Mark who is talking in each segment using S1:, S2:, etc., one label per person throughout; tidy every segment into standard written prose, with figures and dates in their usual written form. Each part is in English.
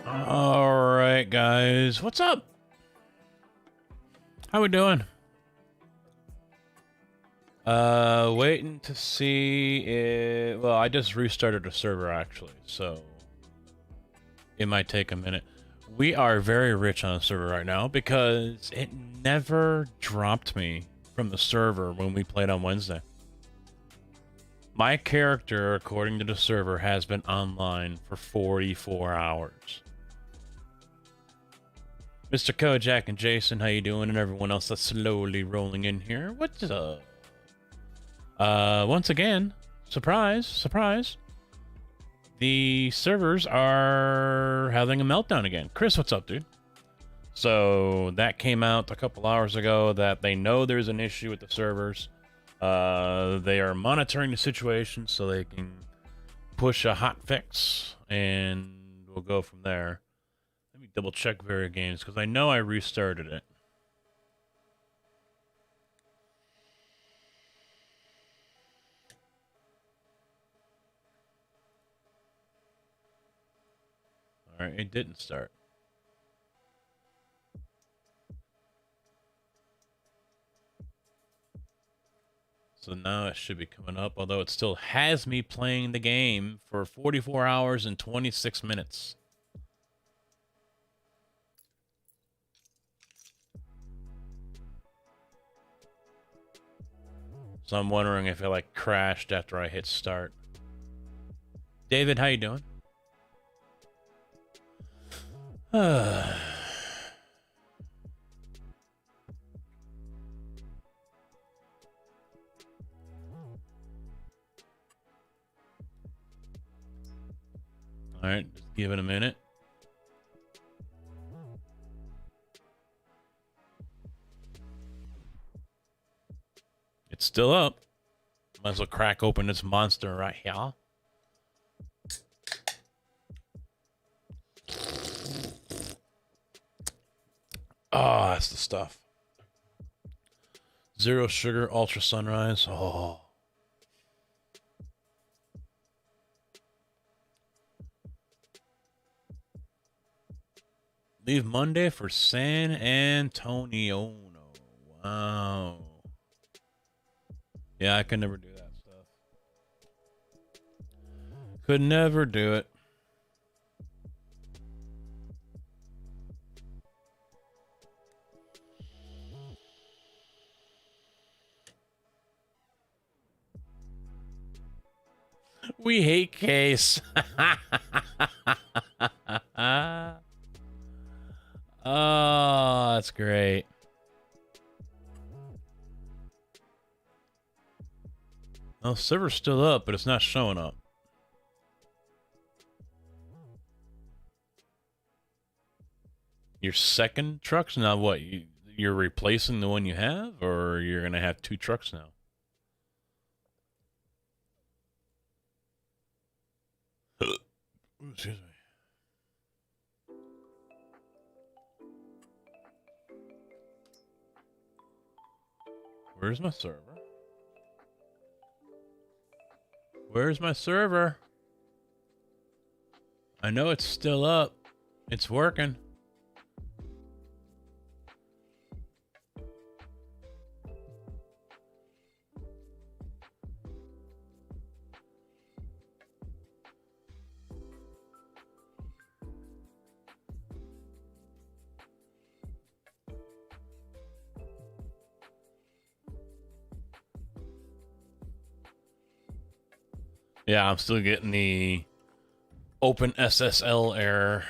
S1: All right, guys. What's up? How we doing? Waiting to see it. Well, I just restarted the server actually, so it might take a minute. We are very rich on the server right now because it never dropped me from the server when we played on Wednesday. My character, according to the server, has been online for 44 hours. Mr. Kojak and Jason, how you doing? And everyone else that's slowly rolling in here. What's up? Once again, surprise, surprise. The servers are having a meltdown again. Chris, what's up, dude? So that came out a couple hours ago that they know there's an issue with the servers. They are monitoring the situation so they can push a hot fix, and we'll go from there. Let me double check Vera Games because I know I restarted it. All right, it didn't start. So now it should be coming up, although it still has me playing the game for 44 hours and 26 minutes. So I'm wondering if it like crashed after I hit start. David, how you doing? All right, just give it a minute. It's still up. Might as well crack open this monster right here. Oh, that's the stuff. Zero sugar, ultra sunrise. Oh. Leave Monday for San Antonio. Wow. Yeah, I could never do that stuff. Could never do it. We hate Case. Oh, that's great. Oh, server's still up, but it's not showing up. Your second truck's now what? You're replacing the one you have, or you're gonna have two trucks now? Excuse me. Where's my server? Where's my server? I know it's still up. It's working. Yeah, I'm still getting the open SSL error.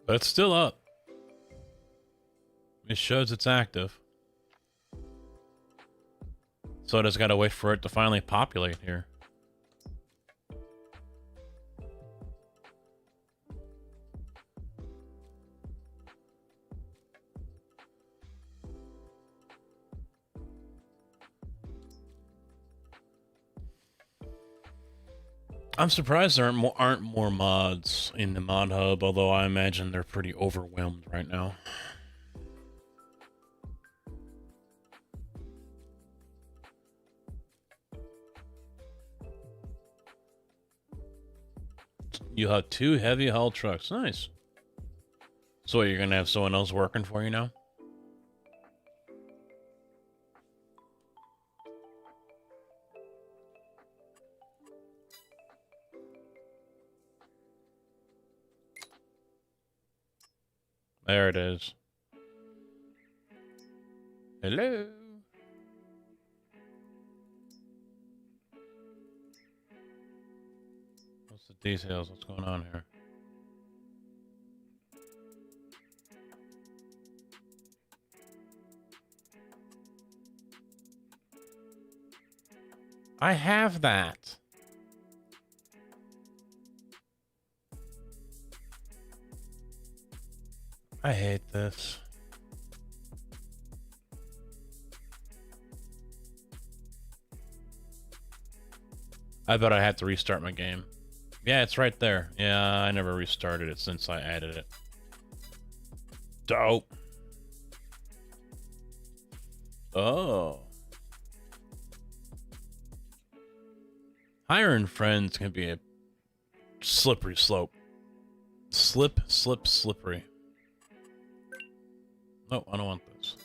S1: But it's still up. It shows it's active. So I just gotta wait for it to finally populate here. I'm surprised there aren't more mods in the mod hub, although I imagine they're pretty overwhelmed right now. You have 2 heavy haul trucks. Nice. So you're gonna have someone else working for you now? There it is. Hello. What's the details? What's going on here? I have that. I hate this. I bet I have to restart my game. Yeah, it's right there. Yeah, I never restarted it since I added it. Dope. Oh. Hiring friends can be a slippery slope. Slip, slip, slippery. No, I don't want this.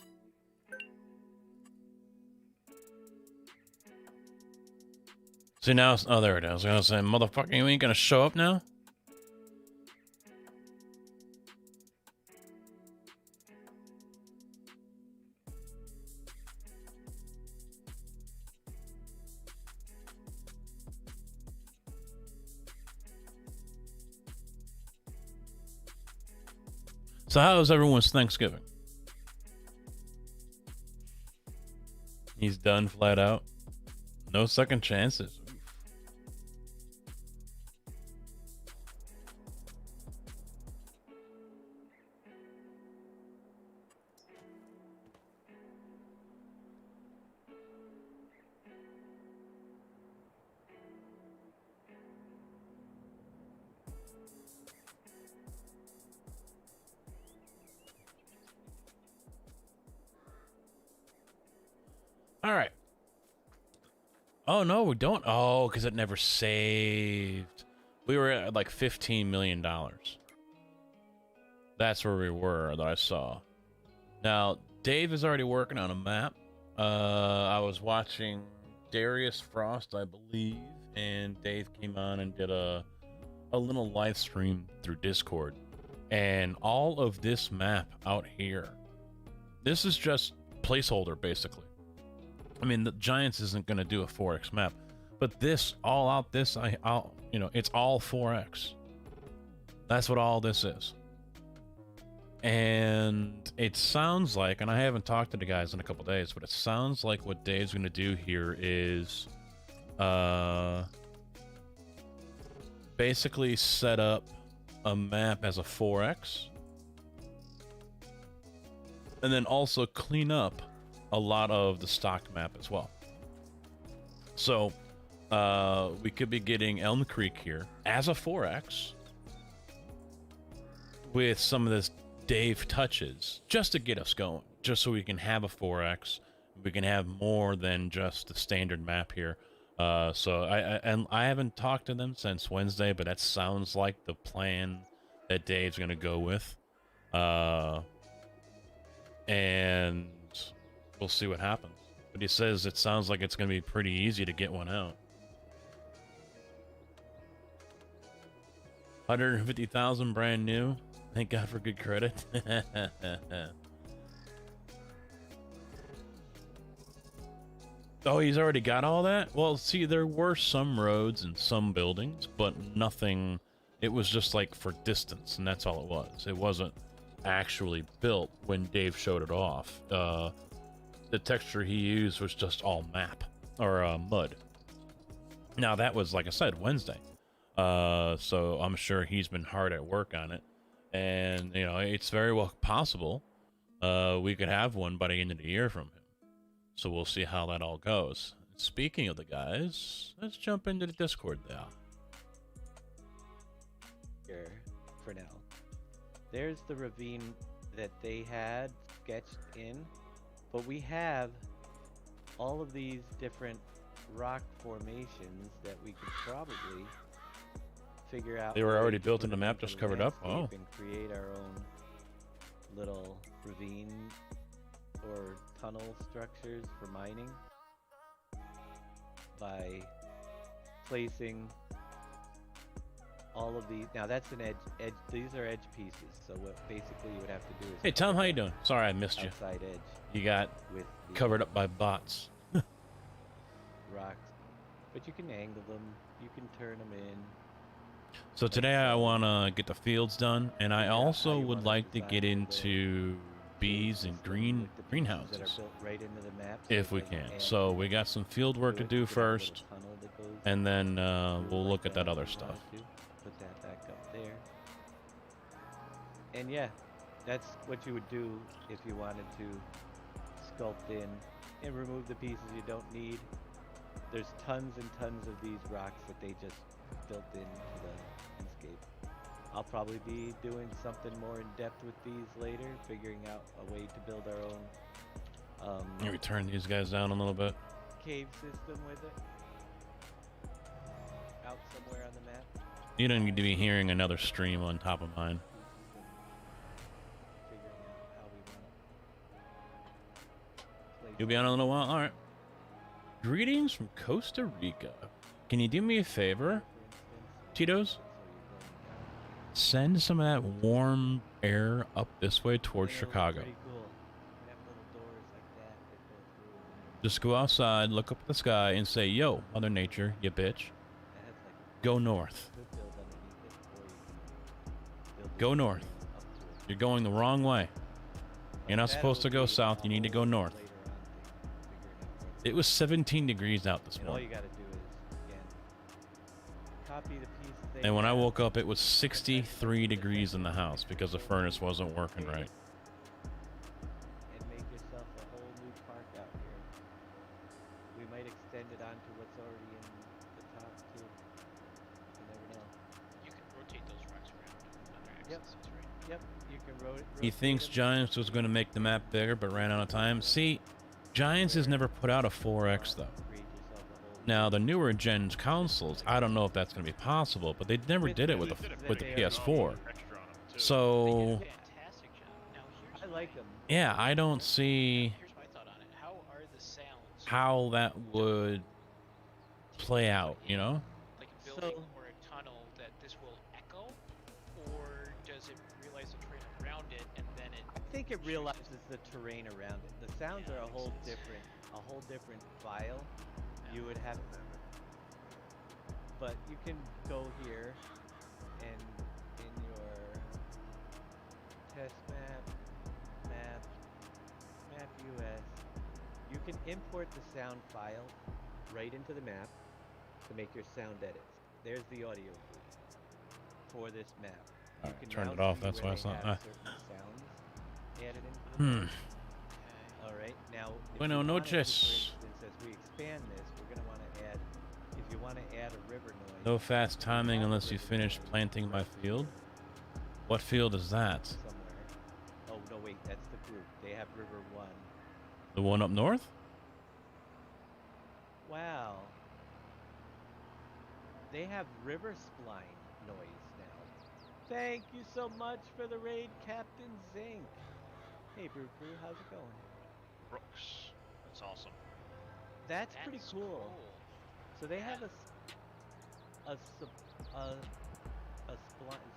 S1: See now, oh, there it is. I was gonna say, motherfucker, you ain't gonna show up now? So how was everyone's Thanksgiving? He's done flat out. No second chances. All right. Oh, no, we don't. Oh, because it never saved. We were at like $15 million. That's where we were that I saw. Now, Dave is already working on a map. I was watching Darius Frost, I believe, and Dave came on and did a little live stream through Discord. And all of this map out here, this is just placeholder, basically. I mean, the Giants isn't going to do a 4X map, but this, all out this, it's all 4X. That's what all this is. And it sounds like, and I haven't talked to the guys in a couple days, but it sounds like what Dave's going to do here is basically set up a map as a 4X and then also clean up a lot of the stock map as well. So we could be getting Elm Creek here as a 4X with some of this Dave touches just to get us going, just so we can have a 4X. We can have more than just the standard map here. So I haven't talked to them since Wednesday, but that sounds like the plan that Dave's gonna go with. And we'll see what happens. But he says it sounds like it's going to be pretty easy to get one out. 150,000 brand new. Thank God for good credit. Oh, he's already got all that? Well, see, there were some roads and some buildings, but nothing. It was just like for distance, and that's all it was. It wasn't actually built when Dave showed it off. The texture he used was just all map or mud. Now that was, like I said, Wednesday. So I'm sure he's been hard at work on it, and it's very well possible we could have one by the end of the year from him. So we'll see how that all goes. Speaking of the guys, let's jump into the Discord now.
S2: here for now. There's the ravine that they had sketched in, but we have all of these different rock formations that we could probably figure out.
S1: They were
S2: a way
S1: already
S2: to
S1: built
S2: put
S1: in the
S2: them
S1: map,
S2: into
S1: just
S2: the
S1: covered up?
S2: landscape
S1: Oh.
S2: And create our own little ravine or tunnel structures for mining by placing all of these. Now that's an edge. These are edge pieces. So what basically you would have to do is.
S1: Hey, Tom, how you doing? Sorry I missed you.
S2: Outside edge
S1: You got
S2: with the
S1: covered up by bots.
S2: rocks, but you can angle them. You can turn them in.
S1: So today I want to get the fields done, and I
S2: Figure out
S1: also
S2: how you
S1: would
S2: wanna
S1: like to
S2: design
S1: get
S2: your
S1: into bees and
S2: system with the pieces that are
S1: greenhouses
S2: built right into the map, so
S1: if
S2: it
S1: we
S2: doesn't
S1: can.
S2: add
S1: So we got some field work to
S2: it.
S1: do
S2: You have a little
S1: first,
S2: tunnel that goes
S1: and then
S2: through
S1: we'll
S2: like
S1: look at that other
S2: if you
S1: stuff.
S2: wanted to. Put that back up there. And yeah, that's what you would do if you wanted to sculpt in and remove the pieces you don't need. There's tons and tons of these rocks that they just built into the landscape. I'll probably be doing something more in depth with these later, figuring out a way to build our own
S1: Maybe turn these guys down a little bit.
S2: cave system with it. Out somewhere on the map.
S1: You don't need to be hearing another stream on top of mine.
S2: Figuring out how we want to place
S1: You'll be on a little while? Alright. Greetings from Costa Rica. Can you do me a favor, Tito's? Send some of that warm air up this way towards Chicago.
S2: Pretty cool. We have little doors like that that go through.
S1: Just go outside, look up at the sky, and say, "Yo, Mother Nature, you bitch,
S2: That has like
S1: go north.
S2: a good build underneath it, or you can build
S1: Go
S2: it
S1: north.
S2: up to it.
S1: You're going the wrong way. You're not
S2: That
S1: supposed to
S2: will
S1: go
S2: be
S1: south,
S2: a
S1: you need to go
S2: whole
S1: north."
S2: later on thing, figuring out
S1: It was 17 degrees out this
S2: and all you
S1: morning.
S2: gotta do is, again, copy the pieces they
S1: And when I
S2: have,
S1: woke up, it was 63 degrees in the house because the furnace wasn't working right.
S2: and make yourself a whole new park out here. We might extend it onto what's already in the top too. You never know.
S3: You can rotate those rocks around on their
S2: Yep.
S3: axes, right?
S2: Yep, you can rotate.
S1: He thinks Giants was going to make the map bigger, but ran out of time. See, Giants has never put out a 4X though.
S2: Create yourself a whole
S1: Now the newer gen consoles, I don't know if that's going to be possible, but they never
S2: With
S1: did it
S2: the
S1: with
S2: pieces
S1: the
S2: that
S1: with the
S2: they
S1: PS4.
S2: already-
S3: Texture on them, too.
S2: Oh.
S1: So
S3: They did a fantastic job. Now here's
S2: I like them.
S1: yeah, I don't see
S3: Here's my thought on it. How are the sounds
S1: how that would play out. You know,
S3: like a building
S2: So-
S3: or a tunnel that this will echo, or does it realize the terrain around it and then it?
S2: I think it realizes the terrain around it. The sounds
S3: Yeah,
S2: are a
S3: makes
S2: whole
S3: sense.
S2: different file. You would have, but you can go here and in your test map US, you can import the sound file right into the map to make your sound edits. There's the audio booth for this map. You
S1: Alright,
S2: can
S1: turn
S2: now
S1: it off,
S2: see
S1: that's
S2: where
S1: why
S2: they
S1: it's not-
S2: have certain sounds added into the
S1: hmm.
S2: map. All right, now. if
S1: Bueno
S2: you wanted to,
S1: noches.
S2: For instance, as we expand this, we're going to want to add. If you want to add a river noise.
S1: No fast timing unless you finish planting my field. What field is that?
S2: Somewhere. Oh no, wait, that's the group. They have River One.
S1: The one up north?
S2: Wow. They have River Spline noise now. Thank you so much for the raid, Captain Zink. Hey, Brew Crew, how's it going?
S4: Brooks. That's awesome.
S2: That's pretty
S3: That's
S2: cool. So they have a spline.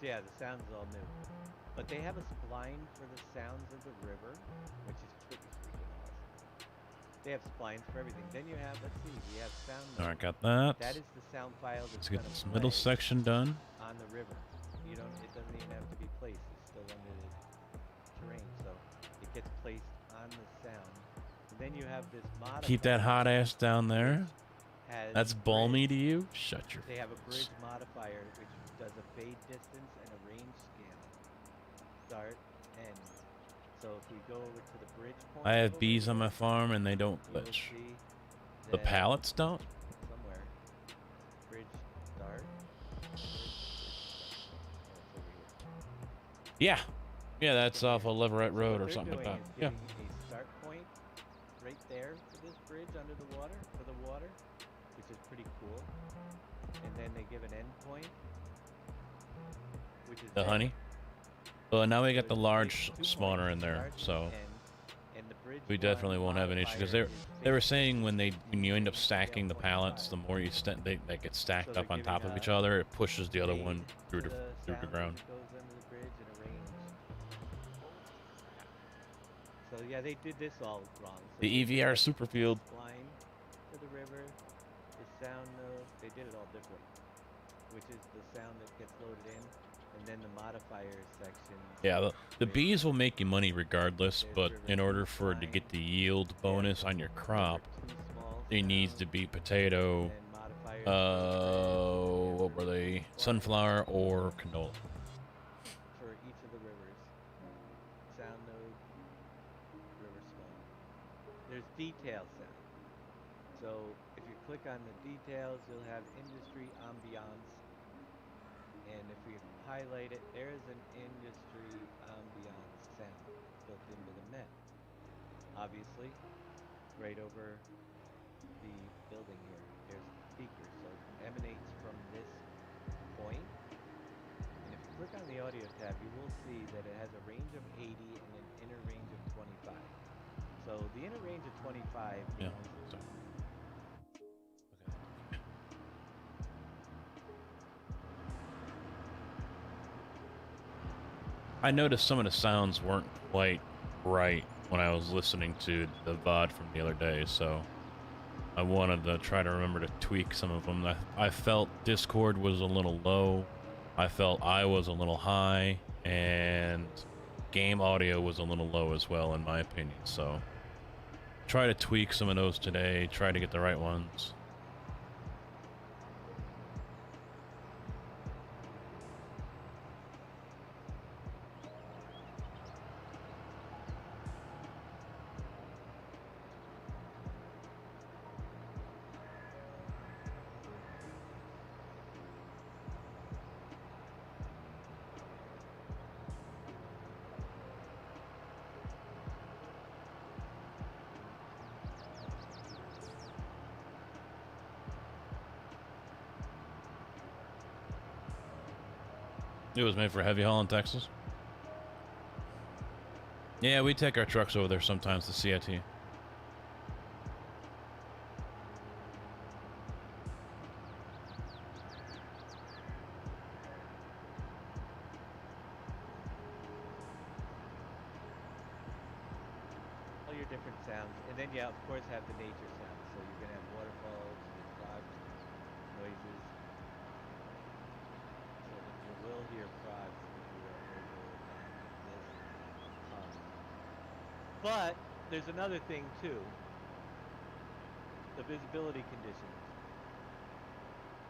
S2: Yeah, the sound is all new. But they have a spline for the sounds of the river, which is pretty freaking awesome. They have splines for everything. Then you have, let's see, we have sound.
S1: Alright,
S2: notes.
S1: got that.
S2: That is the sound file that's
S1: Let's get
S2: gonna
S1: this middle
S2: play
S1: section done.
S2: on the river. You don't. It doesn't even have to be placed. It's still under the terrain, so it gets placed on the sound. And then you have this modifier.
S1: Keep that hot ass down there.
S2: which has
S1: That's balmy
S2: bridge.
S1: to you? Shut your
S2: They have a
S1: face.
S2: bridge modifier which does a fade distance and a range scan. Start, end. So if we go over to the bridge point,
S1: I have
S2: over
S1: bees on
S2: here,
S1: my farm and they don't
S2: you will
S1: glitch.
S2: see
S1: The
S2: that
S1: pallets don't?
S2: somewhere. Bridge start.
S1: Yeah. Yeah, that's off of Leverett
S2: So
S1: Road
S2: what
S1: or
S2: they're
S1: something like
S2: doing
S1: that.
S2: is
S1: Yeah.
S2: giving a start point right there for this bridge under the water, which is pretty cool. And then they give an end point, which is
S1: The
S2: there.
S1: honey. Well, now we
S2: So
S1: got the
S2: there's
S1: large
S2: two
S1: spawner
S2: points,
S1: in there,
S2: start and
S1: so
S2: end, and the bridge
S1: we
S2: one
S1: definitely won't have an issue because
S2: modifier
S1: they
S2: is
S1: were saying
S2: 50,
S1: when you end up
S2: scale
S1: stacking the pallets,
S2: 25.
S1: the more they get stacked
S2: So
S1: up
S2: they're
S1: on top
S2: giving
S1: of each
S2: a
S1: other, it pushes the other
S2: fade
S1: one through
S2: to
S1: the
S2: the sound
S1: ground.
S2: as it goes under the bridge and a range.
S3: Oh, crap.
S2: So yeah, they did this all wrong. So
S1: The
S2: they did
S1: EVR
S2: like
S1: Superfield.
S2: line to the river, the sound node. They did it all different, which is the sound that gets loaded in, and then the modifier section.
S1: Yeah, the
S2: with
S1: bees will make you money regardless,
S2: there's
S1: but
S2: river
S1: in order
S2: two
S1: for it to get
S2: line,
S1: the yield bonus on your
S2: river
S1: crop,
S2: two small
S1: it needs to
S2: sound,
S1: be potato,
S2: and modifiers for the bridge,
S1: what were
S2: river
S1: they?
S2: two bar,
S1: Sunflower or canola.
S2: for each of the rivers. Sound node, river small. There's detail sound. So if you click on the details, you'll have industry ambiance. And if we highlight it, there is an industry ambiance sound built into the Met. Obviously, right over the building here, there's a speaker. So it emanates from this point. And if you click on the audio tab, you will see that it has a range of 80 and an inner range of 25. So the inner range of 25
S1: Yeah.
S2: is
S1: So. I noticed some of the sounds weren't quite right when I was listening to the VOD from the other day, so I wanted to try to remember to tweak some of them. I felt Discord was a little low, I felt I was a little high, and game audio was a little low as well, in my opinion, so try to tweak some of those today, try to get the right ones. It was made for heavy haul in Texas. Yeah, we take our trucks over there sometimes to CIT.
S2: all your different sounds, and then you of course have the nature sounds. So you're gonna have waterfalls, frogs, noises. So that you will hear frogs if you are over on this. But there's another thing too. The visibility conditions.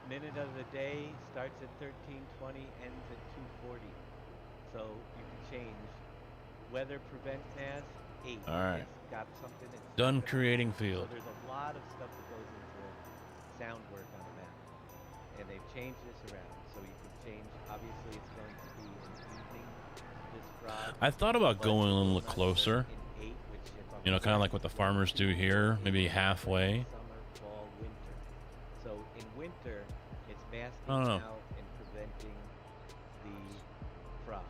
S2: Minute of the day starts at 13:20, ends at 2:40. So you can change. Weather prevent mass 8.
S1: All right.
S2: It's got something that's
S1: Done
S2: set.
S1: creating
S2: So
S1: field.
S2: there's a lot of stuff that goes into sound work on the map. And they've changed this around. So you can change, obviously it's going to be an evening, this frog.
S1: I thought about
S2: but
S1: going a
S2: it will
S1: little
S2: not
S1: closer.
S2: set in 8, which if I'm
S1: You know, kind of like what the farmers do here, maybe halfway.
S2: Summer, fall, winter. So in winter, it's masking
S1: I don't know.
S2: out and preventing the frog.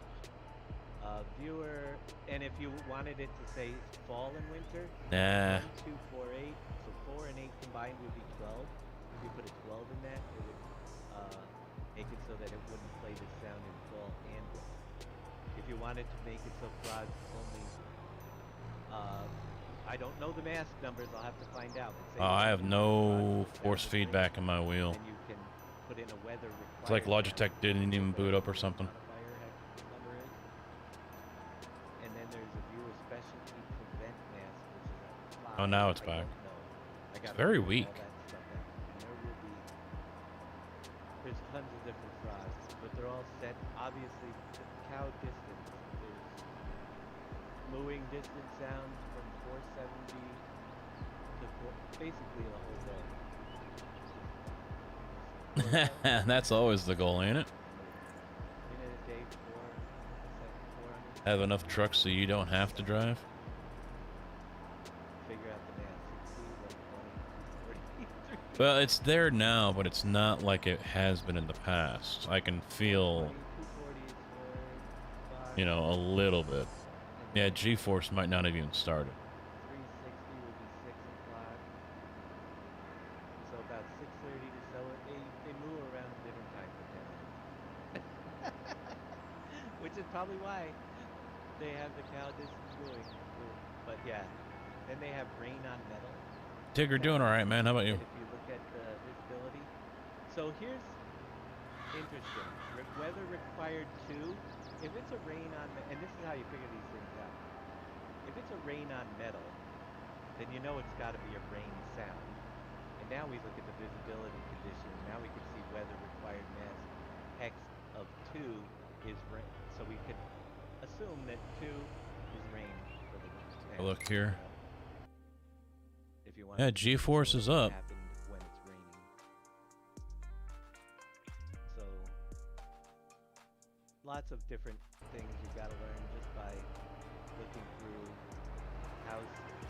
S2: Viewer, and if you wanted it to say fall and winter,
S1: Nah.
S2: 1, 2, 4, 8. So 4 and 8 combined would be 12. If you put a 12 in that, it would make it so that it wouldn't play this sound in fall and winter. If you wanted to make it so frogs only, I don't know the mask numbers. I'll have to find out. But say
S1: I
S2: you
S1: have
S2: want
S1: no
S2: frogs to
S1: force
S2: sound
S1: feedback in my wheel.
S2: then you can put in a weather
S1: It's like
S2: required
S1: Logitech
S2: sound,
S1: didn't even boot up or
S2: whatever
S1: something.
S2: modifier number is. And then there's a viewer specialty prevent mask, which is a
S1: Oh, now
S2: five.
S1: it's
S2: I
S1: back.
S2: don't know. I gotta
S1: very
S2: figure all
S1: weak.
S2: that stuff out. And there will be. There's tons of different frogs, but they're all set. Obviously, the cow distance. There's mooing distance sounds from 470 to basically the whole day.
S1: That's always the goal, ain't it?
S2: Minute a day, 4,
S1: Have enough trucks so you don't have to drive?
S2: Figure out the math. 60, like 20, 40, 3,
S1: Well, it's there now, but it's not like it has been in the past. I can feel,
S2: 20, 240 is 4, 5,
S1: you know, a little bit.
S2: and
S1: Yeah,
S2: then
S1: G-Force might not have even started.
S2: 360 would be 6 o'clock. So about 6:30 to so they move around at different times with them. Which is probably why they have the cow distance going. But yeah. Then they have rain on metal.
S1: Tigger doing all right, man. How about you?
S2: If you look at the visibility. So here's interesting. Weather required 2. If it's a rain on, and this is how you figure these things out. If it's a rain on metal, then you know it's got to be a rain sound. And now we look at the visibility condition. Now we can see weather required mass hex of 2 is rain. So we could assume that 2 is rain for the next.
S1: Look here.
S2: If you want.
S1: Yeah, G-Force is up.
S2: Happened when it's raining. So lots of different things you've got to learn just by looking through house.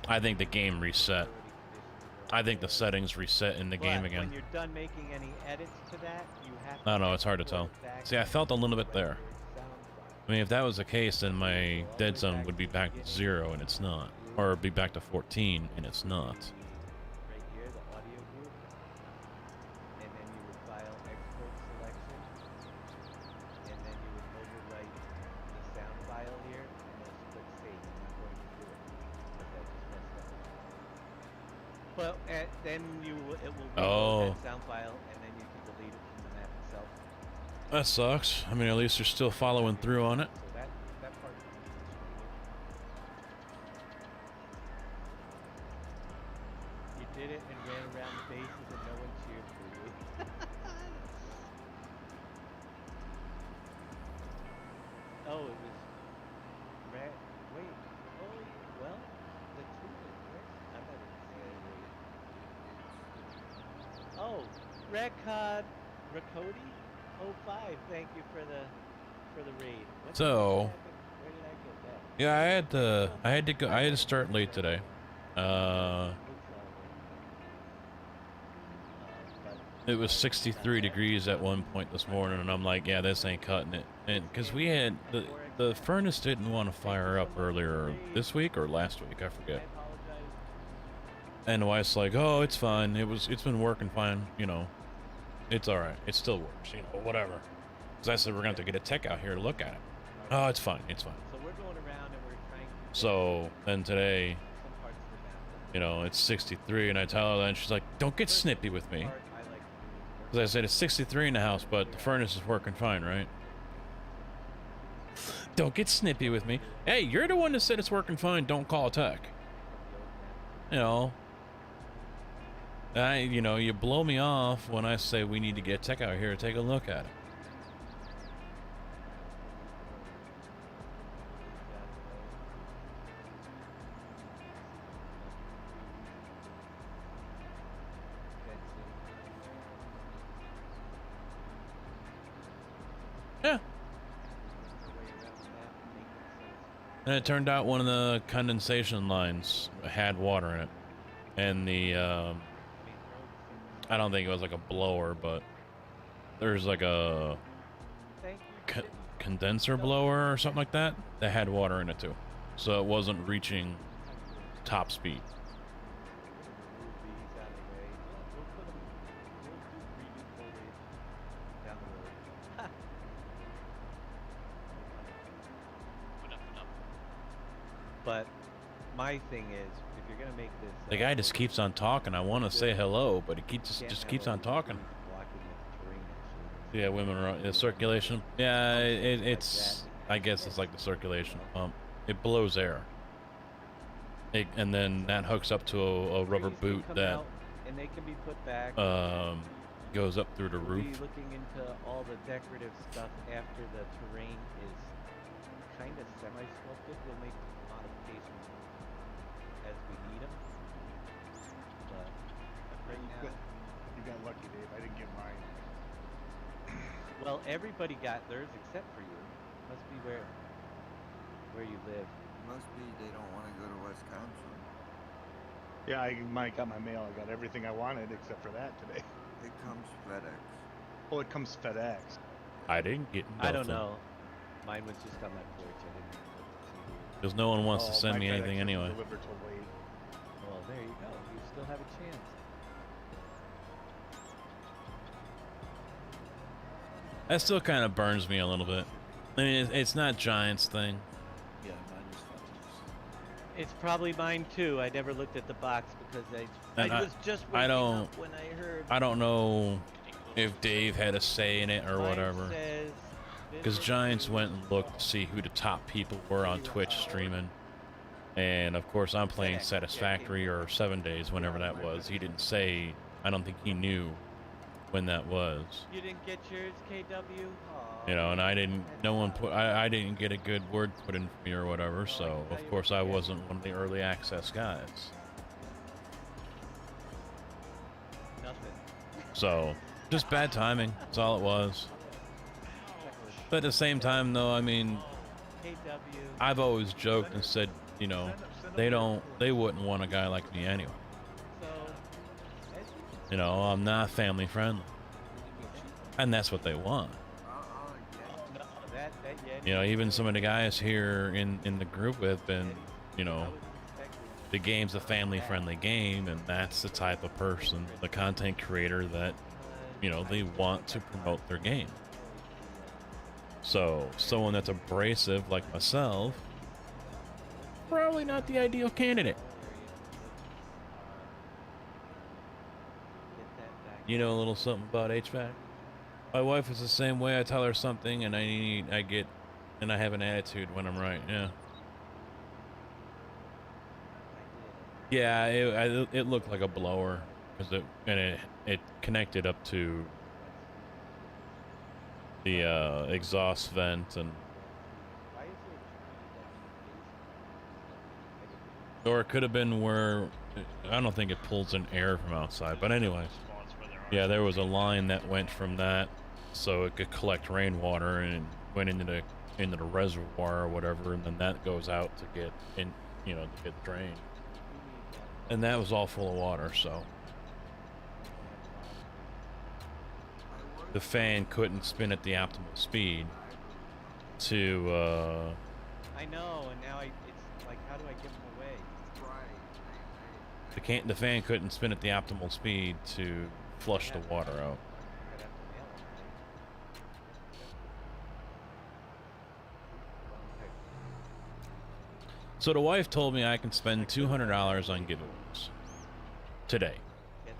S1: I think the game reset.
S2: visibility conditions
S1: I think the
S2: over there.
S1: settings reset in the game
S2: But
S1: again.
S2: when you're done making any edits to that, you have
S1: I don't
S2: to
S1: know, it's hard to
S2: export
S1: tell.
S2: it back
S1: See, I felt a little bit
S2: to
S1: there.
S2: rendered sound file.
S1: I mean, if that was the case, then my dead zone would be back to 0, and it's not. Or be back to 14, and it's not.
S2: Right here, the audio group, and then you would file export selection, and then you would overwrite the sound file here, and then split save. I'm not going to do it because I just messed up. But then it will reload that sound file, and then you can delete it from the map itself.
S1: That sucks. I mean, at least they're still following through on it.
S2: So that part is you did it and ran around the bases and no one cheered for you. Oh, it was red. Wait. Oh, well, the two is red. I'm not even saying it. Oh, Redcod Rakodi 05. Thank you for the raid. What
S1: So,
S2: happened? Where did I get that?
S1: yeah, I had to start late today. It was 63 degrees at one point this morning, and I'm like, yeah, this ain't cutting it. And because we had the furnace didn't want to fire up earlier this week or last week, I forget. And the wife's like, oh, it's fine. It's been working fine, you know. It's all right. It still works, you know, whatever. Because I said we're going to have to get a tech out here to look at it. Oh, it's fine. It's fine.
S2: So we're going around and we're trying to
S1: So then today,
S2: some parts of the map.
S1: you know, it's 63, and I tell her that, and she's like, don't get snippy with me.
S2: Part I like to do is
S1: Because I said it's 63 in the house, but the furnace is working fine, right? Don't get snippy with me. Hey, you're the one that said it's working fine. Don't call tech. You know, you blow me off when I say we need to get tech out here to take a look at it. Yeah. And it turned out one of the condensation lines had water in it. And the, I don't think it was like a blower, but there's like a condenser blower or something like that that had water in it too. So it wasn't reaching top speed.
S2: But my thing is, if you're gonna make this,
S1: The guy just keeps on talking. I want to say hello, but he just keeps on talking. Yeah, women are the circulation. Yeah, it's. I guess it's like the circulation pump. It blows air. And then that hooks up to a rubber boot that
S2: and they can be put back.
S1: goes up through the
S2: We'll
S1: roof.
S2: be looking into all the decorative stuff after the terrain is kind of semi-sculpted. We'll make modifications as we need them. But right now,
S5: You got lucky, Dave. I didn't get mine.
S2: well, everybody got theirs except for you. Must be rare. where you live.
S6: Must be they don't want to go to Wisconsin.
S5: Yeah, I got my mail. I got everything I wanted except for that today.
S6: It comes FedEx.
S5: Oh, it comes FedEx.
S1: I didn't get
S2: I don't
S1: nothing.
S2: know. Mine was just on my porch. I didn't see.
S1: Because no one wants to
S5: Oh,
S1: send
S5: my
S1: me
S5: FedEx
S1: anything
S5: doesn't
S1: anyway.
S5: Deliver till late.
S2: Well, there you go. You still have a chance.
S1: That still kind of burns me a little bit. I mean, it's not Giants' thing.
S7: Yeah, mine is FedEx.
S2: It's probably mine too. I never looked at the box because I
S1: And I-
S2: was just
S1: I
S2: waking
S1: don't-
S2: up when I heard.
S1: I don't know if Dave had a say in it or
S2: mine
S1: whatever.
S2: says
S1: Because Giants went and looked to see who the top people were on Twitch streaming. And of course, I'm playing Satisfactory or 7 Days, whenever that was. He didn't say, I don't think he knew when that was.
S2: You didn't get yours, KW? Aw,
S1: You know, and I didn't,
S2: that's
S1: no one
S2: fine.
S1: put, I didn't get a good word put in for me or whatever, so of course I wasn't one of the early access guys.
S2: Nothing.
S1: So, just bad timing, that's all it was. But at the same time, though, I mean,
S2: KW.
S1: I've always joked and said, you know, they wouldn't want a guy like me anyway.
S2: So,
S1: You know, I'm not family friendly. And that's what they want.
S2: no, that Yeti.
S1: You know, even some of the guys here in the group have been, you
S2: I
S1: know,
S2: was expecting
S1: the game's a family friendly game, and that's the type of person, the content creator that, you know, they want to promote their game. So, someone that's abrasive like myself, probably not the ideal candidate.
S2: Get that back.
S1: You know a little something about HVAC? My wife is the same way. I tell her something and I have an attitude when I'm right. Yeah. Yeah, it looked like a blower because it connected up to the exhaust vent, and
S2: Why is there
S1: or it could have been where I don't think it pulls in air from outside, but anyway.
S4: Spots where there are
S1: Yeah, there was a line that went from that so it could collect rainwater and went into the reservoir or whatever, and then that goes out to get in, you know, to get drained. And that was all full of water, so the fan couldn't spin at the optimal speed to
S2: I know, and now it's like, how do I give them away?
S1: the fan couldn't spin at the optimal speed to flush the water out.
S2: I'd have to mail them, right?
S1: So the wife told me I can spend $200 on giveaways today.
S2: Get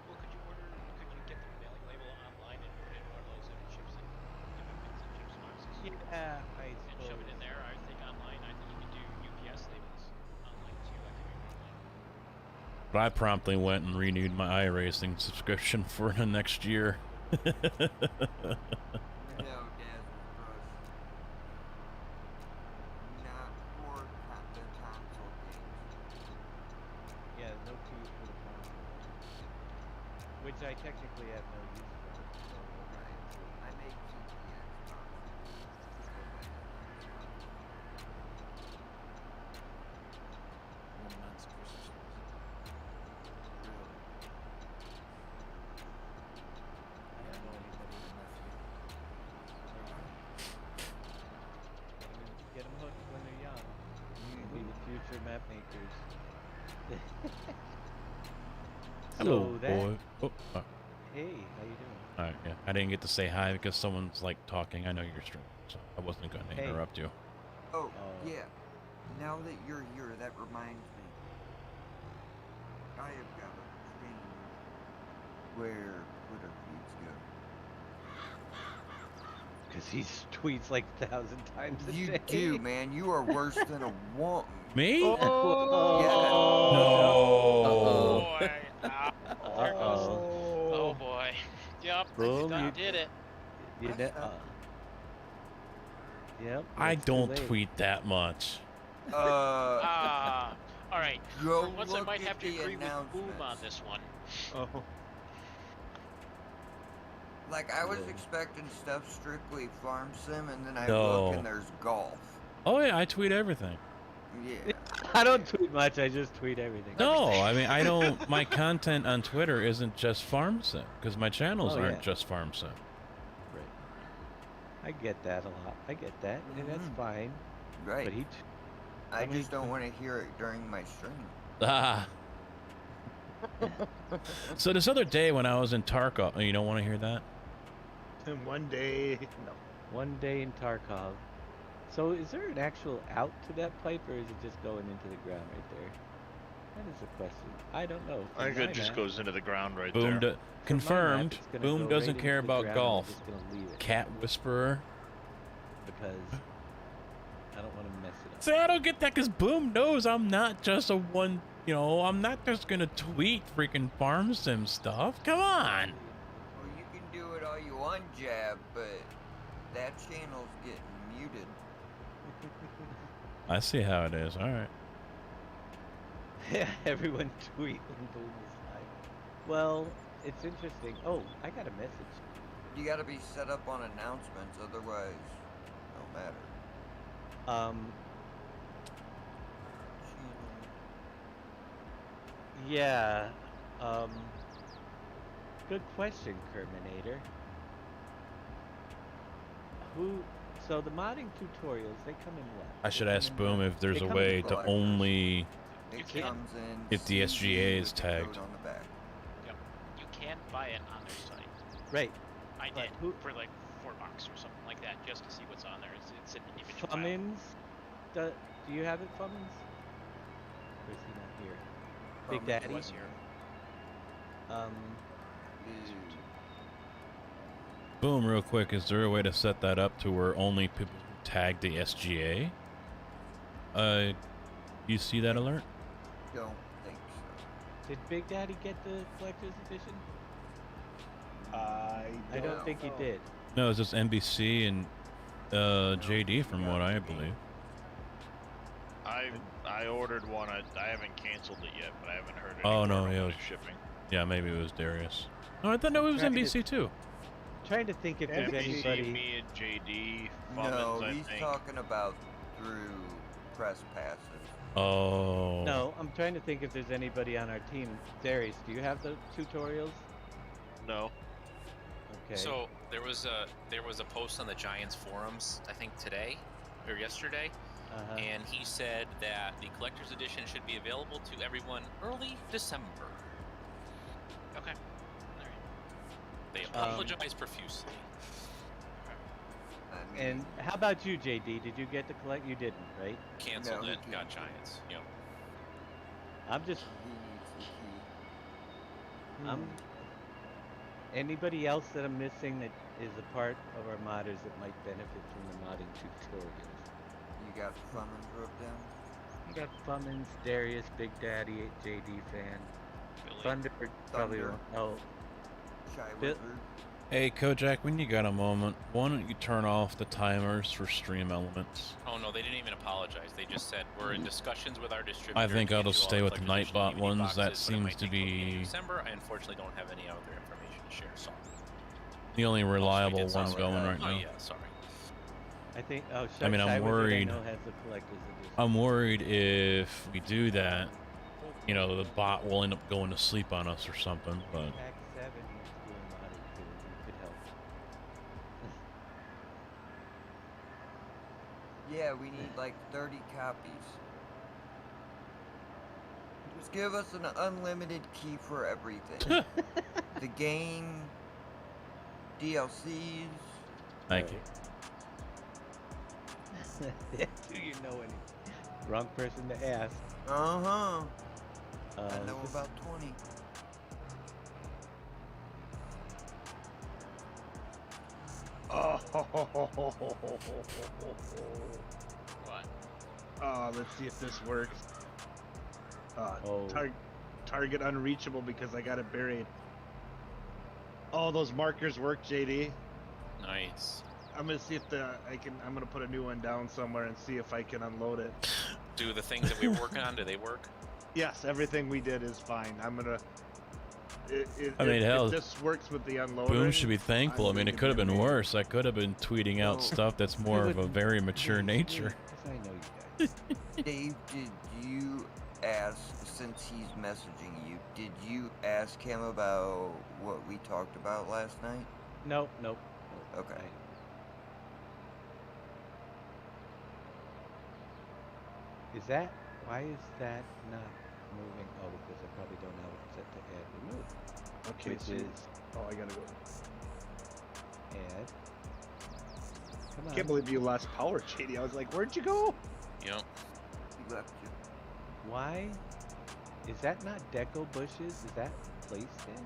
S3: Well, could you get the mailing label online and put it in one of those chips and chips boxes?
S2: yeah, I
S3: And shove
S2: suppose.
S3: it in there. I think online, I think you can do UPS labels online too. That could be really.
S1: But I promptly went and renewed my iRacing subscription for the next year.
S2: Yeah, no keys for the console. Which I technically have no use for.
S7: Well, mine's Christmas. I don't know anybody with a nephew.
S2: Get them hooked when they're young. Be the future map makers.
S1: Hello,
S2: So that-
S1: boy. Oh,
S2: Hey, how you doing?
S1: all right, yeah. I didn't get to say hi because someone's like talking. I know you're streaming, so I wasn't going to
S2: Hey.
S1: interrupt you.
S6: Oh,
S2: Oh.
S6: yeah. Now that you're here, that reminds me. I have got a thing where Twitter feeds go.
S2: Because he tweets like 1,000 times a
S6: You
S2: day.
S6: do, man. You are worse than a woman.
S1: Me?
S2: Oh,
S1: No.
S3: boy. There goes. Oh boy. Yep.
S2: Boom,
S3: Done
S2: you-
S3: did it.
S2: You know, yep.
S1: I
S2: it's too
S1: don't
S2: late.
S1: tweet that much.
S3: Ah. All right.
S6: Go
S3: For once, I
S6: look
S3: might
S6: at
S3: have to
S6: the
S3: agree with Boom on
S6: announcements.
S3: this one.
S2: Oh.
S6: Like, I was
S2: Yeah.
S6: expecting stuff strictly farm sim, and then I
S1: No.
S6: look and there's golf.
S1: Oh yeah, I tweet everything.
S6: Yeah.
S2: I don't tweet much. I just tweet everything.
S1: No, I mean I don't. My content on Twitter isn't just farm sim because my channels
S2: Oh,
S1: aren't
S2: yeah.
S1: just farm sim.
S2: Right. I get that a lot. I get that, and that's
S6: Mhm.
S2: fine.
S6: Right.
S2: But he.
S6: I
S2: mean,
S6: just don't want to hear it during my stream.
S1: Ah. So this other day when I was in Tarkov, you don't want to hear that?
S5: And one day, no.
S2: One day in Tarkov. So is there an actual out to that pipe, or is it just going into the ground right there? That is a question. I don't know.
S4: I think
S2: From
S4: it
S2: my
S4: just
S2: map-
S4: goes into the ground right
S1: Boom.
S4: there.
S2: from my map,
S1: Confirmed.
S2: it's gonna
S1: Boom
S2: go
S1: doesn't
S2: right
S1: care
S2: into the
S1: about
S2: ground,
S1: golf.
S2: I'm just gonna leave it
S1: Cat Whisperer.
S2: because I don't want to mess it up.
S1: See, I don't get that because Boom knows I'm not just a one. You know, I'm not just gonna tweet freaking farm sim stuff. Come on.
S6: Well, you can do it all you want, Jab, but that channel's getting muted.
S1: I see how it is. All right.
S2: Yeah, everyone tweet when Boom is live. Well, it's interesting. Oh, I got a message.
S6: You gotta be set up on announcements, otherwise, no matter.
S2: Yeah. Good question, Kerminator. So the modding tutorials, they come in what?
S1: I should
S2: They
S1: ask
S2: come in
S1: Boom
S2: what?
S1: if there's
S2: They
S1: a
S2: come
S1: way
S2: in
S1: to
S6: collectors.
S1: only.
S6: It
S3: can't-
S6: comes in
S1: if the
S6: CD
S1: SGA is
S6: with the
S1: tagged.
S6: code on the back.
S3: Yep. You can buy it on their site.
S2: Right.
S3: I
S2: But
S3: did
S2: who-
S3: for like $4 or something like that, just to see what's on there. It's an individual. file.
S2: Fummins? Do you have it, Fummins? Or is he not here? Big
S6: From
S2: Daddy?
S3: Was here.
S6: Dude.
S1: Boom, real quick. Is there a way to set that up to where only people who tag the SGA? You see that alert?
S6: Don't think so.
S2: Did Big Daddy get the collector's edition?
S5: I
S2: I don't
S6: No.
S2: think he did.
S1: No, it's just NBC and JD from what I believe.
S4: I ordered one. I haven't canceled it yet, but I haven't heard any
S1: Oh,
S4: word
S1: no,
S4: on
S1: yeah,
S4: when
S1: it
S4: it's shipping.
S1: Yeah, maybe it was Darius. Oh, I thought no, it was
S2: Trying to-
S1: NBC too.
S2: Trying to think if there's
S5: NBC,
S2: anybody.
S4: Me and JD,
S6: No,
S4: Fummins, I
S6: he's
S4: think.
S6: talking about through press passes.
S1: Oh.
S2: No, I'm trying to think if there's anybody on our team. Darius, do you have the tutorials?
S4: No.
S2: Okay.
S8: So there was a post on the Giants forums, I think today or yesterday,
S2: uh-huh.
S8: and he said that the collector's edition should be available to everyone early December.
S3: Okay.
S8: They
S2: Um,
S8: apologize profusely.
S6: I mean,
S2: And how about you, JD? Did you get to collect? You didn't, right?
S8: Canceled
S6: No,
S8: it,
S6: he
S8: got
S6: can't.
S8: Giants. Yep.
S2: I'm just.
S6: he needs the key.
S2: I'm. Anybody else that I'm missing that is a part of our modders that might benefit from the modding tutorials?
S6: You got Fummins wrote down?
S2: You got Fummins, Darius, Big Daddy, JD fan,
S8: Billy.
S2: Thunder, probably
S6: Thunder.
S2: won't. Oh,
S6: Shy
S2: Bill-
S6: Wizard?
S1: Hey, Kojak, when you got a moment, why don't you turn off the timers for stream elements?
S8: Oh no, they didn't even apologize. They just said we're in discussions with our distributor.
S1: I think
S8: to
S1: I'll
S8: get
S1: just
S8: you all
S1: stay
S8: the
S1: with the
S8: collector's edition
S1: Nightbot
S8: DVD
S1: ones.
S8: boxes,
S1: That
S8: but it
S1: seems
S8: might
S1: to
S8: take till the end of
S1: be
S8: December. I unfortunately don't have any other information to share. So
S1: the only reliable
S8: did
S1: ones
S8: sound
S1: going
S6: like
S1: right
S6: that.
S8: oh
S1: now.
S8: yeah, sorry.
S2: I think. Oh,
S1: I mean, I'm
S2: Shy Wizard
S1: worried.
S2: I know has the collector's edition.
S1: I'm worried if we do that, you know, the bot will end up going to sleep on us or something. But
S2: Pack 7 is doing modding too. You could help.
S6: Yeah, we need like 30 copies. Just give us an unlimited key for everything. The game, DLCs.
S1: thank you.
S2: Do you know any? Wrong person to ask.
S6: Uh-huh. I know
S2: This-
S6: about 20.
S5: Oh,
S3: What?
S5: let's see if this works.
S2: Oh.
S5: Target unreachable because I got it buried. Oh, those markers work, JD.
S8: Nice.
S5: I'm gonna see if I'm gonna put a new one down somewhere and see if I can unload it.
S8: Do the things that we were working on, do they work?
S5: Yes, everything we did is fine. I'm gonna
S1: I mean, hell,
S5: if this works with the unloader.
S1: Boom should be thankful. I
S5: I'm
S1: mean,
S5: going
S1: it
S5: to
S1: could have
S5: be
S1: been
S5: amazed.
S1: worse. I could have been tweeting out
S6: Oh.
S1: stuff that's more of a very mature nature.
S2: Because I know you guys.
S6: Dave, did you ask, since he's messaging you, did you ask him about what we talked about last night?
S2: Nope.
S6: Okay.
S2: Is that, why is that not moving? Oh, because I probably don't have it set to add remove.
S5: Okay,
S2: Which
S5: so
S2: is
S5: oh, I gotta go.
S2: add. Come
S5: I
S2: on.
S5: can't believe you lost power, JD. I was like, where'd you go?
S8: Yep.
S6: He left you.
S2: Why? Is that not deco bushes? Is that placed in?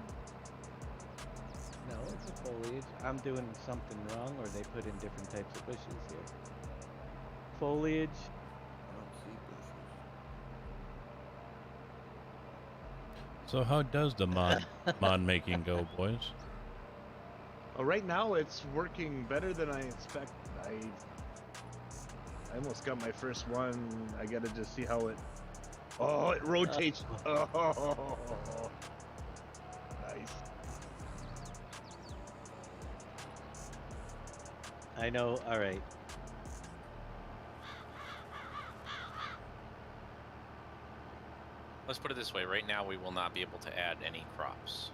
S2: No, it's a foliage. I'm doing something wrong, or they put in different types of bushes here. Foliage.
S6: I don't see bushes.
S1: So how does the mod making go, boys?
S5: Right now, it's working better than I expected. I almost got my first one. I gotta just see how it. Oh, it rotates. Oh, nice.
S2: I know. All right.
S8: Let's put it this way. Right now, we will not be able to add any crops.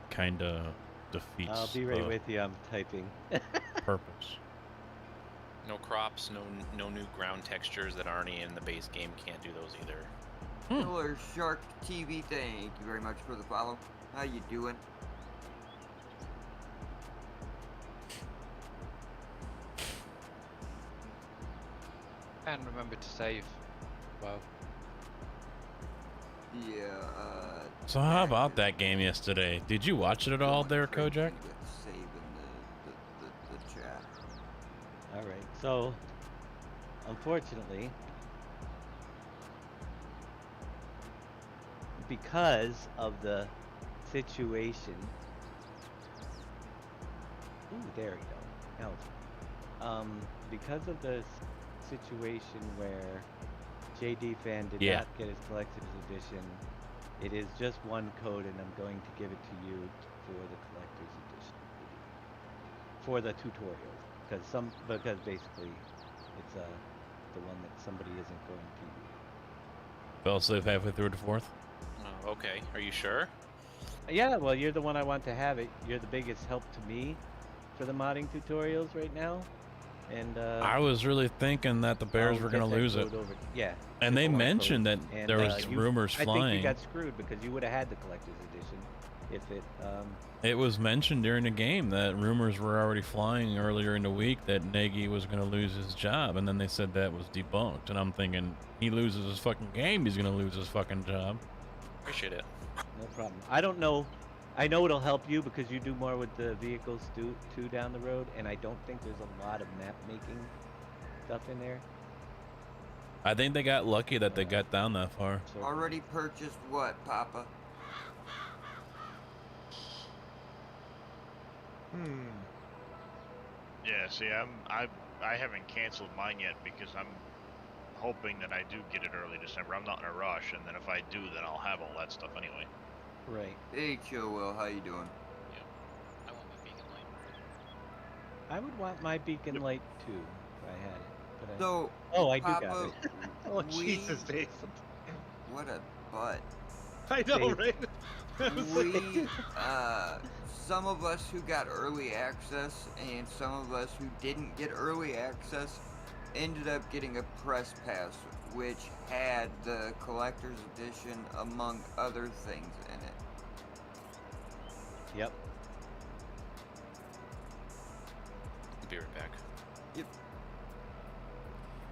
S1: Kinda defeats
S2: I'll be right
S1: the
S2: with you. I'm typing.
S1: purpose.
S8: No crops, no new ground textures that aren't in the base game. Can't do those either.
S6: Killer Shark TV, thank you very much for the follow. How you doing?
S3: And remember to save. Well,
S6: Yeah,
S1: So how about that game yesterday? Did you watch it at all there, Kojak?
S6: Saving the chat.
S2: All right. So, unfortunately, because of the situation. Ooh, there you go. Now it's because of the situation where JD Fan did
S1: Yeah.
S2: not get his collector's edition, it is just one code, and I'm going to give it to you for the collector's edition for the tutorial, because basically it's the one that somebody isn't going to.
S1: Fell asleep halfway through the fourth.
S8: Oh, okay. Are you sure?
S2: Yeah, well, you're the one I want to have it. You're the biggest help to me for the modding tutorials right now, and
S1: I was really thinking that the Bears
S2: I'll
S1: were
S2: get
S1: gonna
S2: that
S1: lose it,
S2: code over. Yeah,
S1: and they
S2: the code.
S1: mentioned that
S2: And,
S1: there was rumors
S2: I think
S1: flying.
S2: you got screwed because you would have had the collector's edition if it.
S1: It was mentioned during the game that rumors were already flying earlier in the week that Nagy was going to lose his job, and then they said that was debunked. And I'm thinking, he loses his fucking game, he's going to lose his fucking job.
S8: Appreciate it.
S2: No problem. I don't know. I know it'll help you because you do more with the vehicles too down the road, and I don't think there's a lot of map making stuff in there.
S1: I think they got lucky that they got down that far.
S2: So
S6: Already purchased what, Papa?
S4: Yeah, see, I haven't canceled mine yet because I'm hoping that I do get it early December. I'm not in a rush, and then if I do, then I'll have all that stuff anyway.
S2: right.
S6: Hey, Chill Will, how you doing?
S3: I want my beacon light.
S2: I would want my beacon light too if I had it. But I,
S6: So,
S2: oh, I do
S6: Papa,
S2: got it.
S5: Oh,
S6: we,
S5: Jesus, Jason.
S6: what a butt.
S5: I know,
S2: Dave.
S5: right?
S6: We, some of us who got early access and some of us who didn't get early access ended up getting a press pass, which had the collector's edition among other things in it.
S2: Yep.
S8: I'll be right back.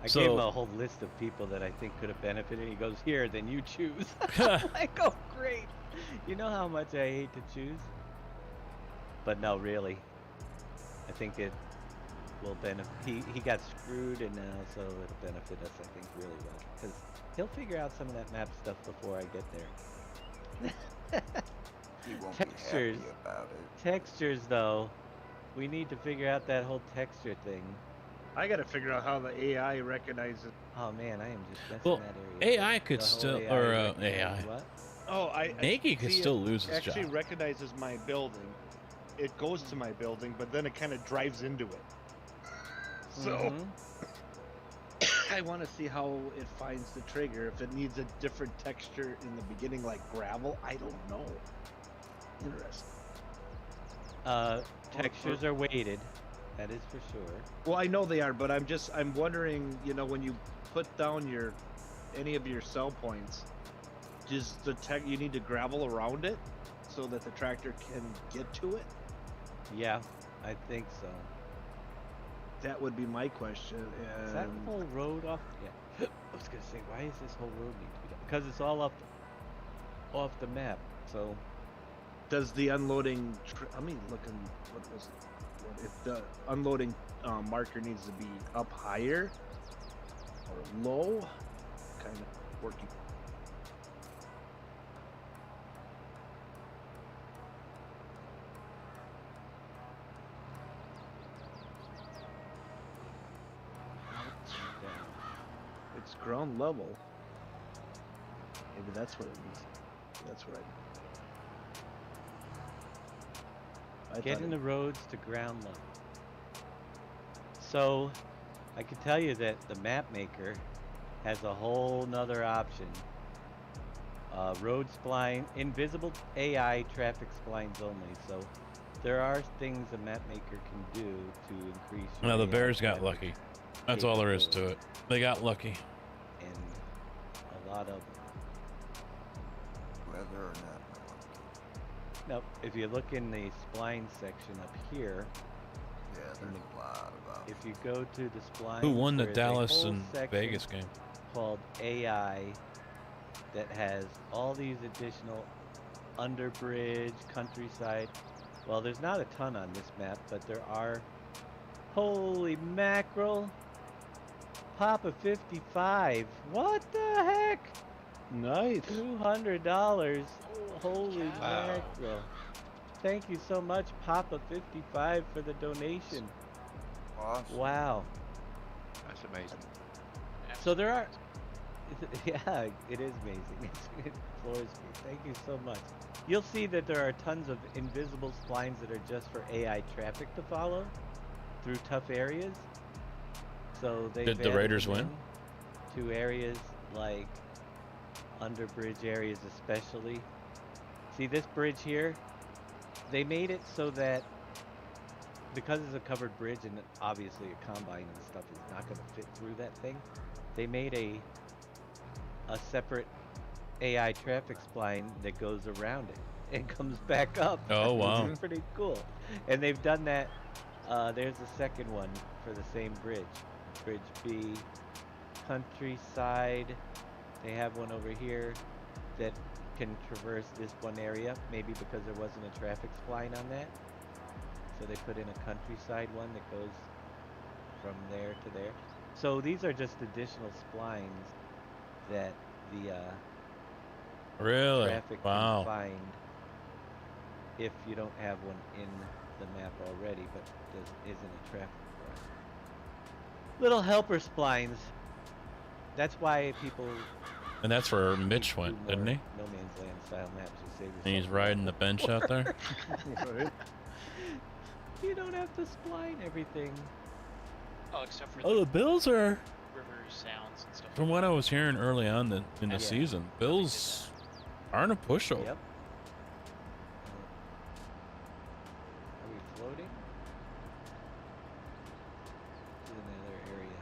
S2: I
S1: So-
S2: gave him a whole list of people that I think could have benefited. He goes, "Here, then you choose." I go, "Great." You know how much I hate to choose. But no, really. I think it will benefit. He got screwed, and now so it'll benefit us. I think really well because he'll figure out some of that map stuff before I get there.
S6: He won't
S2: Textures.
S6: be happy about it.
S2: Textures, though, we need to figure out that whole texture thing.
S5: I gotta figure out how the AI recognizes.
S2: Oh man, I am just messing
S1: Well,
S2: that area.
S1: AI
S2: up.
S1: could
S2: The whole
S1: still,
S2: AI
S1: or
S2: recognizes
S1: AI.
S2: What?
S5: Oh, I
S1: Nagy could
S5: see,
S1: still
S5: it
S1: lose his
S5: actually
S1: job.
S5: recognizes my building. It goes to my building, but then it kind of drives into it. So
S2: Mhm.
S5: I want to see how it finds the trigger. If it needs a different texture in the beginning, like gravel, I don't know. Interesting.
S2: Textures are weighted. That is for sure.
S5: Well, I know they are, but I'm wondering, when you put down any of your sell points, does you need to gravel around it so that the tractor can get to it?
S2: Yeah, I think so.
S5: That would be my question.
S2: Is that
S5: And
S2: whole road off? Yeah. I was gonna say, why is this whole road need to be done? Because it's all off the map. So
S5: does the unloading? I mean, looking, what was it? What if the unloading marker needs to be up higher or low? Kind of working. It's ground level. Maybe that's what it means. That's what I
S2: getting
S5: thought
S2: the roads to ground level. So I can tell you that the map maker has a whole nother option. Road spline, invisible AI traffic splines only. So there are things a map maker can do to increase your
S1: No, the
S2: AI
S1: Bears got
S2: traffic
S1: lucky. That's all there is to
S2: capability.
S1: it. They got lucky.
S2: And a lot of
S6: Whether or not.
S2: nope. If you look in the spline section up here,
S6: Yeah,
S2: in
S6: there's
S2: the-
S6: a lot of
S2: if you go to the spline,
S1: Who won the
S2: there's a
S1: Dallas
S2: whole
S1: and
S2: section
S1: Vegas game?
S2: called AI that has all these additional underbridge, countryside. Well, there's not a ton on this map, but there are. Holy mackerel! Papa 55. What the heck?
S5: Nice.
S2: $200. Holy
S3: cow.
S2: mackerel! Thank you so much, Papa 55, for the donation.
S6: awesome.
S2: Wow.
S9: That's amazing.
S2: So there are. Yeah, it is amazing. It floors me. Thank you so much. You'll see that there are tons of invisible splines that are just for AI traffic to follow through tough areas. So they
S1: Did the Raiders win?
S2: To areas like underbridge areas, especially. See this bridge here? They made it so that because it's a covered bridge and obviously a combine and stuff is not going to fit through that thing, they made a separate AI traffic spline that goes around it and comes back up.
S1: Oh,
S2: which
S1: wow.
S2: is pretty cool. And they've done that. There's a second one for the same bridge. Bridge B, countryside. They have one over here that can traverse this one area, maybe because there wasn't a traffic spline on that. So they put in a countryside one that goes from there to there. So these are just additional splines that the
S1: Really?
S2: traffic
S1: Wow.
S2: can find if you don't have one in the map already, but isn't a traffic spline. Little helper splines. That's why people
S1: And that's where Mitch
S2: do
S1: went, didn't
S2: more
S1: he?
S2: No Man's Land style maps to save yourself
S1: And he's
S2: a
S1: riding the
S2: lot.
S1: bench out there.
S5: Right.
S2: You don't have to spline everything.
S3: Oh, except for
S1: Oh,
S3: the
S1: the Bills are,
S3: rivers, sounds, and stuff.
S1: from what I was hearing early on in the
S2: Yeah.
S1: season, Bills aren't a pushover.
S2: Yep. Are we floating? This is another area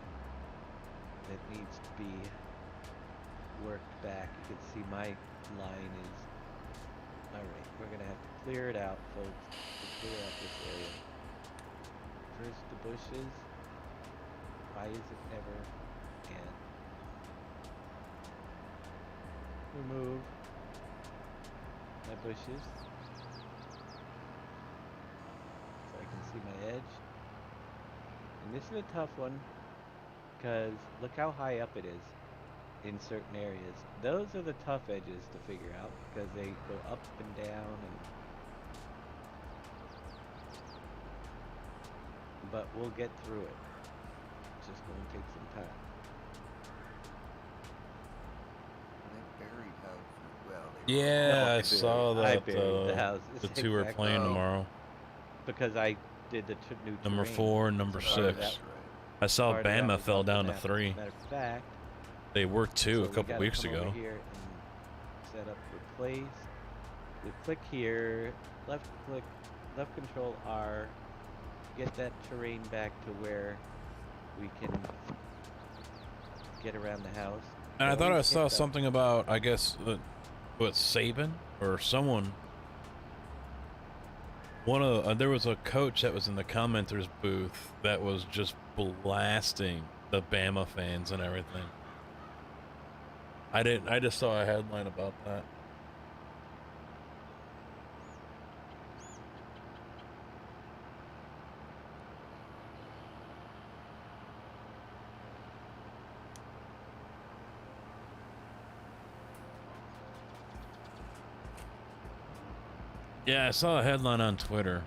S2: that needs to be worked back. You can see my line is. Alright, we're gonna have to clear it out, folks. To clear out this area. First the bushes. Why is it never? And remove my bushes so I can see my edge. And this is a tough one because look how high up it is in certain areas. Those are the tough edges to figure out because they go up and down but we'll get through it. just going to take some time.
S6: They buried houses. Well, they
S1: Yeah,
S2: No,
S1: I saw
S2: I
S1: that
S2: buried the house.
S1: the two are
S2: Exactly.
S1: playing
S6: Oh.
S1: tomorrow.
S2: Because I did the new
S1: Number
S2: terrain.
S1: 4 and number
S2: So part of
S1: 6.
S2: that-
S1: I saw
S2: part of that
S1: Bama
S2: was
S1: fell
S2: off the
S1: down to
S2: map.
S1: 3.
S2: Matter of fact,
S1: They were 2
S2: so
S1: a
S2: we
S1: couple
S2: gotta
S1: weeks
S2: come
S1: ago.
S2: over here and set up replace. We click here, left click, left control R, get that terrain back to where we can get around the house.
S1: And I
S2: But
S1: thought
S2: we
S1: I saw
S2: picked up-
S1: something about, I guess, what, Saban or someone. There was a coach that was in the commenters booth that was just blasting the Bama fans and everything. I just saw a headline about that. Yeah, I saw a headline on Twitter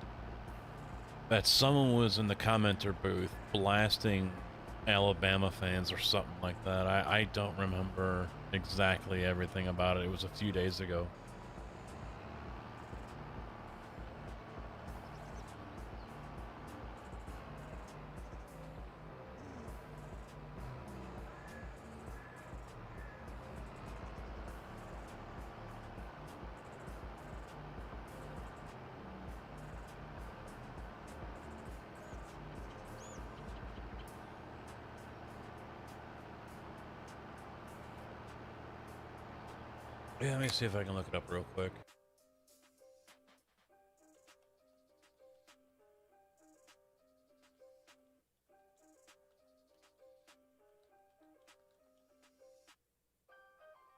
S1: that someone was in the commenter booth blasting Alabama fans or something like that. I don't remember exactly everything about it. It was a few days ago. Yeah, let me see if I can look it up real quick.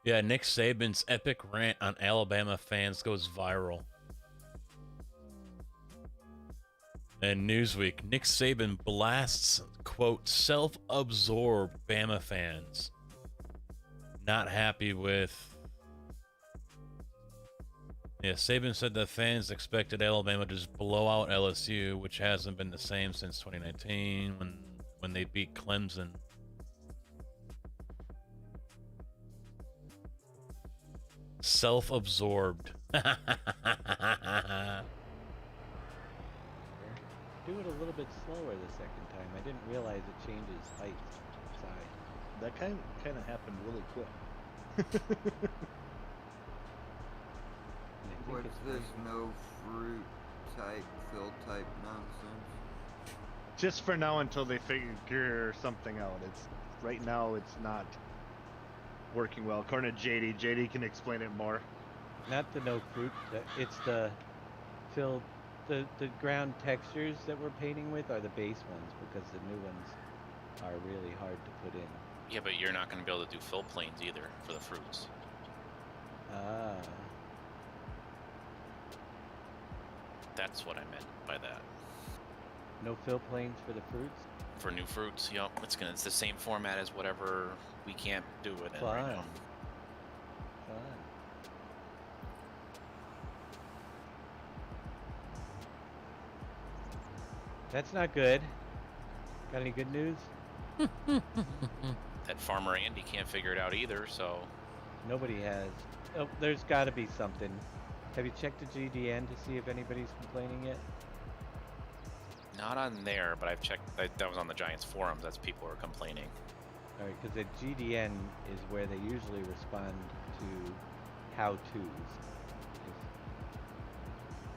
S1: Yeah, Nick Saban's epic rant on Alabama fans goes viral. And Newsweek, Nick Saban blasts, quote, self-absorbed Bama fans. Not happy with... Yeah, Saban said that fans expected Alabama to just blow out LSU, which hasn't been the same since 2019 when they beat Clemson. Self-absorbed.
S2: Do it a little bit slower the second time. I didn't realize it changes height, size.
S5: That kind of happened really quick.
S2: And I think
S6: What's
S2: it's
S6: this
S2: right-
S6: no fruit type, fill type nonsense?
S5: Just for now until they figure something out. It's right now it's not working well. According to JD, JD can explain it more.
S2: Not the no fruit. It's the filled. The ground textures that we're painting with are the base ones because the new ones are really hard to put in.
S8: Yeah, but you're not going to be able to do fill planes either for the fruits.
S2: Ah.
S8: That's what I meant by that.
S2: No fill planes for the fruits?
S8: For new fruits, yep, it's the same format as whatever we can't do it in right
S2: Fine.
S8: now.
S2: Fine. That's not good. Got any good news?
S8: That farmer Andy can't figure it out either, so
S2: Nobody has. Oh, there's got to be something. Have you checked the GDN to see if anybody's complaining yet?
S8: not on there, but I've checked. That was on the Giants forums. That's people are complaining.
S2: All right, because the GDN is where they usually respond to how-tos. Because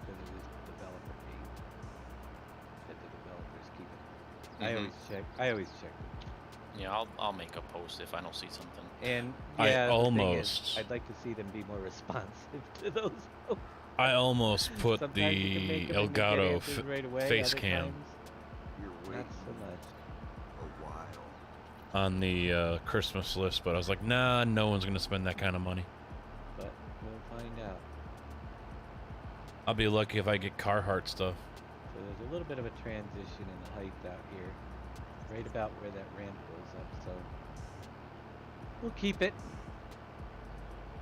S2: it is the developer page that the developers keep it. I always check it.
S8: Yeah, I'll make a post if I don't see something.
S2: And
S1: I
S2: yeah, the thing is,
S1: almost-
S2: I'd like to see them be more responsive to those.
S1: I almost put
S2: Sometimes you can
S1: the
S2: make 'em and you get
S1: Elgato
S2: answers right away,
S1: face
S2: other
S1: cam
S2: times,
S6: You're
S2: not
S6: waiting
S2: so much.
S6: a while.
S1: on the Christmas list, but I was like, nah, no one's gonna spend that kind of money.
S2: But we'll find out.
S1: I'll be lucky if I get Carhartt stuff.
S2: So there's a little bit of a transition in the height out here, right about where that ramp goes up. So we'll keep it.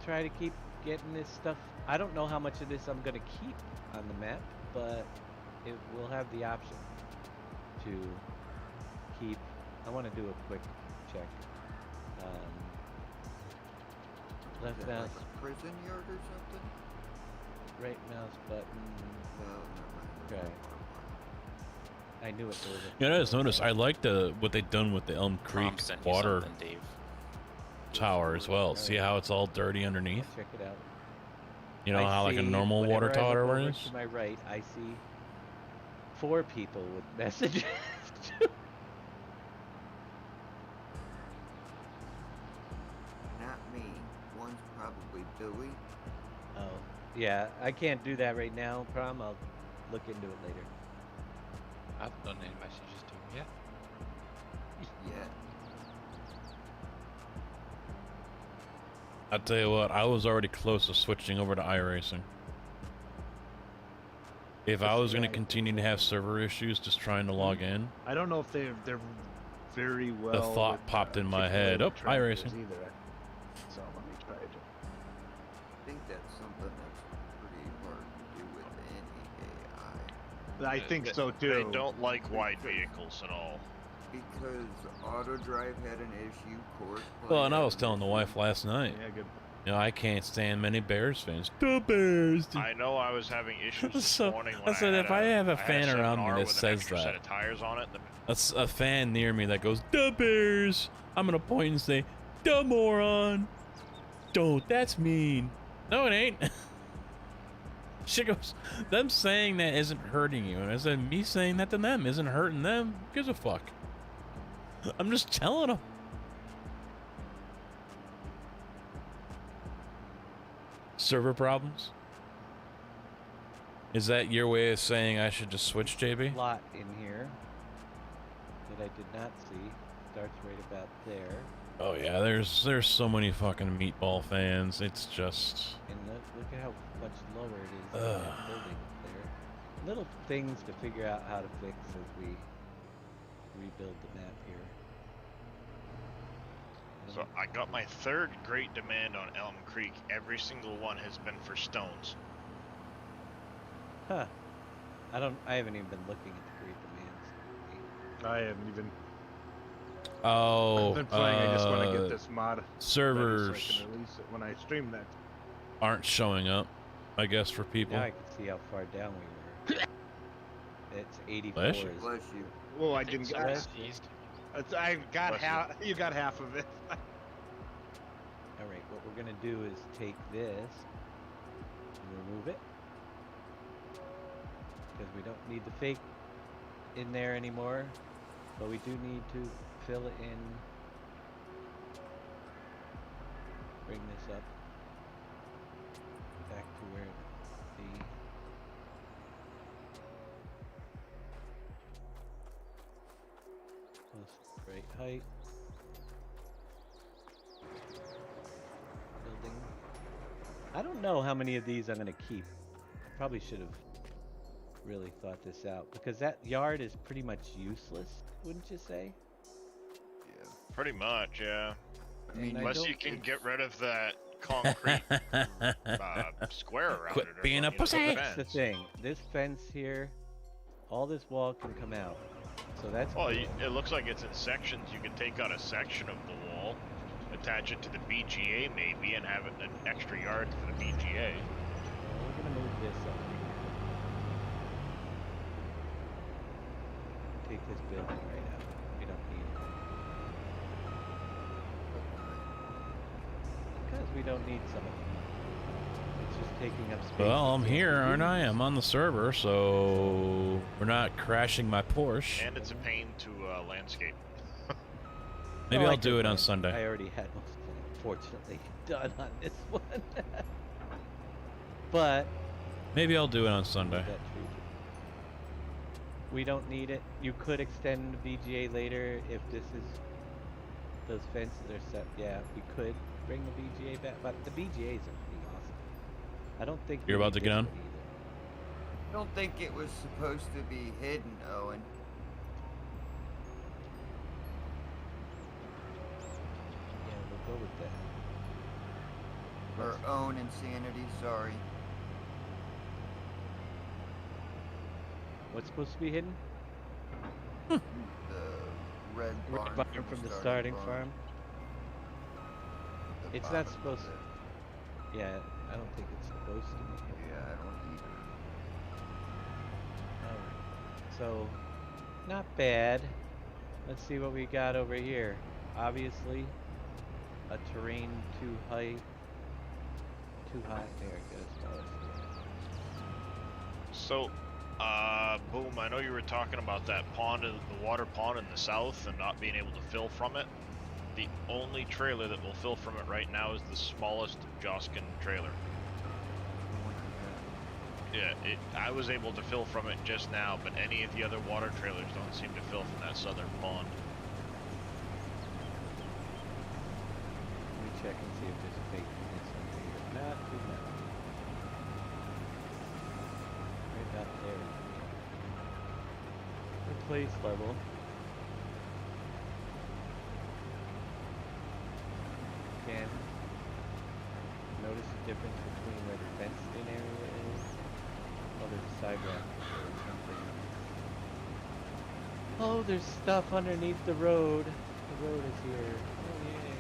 S2: Try to keep getting this stuff. I don't know how much of this I'm gonna keep on the map, but it will have the option to keep I want to do a quick check. Left
S6: Is that
S2: mouse,
S6: like a prison yard or something?
S2: right mouse button.
S6: No, never mind.
S2: Okay. I knew it. There was a
S1: You know, I just noticed I like what they've done with the Elm Creek
S8: Prom sent you
S1: water
S8: something, Dave.
S1: tower as well. See how it's all dirty underneath?
S2: Check it out.
S1: You know
S2: I
S1: how like a
S2: see-
S1: normal water
S2: whenever I look
S1: tower
S2: over
S1: is?
S2: To my right, I see 4 people with messages.
S6: Not me. One's probably Billy.
S2: Oh, yeah. I can't do that right now, Prom. I'll look into it later.
S3: I haven't done any messages to him yet.
S6: Yeah.
S1: I tell you what, I was already close to switching over to iRacing. If I was going to continue to have server issues just trying to log in,
S5: I don't know if they're very well.
S1: the thought
S5: with,
S1: popped in my
S5: articulated
S1: head. Oh,
S5: tractors
S1: iRacing.
S5: Either. So let me try to.
S6: I think that's something that's pretty hard to do with any AI.
S5: I think so too.
S4: They don't like wide vehicles at all.
S6: Because AutoDrive had an issue, Course
S1: Well, and I was telling the wife last night,
S5: Yeah, good.
S1: you know, I can't stand many Bears fans. The Bears!
S4: I know I was having issues this
S1: So,
S4: morning
S1: I
S4: when
S1: said,
S4: had
S1: if I have a
S4: had
S1: fan around me
S4: 7R
S1: that
S4: with an
S1: says
S4: extra
S1: that.
S4: set of tires on it.
S1: A fan near me that goes, the Bears! I'm going to point and say, the moron! Don't, that's mean. No, it ain't. She goes, them saying that isn't hurting you. And I said, me saying that to them isn't hurting them. Who gives a fuck? I'm just telling them. Server problems? Is that your way of saying I should just switch, JB?
S2: Lot in here that I did not see. Starts right about there.
S1: Oh yeah, there's so many fucking meatball fans. It's just
S2: And look at how much lower it is than that building up there. Little things to figure out how to fix as we rebuild the map here.
S4: So I got my 3rd great demand on Elm Creek. Every single one has been for stones.
S2: Huh. I haven't even been looking at the great demands.
S5: I haven't even.
S1: oh,
S5: I've been playing. I just want to get this mod ready
S1: servers
S5: so I can release it when I stream that.
S1: aren't showing up, I guess, for people.
S2: Now I can see how far down we were. It's 84.
S1: Bless you.
S6: Bless you.
S5: Well, I
S3: think
S5: didn't.
S3: so.
S5: I,
S2: Bless
S5: I got
S4: Bless you.
S5: half. You got half of it.
S2: All right, what we're gonna do is take this and remove it because we don't need the fake in there anymore, but we do need to fill it in. Bring this up back to where the post right height. Building. I don't know how many of these I'm going to keep. I probably should have really thought this out because that yard is pretty much useless, wouldn't you say?
S6: Yeah.
S4: Pretty much, yeah.
S6: I mean,
S2: And I
S4: Unless
S2: don't-
S4: you can get rid of that concrete square around
S1: Quit
S4: it. or
S1: being a
S4: something,
S1: pussy.
S4: you know,
S2: That's the
S4: fence.
S2: thing. This fence here, all this wall can come out. So that's
S4: Well,
S2: cool.
S4: it looks like it's in sections. You can take out a section of the wall, attach it to the BGA maybe, and have it an extra yard for the BGA.
S2: Well, we're gonna move this up here. Take this building right out. We don't need it. Because we don't need some of them. It's just taking up space.
S1: Well, I'm
S2: that we
S1: here,
S2: don't
S1: aren't I?
S2: use.
S1: I'm on the server, so we're not crashing my Porsche.
S4: And it's a pain to landscape.
S1: Maybe
S2: Oh, I
S1: I'll do
S2: did
S1: it on
S2: mine.
S1: Sunday.
S2: I already had most of it, fortunately, done on this one. But
S1: Maybe I'll do it on Sunday.
S2: that tree. We don't need it. You could extend the BGA later if this is those fences are set. Yeah, we could bring the BGA back, but the BGAs are pretty awesome. I don't think
S1: You're
S2: we
S1: about
S2: need
S1: to get
S2: this
S1: on?
S2: one either.
S6: I don't think it was supposed to be hidden, Owen.
S2: Yeah, we'll go with that.
S6: Or own insanity, sorry.
S2: What's supposed to be hidden?
S6: The red
S2: Red
S6: barn
S2: barn from the starting farm.
S6: The
S2: It's not
S6: bottom of
S2: supposed.
S6: it.
S2: Yeah, I don't think it's supposed to be.
S6: Yeah, I don't either.
S2: Alright. So, not bad. Let's see what we got over here. Obviously, a terrain too high. Too high. There it goes. Oh,
S4: So, Boom, I know you were talking about that pond, the water pond in the south, and not being able to fill from it. The only trailer that will fill from it right now is the smallest Joskin trailer. Yeah, I was able to fill from it just now, but any of the other water trailers don't seem to fill from that southern pond.
S2: Let me check and see if there's a fake units over here. Not too much. Right about there. Replace level. Again, notice the difference between where the fenced-in area is. Oh, there's a sidewalk or something. Oh, there's stuff underneath the road. The road is here. Oh, yay.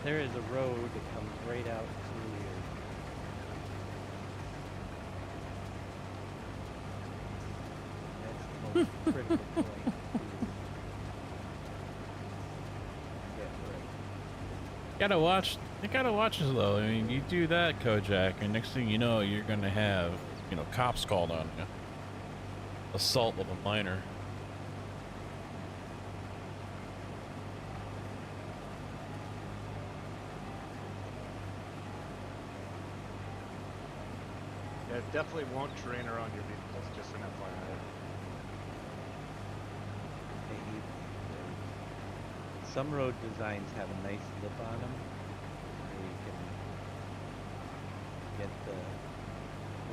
S2: There is a road that comes right out through here. That's the most critical point.
S1: You gotta watch this though. I mean, you do that, Kojak, and next thing you know, you're gonna have, cops called on you. Assault with a minor.
S5: Yeah, it definitely won't terrain around your vehicles, just an FYI.
S2: Some road designs have a nice lip on them, where you can get the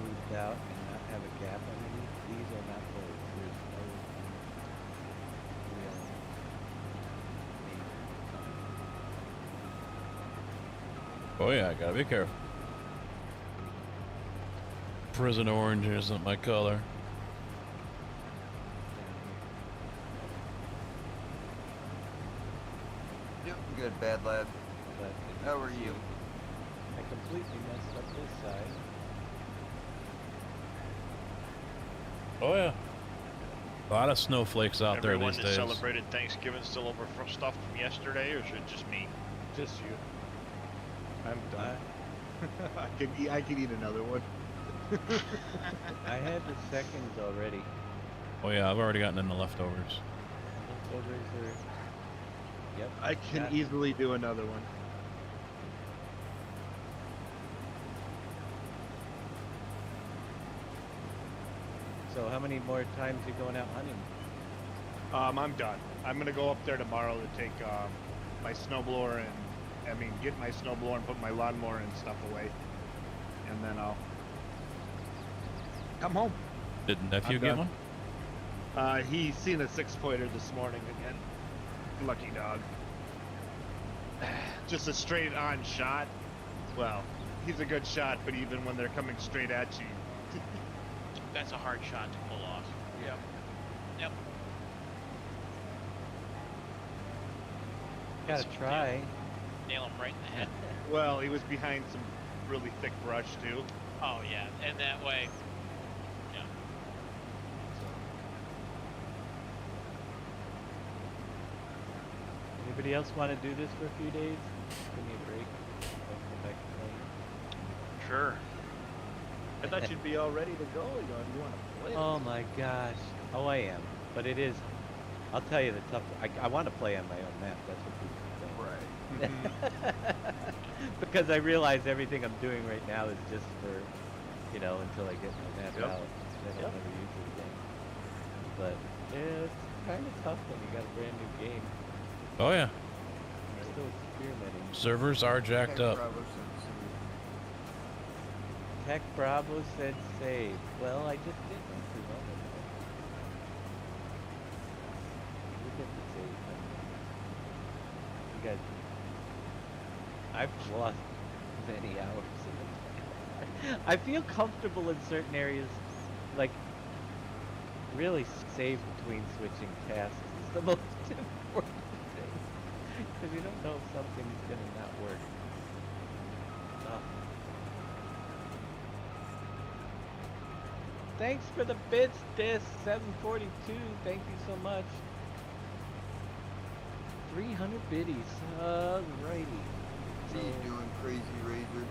S2: moved out and not have a gap underneath. These are not those. There's no real name.
S1: Oh yeah, gotta be careful. Prison orange isn't my color.
S6: Yep, good, bad lad.
S2: But
S6: How are you?
S2: I completely messed up this side.
S1: Oh yeah. A lot of snowflakes out there
S4: Everyone
S1: these
S4: that
S1: days.
S4: celebrated Thanksgiving still over stuff from yesterday, or is it just me?
S5: Just you. I'm done. I can eat another one.
S2: I had the seconds already.
S1: Oh yeah, I've already gotten in the leftovers.
S2: Leftovers are. Yep.
S5: I can
S2: got-
S5: easily do another one.
S2: So how many more times you going out hunting?
S5: I'm done. I'm gonna go up there tomorrow to take my snowblower and get my snowblower and put my lawnmower and stuff away, and then I'll come home.
S1: Did nephew
S5: I'm
S1: get
S5: done.
S1: one?
S5: He seen a 6-pointer this morning again. Lucky dog. Just a straight on shot. Well, he's a good shot, but even when they're coming straight at you,
S3: That's a hard shot to pull off.
S5: Yep.
S3: Yep.
S2: Gotta try.
S3: Nail him right in the head.
S5: well, he was behind some really thick brush too.
S3: Oh yeah, and that way. Yeah.
S2: Anybody else want to do this for a few days? Give me a break. Don't go back to playing.
S4: Sure.
S5: I thought you'd be all ready to go. You want to play?
S2: Oh my gosh. Oh, I am. But it is. I'll tell you the tough. I want to play on my own map. That's what people think.
S6: Right.
S2: Because I realize everything I'm doing right now is just for, until I get my map
S5: Yep.
S2: out. Then I'll never use it again. But yeah, it's kind of tough when you got a brand new game.
S1: Oh yeah.
S2: I'm still experimenting.
S1: Servers are jacked
S6: Tech
S1: up.
S6: Bravo said
S2: Tech Bravo said save. Well, I just did not too long ago. Look at the save button. You guys, I've lost many hours in it. I feel comfortable in certain areas. Like, really save between switching tasks is the most important thing. Because you don't know if something's going to not work. Oh. Thanks for the bits, Dis 742. Thank you so much. 300 biddies. Alrighty.
S6: What are you doing, Crazy Razor?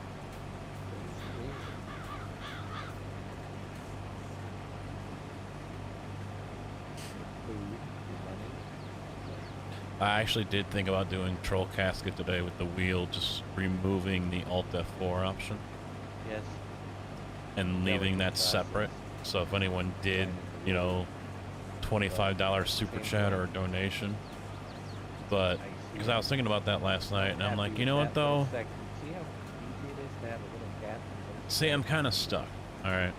S1: I actually did think about doing Troll Casket today with the wheel, just removing the Alt F4 option
S2: Yes.
S1: and leaving that separate. So if anyone did, you know, $25 super chat or a donation. But because I was thinking about that last night, and I'm like, you know what though?
S2: See how easy it is to have a little gap?
S1: See, I'm kind of stuck. All right.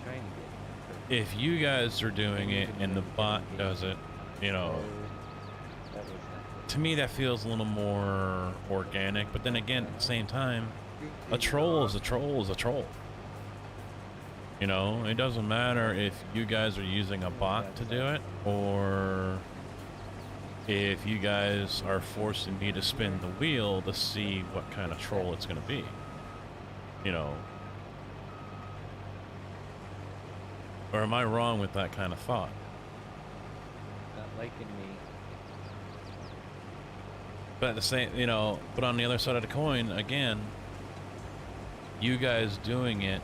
S2: Trying to get
S1: If you guys are doing it and the bot does it, you know,
S2: that was not good.
S1: to me that feels a little more organic. But then again, at the same time, a troll is a troll is a troll. You know, it doesn't matter if you guys are using a bot to do it or if you guys are forcing me to spin the wheel to see what kind of troll it's going to be. You know. Or am I wrong with that kind of thought?
S2: Not liking me.
S1: But at the same, you know, but on the other side of the coin, again, you guys doing it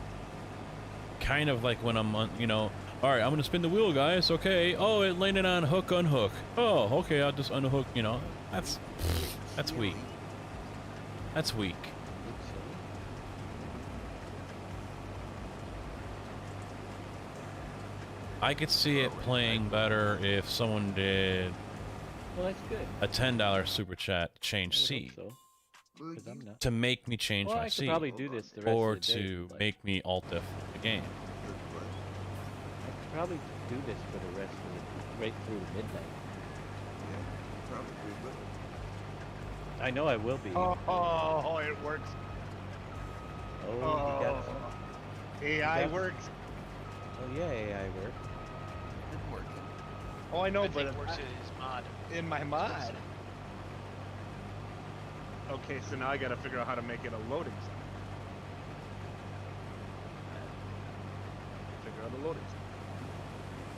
S1: kind of like when I'm on, you know, all right, I'm going to spin the wheel, guys. Okay. Oh, it landed on hook, unhook. Oh, okay, I'll just unhook, you know. That's weak. That's weak. I could see it playing better if someone did
S2: Well, that's good.
S1: a $10 super chat to change seat.
S2: So. 'Cause I'm not.
S1: To make me change
S2: Well,
S1: my
S2: I could
S1: seat.
S2: probably do this the rest
S1: Or
S2: of the day,
S1: to
S2: but
S1: make me alt F the game.
S2: I could probably do this for the rest of the, right through midnight.
S6: Yeah, probably will.
S2: I know I will be.
S5: Oh, it works.
S2: Oh, you got some.
S5: AI
S2: got-
S5: works.
S2: Oh yeah, AI work.
S6: It's working.
S5: Oh, I know,
S3: Good
S5: but
S3: thing works in his mod.
S5: in my mod. Okay, so now I gotta figure out how to make it a loading zone. Figure out a loading zone.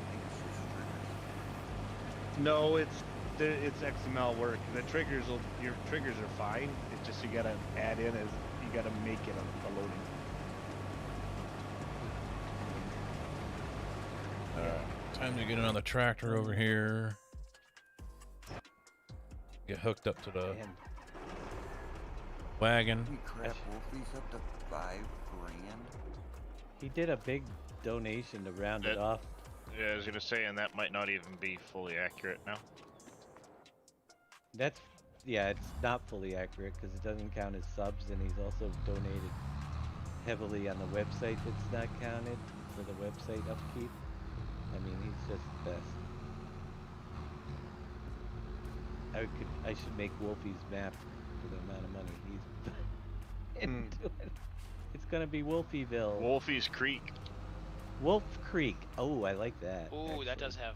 S6: I think it's just triggers.
S5: No, it's XML work. The triggers your triggers are fine. It's just you gotta add in as you gotta make it a loading zone.
S1: Alright, time to get another tractor over here. Get hooked up to the
S2: And
S1: wagon.
S6: Holy crap, Wolfie's up to $5,000.
S2: he did a big donation to round it
S4: That-
S2: off.
S4: Yeah, I was gonna say, and that might not even be fully accurate now.
S2: That's, yeah, it's not fully accurate because it doesn't count as subs, and he's also donated heavily on the website that's not counted for the website upkeep. I mean, he's just the best. I should make Wolfie's map for the amount of money he's into it. It's gonna be Wolfieville.
S4: Wolfie's Creek.
S2: Wolf Creek. Oh, I like that.
S3: Ooh, that does
S2: actually.
S3: have.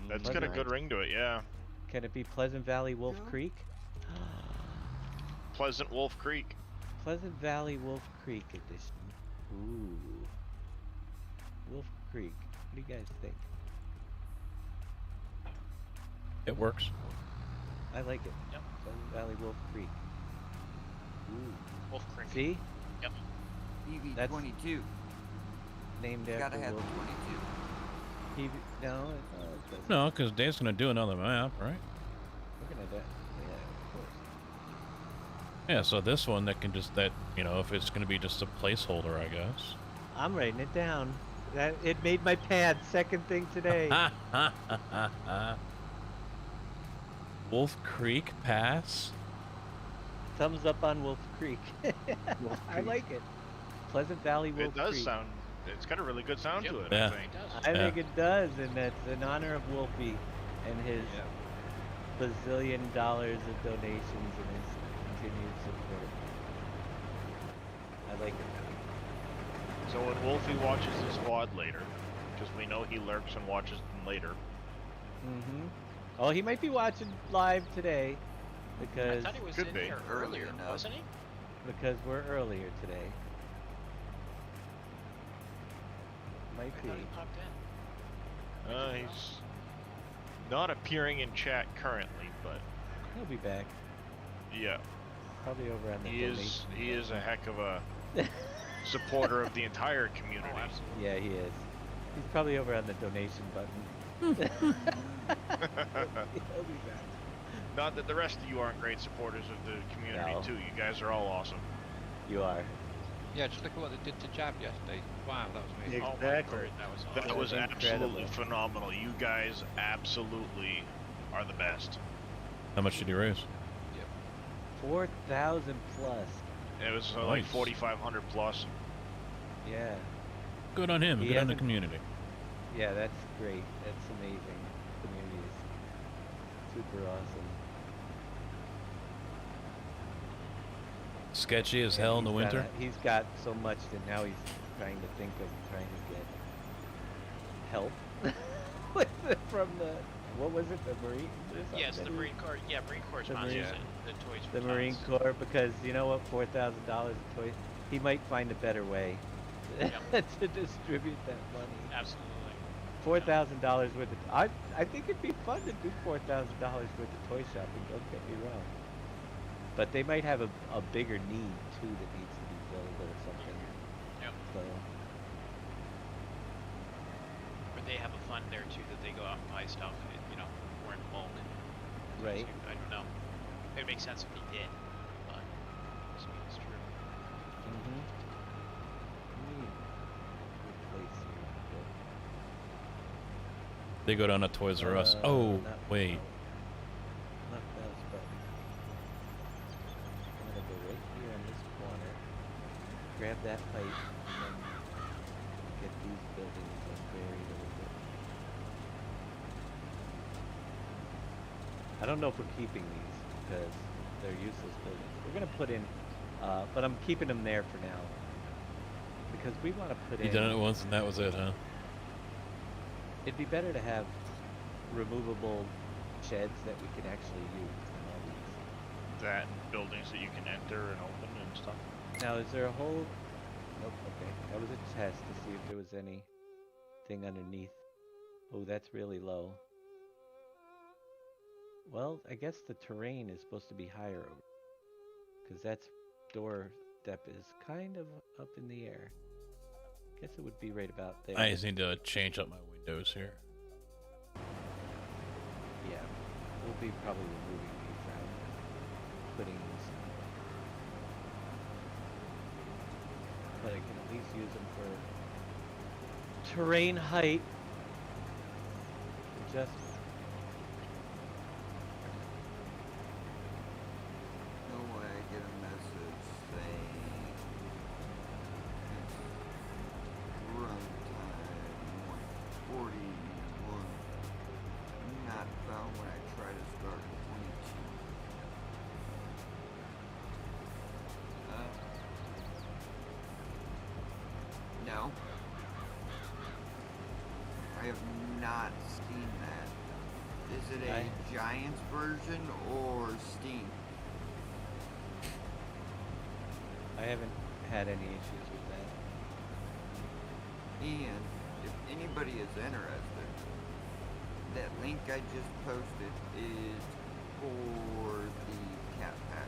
S4: That's got a good ring to it, yeah.
S2: Can it be Pleasant Valley Wolf
S6: Yeah.
S2: Creek?
S4: Pleasant Wolf Creek.
S2: Pleasant Valley Wolf Creek edition. Ooh. Wolf Creek. What do you guys think?
S1: It works.
S2: I like it.
S3: Yep.
S2: Pleasant Valley Wolf Creek. Ooh.
S3: Wolf Creek.
S2: See?
S3: Yep.
S2: That's
S6: EV22.
S2: Named
S6: You
S2: after
S6: gotta have the
S2: Wolf.
S6: 22.
S2: No, it doesn't.
S1: No, because Dave's gonna do another map, right?
S2: We're gonna do. Yeah, of course.
S1: Yeah, so this one that can just you know, if it's gonna be just a placeholder, I guess.
S2: I'm writing it down. That it made my pad second thing today.
S1: Wolf Creek Pass.
S2: Thumbs up on Wolf Creek.
S5: Wolf
S2: I
S5: Creek.
S2: like it. Pleasant Valley Wolf
S4: It does
S2: Creek.
S4: sound. It's got a really good sound
S3: Yep.
S4: to it,
S1: Yeah.
S4: I think.
S3: It does.
S2: I
S1: Yeah.
S2: think it does, and that's in honor of Wolfie and his bazillion dollars of donations and his continued support. I like it.
S4: So when Wolfie watches this VOD later, because we know he lurks and watches them later.
S2: Mm-hmm. Oh, he might be watching live today
S3: I
S2: because
S3: thought he was
S4: Could
S3: in
S4: be.
S3: here
S6: Early
S3: earlier,
S6: enough.
S3: wasn't he?
S2: we're earlier today.
S3: I
S2: Might be.
S3: thought he popped in.
S4: He's not appearing in chat currently, but
S2: He'll be back.
S4: yeah,
S2: Probably over on the
S4: he is
S2: donation
S4: a
S2: button.
S4: heck of a supporter of the entire community.
S3: Oh, absolutely.
S2: Yeah, he is. He's probably over on the donation button. He'll be back.
S4: Not that the rest of you aren't great supporters of the community
S2: No.
S4: too. You guys are all awesome.
S2: You are.
S9: Yeah, just look at what they did to Jab yesterday. Wow, that was amazing.
S3: Oh my
S5: Exactly.
S3: word, that was
S4: That
S3: awesome.
S4: was
S2: incredible.
S4: absolutely phenomenal. You guys absolutely are the best.
S1: How much did you raise?
S2: 4,000 plus.
S4: It was like
S1: Nice.
S4: 4,500 plus.
S2: Yeah.
S1: Good on him.
S2: He
S1: Good on the
S2: hasn't-
S1: community.
S2: Yeah, that's great. That's amazing. Community is super awesome.
S1: Sketchy as
S2: Yeah,
S1: hell in the
S2: he's got
S1: winter.
S2: he's got so much that now he's trying to think of trying to get help from the, what was it, the Marines or something?
S3: Yeah, it's the Marine Corps. Yeah, Marine Corps
S2: The
S3: sponsors
S2: Marine-
S3: it. The toys.
S2: The
S3: for
S2: Marine
S3: Tots.
S2: Corps, because you know what, $4,000 in toys, he might find a better way to distribute that money.
S3: Absolutely.
S2: $4,000 worth of, I think it'd be fun to do $4,000 worth of toy shopping, don't get me wrong. But they might have a bigger need too that needs to be filled or something.
S3: Yep.
S2: So,
S3: Or they have a fund there too that they go out and buy stuff, you know, more in bulk.
S2: right.
S3: I don't know. It makes sense if he did, but this means true.
S2: Mm-hmm. Good place here. Good.
S1: They go down to Toys R Us. Oh,
S2: not-
S1: wait.
S2: Not those, but I'm gonna go right here on this corner, grab that pipe, and then get these buildings like buried a little bit. I don't know if we're keeping these because they're useless buildings. We're gonna put in, but I'm keeping them there for now because we want to put
S1: You
S2: in.
S1: done it once and that was it, huh?
S2: It'd be better to have removable sheds that we can actually use than all these.
S4: That and buildings that you can enter and open and stuff.
S2: Now, is there a whole... Nope, okay. That was a test to see if there was anything underneath. Oh, that's really low. Well, I guess the terrain is supposed to be higher. Because that doorstep is kind of up in the air. Guess it would be right about there.
S1: I just need to change up my windows here.
S2: Yeah. We'll be probably removing these out. Putting these. But I can at least use them for terrain height. Just
S6: No way I get a message saying it's runtime 141. Not found when I try to start 22. No. I have not seen that. Is it a Giants version or Steam?
S2: I haven't had any issues with that.
S6: And if anybody is interested, that link I just posted is for the cat pack.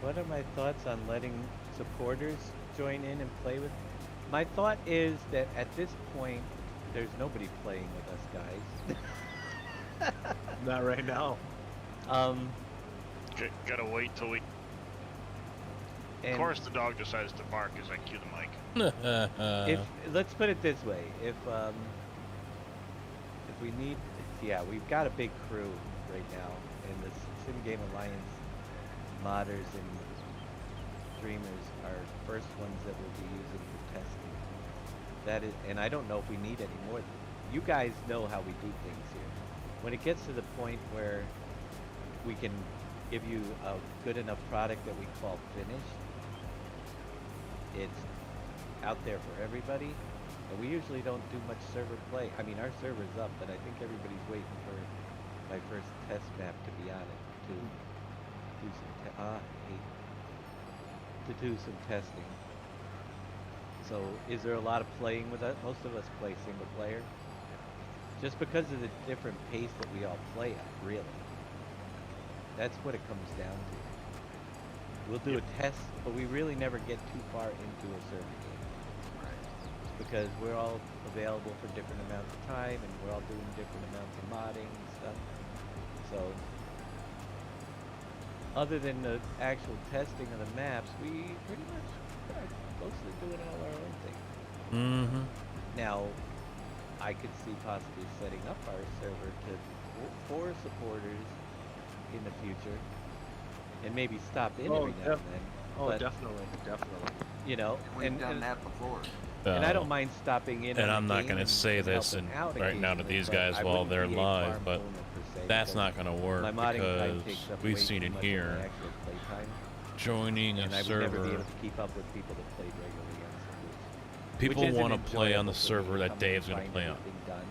S2: What are my thoughts on letting supporters join in and play with? My thought is that at this point, there's nobody playing with us guys.
S5: Not right now.
S4: Gotta wait till we. Of
S2: And
S4: course, the dog decides to bark as I cue the mic.
S2: if let's put it this way, if we need, yeah, we've got a big crew right now, and the Sim Game Alliance modders and streamers are first ones that we'll be using for testing. That is, and I don't know if we need any more. You guys know how we do things here. When it gets to the point where we can give you a good enough product that we call finished, it's out there for everybody, And we usually don't do much server play. I mean, our server's up, but I think everybody's waiting for my first test map to be on it to do some to do some testing. So, is there a lot of playing with it? Most of us play single player, just because of the different pace that we all play at. Really, that's what it comes down to. We'll do a test, but we really never get too far into a server game. It's because we're all available for different amounts of time, and we're all doing different amounts of modding and stuff. So, other than the actual testing of the maps, we pretty much are mostly doing all our own thing.
S1: Mm-hmm.
S2: Now, I could see possibly setting up our server to for supporters in the future, and maybe stop in every now and then.
S5: Oh,
S2: but,
S5: definitely.
S2: you know,
S6: We've done that before.
S2: and I don't mind stopping in.
S1: And
S2: on
S1: I'm
S2: the
S1: not
S2: game
S1: going to say
S2: and
S1: this
S2: helping
S1: and
S2: out
S1: right now to
S2: occasionally,
S1: these
S2: but
S1: guys
S2: I
S1: while
S2: wouldn't
S1: they're
S2: be a
S1: live,
S2: farm
S1: but
S2: owner per se,
S1: that's
S2: because
S1: not going to work
S2: my modding time
S1: because
S2: takes up
S1: we've
S2: way
S1: seen
S2: too
S1: it
S2: much of my
S1: here.
S2: actual play time,
S1: Joining
S2: and
S1: a
S2: I would never be
S1: server,
S2: able to keep up with people that played regularly on servers.
S1: people
S2: Which
S1: want to
S2: isn't
S1: play on the
S2: enjoyable for
S1: server
S2: me,
S1: that
S2: coming
S1: Dave's
S2: and
S1: going to
S2: trying
S1: play on.
S2: everything done,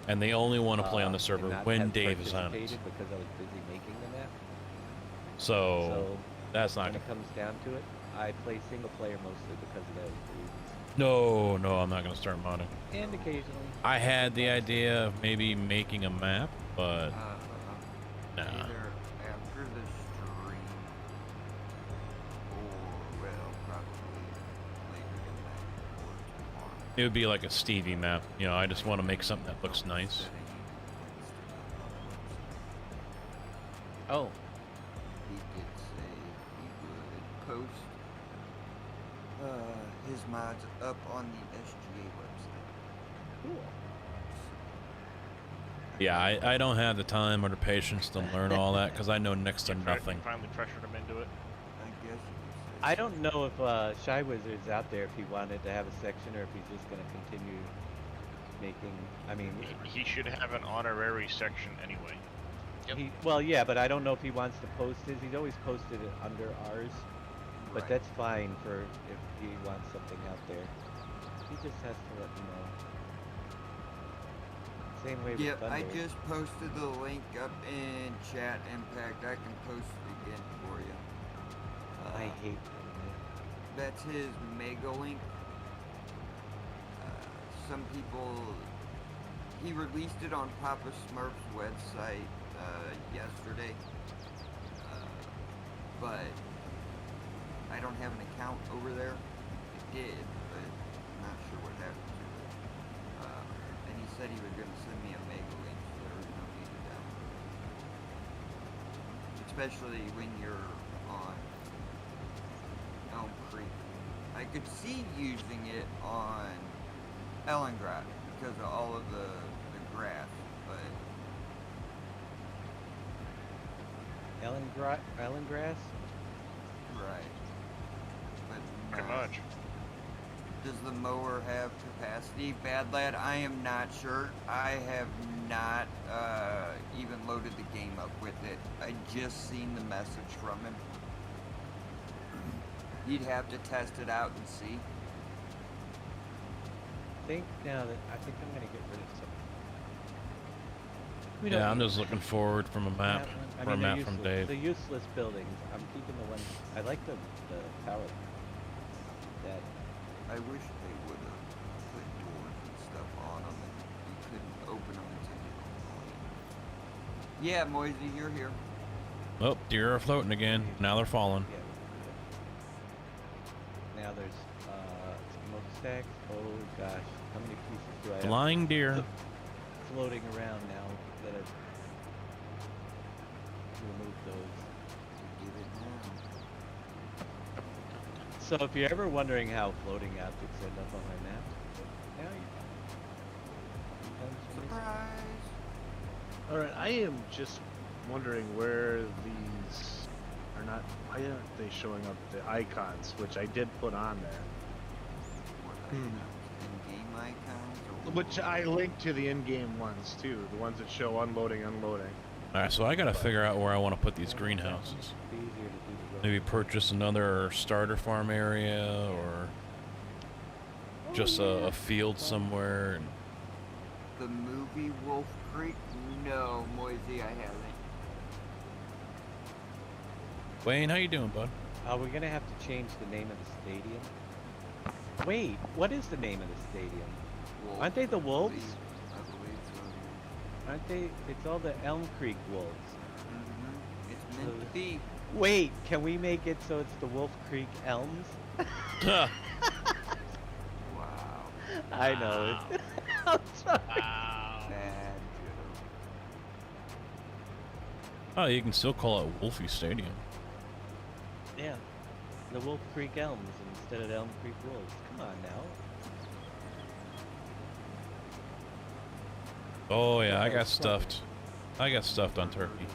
S1: And they only want to play on the
S2: and
S1: server
S2: not
S1: when
S2: have
S1: Dave is on it.
S2: participated because I was busy making the map.
S1: So,
S2: So
S1: that's not
S2: when
S1: going
S2: it comes down to it, I play single player mostly because of those reasons.
S1: No, I'm not going to start modding.
S2: And occasionally.
S1: I had the idea of maybe making a map, but nah.
S6: Either after the stream, or well, probably later tonight or tomorrow.
S1: It would be like a Stevie map. You know, I just want to make something that looks nice.
S2: Oh,
S6: He did say he would post his mods up on the SGA website.
S2: cool.
S1: Yeah, I don't have the time or the patience to learn all that because I know next to nothing.
S4: Finally pressured him into it.
S6: I guess you could say
S2: I
S6: so.
S2: don't know if Shy Wizard's out there if he wanted to have a section or if he's just going to continue making. I mean,
S4: He should have an honorary section anyway.
S2: he well, yeah, but I don't know if he wants to post his. He's always posted it under ours, but
S6: Right.
S2: that's fine for if he wants something out there. He just has to let me know. Same way
S6: Yeah,
S2: with Thunder.
S6: I just posted the link up in chat Impact. I can post it again for you.
S2: I hate Thunder.
S6: That's his mega link. Some people, he released it on Papa Smurf's website yesterday, but I don't have an account over there. I did, but I'm not sure what happened to it. And he said he was going to send me a mega link, so there was no need to download it. Especially when you're on Elm Creek. I could see using it on Ellengrad because of all of the grass, but
S2: Ellengrass?
S6: right. But
S4: Pretty
S6: not-
S4: much.
S6: Does the mower have capacity? Bad lad, I am not sure. I have not even loaded the game up with it. I just seen the message from him. You'd have to test it out and see.
S2: I think now that I think I'm gonna get rid of some. We
S1: Yeah,
S2: don't
S1: I'm
S2: need
S1: just looking forward from a map,
S2: I
S1: for a
S2: mean, they're
S1: map from
S2: useless.
S1: Dave.
S2: The useless buildings. I'm keeping the ones. I like the tower. That
S6: I wish they would have put doors and stuff on them and you couldn't open them until you don't play. Yeah, Moisey, you're here.
S1: Oh, deer are floating again. Now they're falling.
S2: yeah. Now there's smokestacks. Oh gosh, how many pieces do I have
S1: Flying deer.
S2: floating around now that I've removed those?
S6: Give it now.
S2: So if you're ever wondering how floating objects end up on my map, now you sometimes when they-
S6: Surprise!
S5: All right, I am just wondering where these are not. Why aren't they showing up the icons, which I did put on there?
S6: What
S5: Hmm.
S6: in-game icons? Or
S5: Which I linked to the in-game ones too, the ones that show unloading.
S1: Alright, so I gotta figure out where I want to put these greenhouses.
S2: It'd be easier to do the road.
S1: Maybe purchase another starter farm area or...
S2: Oh
S1: just a field somewhere. And...
S6: The movie Wolf Creek? No, Moisey, I haven't.
S1: Wayne, how you doing, bud?
S2: We're gonna have to change the name of the stadium. Wait, what is the name of the stadium?
S6: Wolf,
S2: Aren't they the Wolves?
S6: I believe so.
S2: Aren't they? It's all the Elm Creek Wolves.
S6: Mm-hmm. It's meant to be.
S2: Wait, can we make it so it's the Wolf Creek Elms?
S6: Wow.
S2: I know. I'm sorry.
S3: Wow.
S6: Bad joke.
S1: Oh, you can still call it Wolfie Stadium.
S2: Yeah, the Wolf Creek Elms instead of Elm Creek Wolves. Come on now.
S1: Oh yeah, I got
S2: That's funny.
S1: stuffed. I got stuffed on turkey.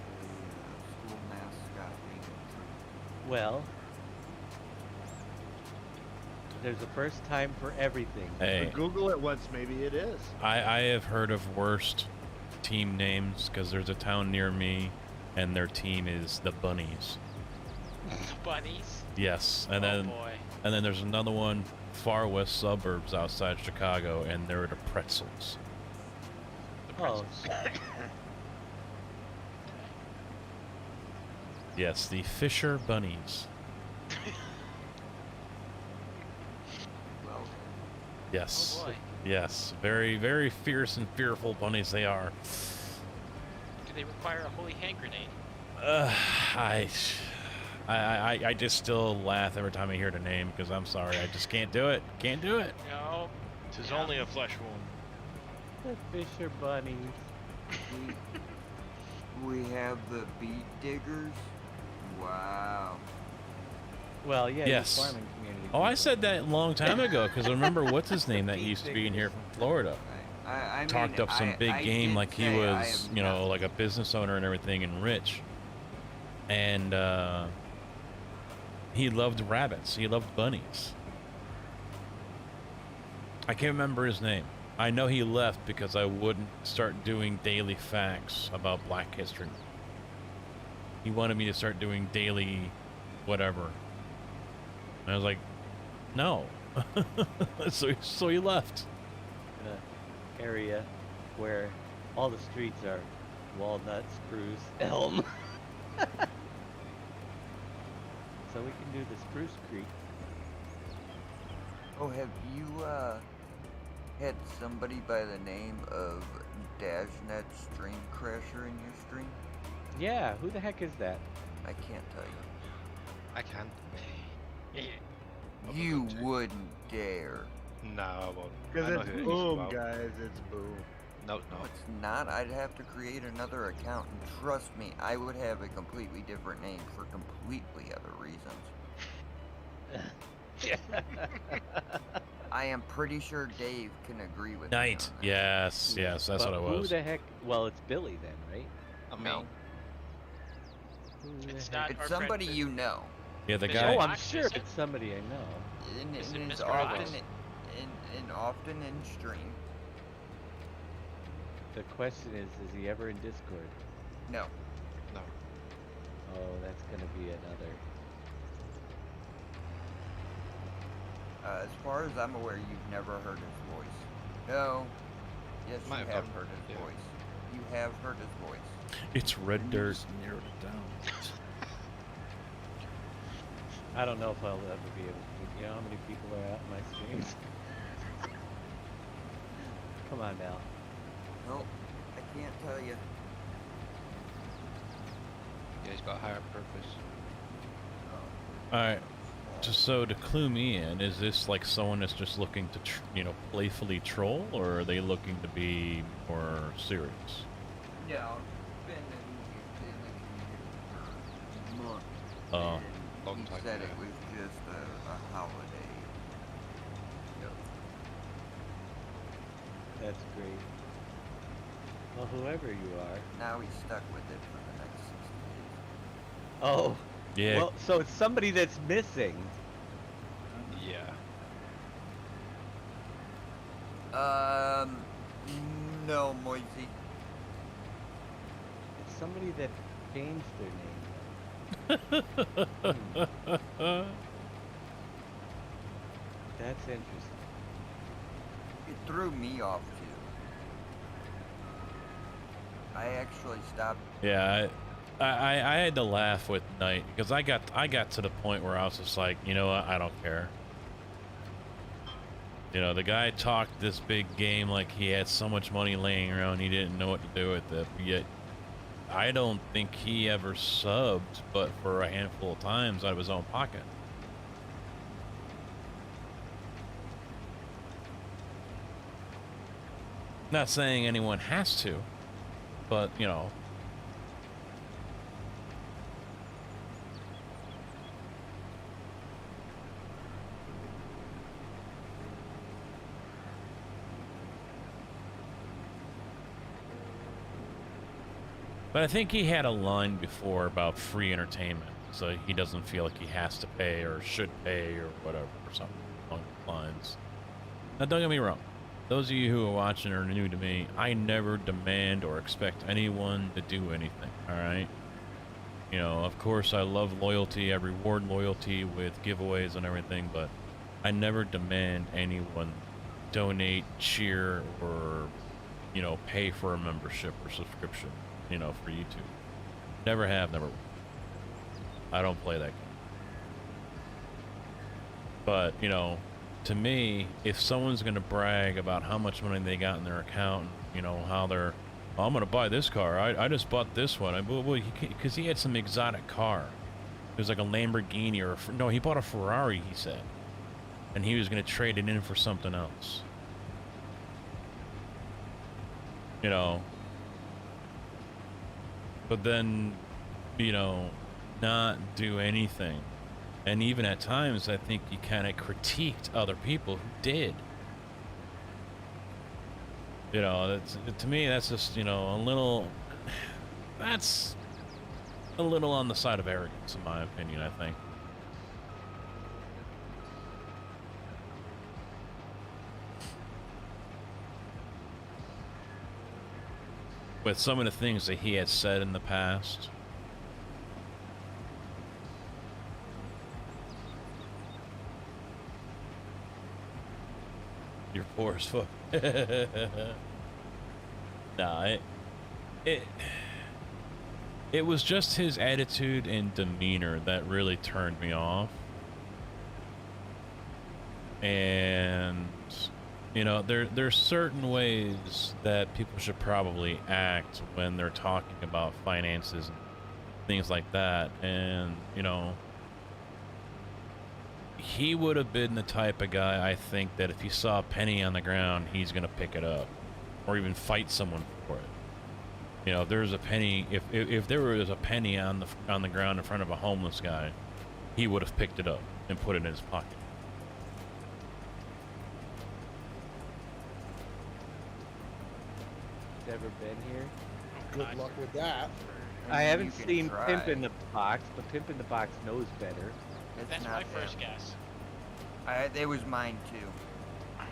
S6: School mascot being
S2: Well, there's a first time for everything.
S1: Hey,
S5: Google it once, maybe it is.
S1: I have heard of worst team names because there's a town near me, and their team is the Bunnies.
S3: Bunnies.
S1: Yes, and
S3: Oh
S1: then
S3: boy.
S1: and then there's another one far west suburbs outside Chicago, and they're the Pretzels.
S3: The
S2: Oh,
S3: pretzels.
S1: Yes, the Fisher Bunnies.
S6: well.
S1: Yes.
S3: Oh boy.
S1: Yes, very, very fierce and fearful bunnies they are.
S3: Do they require a holy hand grenade?
S1: I just still laugh every time I hear the name because I'm sorry, I just can't do it. Can't do it.
S3: No.
S4: Tis only a flesh wound.
S2: the Fisher Bunnies.
S6: We have the beet diggers. Wow.
S2: Well, yeah,
S1: Yes.
S2: these farming community.
S1: Oh, I
S2: people.
S1: said that a long time ago because I remember what's his name that
S2: Beet
S1: used to be in
S2: diggers.
S1: here from Florida.
S6: I
S1: Talked
S6: mean,
S1: up some big
S6: I
S1: game
S6: did
S1: like he
S6: say I
S1: was,
S6: am
S1: you know,
S6: not-
S1: like a business owner and everything and rich. And he loved rabbits. He loved bunnies. I can't remember his name. I know he left because I wouldn't start doing daily facts about Black History. He wanted me to start doing daily whatever. And I was like, no. so he left.
S2: In an area where all the streets are walnut, spruce, elm. So we can do the Spruce Creek.
S6: Oh, have you had somebody by the name of Dashnet Stream Crasher in your stream?
S2: Yeah, who the heck is that?
S6: I can't tell you.
S9: I can.
S6: You wouldn't dare.
S9: No, I won't.
S5: Because
S9: I know
S5: it's
S9: who it is
S5: boom,
S9: well.
S5: guys. It's boom.
S9: No,
S6: No,
S9: no.
S6: it's not. I'd have to create another account, and trust me, I would have a completely different name for completely other reasons. I am pretty sure Dave can agree with me on
S1: Night.
S6: that.
S1: Yes, yes, that's
S2: But
S1: what it
S2: Who
S1: was.
S2: the heck? Well, it's Billy then, right?
S9: I mean,
S6: No.
S2: Who the
S3: It's
S2: heck-
S3: not
S6: It's
S3: our
S6: somebody
S3: friend,
S6: you know.
S1: Yeah, the
S3: Mr.
S1: guy.
S2: Oh, I'm
S3: Fox,
S2: sure
S3: is it?
S2: it's somebody I know.
S6: And,
S3: Is
S6: and
S3: it
S6: it's
S3: Mr.
S6: often
S3: Fox?
S6: and often in stream.
S2: The question is he ever in Discord?
S6: No.
S9: no.
S2: Oh, that's gonna be another.
S6: As far as I'm aware, you've never heard his voice. No. Yes,
S9: Might
S6: you
S9: have
S6: have
S9: done,
S6: heard his
S9: yeah.
S6: voice. You have heard his voice.
S1: It's red dirt.
S7: Just narrowed it down.
S2: I don't know if I'll ever be able to. You know how many people are out in my streams? Come on now.
S6: Nope. I can't tell you.
S9: Yeah, he's got a higher purpose.
S1: All right. Just so to clue me in, is this like someone that's just looking to, playfully troll, or are they looking to be more serious?
S6: No. Been in the community for months.
S1: Oh.
S6: and
S9: Long
S6: he
S9: time,
S6: said
S9: yeah.
S6: it was just a holiday. Yep.
S2: That's great. Well, whoever you are.
S6: Now he's stuck with it for the next 6 days.
S2: Oh.
S1: Yeah.
S2: Well, so it's somebody that's missing.
S9: Yeah.
S6: No, Moisey.
S2: It's somebody that changed their name. That's interesting.
S6: It threw me off too. I actually stopped.
S1: Yeah, I had to laugh with Knight because I got to the point where I was just like, you know what, I don't care. You know, the guy talked this big game like he had so much money laying around he didn't know what to do with it. Yet, I don't think he ever subbed, but for a handful of times out of his own pocket. Not saying anyone has to, but, you know. But I think he had a line before about free entertainment, so he doesn't feel like he has to pay or should pay or whatever, or something along those lines. Now, don't get me wrong. Those of you who are watching are new to me. I never demand or expect anyone to do anything, all right? You know, of course, I love loyalty. I reward loyalty with giveaways and everything, but I never demand anyone donate, cheer, or, you know, pay for a membership or subscription, you know, for YouTube. Never have, never will. I don't play that game. But, you know, to me, if someone's going to brag about how much money they got in their account, and, you know, how they're, oh, I'm going to buy this car. I just bought this one. Because he had some exotic car. It was like a Lamborghini or no, he bought a Ferrari, he said. And he was going to trade it in for something else. You know. But then, you know, not do anything. And even at times, I think you kind of critiqued other people who did. You know, that's, to me, that's just, you know, a little... That's a little on the side of arrogance, in my opinion, I think. With some of the things that he had said in the past. You're poor as fuck. Nah, it was just his attitude and demeanor that really turned me off. And, you know, there's certain ways that people should probably act when they're talking about finances and things like that. And, you know, he would have been the type of guy, I think, that if he saw a penny on the ground, he's going to pick it up or even fight someone for it. You know, if there's a penny, if there was a penny on the ground in front of a homeless guy, he would have picked it up and put it in his pocket.
S2: Ever been here?
S10: Good luck with that.
S2: I haven't
S6: you can
S2: seen
S6: try.
S2: Pimp in the Box, but Pimp in the Box knows better.
S3: That's my first guess.
S6: It was mine too.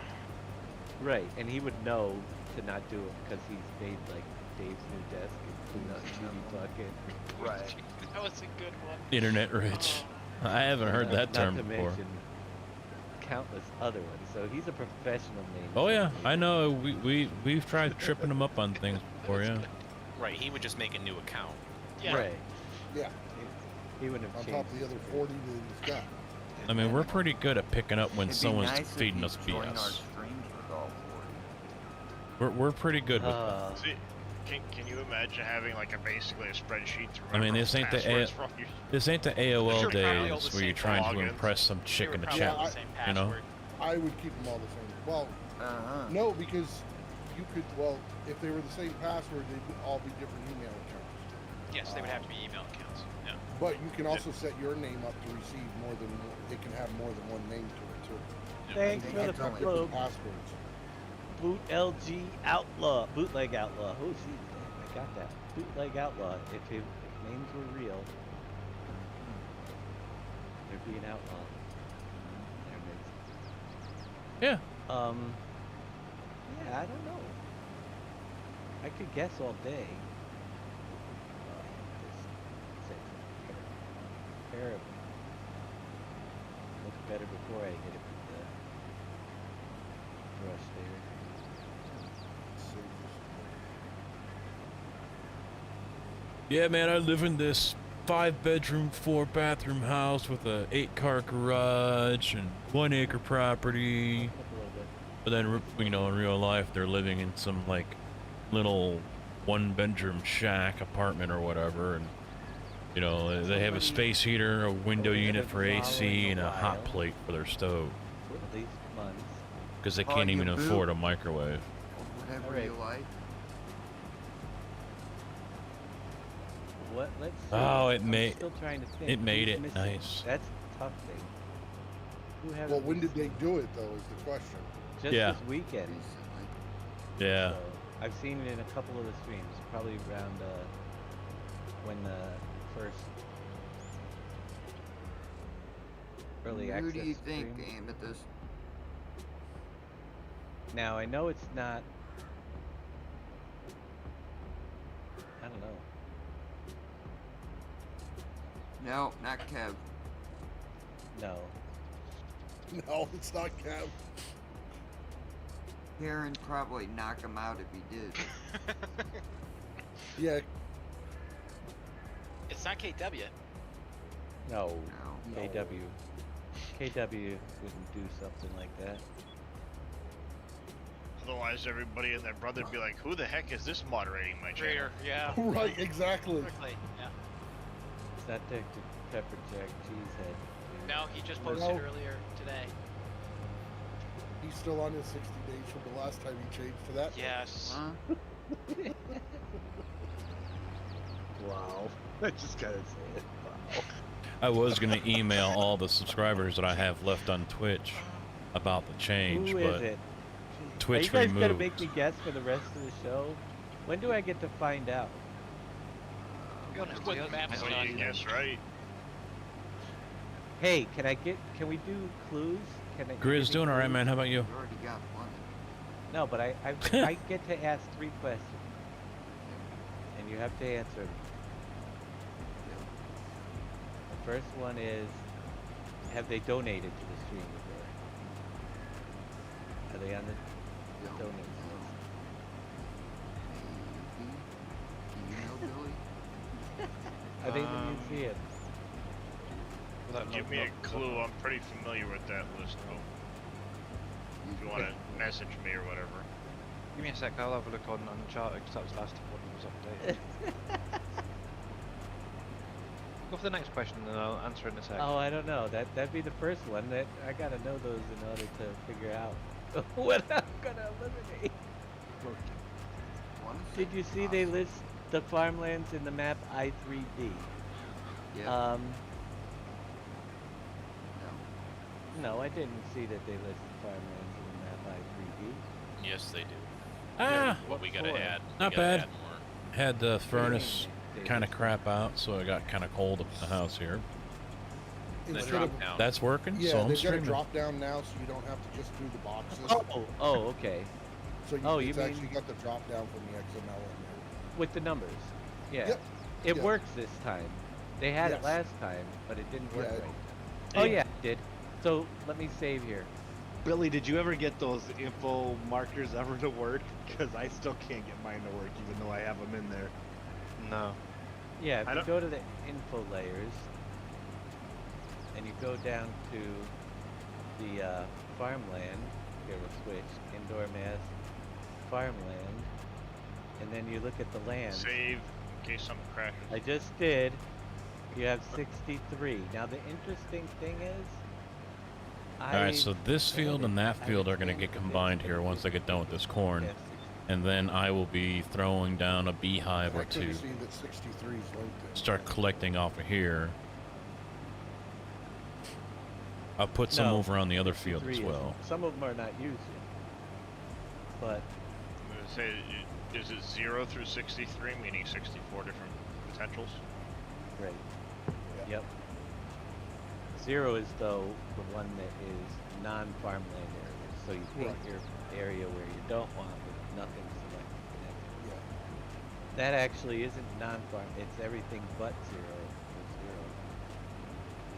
S2: Right, and he would know to not do it because he's made like Dave's New Desk and Clean Out TV Bucket.
S6: Right.
S3: That was a good one.
S1: Internet rich. I haven't heard that term
S2: Not to
S1: before.
S2: mention countless other ones. So he's a professional name.
S1: Oh yeah, I know. We've tried tripping him up on things before, yeah.
S8: Right, he would just make a new account.
S3: Yeah.
S2: Right.
S10: Yeah,
S2: He wouldn't have
S10: on
S2: changed.
S10: top of the other 40 that he's got.
S1: I mean, we're pretty good at picking up when
S6: It'd be
S1: someone's
S6: nice if
S1: feeding
S6: you
S1: us
S6: join our
S1: BS.
S6: streams with all 40.
S1: We're pretty good with that.
S4: See, can you imagine having like basically a spreadsheet to remember
S1: I mean, this ain't the
S4: passwords from you?
S1: This ain't the AOL
S3: Sure, probably all
S1: days
S3: the
S1: where you're
S3: same
S1: trying to
S4: logins.
S1: impress some chick
S3: They
S1: in
S3: were
S1: the
S3: probably
S1: chat.
S3: all the same
S1: You know?
S3: password.
S10: I would keep them all the same. Well,
S6: Uh-huh.
S10: no, because you could, well, if they were the same password, they'd all be different email accounts.
S3: Yes, they would have to be email accounts. Yeah.
S10: But you can also set your name up to receive more than, it can have more than one name to it, too.
S2: Thanks
S10: You
S2: for the
S10: can have
S2: follow.
S10: different passwords.
S2: Boot LG Outlaw. Bootleg Outlaw. Oh, see, I got that. Bootleg Outlaw. If names were real, there'd be an outlaw. There it is.
S1: Yeah.
S2: Yeah, I don't know. I could guess all day. Terrible. Look better before I hit it with brush there.
S1: Yeah, man, I live in this 5-bedroom, 4-bathroom house with a 8-car garage and 1-acre property.
S2: Up a little bit.
S1: But then, you know, in real life, they're living in some like little 1-bedroom shack apartment or whatever, and you know, they have a space heater, a window unit for AC, and a hot plate for their stove
S2: At least months.
S1: because they
S6: Oh,
S1: can't
S6: you
S1: even
S6: boo.
S1: afford a microwave.
S6: Whatever
S2: Alright.
S6: you like.
S2: What? Let's see.
S1: Oh, it
S2: I'm
S1: made-
S2: still trying to think.
S1: it made
S2: Who's
S1: it
S2: missing?
S1: nice.
S2: That's a tough thing. Who has
S10: Well, when did they do it though? Is the question.
S2: Just
S1: Yeah.
S2: this weekend.
S6: Recently.
S1: Yeah.
S2: So I've seen it in a couple of the streams. Probably around when the first early
S6: Who
S2: access
S6: do you think,
S2: stream.
S6: Amethyst?
S2: Now I know it's not. I don't know.
S6: No, not Kev.
S2: No.
S10: No, it's not Kev.
S6: Karen probably knock him out if he did.
S10: Yeah,
S3: It's not KW.
S2: No.
S6: No.
S2: KW. KW wouldn't do something like that.
S4: Otherwise, everybody and their brother would be like, "Who the heck is this moderating my channel?"
S3: Trader, yeah.
S10: right, exactly.
S3: Quickly, yeah.
S2: It's not Dr. Pepper Jack Cheesehead.
S3: No, he just
S10: No.
S3: posted earlier today.
S10: He's still on his 60 days from the last time he changed to that.
S3: Yes.
S6: Huh?
S5: Wow. I just gotta say it. Wow.
S1: I was gonna email all the subscribers that I have left on Twitch about the change,
S2: Who
S1: but
S2: is it?
S1: Twitch
S2: Are you guys gonna
S1: removed.
S2: make me guess for the rest of the show? When do I get to find out?
S3: When the map's
S4: Well, you
S3: done.
S4: guess right.
S2: Hey, can we do clues? Can I?
S1: Grizz
S2: give me
S1: doing all right,
S2: clues?
S1: man. How about you?
S6: You already got plenty.
S2: No, but I get to ask 3 questions, and you have to answer them. The first one is, have they donated to the stream before? Are they on the
S6: Don't
S2: donate
S6: know.
S2: list?
S6: Maybe. Do you know, Billy?
S2: Are they in the museum?
S4: Give me a clue. I'm pretty familiar with that list, though. If you want to message me or whatever.
S9: Give me a sec, I'll have a look on Uncharted because that was the last one that was updated. Go for the next question and I'll answer it in a sec.
S2: Oh, I don't know. That'd be the first one. That I gotta know those in order to figure out what I'm gonna eliminate.
S6: Wanna
S2: Did
S6: say
S2: you see they
S6: possible.
S2: list the farmlands in the map I3D?
S6: Yeah. No.
S2: No, I didn't see that they listed farmlands in the map I3D.
S8: Yes, they do.
S1: Ah,
S8: What we
S2: What
S8: gotta
S2: for?
S8: add. we
S1: Not
S8: gotta
S1: bad.
S8: add more.
S1: had the furnace
S2: They
S1: kind of
S2: listed-
S1: crap out, so it got kind of cold up in the house here.
S8: The
S10: Instead
S8: drop
S10: of,
S8: down.
S1: That's working,
S10: yeah,
S1: so I'm
S10: they've got a
S1: streaming.
S10: drop down now, so you don't have to just do the boxes.
S2: Oh, okay.
S10: So you,
S2: oh,
S10: it's
S2: you mean-
S10: actually got the drop down from the XML in there.
S2: With the numbers. Yeah.
S10: Yep.
S2: It
S10: Yeah.
S2: works this time. They had it
S10: Yes.
S2: last time, but it didn't work
S10: Yeah, it-
S2: right. Oh yeah, it did. So let me save here.
S5: Billy, did you ever get those info markers ever to work? Because I still can't get mine to work, even though I have them in there.
S9: No.
S2: Yeah, if
S5: I
S2: you
S5: don't-
S2: go to the info layers and you go down to the farmland, here we'll switch, indoor mass, farmland, and then you look at the land.
S4: Save in case something crashes.
S2: I just did. You have 63. Now the interesting thing is,
S1: Alright, so this field and that
S2: I
S1: field are going to
S2: understand
S1: get
S2: the
S1: combined
S2: difference.
S1: here once I get done with this corn.
S2: Yes,
S1: And then I will be throwing down a beehive
S10: I
S1: or
S10: couldn't
S1: two.
S10: see that 63 is linked in.
S1: Start collecting off of here. I'll put some
S2: No,
S1: over on the other field
S2: 63
S1: as well.
S2: Some of them are not used yet. But
S4: I'm gonna say, is it 0 through 63, meaning 64 different potentials?
S2: right.
S10: Yeah.
S2: Yep. 0 is though the one that is non-farmland areas. So you paint
S10: Right.
S2: your area where you don't want with nothing selected.
S10: Yeah.
S2: That actually isn't non-farm. It's everything but 0.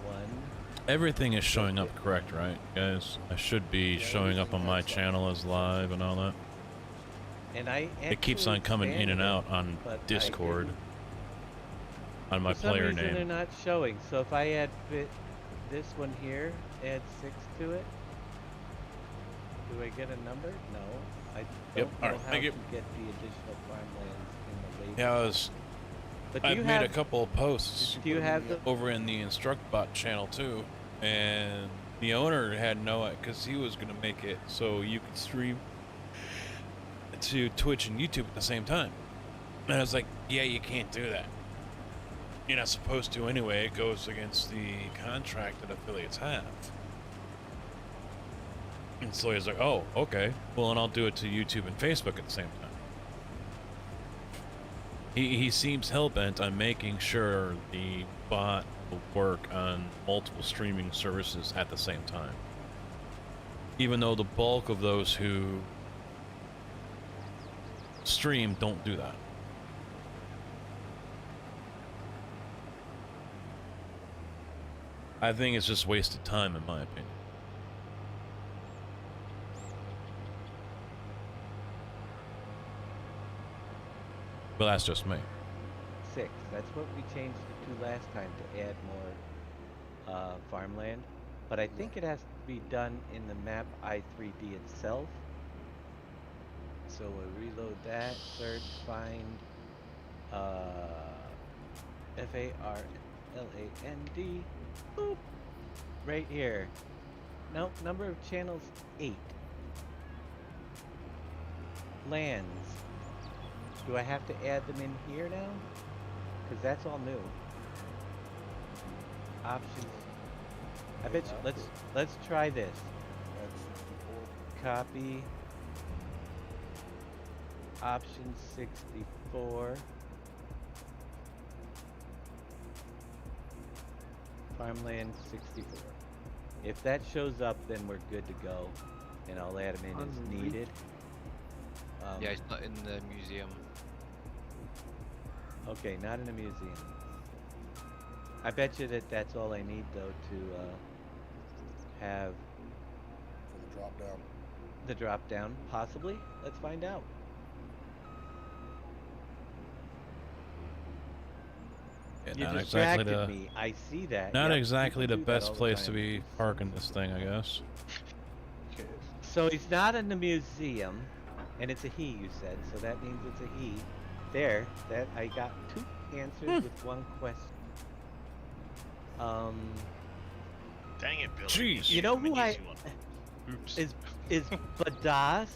S2: 0. 1.
S1: Everything is showing up correct, right, guys? I should be showing up on my channel as live and all that.
S2: And I
S1: It keeps on coming in and out on Discord. On my
S2: For some
S1: player
S2: reason they're
S1: name.
S2: not showing. So if I add this one here, add 6 to it, do I get a number? No. I
S1: Yep,
S2: don't know
S1: alright,
S2: how
S1: thank
S2: to
S1: you.
S2: get the additional farmlands in the label.
S1: Yeah,
S2: But do
S1: I've
S2: you
S1: made
S2: have,
S1: a couple of posts
S2: do you have the
S1: over in the InstructBot channel too, and the owner had no, because he was gonna make it so you could stream to Twitch and YouTube at the same time. And I was like, yeah, you can't do that. You're not supposed to anyway. It goes against the contract that affiliates have. And so he's like, oh, okay. Well, and I'll do it to YouTube and Facebook at the same time. He seems hell-bent on making sure the bot will work on multiple streaming services at the same time. Even though the bulk of those who stream don't do that. I think it's just wasted time, in my opinion. But that's just me.
S2: 6? That's what we changed it to last time to add more farmland. But I think it has to be done in the map I3D itself. So we'll reload that, search, find F-A-R-L-A-N-D, boop, right here. Nope, number of channels 8. Lands. Do I have to add them in here now? Because that's all new. Options. I bet you, let's try this. Copy. Option 64. Farmland 64. If that shows up, then we're good to go, and I'll add them in as needed.
S9: Yeah, it's not in the museum.
S2: Okay, not in the museum. I bet you that that's all I need, though, to have
S10: For the drop down.
S2: the drop down. Possibly. Let's find out.
S1: Yeah,
S2: You
S1: not
S2: distracted
S1: exactly
S2: me. I see that.
S1: not
S2: Yep,
S1: exactly the
S2: people do that all
S1: best
S2: the
S1: place to
S2: time.
S1: be parking this thing, I guess.
S2: So he's not in the museum, and it's a he, you said, so that means it's a he. There, that I got 2 answers with 1 question.
S4: Dang it, Billy.
S1: Jeez.
S2: You know
S4: Let me
S2: who
S4: guess you one. Oops.
S2: is Badass?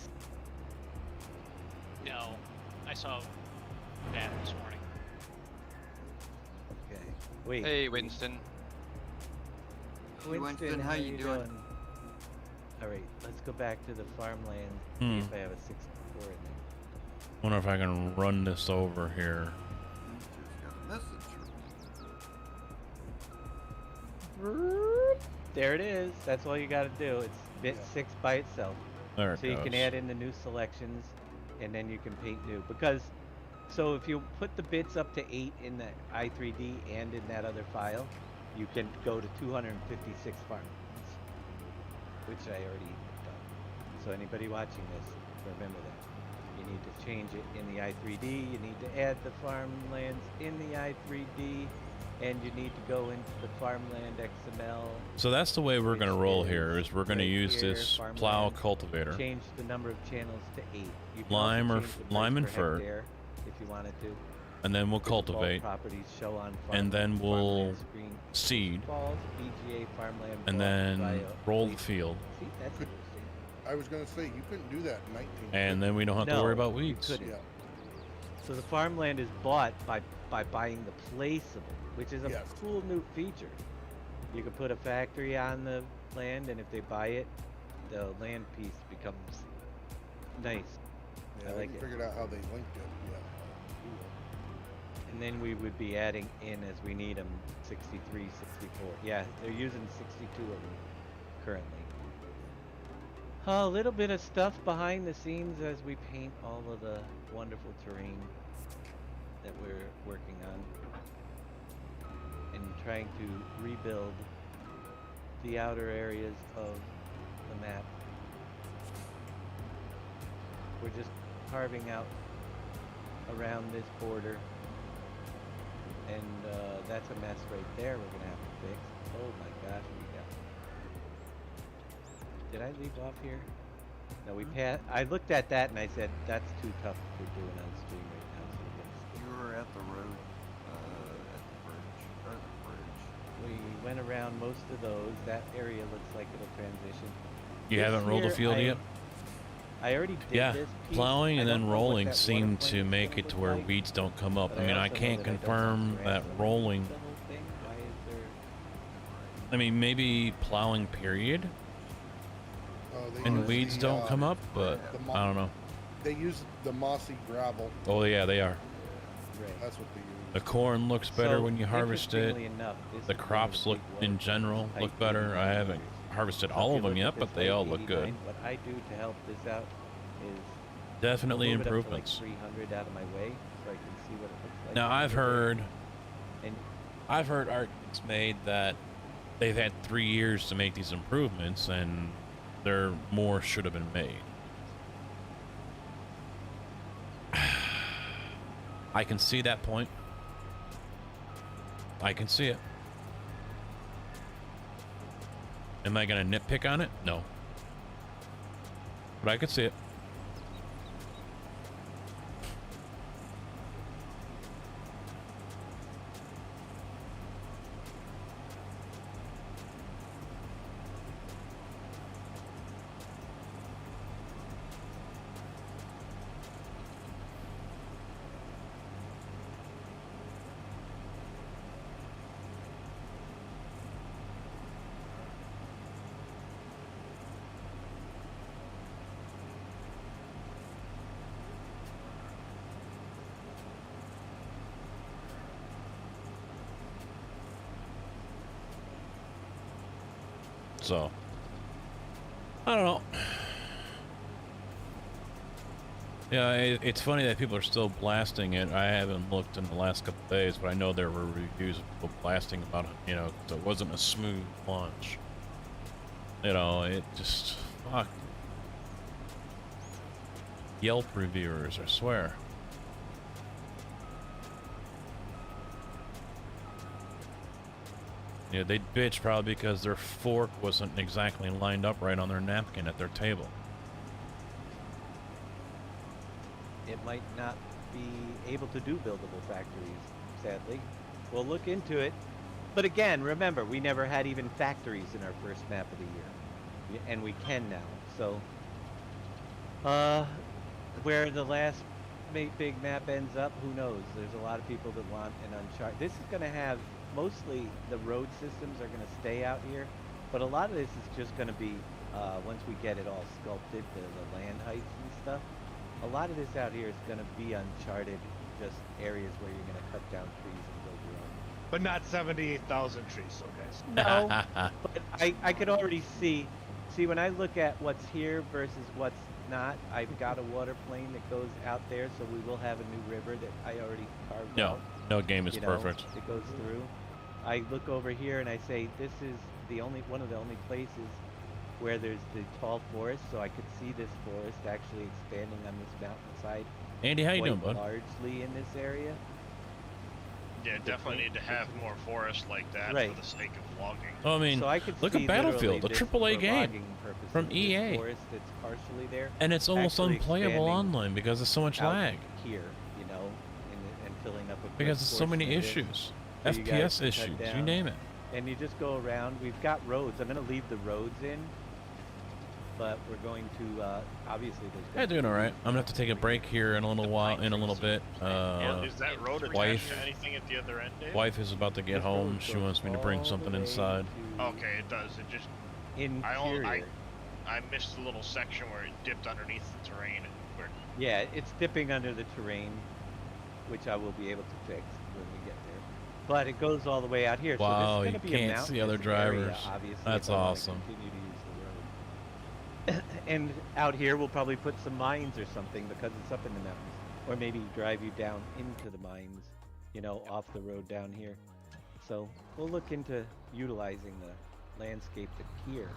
S3: No, I saw that this morning.
S2: Okay. Wait.
S9: Hey, Winston.
S6: Hey, Winston, how you doing?
S2: All right, let's go back to the farmland.
S1: Hmm.
S2: See if I have a 64 in there.
S1: Wonder if I can run this over here.
S6: Just got a message.
S2: There it is. That's all you got to do. It's bit 6 by itself.
S1: There it
S2: So you
S1: goes.
S2: can add in the new selections, and then you can paint new. Because, so if you put the bits up to 8 in the i3D and in that other file, you can go to 256 farms, which I already done. So anybody watching this, remember that. You need to change it in the i3D, you need to add the farmlands in the i3D, and you need to go into the farmland XML,
S1: So that's the way we're going to
S2: which
S1: roll here, is we're going to
S2: right
S1: use
S2: here,
S1: this
S2: farmland,
S1: plow cultivator.
S2: change the number of channels to 8. You can
S1: Lime
S2: also
S1: or
S2: change the
S1: lime
S2: price
S1: and
S2: per
S1: fir.
S2: hectare if you wanted to.
S1: And then we'll
S2: The default
S1: cultivate,
S2: properties show on
S1: and then
S2: farmland
S1: we'll
S2: screen.
S1: seed,
S2: Falls, BGA, farmland,
S1: and
S2: block,
S1: then
S2: bio,
S1: roll the
S2: leaf.
S1: field.
S2: See, that's
S10: Could-
S2: interesting.
S10: I was gonna say you couldn't do that in 19.
S1: And then we don't have to
S2: No,
S1: worry about
S2: you
S1: weeds.
S2: couldn't.
S10: Yeah.
S2: So the farmland is bought by buying the placeable, which is a
S10: Yes.
S2: cool new feature. You can put a factory on the land, and if they buy it, the land piece becomes nice.
S10: Yeah,
S2: I like it.
S10: figured out how they linked it. Yeah.
S2: And then we would be adding in as we need them 63, 64. Yeah, they're using 62 of them currently. A little bit of stuff behind the scenes as we paint all of the wonderful terrain that we're working on. And trying to rebuild the outer areas of the map. We're just carving out around this border, and that's a mess right there we're gonna have to fix. Oh my gosh, did I leave off here? No, we passed. I looked at that and I said, that's too tough for doing on stream right now, so we're gonna skip.
S6: You were at the road, at the bridge, or the bridge.
S2: We went around most of those. That area looks like it'll transition.
S1: You
S2: This
S1: haven't rolled a
S2: here,
S1: field yet?
S2: I already did
S1: Yeah,
S2: this piece.
S1: plowing
S2: I
S1: and
S2: don't
S1: then
S2: know what
S1: rolling
S2: that
S1: seem
S2: water
S1: to
S2: plane is
S1: make
S2: gonna
S1: it to
S2: look
S1: where
S2: like,
S1: weeds don't come up.
S2: but
S1: I mean, I
S2: also know
S1: can't
S2: that I don't have
S1: confirm
S2: grass
S1: that
S2: underneath
S1: rolling.
S2: the whole thing. Why is there...
S1: I mean, maybe plowing period
S10: They
S1: and
S10: use
S1: weeds
S10: the,
S1: don't come up, but I don't know.
S10: They use the mossy gravel.
S1: Oh yeah, they are.
S2: Right.
S10: That's what they use.
S1: The corn looks better
S2: So,
S1: when you harvest it.
S2: interestingly enough, this
S1: The
S2: is one of
S1: crops
S2: the
S1: look,
S2: big
S1: in
S2: ones,
S1: general,
S2: height
S1: look better. I haven't harvested
S2: So if
S1: all
S2: you
S1: of them
S2: look
S1: yet,
S2: at
S1: but
S2: this
S1: they
S2: light
S1: all look good.
S2: 89, What I do to help this out is
S1: Definitely
S2: move it up to
S1: improvements.
S2: like 300 out of my way so I can see what it looks like.
S1: Now
S2: from
S1: I've
S2: over there.
S1: heard
S2: And
S1: arguments made that they've had 3 years to make these improvements, and there more should have been made. I can see that point. I can see it. Am I gonna nitpick on it? No. But I could see it. So, I don't know. Yeah, it's funny that people are still blasting it. I haven't looked in the last couple days, but I know there were reviews of people blasting about it. You know, 'cause it wasn't a smooth launch. You know, it just fuck. Yelp reviewers, I swear. Yeah, they'd bitch probably because their fork wasn't exactly lined up right on their napkin at their table.
S2: it might not be able to do buildable factories, sadly. We'll look into it. But again, remember, we never had even factories in our first map of the year. And we can now. So, where the last big map ends up, who knows? There's a lot of people that want an Uncharted. This is going to have, mostly the road systems are going to stay out here. But a lot of this is just going to be, once we get it all sculpted, the land heights and stuff. A lot of this out here is going to be Uncharted, just areas where you're going to cut down trees and build your own.
S5: But not 78,000 trees, so guys.
S2: No, but I could already see when I look at what's here versus what's not, I've got a water plane that goes out there, so we will have a new river that I already carved out.
S1: No game is
S2: you know,
S1: perfect.
S2: It goes through. I look over here and I say, this is one of the only places where there's the tall forest, so I could see this forest actually expanding on this mountainside.
S1: Andy, how you doing,
S2: quite
S1: bud?
S2: largely in this area.
S4: Yeah, definitely need to have more forests like that
S2: Right.
S4: for the sake of logging.
S1: Oh, I mean,
S2: So I could
S1: look
S2: see
S1: at Battlefield,
S2: literally
S1: a
S2: this
S1: AAA
S2: for
S1: game
S2: logging purposes,
S1: from
S2: this
S1: EA.
S2: forest that's partially there,
S1: and it's almost
S2: actually
S1: unplayable
S2: expanding
S1: online because of so much
S2: out
S1: lag.
S2: here, you know, and filling up a good
S1: Because there's so many
S2: portion of it,
S1: issues,
S2: so you guys
S1: FPS
S2: can cut
S1: issues, you
S2: down.
S1: name it.
S2: And you just go around. We've got roads. I'm going to leave the roads in, but we're going to obviously there's.
S1: Yeah, doing all right. I'm gonna have to take a break here in a little while, in a little bit.
S4: Is that road attached
S1: wife-
S4: to anything at the other end, Dave?
S1: Wife is about to get home. She wants me to bring something inside.
S4: Okay, it does. It just
S2: Interior.
S4: I missed the little section where it dipped underneath the terrain. Where
S2: Yeah, it's dipping under the terrain, which I will be able to fix when we get there. But it goes all the way out here.
S1: Wow,
S2: so this
S1: you
S2: is gonna be a
S1: can't see other
S2: mountainous area,
S1: drivers.
S2: obviously,
S1: That's
S2: if I wanna
S1: awesome.
S2: continue to use the road. And out here, we'll probably put some mines or something because it's up in the mountains, or maybe drive you down into the mines, you know, off the road down here. So we'll look into utilizing landscape to here.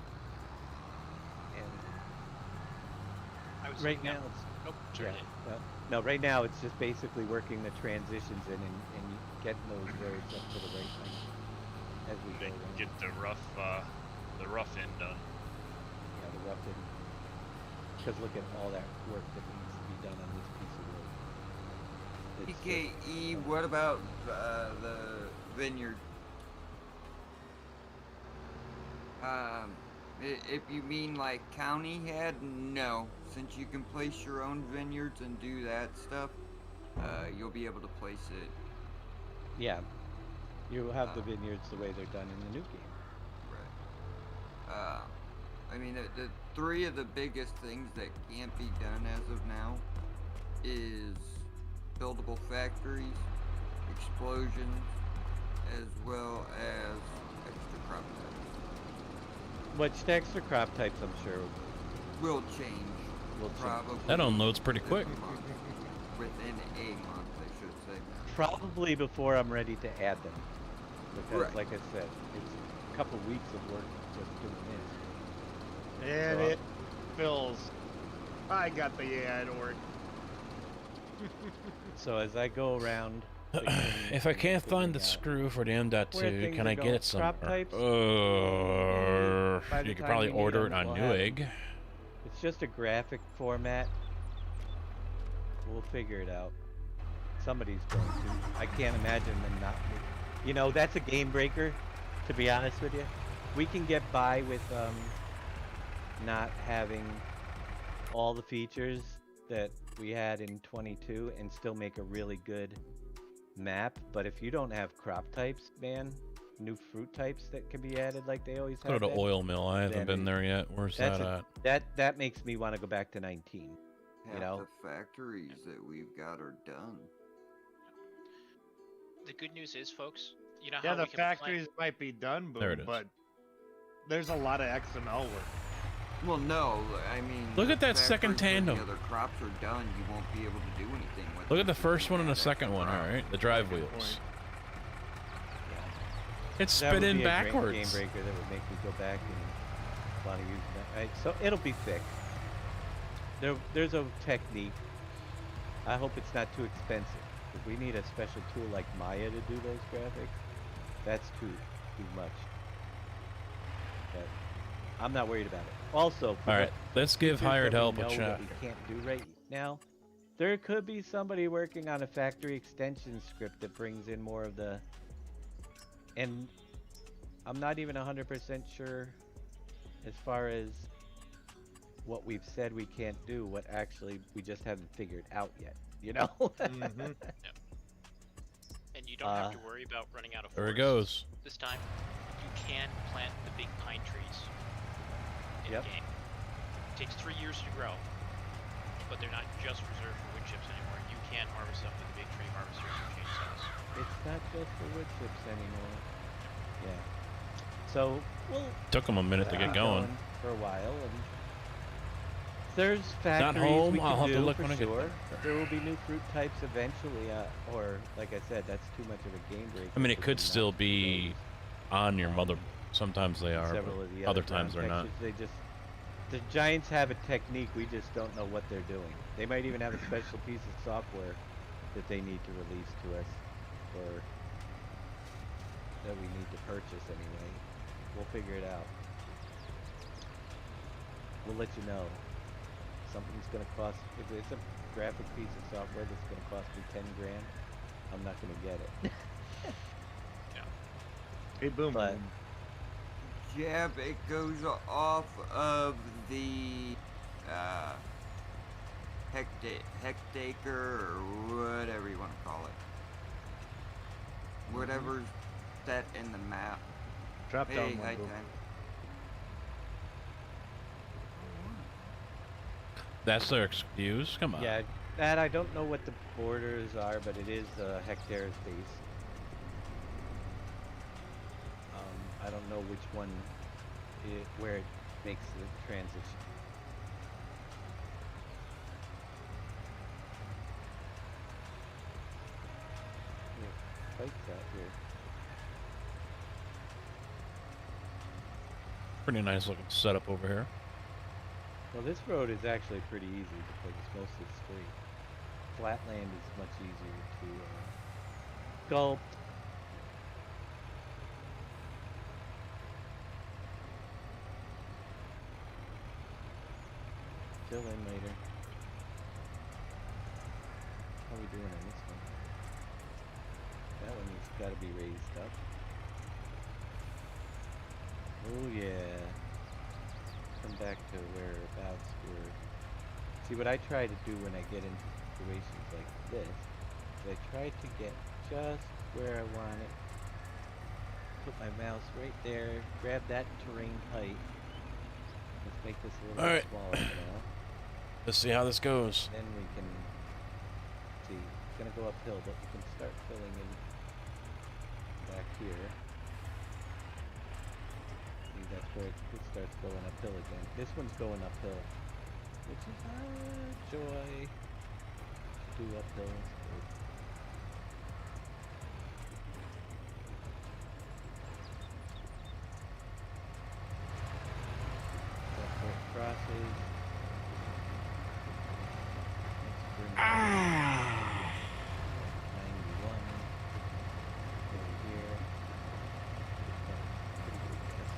S2: And
S3: I was
S2: right
S3: thinking
S2: now
S3: that-
S2: it's
S3: Oh, sorry.
S2: no, right now it's just basically working the transitions in and getting those roads up to the right length as we go
S4: They
S2: along.
S4: get the rough end done.
S2: Yeah, the rough end. Because look at all that work that needs to be done on this piece of road. It's just-
S6: PKE, what about the vineyard? If you mean like county had, no. Since you can place your own vineyards and do that stuff, you'll be able to place it.
S2: Yeah, you have the vineyards the way they're done in the new game.
S6: Right. I mean, the three of the biggest things that can't be done as of now is buildable factories, explosions, as well as extra crop types.
S2: Which extra crop types, I'm sure,
S6: Will change.
S2: will change.
S6: Probably.
S1: That unloads pretty quick.
S6: Within a month, I should say.
S2: Probably before I'm ready to add them. Because,
S6: Right.
S2: like I said, it's a couple weeks of work just doing this.
S5: And
S2: So,
S5: it fills. I got the to work.
S2: So as I go around,
S1: If I can't find the
S2: figuring out
S1: screw for the M.2,
S2: things
S1: can
S2: are
S1: I get
S2: going.
S1: it somewhere?
S2: Crop types? By the
S1: You could
S2: time
S1: probably
S2: we need
S1: order
S2: them,
S1: it on
S2: we'll have them.
S1: Newegg.
S2: It's just a graphic format. We'll figure it out. Somebody's going to. I can't imagine them not. You know, that's a game breaker, to be honest with you. We can get by with not having all the features that we had in 22 and still make a really good map. But if you don't have crop types, man, new fruit types that can be added like they always
S1: Go
S2: have
S1: to the
S2: been,
S1: oil mill. I haven't
S2: then
S1: been there yet. Where's
S2: that's
S1: that
S2: a-
S1: at?
S2: that makes me want to go back to 19.
S6: Half
S2: You know?
S6: the factories that we've got are done.
S3: The good news is, folks, you know
S5: Yeah,
S3: how
S5: the
S3: we can plan-
S5: factories might be done,
S1: There it
S5: Boom,
S1: is.
S5: but there's a lot of XML work.
S6: Well, no, I mean.
S1: Look
S6: the
S1: at that second
S6: factories where
S1: tandem.
S6: The other crops are done. You won't be able to do anything with.
S1: Look at
S6: them
S1: the first
S6: if you
S1: one and the
S6: add
S1: second
S6: extra
S1: one. All
S6: crops.
S1: right, the drive
S5: Good
S1: wheels.
S5: point.
S1: It's
S2: That would
S1: spinning
S2: be a great
S1: backwards.
S2: game breaker that would make me go back and want to use that. Right, so it'll be fixed. There's a technique. I hope it's not too expensive. If we need a special tool like Maya to do those graphics, that's too much. But I'm not worried about it. Also, for
S1: All
S2: the
S1: right, let's give
S2: features
S1: hired
S2: that we
S1: help a
S2: know
S1: shot.
S2: that we can't do right now. There could be somebody working on a factory extension script that brings in more of the. And I'm not even 100% sure as far as what we've said we can't do, what actually we just haven't figured out yet, you know?
S5: Mhm.
S3: and you don't have to worry about running out of
S1: There it
S3: forests
S1: goes.
S3: this time. You can plant the big pine trees in
S2: Yep.
S3: the game. It takes 3 years to grow, but they're not just reserved for wood chips anymore. You can harvest them with the big tree harvesters and chainsaws.
S2: It's not just for wood chips anymore. Yeah. So we'll
S1: Took them a minute to
S2: keep
S1: get going.
S2: for a while, and there's factories
S1: Not home.
S2: we can
S1: I'll have to
S2: do
S1: look
S2: for
S1: when I get
S2: sure.
S1: there.
S2: There will be new fruit types eventually, or like I said, that's too much of a game breaker.
S1: I mean, it
S2: for
S1: could
S2: them not
S1: still
S2: to
S1: be
S2: those.
S1: on your mother. Sometimes they are,
S2: Several of the
S1: but other
S2: ground
S1: times they're not.
S2: textures, They just, the Giants have a technique. We just don't know what they're doing. They might even have a special piece of software that they need to release to us, or that we need to purchase anyway. We'll figure it out. We'll let you know. Something's gonna cost. If it's a graphic piece of software that's gonna cost me 10 grand, I'm not gonna get it.
S5: Hey, Boom.
S2: But-
S5: Boom.
S6: Jab, it goes off of the hectacre or whatever you want to call it. Whatever's set in the map.
S5: Drop
S6: Hey,
S5: down
S6: high
S5: one, Boom.
S6: time.
S1: That's their excuse. Come on.
S2: Yeah, that I don't know what the borders are, but it is hectares base. I don't know which one, where it makes the transition. There's spikes out here.
S1: Pretty nice looking setup over here.
S2: Well, this road is actually pretty easy because it's mostly straight. Flatland is much easier to sculpt. Fill in later. How are we doing on this one? That one has got to be raised up. Oh yeah. Come back to whereabouts we're. See, what I try to do when I get into situations like this is I try to get just where I want it. Put my mouse right there. Grab that terrain height. Let's make this a little
S1: All right.
S2: smaller now.
S1: Let's see how this goes.
S2: Then we can see. It's gonna go uphill, but we can start filling in back here. See, that's where it starts going uphill again. This one's going uphill, which is a joy to do uphill. That's where it crosses. Let's bring it 91 over here. Pretty good guess.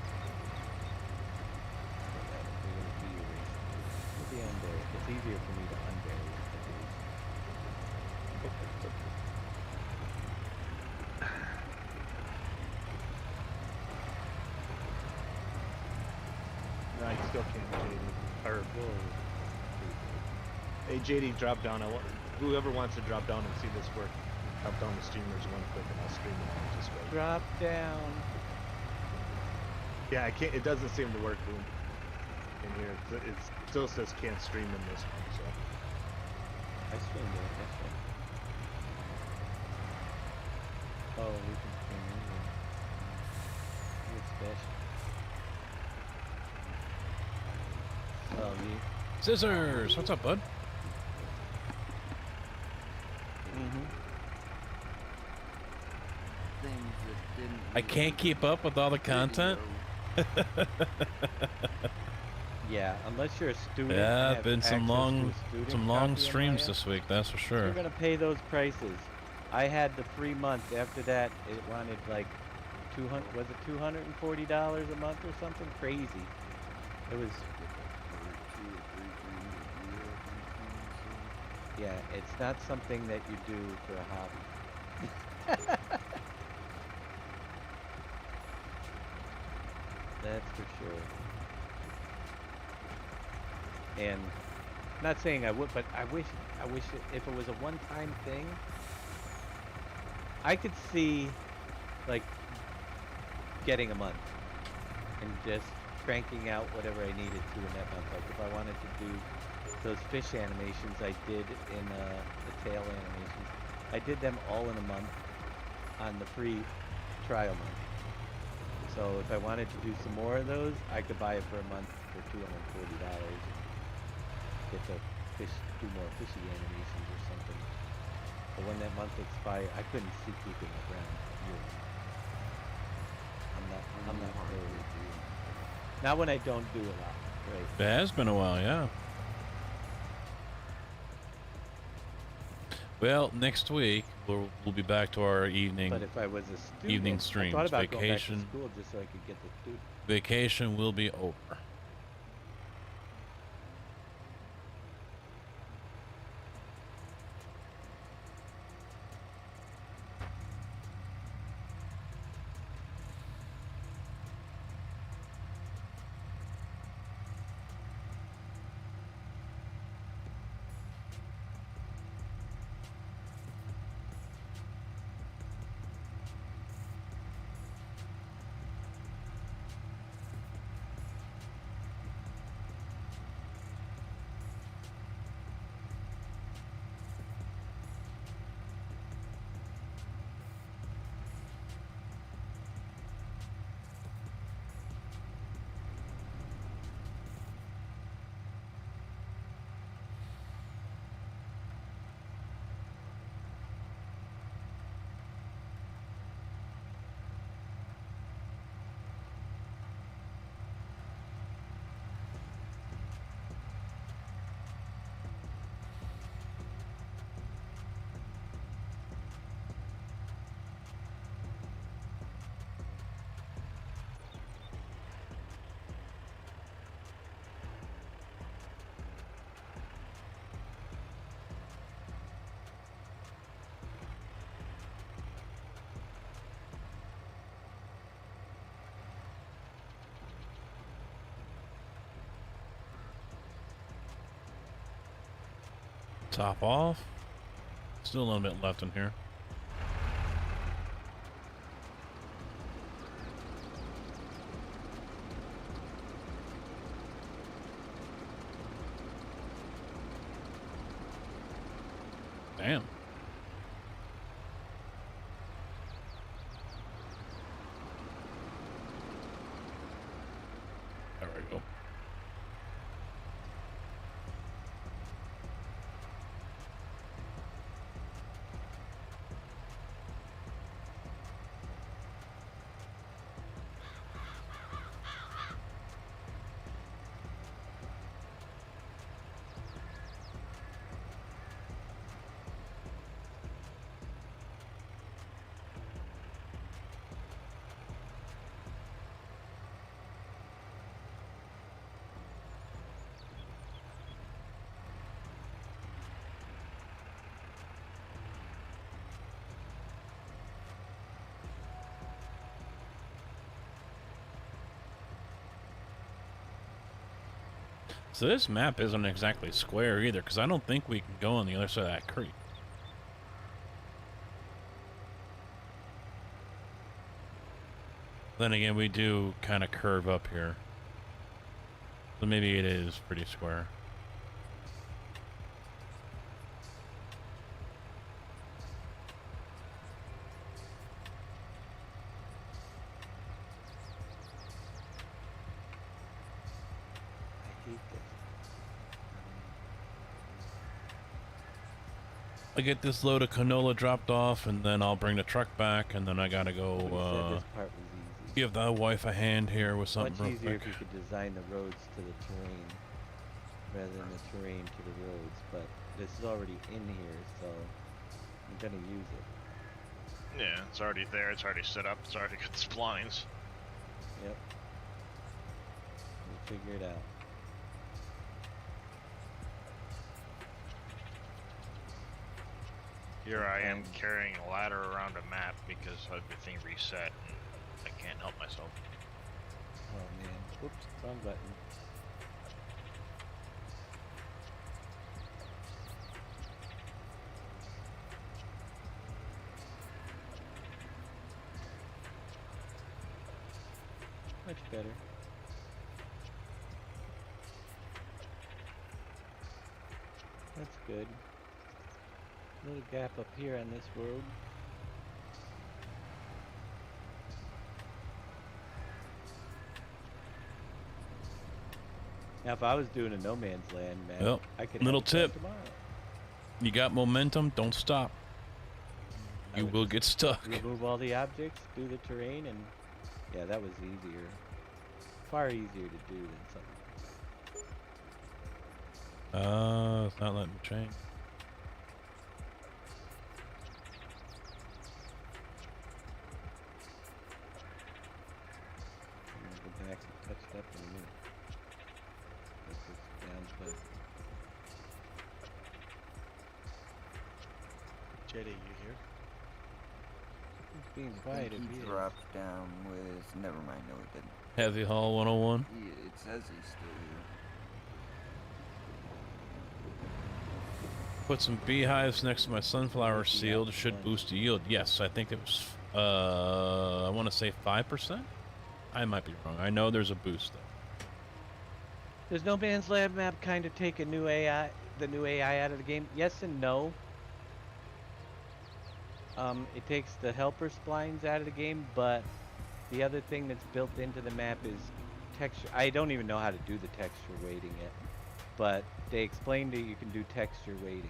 S2: It'll be unburied. It's easier for me to unbury it than it is.
S5: No, I still can't, JD. Or, hey, JD, drop down. Whoever wants to drop down and see this work, drop down the streamers one quick and I'll stream it just right.
S2: Drop down.
S5: Yeah, I can't. It doesn't seem to work in here. It still says can't stream in this one. So
S2: I streamed it, that's right. Oh, we can stream anywhere. It's special. Oh, you.
S1: Scissors, what's up, bud?
S6: Things that didn't.
S1: I can't keep up with all the content.
S2: Yeah, unless you're a student.
S1: Yeah,
S2: and have
S1: been some
S2: access to a
S1: long,
S2: student
S1: some long
S2: copy of
S1: streams
S2: Maya,
S1: this week. That's for sure.
S2: You're gonna pay those prices. I had the free month. After that, it wanted like 200. Was it $240 a month or something crazy? It was. Yeah, it's not something that you do for a hobby. That's for sure. And not saying I would, but I wish if it was a one-time thing, I could see like getting a month and just cranking out whatever I needed to in that month. Like if I wanted to do those fish animations I did in the tail animations, I did them all in a month on the free trial month. So if I wanted to do some more of those, I could buy it for a month for $240. Get to fish, do more fishy animations or something. But when that month expired, I couldn't see keeping it around. Really. I'm not very. Not when I don't do a lot, right?
S1: It has been a while, yeah. Well, next week we'll be back to our evening.
S2: But if I was a student,
S1: evening
S2: I
S1: streams.
S2: thought about
S1: Vacation.
S2: going back to school just so I could get the student.
S1: Vacation will be over. Top off. Still a little bit left in here. Damn. There we go. So this map isn't exactly square either, because I don't think we can go on the other side of that creek. Then again, we do kind of curve up here. So maybe it is pretty square.
S2: I hate this.
S1: I get this load of canola dropped off, and then I'll bring the truck back, and then I gotta
S2: But he said
S1: go
S2: this part was easy.
S1: give the wife a hand here with something
S2: Much
S1: real
S2: easier
S1: quick.
S2: if you could design the roads to the terrain rather than the terrain to the roads, but this is already in here, so I'm gonna use it.
S4: Yeah, it's already there. It's already set up. It's already got the splines.
S2: Yep. We'll figure it out.
S4: Here I am carrying a ladder around a map because everything reset and I can't help myself.
S2: Oh man. Whoops, wrong button. Much better. That's good. Little gap up here on this road. Now, if I was doing a no man's land map,
S1: Well,
S2: I could
S1: little
S2: have it done
S1: tip.
S2: tomorrow.
S1: You got momentum, don't stop.
S2: I
S1: You
S2: would
S1: will get stuck.
S2: remove all the objects, do the terrain, and yeah, that was easier. Far easier to do than something.
S1: It's not letting me change.
S2: I'm gonna go back and touch it up in a minute. This is down to
S9: Jetty, you here?
S2: it's being
S6: I
S2: quiet.
S6: think
S2: If
S6: he
S2: he is.
S6: dropped down with. Never mind, no, he didn't.
S1: Heavy Haul 101.
S6: It says he's still here.
S1: Put some beehives next to my sunflower seed. Should boost the yield. Yes, I think it was, I want to say 5%? I might be wrong. I know there's a boost though.
S2: Does No Man's Land map kind of take a new AI, the new AI out of the game? Yes and no. It takes the helper splines out of the game, but the other thing that's built into the map is texture. I don't even know how to do the texture weighting yet, but they explained that you can do texture weighting.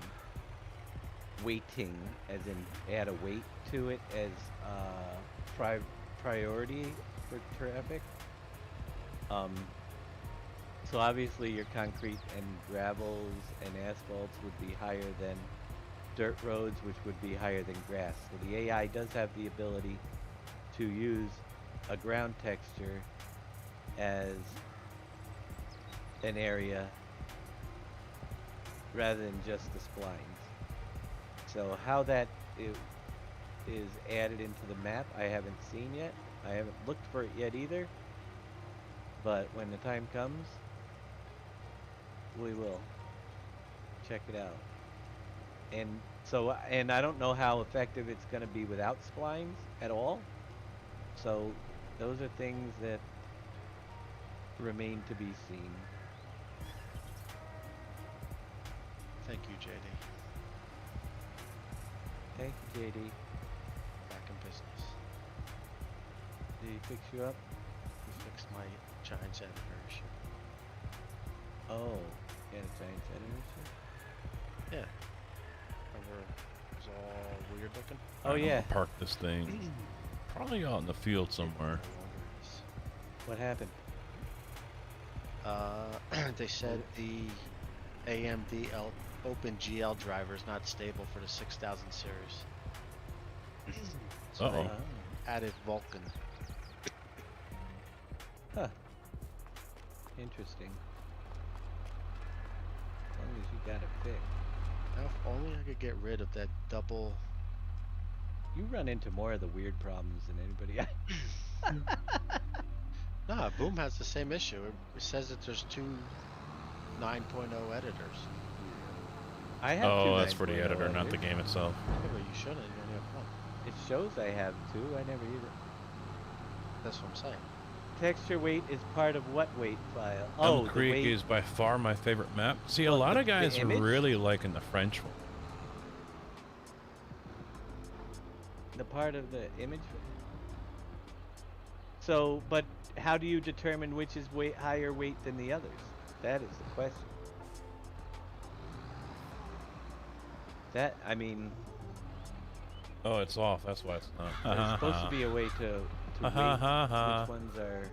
S2: Weighting, as in add a weight to it as priority for traffic. So obviously your concrete and gravels and asphalts would be higher than dirt roads, which would be higher than grass. So the AI does have the ability to use a ground texture as an area rather than just the splines. So how that is added into the map, I haven't seen yet. I haven't looked for it yet either. But when the time comes, we will check it out. And so, and I don't know how effective it's going to be without splines at all. So, those are things that remain to be seen.
S11: Thank you, JD.
S2: Thank you, JD.
S11: Back in business.
S2: Did he fix you up?
S11: You fixed my Giants editor issue.
S2: Oh, yeah, the Giants editor issue?
S11: Yeah. Remember it was all weird looking?
S2: Oh,
S1: I'm
S2: yeah.
S1: gonna park this thing probably out in the field somewhere.
S11: No longer is.
S2: What happened?
S11: They said the AMD OpenGL driver is not stable for the 6000 series. So
S1: Uh-oh.
S11: they added Vulkan.
S2: Huh. Interesting. As long as you got it fixed.
S11: Now, if only I could get rid of that double.
S2: You run into more of the weird problems than anybody else.
S11: Nah, Boom has the same issue. It says that there's two 9.0 editors.
S2: I have
S1: Oh,
S2: two
S1: that's for the
S2: 9.0
S1: editor, not the
S2: editors.
S1: game itself.
S11: Yeah, but you shouldn't. You only have one.
S2: It shows I have two. I never use it.
S11: That's what I'm saying.
S2: Texture weight is part of what weight file?
S1: Elm
S2: the
S1: Creek
S2: weight.
S1: is by far my favorite map. See, a
S2: What,
S1: lot
S2: the-
S1: of
S2: the
S1: guys are
S2: image?
S1: really liking the French one.
S2: The part of the image. So, but how do you determine which is higher weight than the others? That is the question. That, I mean,
S1: Oh, it's off. That's why it's not.
S2: there's supposed to be a way to
S1: Ha, ha, ha,
S2: rate
S1: ha.
S2: which ones are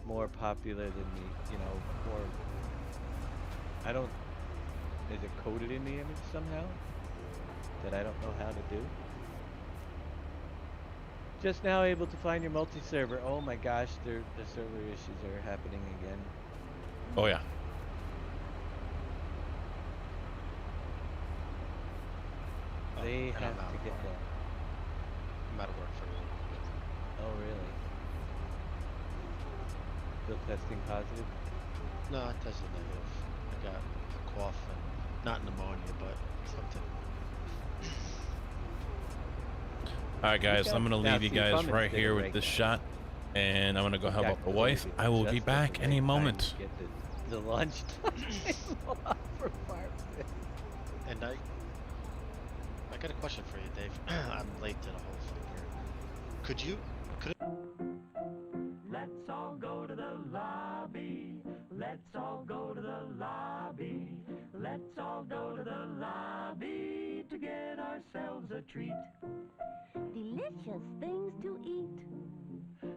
S2: more popular than the, more. I don't. Is it coded in the image somehow that I don't know how to do? Just now able to find your multi-server. Oh my gosh, the server issues are happening again.
S1: Oh yeah.
S2: They
S11: and I'm
S2: have
S11: out
S2: to
S11: of
S2: get
S11: work.
S2: that.
S11: I'm out of work for a little bit.
S2: Oh really? Still testing positive?
S11: No, it tested negative. I got a cough and not pneumonia, but something.
S1: All right, guys.
S2: Okay.
S1: I'm gonna
S2: Now,
S1: leave you
S2: see, if
S1: guys
S2: I'm in
S1: right here with
S2: right
S1: this
S2: now,
S1: shot, and I'm gonna go
S2: you
S1: help
S2: got
S1: out the
S2: to
S1: wife.
S2: really
S1: I will be
S2: just at
S1: back
S2: the
S1: any
S2: right time
S1: moment.
S2: to get the lunch time off for Farmstead.
S11: And I got a question for you, Dave. I'm late to the whole thing here. Could you?
S12: Let's all go to the lobby. Let's all go to the lobby. Let's all go to the lobby to get ourselves a treat.
S13: Delicious things to eat.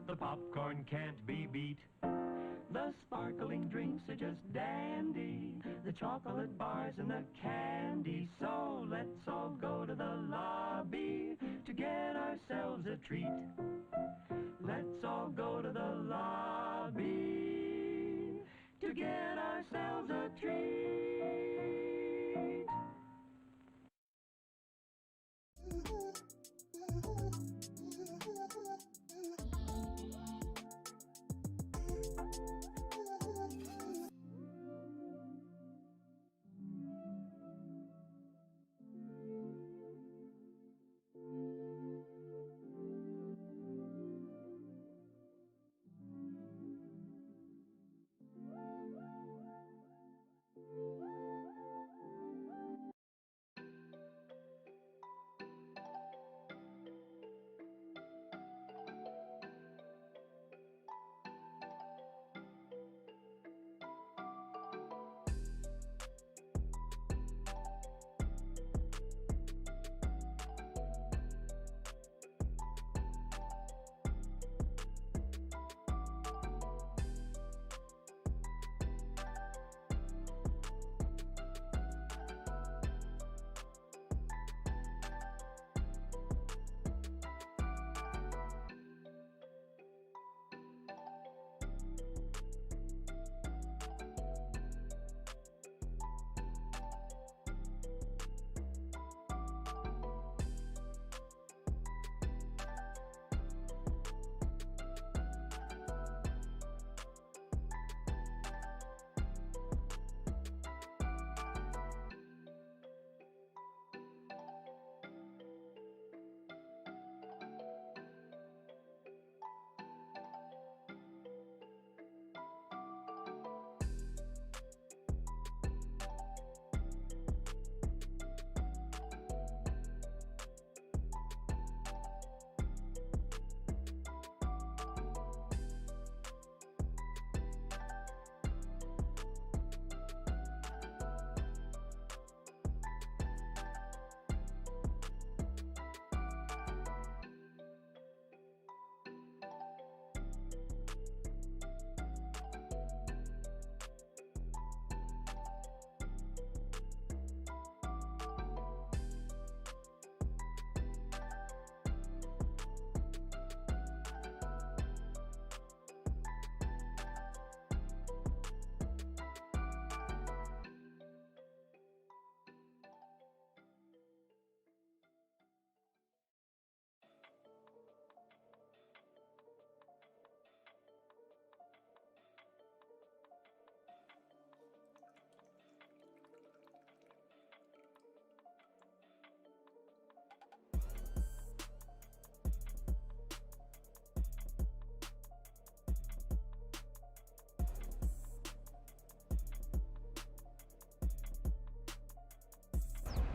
S12: The popcorn can't be beat. The sparkling drinks are just dandy. The chocolate bars and the candy. So let's all go to the lobby to get ourselves a treat. Let's all go to the lobby to get ourselves a treat.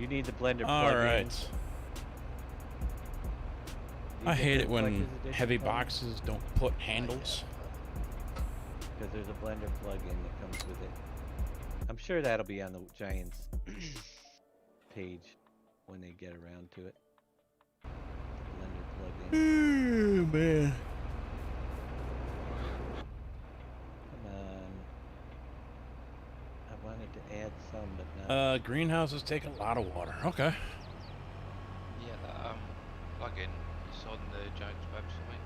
S2: You need the blender
S1: All
S2: plug-in.
S1: right.
S2: Do you
S1: I
S2: get
S1: hate
S2: the
S1: it when
S2: collector's edition
S1: heavy
S2: phone?
S1: boxes don't put handles.
S2: Because there's a blender plug-in that comes with it. I'm sure that'll be on the Giants page when they get around to it. Blender plug-in.
S1: Man.
S2: Come on. I wanted to add some, but not.
S1: Greenhouses take a lot of water. Okay.
S9: Yeah, that plugin is on the Giants website.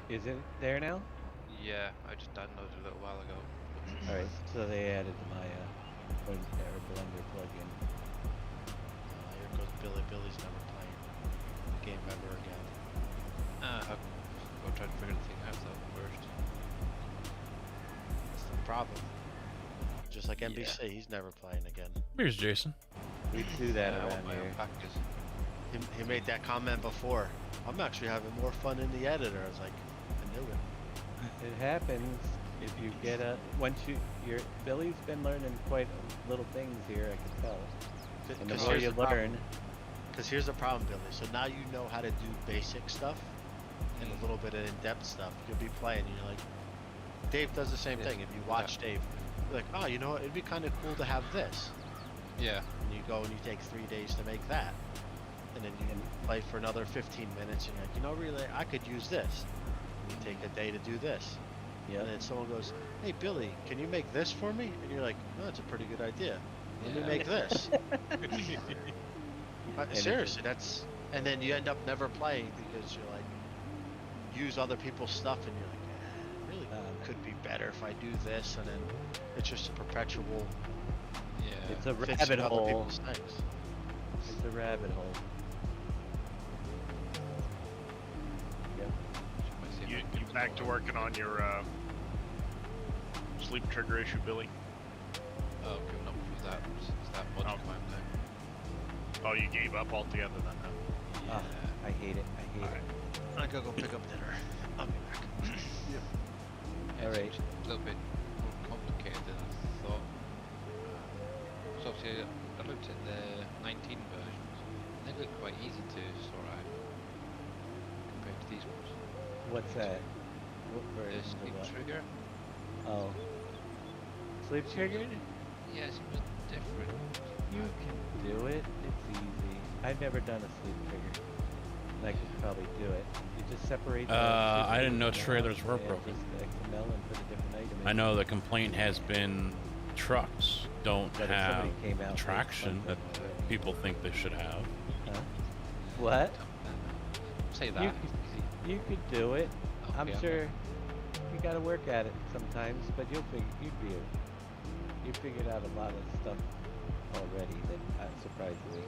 S2: Is it there now?
S9: Yeah, I just downloaded it a little while ago.
S2: Alright, so they added my blender plug-in.
S11: Here goes Billy. Billy's never playing the game ever again.
S9: I'll try to figure the thing out though first.
S11: That's the problem. Just like NBC, he's never playing again.
S1: Here's Jason.
S2: We do that
S9: I want
S2: around
S9: my
S2: here.
S9: own packages.
S11: He made that comment before. I'm actually having more fun in the editor. I was like, I knew it.
S2: It happens if you get Billy's been learning quite little things here, I can tell. And the more you learn.
S11: Because here's the problem, Billy. So now you know how to do basic stuff and a little bit of in-depth stuff. You'll be playing and you're like, Dave does the same thing. If you watch Dave, you're like, oh, you know what? It'd be kind of cool to have this.
S9: Yeah.
S11: And you go and you take 3 days to make that. And then you can play for another 15 minutes and you're like, you know, really, I could use this. And you take a day to do this.
S2: Yeah.
S11: And then someone goes, hey, Billy, can you make this for me? And you're like, oh, that's a pretty good idea. Let me make this. Seriously, that's... And then you end up never playing because you're like, use other people's stuff and you're like, it really could be better if I do this. And then it's just a perpetual...
S9: Yeah.
S2: It's a
S11: fixing
S2: rabbit
S11: other
S2: hole.
S11: people's things.
S2: It's a rabbit hole. Yep.
S4: You back to working on your sleep trigger issue, Billy?
S9: Oh, giving up with that. It's that much time now.
S4: Oh, you gave up altogether then? Huh?
S2: Ah, I hate it. I hate it.
S11: I gotta go pick up dinner. I'll be back.
S9: Yeah,
S2: All right.
S9: It's a little bit more complicated than I thought. So obviously, I looked at the 19 versions. They look quite easy to sort out compared to these ones.
S2: What's that? What
S9: The
S2: version of
S9: sleep
S2: what?
S9: trigger.
S2: Oh. Sleep triggered?
S9: Yeah, it seems different.
S2: You can do it. It's easy. I've never done a sleep trigger. And I could probably do it. You just separate the
S1: I didn't know
S2: systems
S1: trailers
S2: and
S1: were
S2: add
S1: broken.
S2: just the XML and put a different item in.
S1: I know the complaint has been trucks don't
S2: But if
S1: have
S2: somebody came out with
S1: traction that
S2: something
S1: people think they should have.
S2: Huh? What?
S9: Say that.
S2: You could do it. I'm
S9: Okay,
S2: sure you gotta work at it sometimes, but you figured out a lot of stuff already that surprisingly,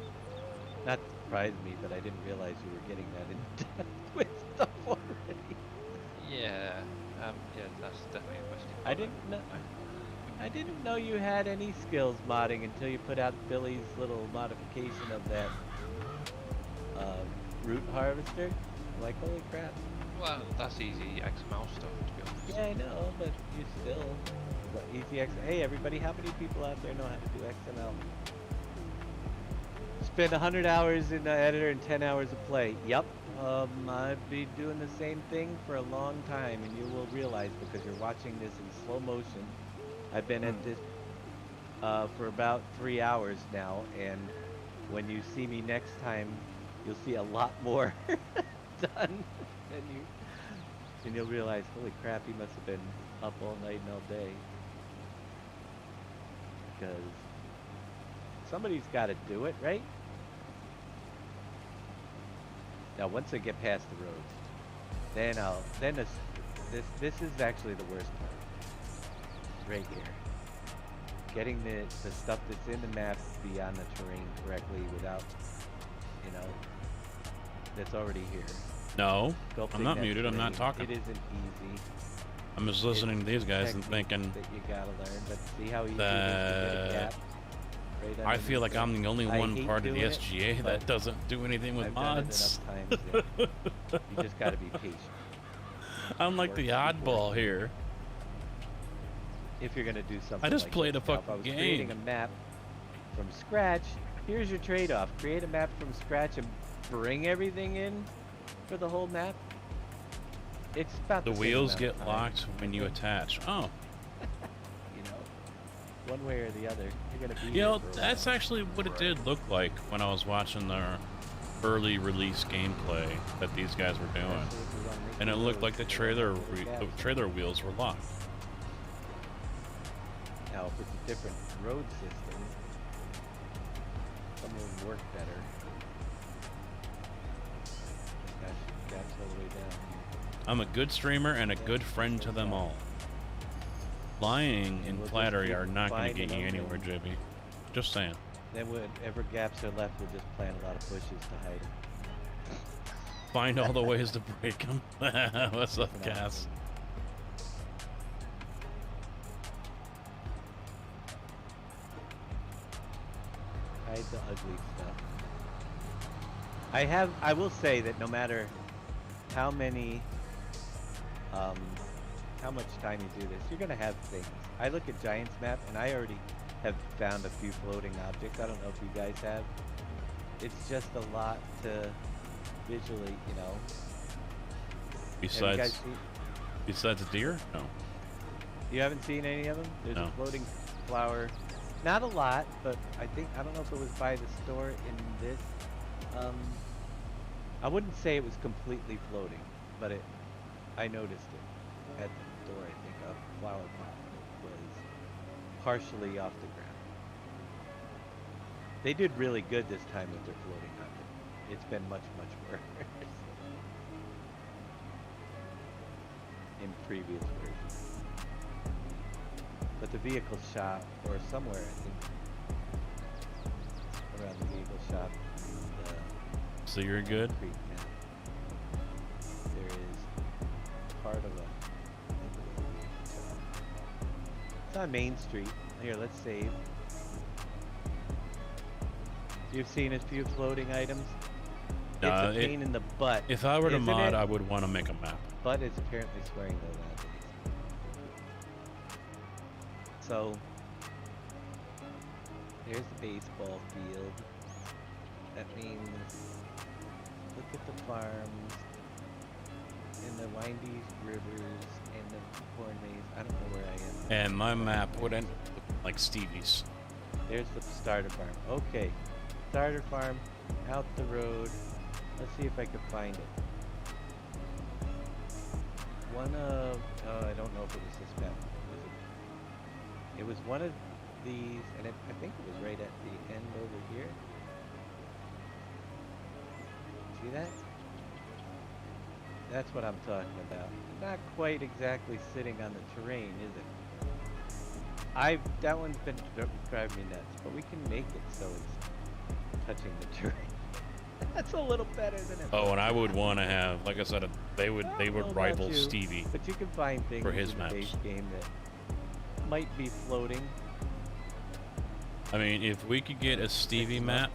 S2: not surprised me, but I didn't realize you were getting that in depth with stuff already.
S9: Yeah. Yeah, that's definitely a question.
S2: I didn't know you had any skills modding until you put out Billy's little modification of that root harvester. I'm like, holy crap.
S9: Well, that's easy XML stuff, to be honest.
S2: Yeah, I know, but you still. But easy X. Hey, everybody, how many people out there know how to do XML? Spend 100 hours in the editor and 10 hours of play. Yep. I'd be doing the same thing for a long time, and you will realize because you're watching this in slow motion. I've been at this for about 3 hours now, and when you see me next time, you'll see a lot more done than you. And you'll realize, holy crap, he must have been up all night and all day. Because somebody's got to do it, right? Now, once they get past the roads, then this is actually the worst part. Right here. Getting the stuff that's in the map to be on the terrain correctly without, that's already here.
S1: No,
S2: Sculpting
S1: I'm not
S2: that
S1: muted. I'm not
S2: terrain,
S1: talking.
S2: It isn't easy.
S1: I'm just listening to these guys and
S2: Technique
S1: thinking
S2: that you gotta learn, but see how easy it is to
S1: that
S2: get a gap right
S1: I feel like I'm the only
S2: I
S1: one
S2: hate
S1: part of the
S2: doing it,
S1: SGA that
S2: but
S1: doesn't do anything with
S2: I've done it
S1: mods.
S2: enough times that you just gotta be patient.
S1: I'm like the oddball here.
S2: If you're gonna do something
S1: I just
S2: like
S1: played
S2: this.
S1: a
S2: Now, if I
S1: fucking
S2: was creating
S1: game.
S2: a map from scratch, Here's your trade-off. Create a map from scratch and bring everything in for the whole map. It's about
S1: The
S2: same
S1: wheels
S2: amount of
S1: get
S2: time,
S1: locked when
S2: I
S1: you
S2: think.
S1: attach. Oh,
S2: You know, one way or the other, you're gonna be.
S1: you
S2: here
S1: know,
S2: for a
S1: that's
S2: while.
S1: actually what it did look like when I was watching the early release gameplay that these guys were doing,
S2: Especially if you wanna make
S1: and it
S2: your
S1: looked like
S2: roads
S1: the
S2: so you
S1: trailer
S2: don't have little
S1: the
S2: gaps.
S1: trailer wheels were locked.
S2: Now, if it's a different road system, some will work better. Gaps all the way down.
S1: I'm a good streamer and a good friend to them all. Lying
S2: And
S1: and
S2: we'll just
S1: flattery
S2: keep
S1: are not going to
S2: finding
S1: get you
S2: them
S1: anywhere,
S2: and-
S1: JB. Just saying.
S2: Then whatever gaps are left, we'll just plant a lot of bushes to hide them.
S1: Find all the ways to break them. What's up, Cass?
S2: Hide the ugly stuff. I will say that no matter how much time you do this, you're gonna have things. I look at Giants map and I already have found a few floating objects. I don't know if you guys have. It's just a lot to visually, you know. Have you guys
S1: Besides,
S2: seen,
S1: besides a deer? No.
S2: you haven't seen any of them? There's
S1: No.
S2: a floating flower. Not a lot, but I don't know if it was by the store in this. I wouldn't say it was completely floating, but I noticed it at the door. I think a flower pot that was partially off the ground. They did really good this time with their floating hunting. It's been much, much worse in previous versions. But the vehicle shop, or somewhere, I think, around the vehicle shop,
S1: So you're good?
S2: Creek now, there is part of a. It's on Main Street. Here, let's save. You've seen a few floating items. It's a pain in the butt.
S1: If I were to
S2: isn't
S1: mod,
S2: it?
S1: I would want to make a map.
S2: Bud is apparently swearing though nowadays. So there's the baseball field. That means look at the farms and the windy rivers and the corn maze. I don't know where I am.
S1: And my map would end up looking like Stevie's.
S2: There's the starter farm. Okay. Starter farm out the road. Let's see if I can find it. One of I don't know if it was this map. It was one of these, and I think it was right at the end over here. See that? That's what I'm talking about. Not quite exactly sitting on the terrain, is it? That one's been driving me nuts, but we can make it so it's touching the terrain. That's a little better than it.
S1: Oh, and I would want to have, like I said, they would
S2: I don't know about
S1: rival
S2: you,
S1: Stevie.
S2: But you can find things
S1: for his
S2: in the
S1: maps.
S2: base game that might be floating.
S1: I mean, if we could get a Stevie map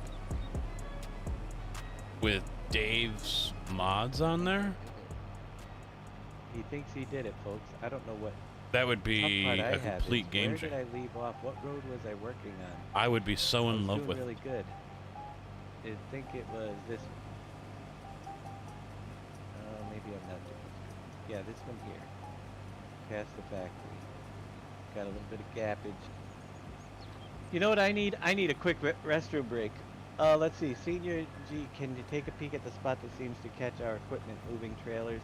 S1: with Dave's mods on there,
S2: He thinks he did it, folks. I don't know what
S1: that would
S2: tough
S1: be
S2: part I
S1: a
S2: have
S1: complete
S2: is
S1: game
S2: where
S1: changer.
S2: did I leave off? What road was I working on?
S1: I would be so
S2: I
S1: in
S2: was
S1: love
S2: doing
S1: with
S2: really
S1: it.
S2: good. I think it was this. Maybe I'm not doing it. Yeah, this one here. Past the factory. Got a little bit of gappage. You know what I need? I need a quick restroom break. Let's see. Senior G, can you take a peek at the spot that seems to catch our equipment moving trailers?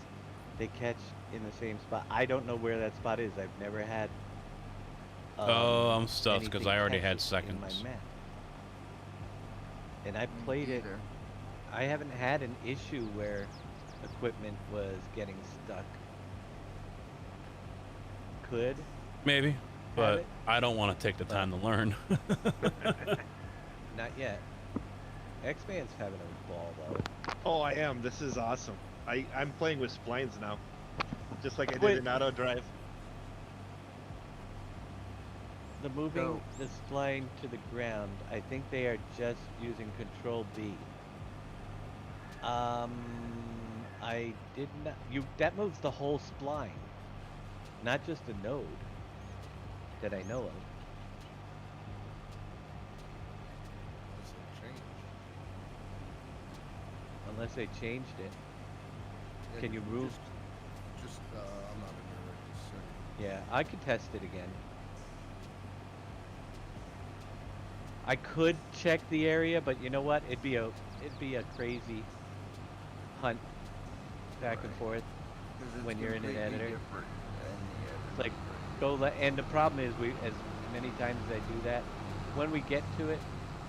S2: They catch in the same spot. I don't know where that spot is. I've never had.
S1: Oh, I'm stuffed because
S2: anything
S1: I already
S2: catch
S1: had
S2: it
S1: seconds.
S2: in my map. And I played it. I haven't had an issue where equipment was getting stuck. Could.
S1: Maybe, but
S2: it.
S1: I don't want to take the time to learn.
S2: Not yet. X-Man's having a ball though.
S5: Oh, I am. This is awesome. I'm playing with splines now, just like I
S2: Wait.
S5: did in Auto Drive.
S2: The moving the spline to the ground, I think they are just using Control B. I did not. That moves the whole spline, not just a node that I know of. unless they changed it.
S10: Yeah,
S2: Can you move?
S10: Just I'm not in there right this second.
S2: Yeah, I could test it again. I could check the area, but you know what? It'd be a crazy hunt back and forth when you're in an editor. It's like and the problem is as many times as I do that, when we get to it,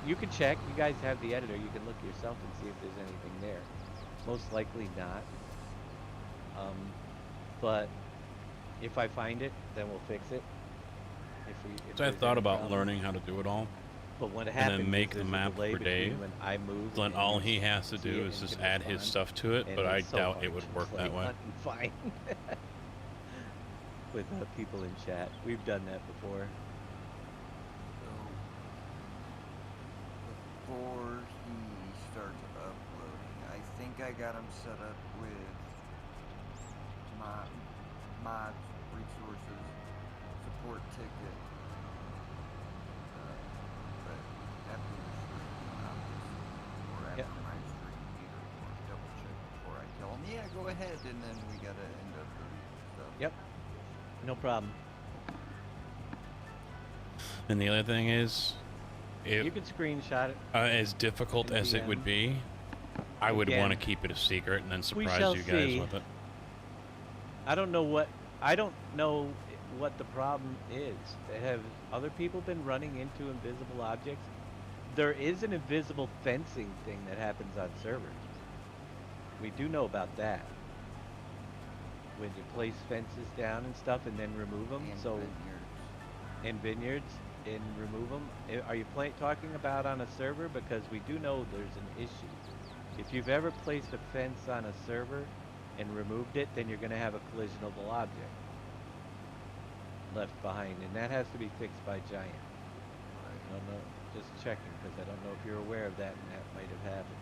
S2: you can check. You guys have the editor. You can look yourself and see if there's anything there. Most likely not. But if I find it, then we'll fix it. If
S1: So I
S2: there's
S1: thought
S2: any
S1: about
S2: problem.
S1: learning how to do it all.
S2: But what
S1: and
S2: happens
S1: then
S2: is
S1: make the
S2: there's a
S1: map
S2: delay
S1: for
S2: between
S1: Dave.
S2: when I move
S1: Then
S2: and
S1: all
S2: you
S1: he has to
S2: see
S1: do
S2: it
S1: is
S2: and
S1: just
S2: can
S1: add his
S2: respond,
S1: stuff to it,
S2: and
S1: but I
S2: it's so
S1: doubt
S2: hard
S1: it would
S2: to
S1: work
S2: play
S1: that way.
S2: hunt and find with people in chat. We've done that before.
S6: Before he starts uploading, I think I got him set up with mods, resources, support ticket. But after the stream, obviously, or after my stream, either or, double check before I tell him, yeah, go ahead, and then we gotta end up doing stuff.
S2: Yep. No problem.
S1: And the other thing is,
S2: You can screenshot it.
S1: as difficult
S2: in
S1: as it would
S2: DM.
S1: be, I would
S2: Again,
S1: want to keep it a secret and then
S2: we
S1: surprise
S2: shall
S1: you guys
S2: see.
S1: with it.
S2: I don't know what the problem is. Have other people been running into invisible objects? There is an invisible fencing thing that happens on servers. We do know about that. When you place fences down and stuff and then remove them.
S6: And
S2: So
S6: vineyards.
S2: in vineyards and remove them. Are you talking about on a server? Because we do know there's an issue. If you've ever placed a fence on a server and removed it, then you're going to have a collisionable object left behind, and that has to be fixed by Giant. I don't know, just checking, because I don't know if you're aware of that, and that might have happened.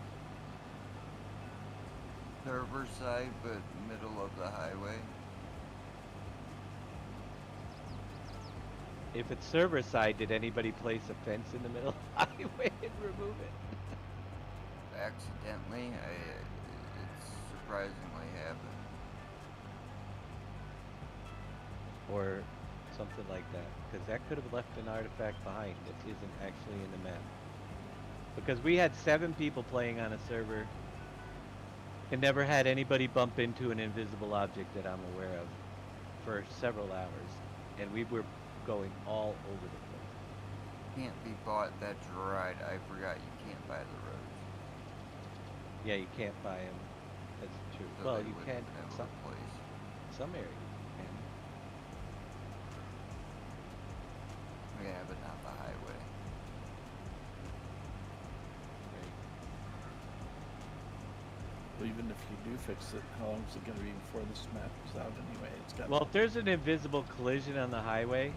S6: Server side, but middle of the highway.
S2: If it's server side, did anybody place a fence in the middle of the highway and remove it?
S6: Accidentally, it's surprisingly happened.
S2: Or something like that, because that could have left an artifact behind that isn't actually in the map. Because we had 7 people playing on a server and never had anybody bump into an invisible object that I'm aware of for several hours, and we were going all over the place.
S6: Can't be bought, that's right. I forgot you can't buy the roads.
S2: Yeah, you can't buy them. That's true.
S6: So
S2: Well,
S6: they
S2: you
S6: wouldn't
S2: can
S6: have
S2: some
S6: a place.
S2: some areas. You can.
S6: Yeah, but not the highway.
S7: Well, even if you do fix it, how long is it going to be before this map is out anyway? It's got.
S2: Well, if there's an invisible collision on the highway,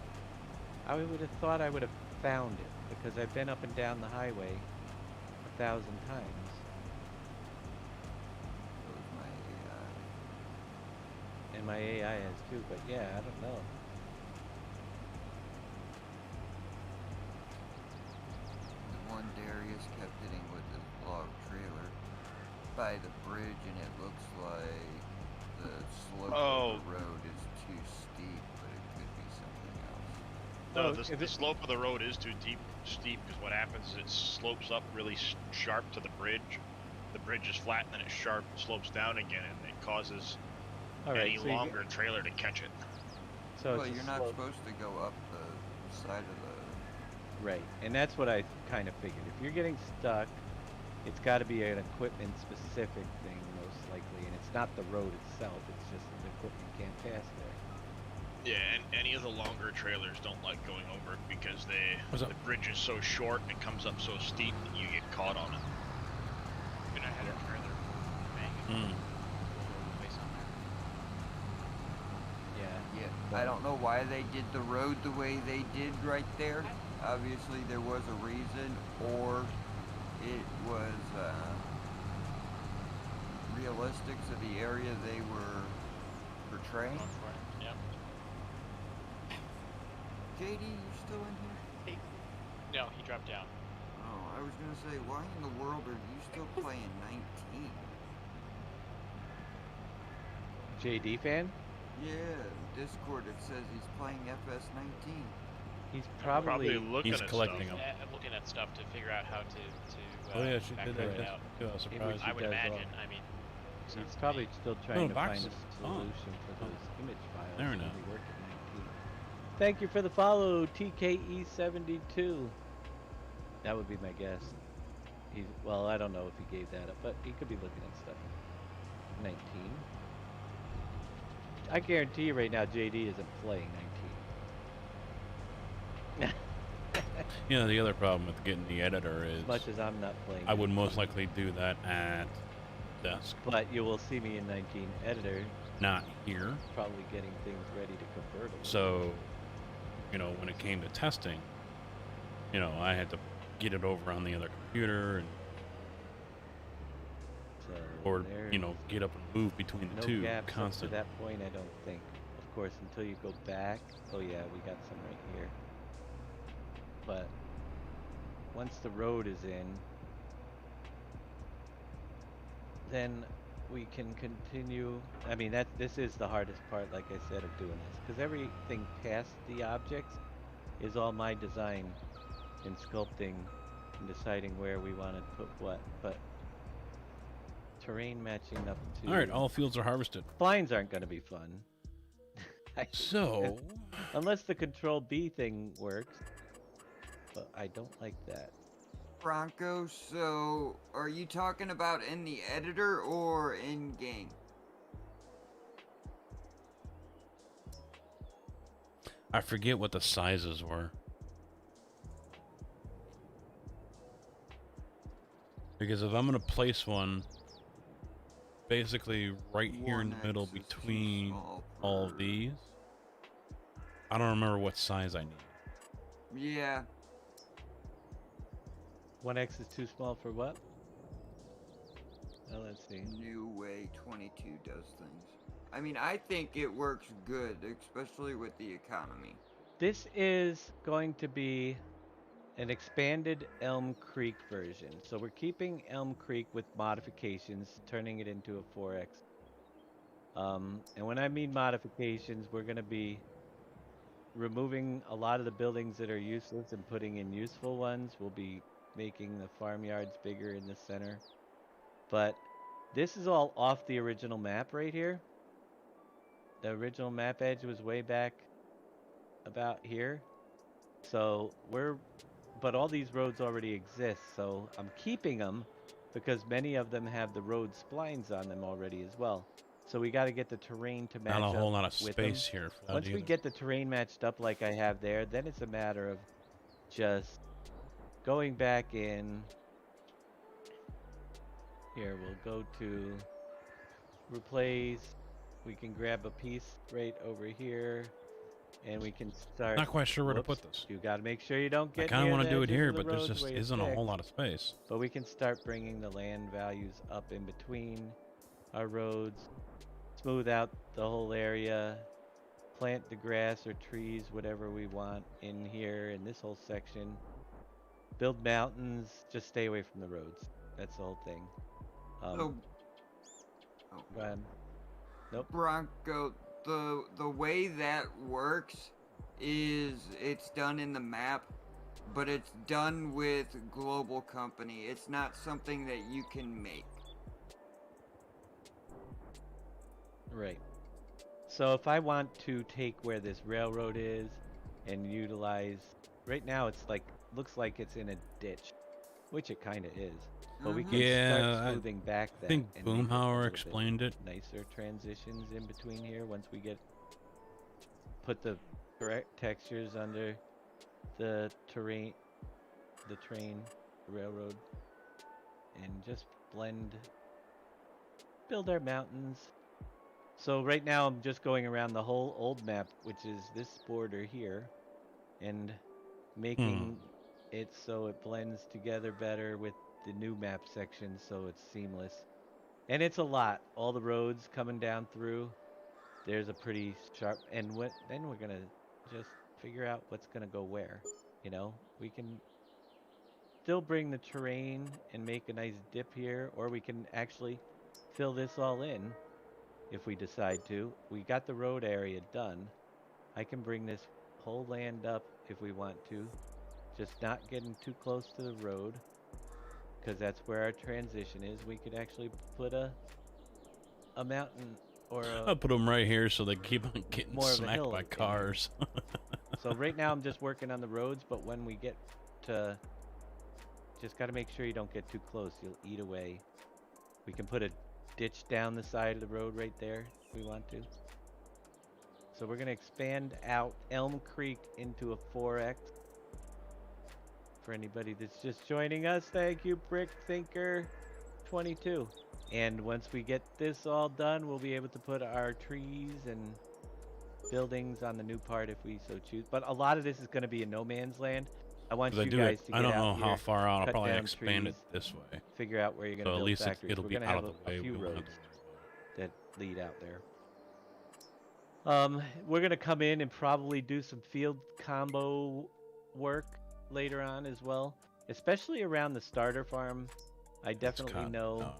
S2: I would have thought I would have found it, because I've been up and down the highway 1,000 times.
S6: So is my AI.
S2: And my AI has too, but yeah, I don't know.
S6: The one Darius kept hitting with the log trailer by the bridge, and it looks like the slope of the road is too steep, but it could be something else.
S4: No,
S2: Oh, if
S4: the
S2: it-
S4: slope of the road is too steep because what happens is it slopes up really sharp to the bridge. The bridge is flat and then it slopes down again, and it causes
S2: All right,
S4: any
S2: so you
S4: longer trailer to catch it.
S2: So
S6: Well,
S2: it's a
S6: you're not
S2: slope.
S6: supposed to go up the side of the.
S2: Right, and that's what I kind of figured. If you're getting stuck, it's got to be an equipment-specific thing, most likely, and it's not the road itself. It's just that the equipment can't pass there.
S4: Yeah, and any of the longer trailers don't like going over it because
S1: What's
S4: the
S1: up?
S4: bridge is so short and it comes up so steep that you get caught on it.
S3: You're gonna have a trailer banging
S1: Mm.
S3: face on there.
S2: Yeah.
S6: Yeah, I don't know why they did the road the way they did right there. Obviously, there was a reason, or it was realistic to the area they were portraying.
S3: Yep.
S6: JD, you still in here?
S3: No, he dropped down.
S6: Oh, I was gonna say, why in the world are you still playing 19?
S2: JD fan?
S6: Yeah, Discord it says he's playing FS19.
S2: He's
S4: Probably
S2: probably
S4: looking
S1: He's
S4: at
S1: collecting
S4: stuff.
S1: them.
S3: I'm looking at stuff to figure out how to
S1: Oh yeah, she
S3: back
S1: did
S3: that
S1: that.
S3: out.
S1: Yeah, I was surprised.
S3: I would
S2: does all-
S3: imagine. I mean,
S2: he's
S3: sounds to
S2: probably
S3: me.
S2: still trying to
S1: box
S2: find a
S1: is on.
S2: solution for those image files.
S1: There
S2: when
S1: now.
S2: we work at 19. Thank you for the follow, TKE72. That would be my guess. Well, I don't know if he gave that up, but he could be looking at stuff. 19. I guarantee you right now, JD isn't playing 19.
S1: You know, the other problem with getting the editor is
S2: As much as I'm not playing.
S1: I would
S2: 19.
S1: most likely do that at desk,
S2: But you will see me in 19 editor,
S1: not here.
S2: probably getting things ready to convert. a little
S1: So, you know, when it came to testing, you know, I had to get it over on the other computer and
S2: bit.
S1: or
S2: So
S1: you know, get up and move between the
S2: no
S1: two
S2: gaps up to
S1: constantly.
S2: that point, I don't think. Of course, until you go back. Oh yeah, we got some right here. But once the road is in, then we can continue. I mean, this is the hardest part, like I said, of doing this, because everything past the objects is all my design and sculpting and deciding where we want to put what. But terrain matching up to.
S1: All right, all fields are harvested.
S2: Blinds aren't going to be fun.
S1: So,
S2: Unless the Control B thing works. But I don't like that.
S6: Bronco, so are you talking about in the editor or in game?
S1: I forget what the sizes were. Because if I'm going to place one basically right here in the middle between all of these, I don't remember what size I need.
S6: Yeah.
S2: 1X is too small for what? Well, let's see.
S6: New way 22 does things. I mean, I think it works good, especially with the economy.
S2: This is going to be an expanded Elm Creek version. So we're keeping Elm Creek with modifications, turning it into a 4X. And when I mean modifications, we're going to be removing a lot of the buildings that are useless and putting in useful ones. We'll be making the farmyards bigger in the center. But this is all off the original map right here. The original map edge was way back about here. So but all these roads already exist, so I'm keeping them because many of them have the road splines on them already as well. So we got to get the terrain to match up.
S1: Not a whole lot of
S2: with
S1: space
S2: them.
S1: here for that
S2: Once we
S1: either.
S2: get the terrain matched up like I have there, then it's a matter of just going back in. Here, we'll go to replace. We can grab a piece right over here, and we can start.
S1: Not quite sure where to
S2: Whoops.
S1: put this.
S2: You got to make sure you don't
S1: I
S2: get.
S1: kind of
S2: near
S1: want
S2: the
S1: to do it
S2: edges
S1: here,
S2: of the
S1: but there
S2: roads
S1: just
S2: where you
S1: isn't a whole
S2: fixed.
S1: lot of space.
S2: But we can start bringing the land values up in between our roads, smooth out the whole area, plant the grass or trees, whatever we want in here in this whole section. Build mountains, just stay away from the roads. That's the whole thing.
S6: So,
S2: Go ahead. Nope.
S6: Bronco, the way that works is it's done in the map, but it's done with global company. It's not something that you can make.
S2: Right. So if I want to take where this railroad is and utilize, right now it's like, looks like it's in a ditch, which it kind of is. But we can
S1: Yeah,
S2: start smoothing back that.
S1: I think
S2: and make it a
S1: Boomhauer
S2: little bit
S1: explained it.
S2: Nicer transitions in between here once we put the correct textures under the terrain, the train, railroad, and just build our mountains. So right now I'm just going around the whole old map, which is this border here, and making it so it blends together better with the new map section so it's seamless. And it's a lot. All the roads coming down through. There's a pretty sharp, and then we're gonna just figure out what's gonna go where. You know, we can still bring the terrain and make a nice dip here, or we can actually fill this all in if we decide to. We got the road area done. I can bring this whole land up if we want to. Just not getting too close to the road, because that's where our transition is. We could actually put a mountain or
S1: I'll put them right here so they keep on getting
S2: more of a
S1: smacked
S2: hill
S1: by
S2: in here.
S1: cars.
S2: So right now I'm just working on the roads, but when we get to, just got to make sure you don't get too close. You'll eat away. We can put a ditch down the side of the road right there if we want to. So we're going to expand out Elm Creek into a 4X. For anybody that's just joining us, thank you, Brick Thinker 22. And once we get this all done, we'll be able to put our trees and buildings on the new part if we so choose. But a lot of this is going to be in no man's land. I want you guys to get
S1: I don't
S2: out
S1: know how
S2: here,
S1: far out. I'll
S2: cut
S1: probably
S2: down
S1: expand it
S2: trees,
S1: this way.
S2: figure out where you're going
S1: So
S2: to
S1: at
S2: build
S1: least
S2: factories.
S1: it'll
S2: We're
S1: be
S2: going to
S1: out
S2: have
S1: of the way.
S2: a few
S1: We won't have
S2: roads
S1: to
S2: that lead out there. We're going to come in and probably do some field combo work later on as well, especially around the starter farm. I definitely know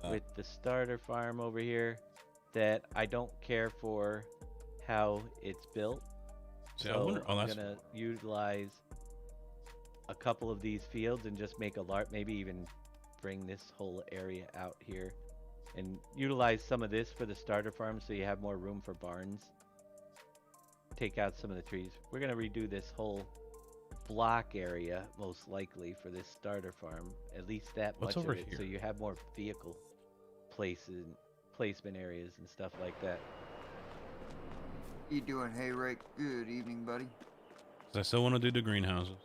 S2: with the starter farm over here that I don't care for how it's built.
S1: See, I
S2: So
S1: wonder- oh,
S2: I'm
S1: that's-
S2: going to utilize a couple of these fields and just make a large, maybe even bring this whole area out here and utilize some of this for the starter farm so you have more room for barns. Take out some of the trees. We're going to redo this whole block area most likely for this starter farm, at least that
S1: What's
S2: much
S1: over
S2: of it, so
S1: here?
S2: you have more vehicle placement areas and stuff like that.
S6: You doing, hey Rick? Good evening, buddy.
S1: 'Cause I still want to do the greenhouses.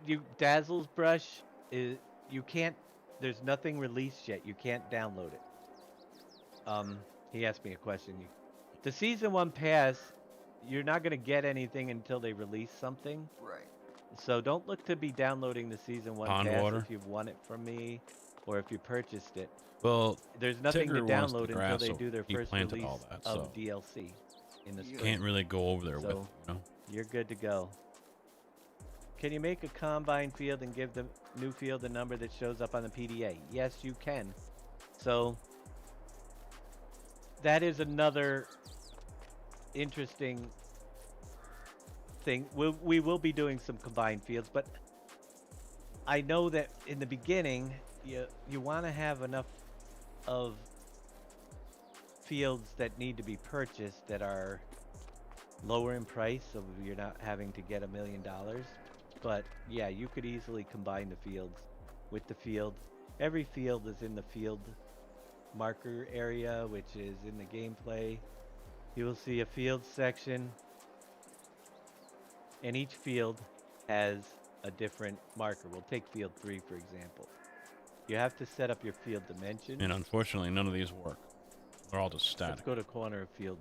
S2: You Dazzle's brush is you can't. There's nothing released yet. You can't download it. He asked me a question. The season 1 pass, you're not gonna get anything until they release something.
S6: Right.
S2: So don't look to be downloading the season 1
S1: Pond
S2: pass
S1: water?
S2: if you've won it from me, or if you purchased it.
S1: Well,
S2: There's nothing to
S1: Tigger wants the
S2: download until
S1: grass,
S2: they
S1: so
S2: do their
S1: he
S2: first
S1: planted
S2: release
S1: all that,
S2: of
S1: so
S2: DLC in the
S1: you
S2: spring.
S1: can't really go over there with,
S2: So,
S1: you know.
S2: You're good to go. Can you make a combine field and give the new field a number that shows up on the PDA? Yes, you can. So that is another interesting thing. We will be doing some combined fields, but I know that in the beginning you want to have enough of fields that need to be purchased that are lower in price, so you're not having to get $1 million. But yeah, you could easily combine the fields with the field. Every field is in the field marker area, which is in the gameplay. You will see a field section, and each field has a different marker. We'll take field 3 for example. You have to set up your field dimensions.
S1: And unfortunately, none of these work. They're all just static.
S2: Let's go to corner of field,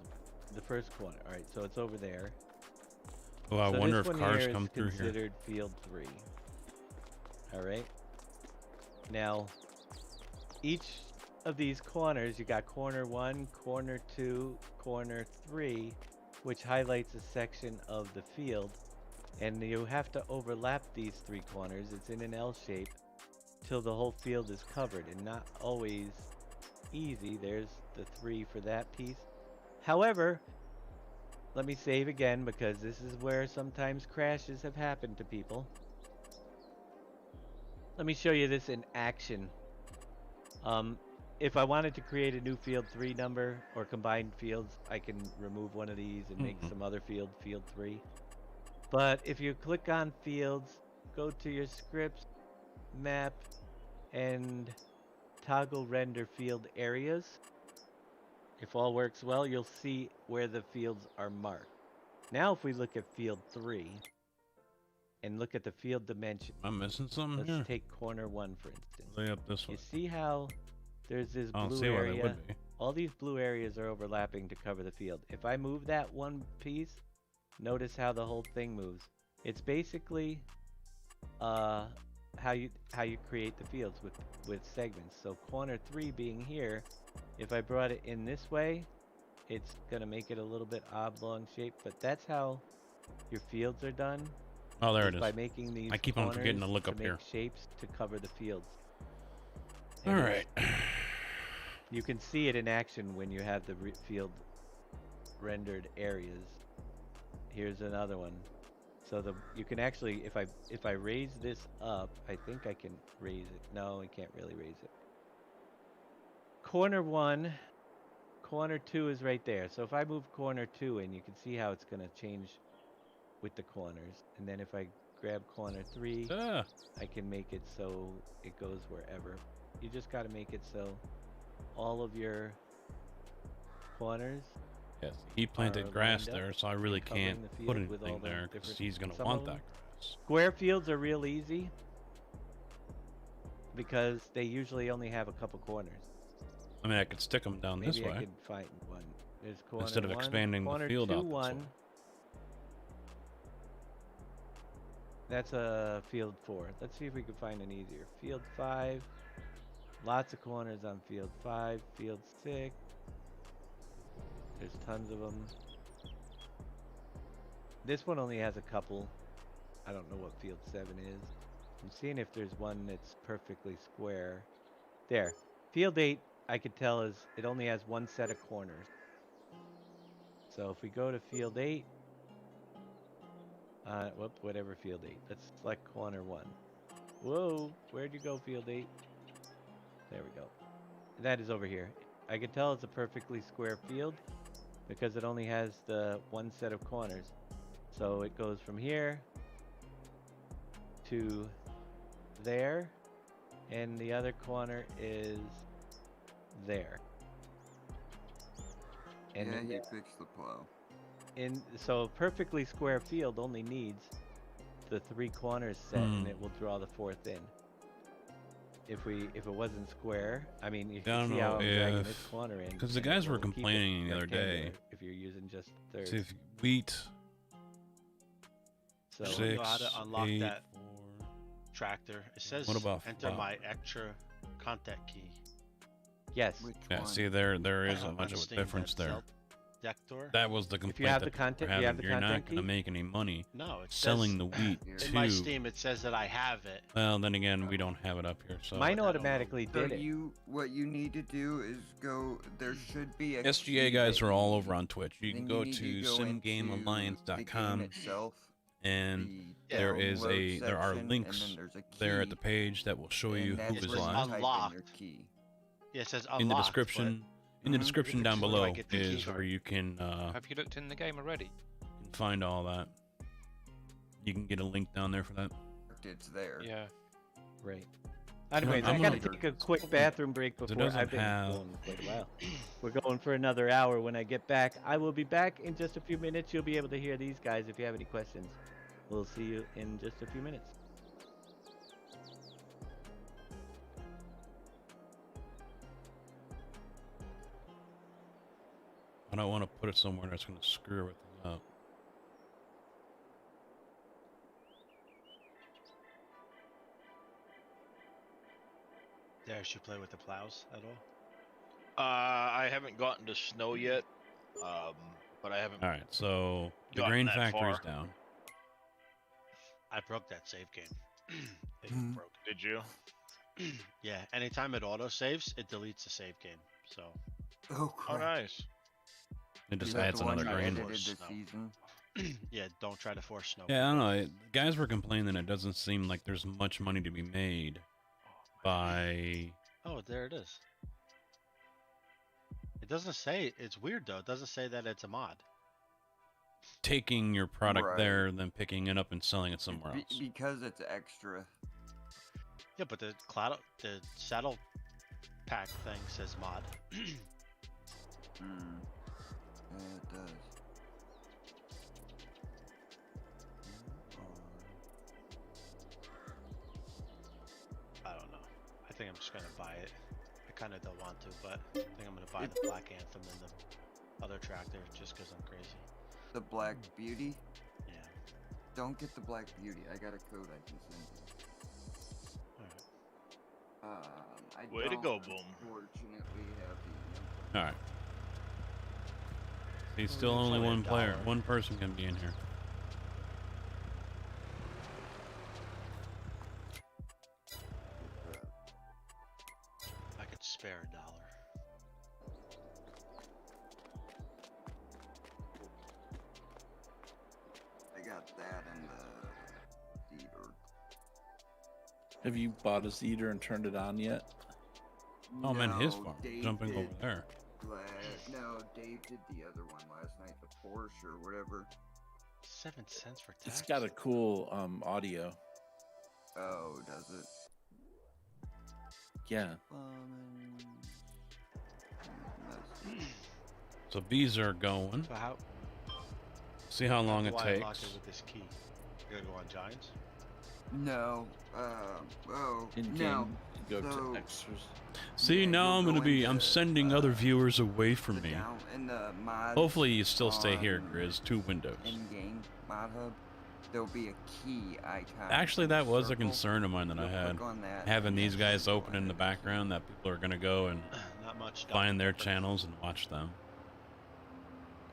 S2: the first corner. All right, so it's over there.
S1: Oh, I
S2: So
S1: wonder
S2: this
S1: if
S2: one
S1: cars
S2: here is
S1: come through here.
S2: considered field 3. All right. Now, each of these corners, you got corner 1, corner 2, corner 3, which highlights a section of the field, and you have to overlap these 3 corners. It's in an L shape till the whole field is covered, and not always easy. There's the 3 for that piece. However, let me save again because this is where sometimes crashes have happened to people. Let me show you this in action. If I wanted to create a new field 3 number or combined fields, I can remove one of these and make some other field 3. But if you click on fields, go to your scripts, map, and toggle render field areas. If all works well, you'll see where the fields are marked. Now if we look at field 3 and look at the field dimension.
S1: I'm missing something
S2: Let's
S1: here.
S2: take corner 1 for instance.
S1: Lay up this way.
S2: You see how there's this
S1: I don't
S2: blue
S1: see why they
S2: area?
S1: would be.
S2: All these blue areas are overlapping to cover the field. If I move that one piece, notice how the whole thing moves. It's basically how you create the fields with segments. So corner 3 being here, if I brought it in this way, it's gonna make it a little bit oblong shape, but that's how your fields are done.
S1: Oh, there it is.
S2: By making these
S1: I keep on forgetting to
S2: corners
S1: look up
S2: make
S1: here.
S2: shapes to cover the fields.
S1: All right.
S2: You can see it in action when you have the field rendered areas. Here's another one. So you can actually, if I raise this up, I think I can raise it. No, I can't really raise it. Corner 1, corner 2 is right there. So if I move corner 2 in, you can see how it's going to change with the corners. And then if I grab corner 3, I can make it so it goes wherever. You just got to make it so all of your corners.
S1: Yes, he planted
S2: are
S1: grass
S2: lined up
S1: there, so I really
S2: and covering
S1: can't
S2: the
S1: put
S2: field with all
S1: anything
S2: the
S1: there because
S2: different-
S1: he's going to
S2: some
S1: want
S2: of
S1: that
S2: them-
S1: grass.
S2: Square fields are real easy because they usually only have a couple corners.
S1: I mean, I could stick them down
S2: Maybe
S1: this
S2: I
S1: way
S2: could find one. There's corner
S1: instead of
S2: 1,
S1: expanding the
S2: corner
S1: field
S2: 2,
S1: out this
S2: 1.
S1: way.
S2: That's a field 4. Let's see if we can find an easier. Field 5. Lots of corners on field 5. Field 6. There's tons of them. This one only has a couple. I don't know what field 7 is. I'm seeing if there's one that's perfectly square. There. Field 8, I could tell it only has one set of corners. So if we go to field 8, whatever field 8. Let's select corner 1. Whoa, where'd you go, field 8? There we go. That is over here. I can tell it's a perfectly square field because it only has the one set of corners. So it goes from here to there, and the other corner is there. And
S6: Yeah,
S2: then
S6: he fixed the plow.
S2: so a perfectly square field only needs the 3 corners set, and it will draw the 4th in. If it wasn't square, I mean, you
S1: I
S2: can
S1: don't
S2: see how
S1: know
S2: I'm dragging
S1: if-
S2: this corner in.
S1: because the
S2: and it
S1: guys were
S2: will keep it
S1: complaining the other day.
S2: rectangular if you're using just thirds.
S1: See if wheat.
S2: So
S11: I don't know how
S1: 6,
S11: to unlock
S1: 8,
S11: that tractor. It says
S1: What about
S11: enter
S1: 5?
S11: my extra contact key.
S2: yes,
S1: Yeah, see there is a
S11: On
S1: much
S11: the
S1: of a
S11: Steam
S1: difference
S11: Deck
S1: there.
S11: Door.
S1: That was the complaint
S2: if you have
S1: that
S2: the content,
S1: we're
S2: you have
S1: having.
S2: the
S1: You're not
S2: content
S1: going to
S2: key.
S1: make any money
S11: No, it
S1: selling
S11: says
S1: the wheat
S11: in my
S1: to.
S11: Steam. It says that I have it.
S1: Well, then again, we don't have it up here, so
S2: Mine automatically
S6: So
S2: did it.
S6: what you need to do is go. There should be a
S1: SGA
S6: key
S1: guys
S6: that
S1: are all
S6: you
S1: over on Twitch. You can
S6: then
S1: go
S6: need
S1: to
S6: go into the
S1: simgamealliance.com
S6: game itself,
S1: and
S6: the
S1: there is
S6: download
S1: there are
S6: section, and
S1: links
S6: then there's a
S1: there at
S6: key,
S1: the page that will show you
S6: and that's
S1: who is
S6: where you
S1: live.
S6: type in
S11: Unlocked.
S6: your key.
S11: Yeah, it says
S1: In the
S11: unlocked,
S1: description,
S11: but-
S1: in the description down
S11: Where do I
S1: below
S11: get the key
S1: is
S11: card?
S1: where you can
S9: Have you looked in the game already?
S1: find all that. You can get a link down there for that.
S6: It's there.
S9: Yeah.
S2: Right. Anyways,
S1: I'm
S2: I gotta
S1: gonna-
S2: take a quick bathroom break before
S1: doesn't
S2: I've been
S1: have-
S2: going quite a while. We're going for another hour. When I get back, I will be back in just a few minutes. You'll be able to hear these guys if you have any questions. We'll see you in just a few minutes.
S1: I don't want to put it somewhere that's going to screw everything up.
S11: Darius, you play with the plows at all?
S4: I haven't gotten to snow yet, but I haven't.
S1: All right, so the
S4: Gotten
S1: grain
S4: that
S1: factory's
S4: far.
S1: down.
S11: I broke that save game. It broke.
S4: Did you?
S11: Yeah, anytime it auto saves, it deletes the save game. So
S6: Oh,
S4: Oh,
S6: crap.
S4: nice.
S1: It just
S6: Is that
S1: adds
S6: the one
S1: another
S6: you
S1: grain.
S6: edited this
S11: Snow.
S6: season?
S11: yeah, don't try to force snow.
S1: Yeah, I don't know. Guys were complaining that it doesn't seem like there's much money to be made by.
S11: Oh, there it is. It doesn't say. It's weird though. It doesn't say that it's a mod.
S1: Taking your product
S6: Right.
S1: there, then picking it up and selling it somewhere else.
S6: Because it's extra.
S11: Yeah, but the saddle pack thing says mod.
S6: Hmm. Yeah, it does.
S11: I don't know. I think I'm just gonna buy it. I kind of don't want to, but I think I'm gonna buy the Black Anthem and the other tractor just because I'm crazy.
S6: The Black Beauty?
S11: Yeah.
S6: Don't get the Black Beauty. I got a code I can send you. I
S4: Way to
S6: don't,
S4: go, Boom.
S6: Unfortunately, have the.
S1: All right. See, still only one player. One person can be in here.
S11: I could spare $1.
S6: that and the theater.
S7: Have you bought a Zeter and turned it on yet?
S1: Oh man, his
S6: No,
S1: farm
S6: Dave
S1: jumping
S6: did
S1: over there.
S6: No, Dave did the other one last night, the Porsche or whatever.
S11: 7 cents for tax.
S7: It's got a cool audio.
S6: Oh, does it?
S7: Yeah.
S1: So bees are going.
S11: So how?
S1: See how long it
S11: Why unlock
S1: takes.
S11: it with this key? You gotta go on Giants.
S6: No.
S7: In game,
S6: no.
S7: you go
S6: So-
S7: to extras.
S1: See,
S6: Yeah,
S1: now
S6: you'll
S1: I'm
S6: go
S1: gonna be.
S6: into,
S1: I'm sending other viewers away from me.
S6: Down in the mods
S1: Hopefully, you still stay here,
S6: on
S1: Grizz. 2 windows.
S6: In-game mod hub, there'll be a key icon.
S1: Actually,
S6: in the
S1: that was a
S6: circle.
S1: concern of mine that I
S6: You'll
S1: had.
S6: click on that,
S1: Having
S6: and
S1: these
S6: then
S1: guys
S6: go
S1: open in the
S6: ahead.
S1: background, that people are gonna go and
S11: Not much.
S1: find their channels and watch them.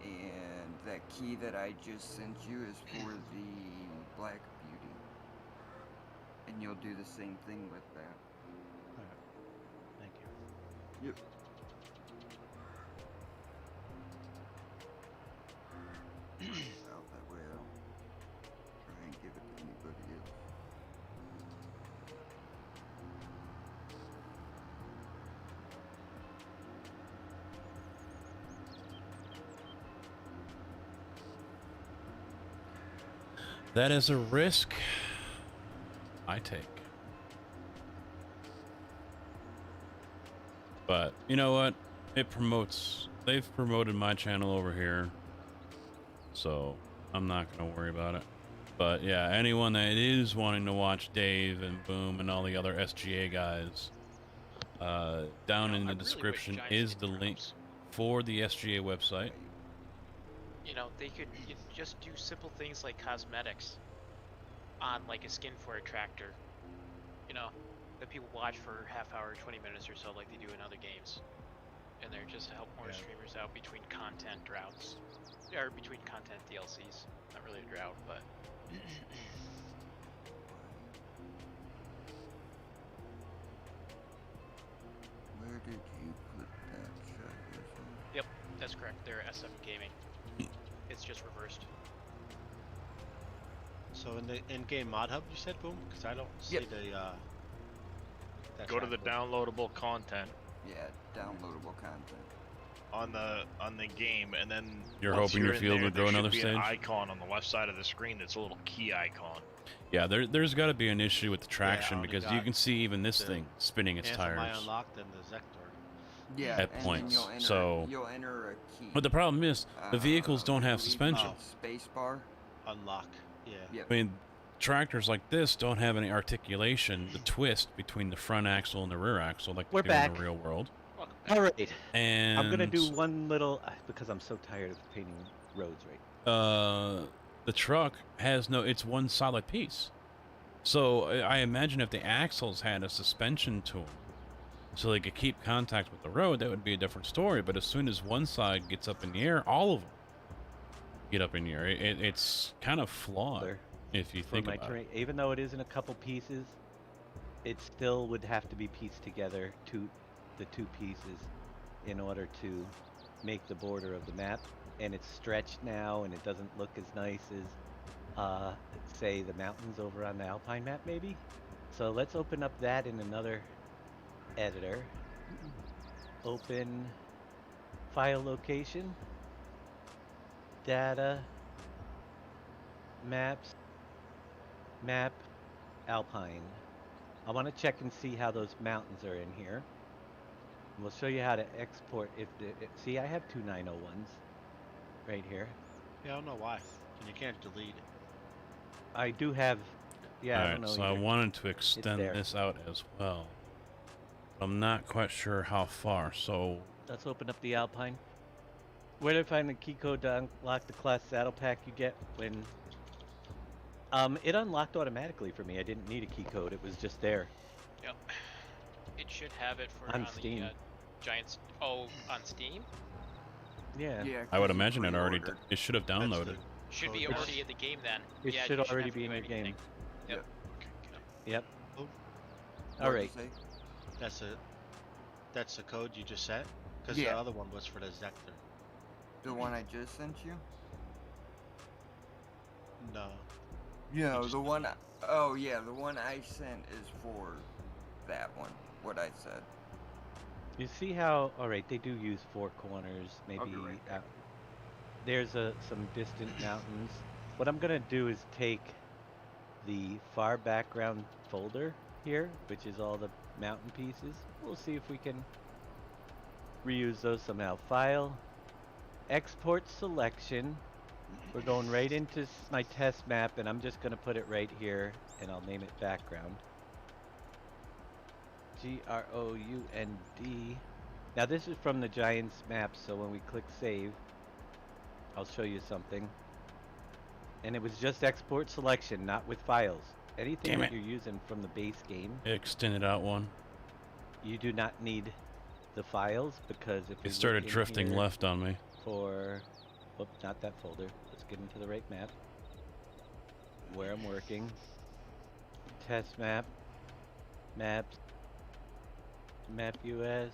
S6: And that key that I just sent you is for the Black Beauty. And you'll do the same thing with that.
S11: Thank you.
S6: Yep. Out that way, I don't try and give it to anybody else.
S1: That is a risk I take. But you know what? It promotes. They've promoted my channel over here, so I'm not gonna worry about it. But yeah, anyone that is wanting to watch Dave and Boom and all the other SGA guys, down in the description is the link for the SGA website.
S3: You know, they could just do simple things like cosmetics on like a skin for a tractor. You know, that people watch for half hour, 20 minutes or so, like they do in other games. And they're just to help more streamers out between content droughts, or between content DLCs. Not really a drought, but.
S6: Where did you put that shot?
S3: Yep, that's correct. They're SM Gaming. It's just reversed.
S11: So in the in-game mod hub, you said, Boom? Because I don't see the. That
S4: Go to the
S11: track list.
S4: downloadable content
S6: Yeah, downloadable content.
S4: on the game, and then
S1: You're
S4: once
S1: hoping
S4: you're
S1: your
S4: in
S1: field
S4: there,
S1: would grow
S4: there
S1: another
S4: should be an
S1: stage?
S4: icon on the left side of the screen that's a little key icon.
S1: Yeah, there's got to be an issue with the traction
S11: only
S1: because you
S11: got
S1: can see even this
S11: the
S1: thing spinning its
S11: Anthem I
S1: tires.
S11: unlocked and the Zector.
S6: Yeah,
S1: At
S6: and then
S1: points,
S6: you'll enter,
S1: so-
S6: you'll enter a key.
S1: But the problem is the vehicles don't have
S6: I believe
S1: suspension.
S6: it's Space bar.
S11: Unlock. Yeah.
S6: Yep.
S1: I mean, tractors like this don't have any articulation, the twist between the front axle and the rear axle like they
S2: We're
S1: do
S2: back.
S1: in the real world.
S2: All right.
S1: And
S2: I'm gonna do one little because I'm so tired of painting roads right.
S1: The truck has no. It's one solid piece. So I imagine if the axles had a suspension to them, so they could keep contact with the road, that would be a different story. But as soon as one side gets up in the air, all of them get up in the air. It's kind of flawed
S2: There.
S1: if you
S2: For
S1: think
S2: my
S1: about
S2: terrain,
S1: it.
S2: even though it is in a couple pieces, it still would have to be pieced together to the two pieces in order to make the border of the map. And it's stretched now, and it doesn't look as nice as, say, the mountains over on the Alpine map, maybe. So let's open up that in another editor. Open file location, data, maps, map, Alpine. I want to check and see how those mountains are in here. We'll show you how to export. See, I have two 901s right here.
S11: Yeah, I don't know why. And you can't delete.
S2: I do have. Yeah, I
S1: Alright,
S2: don't know.
S1: so I
S2: either.
S1: wanted to extend
S2: there.
S1: this out as well. I'm not quite sure how far, so
S2: Let's open up the Alpine. Where do I find the key code to unlock the class saddle pack you get when? It unlocked automatically for me. I didn't need a key code. It was just there.
S3: Yep. It should have it for
S2: On
S3: on
S2: Steam.
S3: the Giants. Oh, on Steam?
S2: Yeah.
S1: I would imagine it already. It should have downloaded.
S3: Should be
S2: It's-
S3: already in the game then.
S2: It
S3: Yeah,
S2: should
S3: you
S2: already
S3: have to
S2: be in
S3: do
S2: your game.
S3: anything. Yep.
S2: Yep.
S11: Oh.
S2: All right.
S11: That's the code you just set? Because
S6: Yeah.
S11: the other one was for the Zector.
S6: The one I just sent you?
S11: No.
S6: You know, the one. Oh yeah, the one I sent is for that one. What I said.
S2: You see how? All right, they do use 4 corners. Maybe
S6: I'll be right back.
S2: there's some distant mountains. What I'm gonna do is take the far background folder here, which is all the mountain pieces. We'll see if we can reuse those somehow. File, export selection. We're going right into my test map, and I'm just gonna put it right here, and I'll name it background. GROUND. Now this is from the Giants map, so when we click save, I'll show you something. And it was just export selection, not with files. Anything that you're using from the base game,
S1: Extended out one.
S2: you do not need the files, because if we
S1: It started
S2: look in
S1: drifting
S2: here
S1: left on me.
S2: for, oh, not that folder. Let's get into the right map. Where I'm working. Test map. Maps. Map US.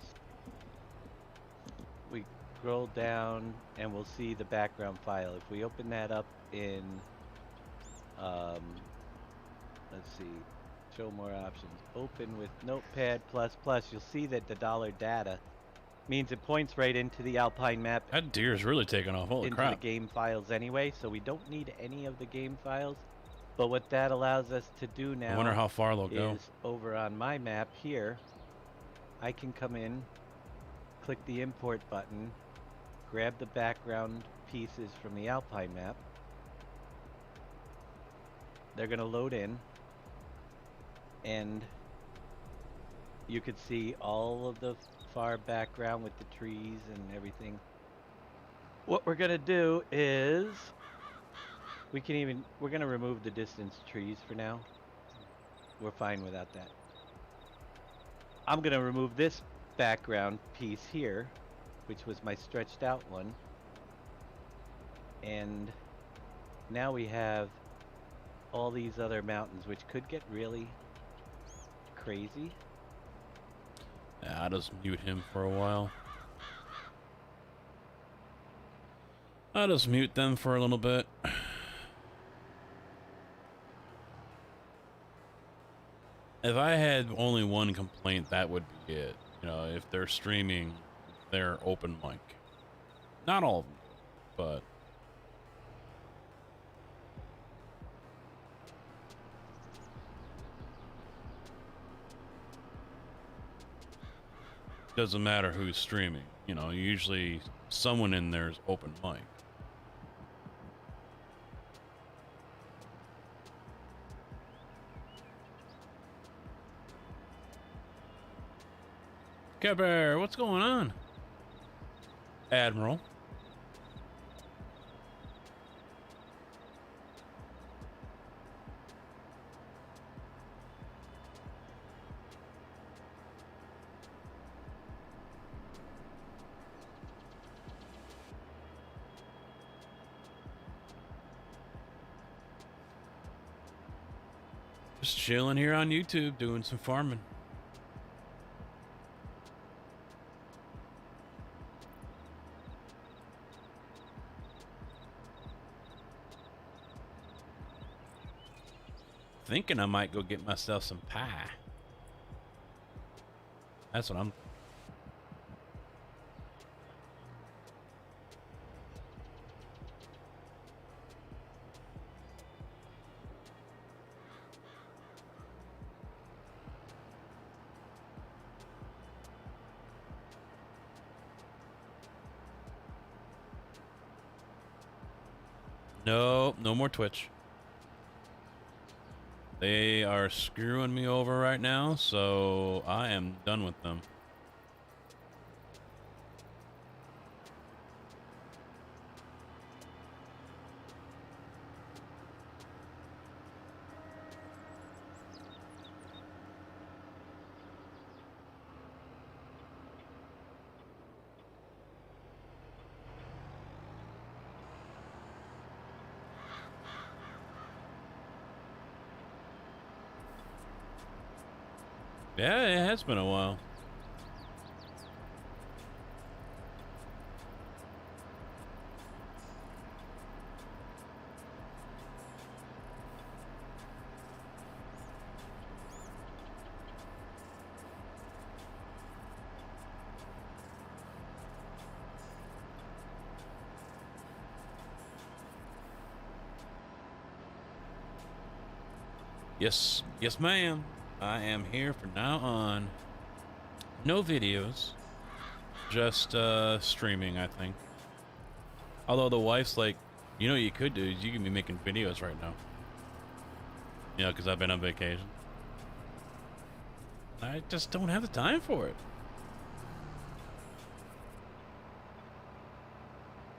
S2: We scroll down and we'll see the background file. If we open that up in, let's see, show more options. Open with Notepad++, you'll see that the $data means it points right into the Alpine map.
S1: That deer's really taking off. Holy
S2: into
S1: crap.
S2: the game files anyway, so we don't need any of the game files. But what that allows us to do now
S1: I wonder how far they'll go.
S2: is over on my map here, I can come in, click the import button, grab the background pieces from the Alpine map. They're going to load in, and you could see all of the far background with the trees and everything. What we're going to do is we're going to remove the distance trees for now. We're fine without that. I'm going to remove this background piece here, which was my stretched out one. And now we have all these other mountains, which could get really crazy.
S1: Yeah, I'll just mute him for a while. I'll just mute them for a little bit. If I had only one complaint, that would be it. You know, if they're streaming their open mic. Not all of them, but... doesn't matter who's streaming. You know, usually someone in there is open mic. Bear, what's going on? Admiral. Just chilling here on YouTube, doing some farming. Thinking I might go get myself some pie. That's what I'm... No, no more Twitch. They are screwing me over right now, so I am done with them. Yeah, it has been a while. Yes, ma'am. I am here from now on. No videos, just streaming, I think. Although the wife's like, you know what you could do is you can be making videos right now. You know, because I've been on vacation. I just don't have the time for it.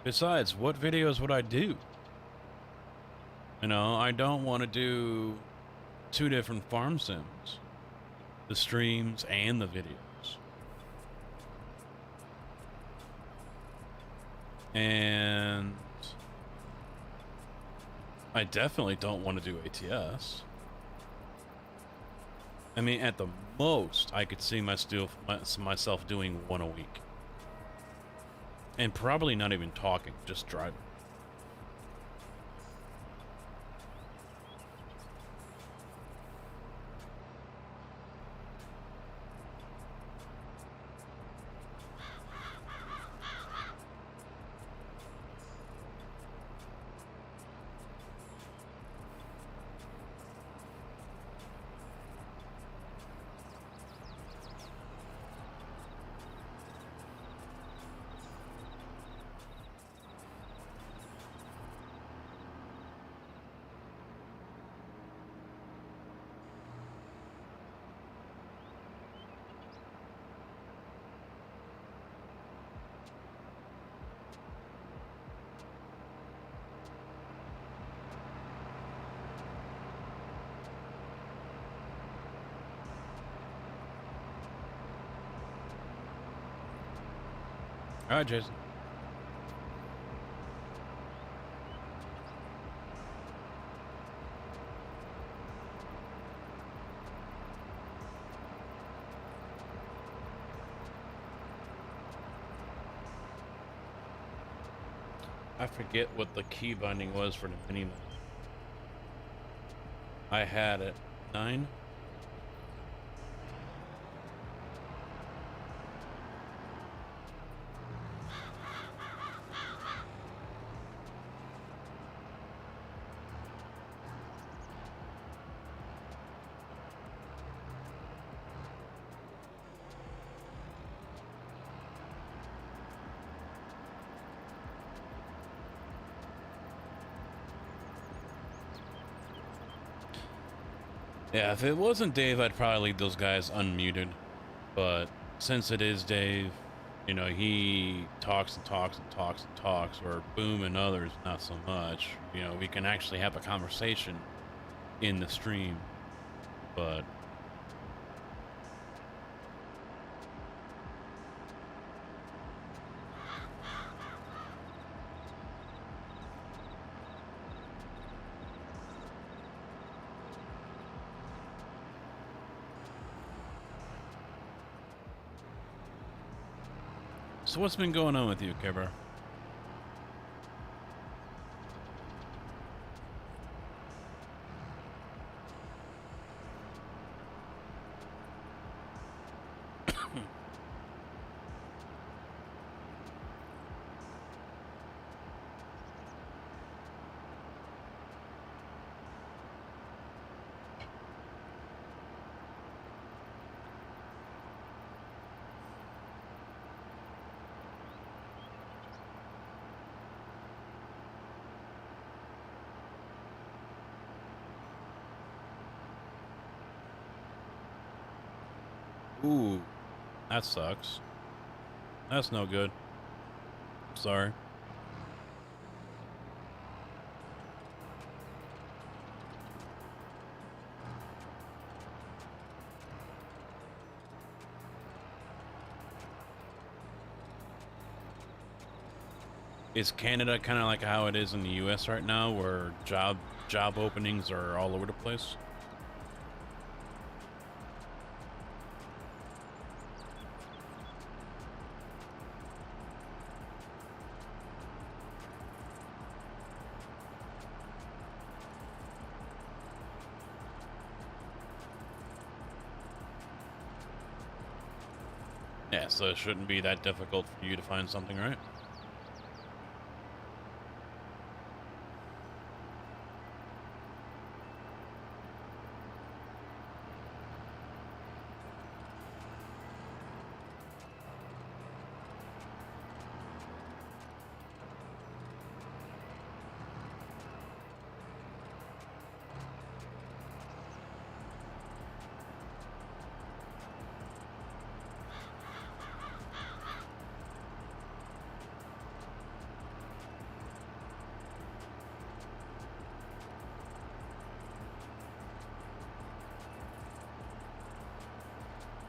S1: Besides, what videos would I do? You know, I don't want to do 2 different farm sims. The streams and the videos. And I definitely don't want to do ATS. I mean, at the most, I could see myself doing 1 a week. And probably not even talking, just driving. All right, Jason. I forget what the key binding was for the mini map. I had it. 9? Yeah, if it wasn't Dave, I'd probably leave those guys unmuted. But since it is Dave, you know, he talks and talks and talks and talks, or Boom and others not so much. You know, we can actually have a conversation in the stream, but so what's been going on with you, Kibber? Ooh, that sucks. That's no good. Sorry. Is Canada kind of like how it is in the US right now, where job openings are all over the place? Yeah, so it shouldn't be that difficult for you to find something, right?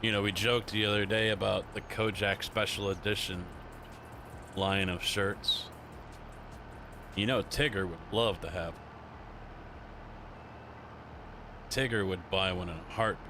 S1: You know, we joked the other day about the Kojak Special Edition line of shirts. You know, Tigger would love to have. Tigger would buy one in a heartbeat.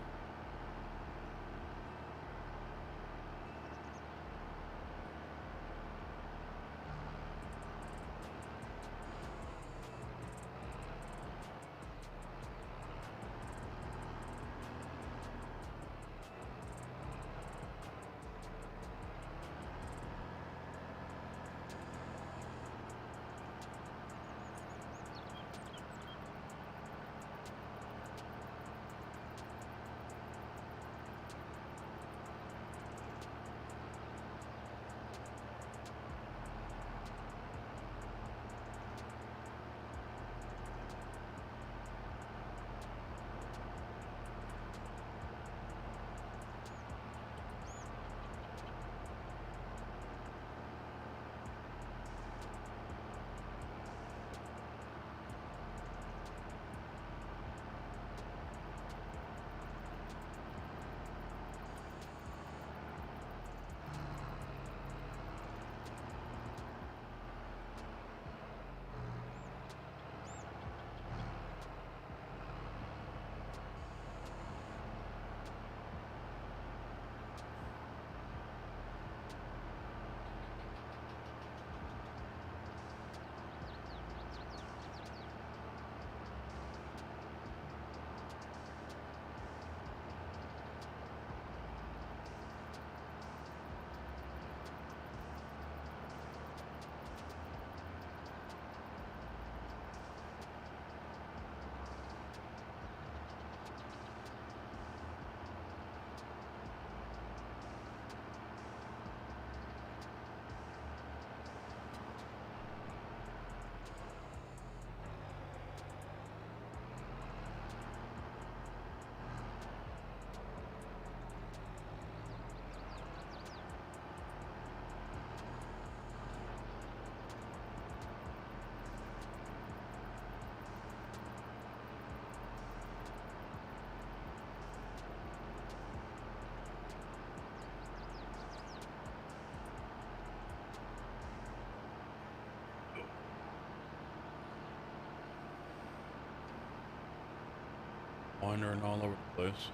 S1: Wandering all over the place.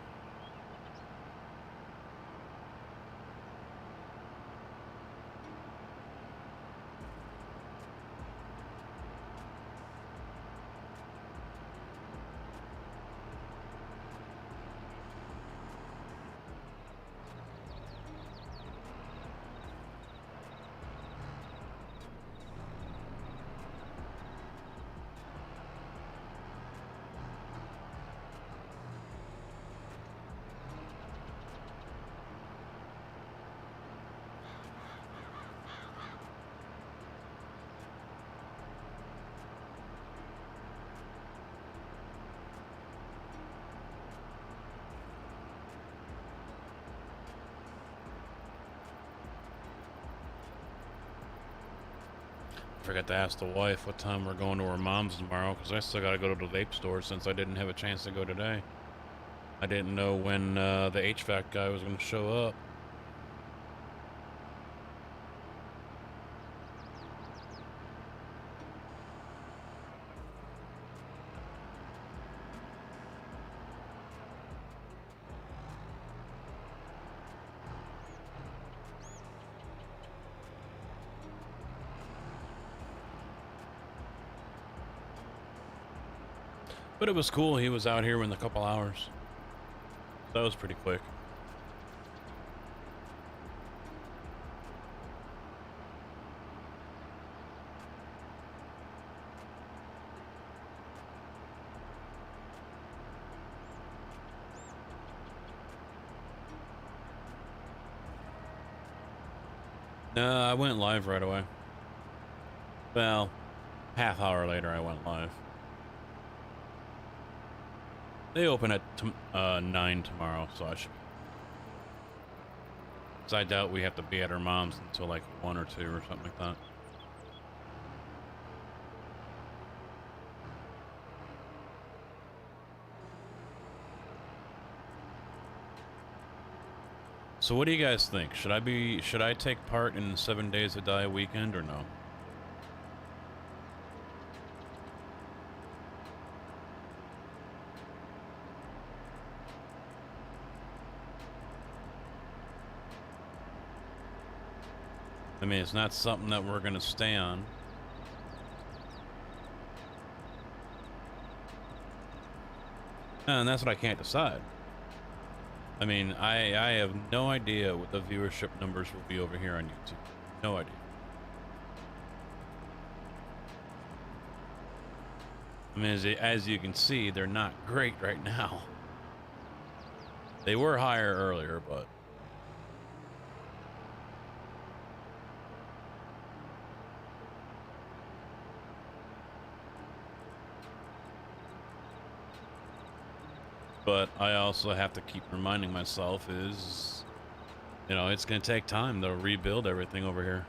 S1: Forgot to ask the wife what time we're going to her mom's tomorrow, because I still got to go to the vape store since I didn't have a chance to go today. I didn't know when the HVAC guy was going to show up. But it was cool. He was out here in a couple hours. That was pretty quick. No, I went live right away. Well, half hour later I went live. They open at 9 tomorrow, so I should. Cause I doubt we have to be at her mom's until like 1 or 2 or something like that. So what do you guys think? Should I take part in 7 Days to Die weekend or no? I mean, it's not something that we're gonna stay on. And that's what I can't decide. I mean, I have no idea what the viewership numbers will be over here on YouTube. No idea. I mean, as you can see, they're not great right now. They were higher earlier, but... But I also have to keep reminding myself is, you know, it's going to take time to rebuild everything over here.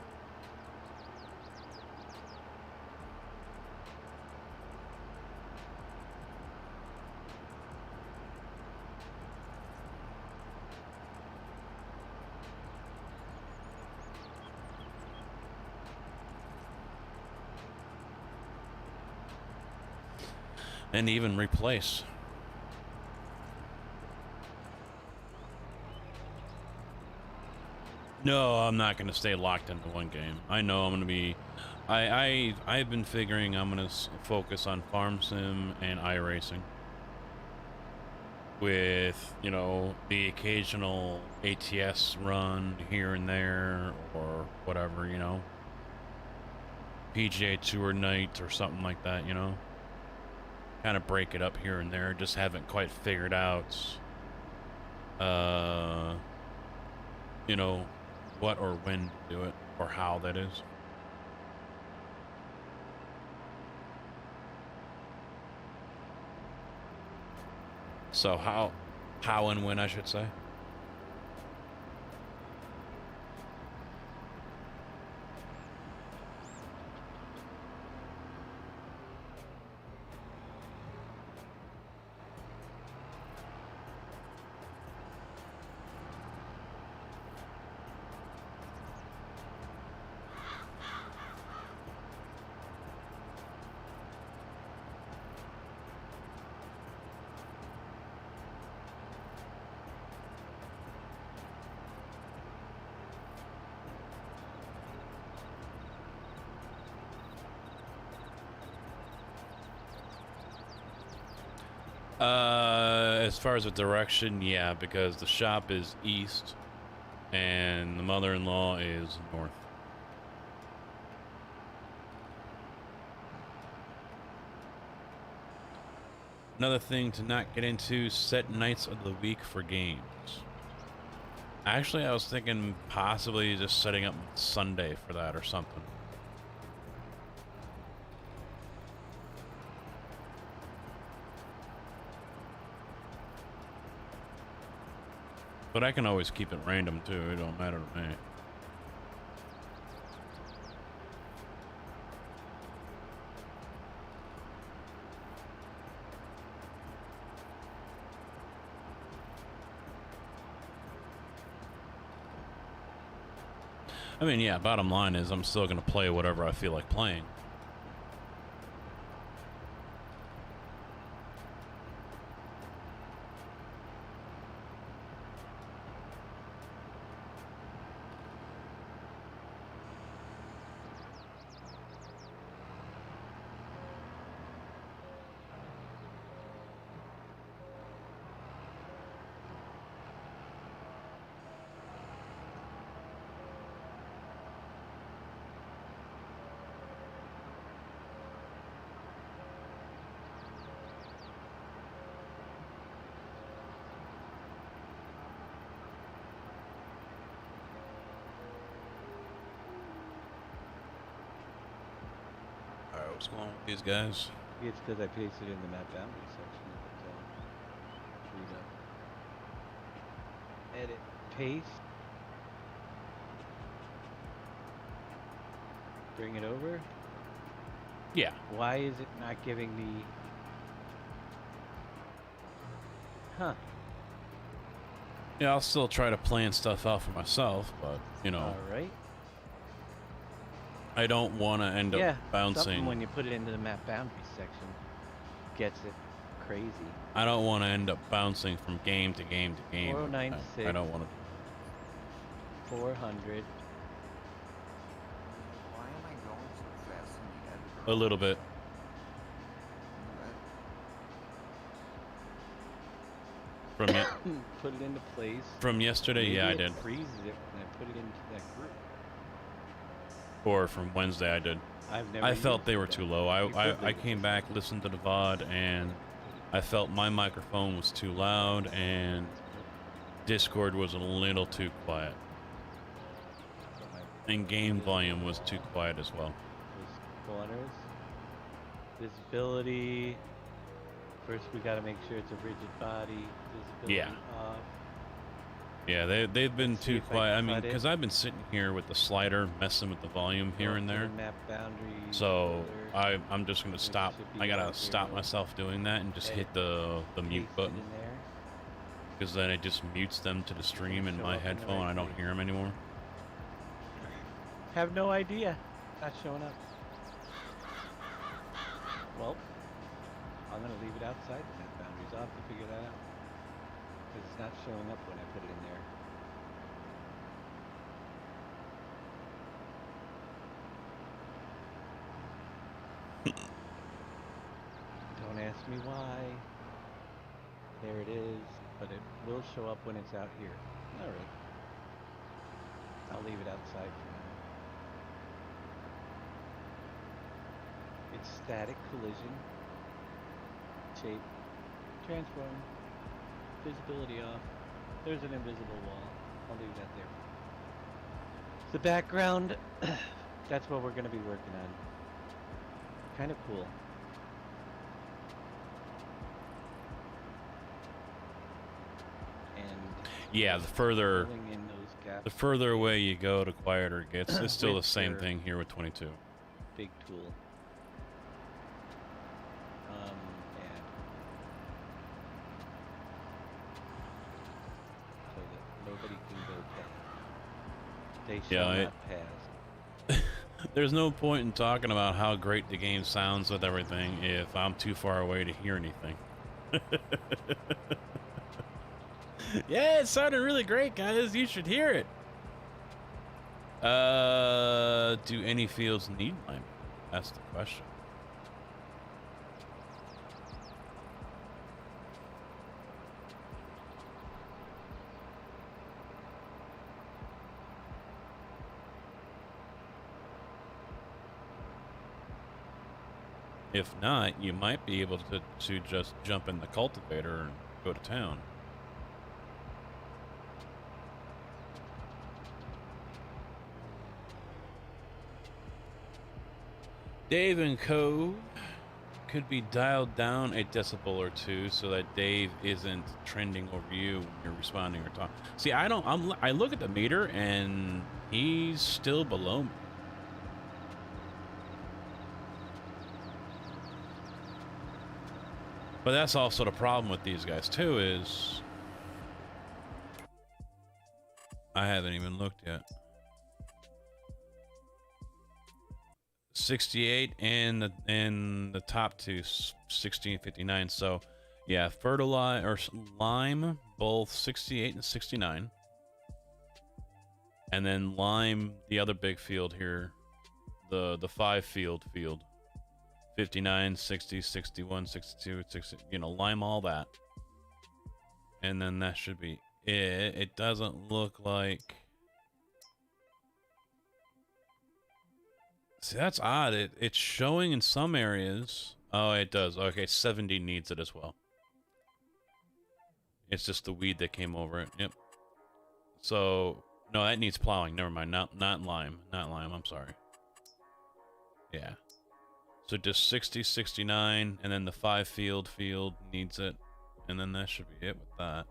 S1: And even replace. No, I'm not going to stay locked into one game. I know I'm going to be... I've been figuring I'm going to focus on Farm Sim and iRacing. With, you know, the occasional ATS run here and there, or whatever, you know. PGA Tour night or something like that, you know. Kind of break it up here and there. Just haven't quite figured out, you know, what or when to do it, or how that is. So how and when, I should say. As far as the direction, yeah, because the shop is east and the mother-in-law is north. Another thing to not get into, set nights of the week for games. Actually, I was thinking possibly just setting up Sunday for that or something. But I can always keep it random too, it don't matter to me. I mean, yeah, bottom line is I'm still gonna play whatever I feel like playing. What's going on with these guys?
S2: It's because I pasted in the map boundary section. Read up. Edit. Paste. Bring it over.
S1: Yeah.
S2: Why is it not giving me... Huh.
S1: Yeah, I'll still try to plan stuff out for myself, but you know,
S2: All right.
S1: I don't want to end
S2: Yeah,
S1: up bouncing.
S2: something when you put it into the map boundaries section gets it crazy.
S1: I don't want to end up bouncing from game to game to game.
S2: 4096.
S1: I don't want to.
S2: 400.
S6: Why am I going so fast in the editor?
S1: A little bit. From
S2: Put it into place.
S1: From yesterday,
S2: Maybe
S1: yeah, I
S2: it
S1: did.
S2: freezes it when I put it into that group.
S1: Or from Wednesday, I did.
S2: I've never
S1: I felt
S2: used
S1: they were
S2: that.
S1: too low.
S2: You could
S1: I
S2: do
S1: came back, listened to the VOD, and I felt my microphone was too loud, and Discord was a little too quiet. And game volume was too quiet as well.
S2: Those corners. Visibility. First, we got to make sure it's a rigid body. Visibility
S1: Yeah.
S2: off.
S1: Yeah, they've been
S2: Let's see
S1: too
S2: if I
S1: quiet. I
S2: can
S1: mean,
S2: cut it.
S1: because I've been sitting here with the slider, messing with the volume here
S2: Go
S1: and
S2: to the
S1: there.
S2: Map boundary.
S1: So
S2: folder.
S1: I'm just gonna
S2: It
S1: stop.
S2: should be
S1: I gotta
S2: right
S1: stop
S2: here.
S1: myself doing that and just
S2: Edit.
S1: hit the mute
S2: Paste it
S1: button,
S2: in there.
S1: because then it just mutes them to the stream in
S2: Show
S1: my
S2: up in the
S1: headphone.
S2: right
S1: I don't
S2: place.
S1: hear them anymore.
S2: Have no idea. Not showing up. Well, I'm gonna leave it outside the map boundaries. I'll have to figure that out. Because it's not showing up when I put it in there. Don't ask me why. There it is. But it will show up when it's out here. Alright. I'll leave it outside for now. It's static collision. Shape. Transform. Visibility off. There's an invisible wall. I'll leave that there. The background, that's what we're going to be working on. Kind of cool. And
S1: Yeah, the further
S2: filling in those gaps.
S1: the further away you go, the quieter it gets. It's still the
S2: With
S1: same
S2: your
S1: thing here with 22.
S2: big tool. And so that nobody can go past. They shall
S1: Yeah,
S2: not pass.
S1: There's no point in talking about how great the game sounds with everything if I'm too far away to hear anything. Yeah, it sounded really great, guys. You should hear it. Do any fields need lime? That's the question. If not, you might be able to just jump in the cultivator and go to town. Dave and Co. could be dialed down a decibel or two so that Dave isn't trending over you when you're responding or talking. See, I look at the meter and he's still below me. But that's also the problem with these guys too, is I haven't even looked yet. 68 and the top two 1659. So yeah, fertilizer or lime both 68 and 69. And then lime, the other big field here, the 5 field 59, 60, 61, 62, 60, you know, lime all that. And then that should be it. It doesn't look like... See, that's odd. It's showing in some areas. Oh, it does. Okay, 70 needs it as well. It's just the weed that came over it. Yep. So, no, that needs plowing. Never mind. Not lime. Not lime. I'm sorry. Yeah. So just 60, 69, and then the 5 field needs it. And then that should be it with that.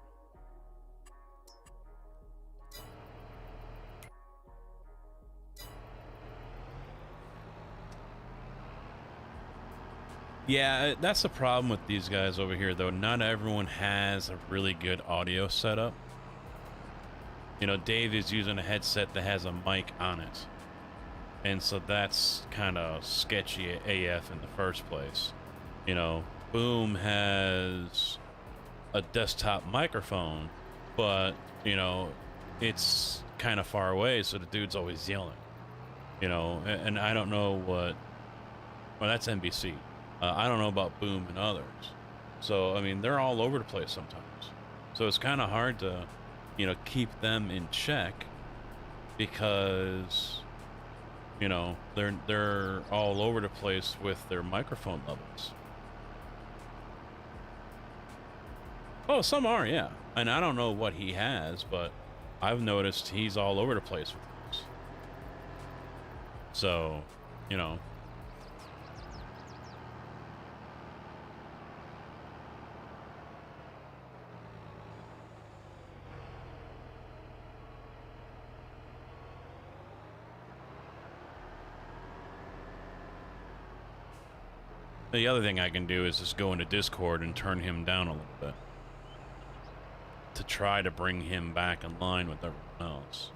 S1: Yeah, that's the problem with these guys over here, though. Not everyone has a really good audio setup. You know, Dave is using a headset that has a mic on it. And so that's kind of sketchy AF in the first place. You know, Boom has a desktop microphone, but, you know, it's kind of far away, so the dude's always yelling. You know, and I don't know what... Well, that's NBC. I don't know about Boom and others. So, I mean, they're all over the place sometimes. So it's kind of hard to, you know, keep them in check because, you know, they're all over the place with their microphone levels. Oh, some are, yeah. And I don't know what he has, but I've noticed he's all over the place with things. So, you know. The other thing I can do is just go into Discord and turn him down a little bit to try to bring him back in line with everyone else.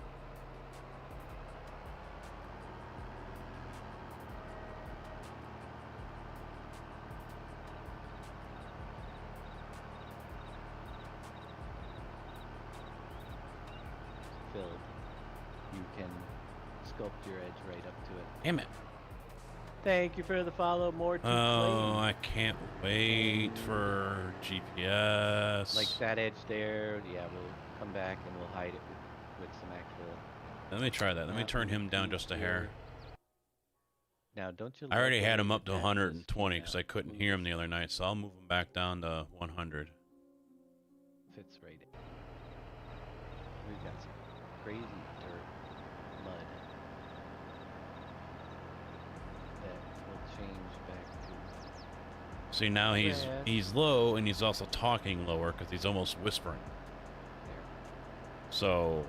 S2: Filled. You can sculpt your edge right up to it.
S1: Damn it.
S2: Thank you for the follow, more to
S1: Oh, I can't wait for GPS.
S2: Like that edge there, yeah, we'll come back and we'll hide it with some actual...
S1: Let me try that. Let me turn him down just a hair.
S2: Now, don't you...
S1: I already had him up to 120 because I couldn't hear him the other night, so I'll move him back down to 100.
S2: Fits right in. We've got some crazy dirt, mud. That will change back to...
S1: See, now he's low, and he's also talking lower because he's almost whispering. So...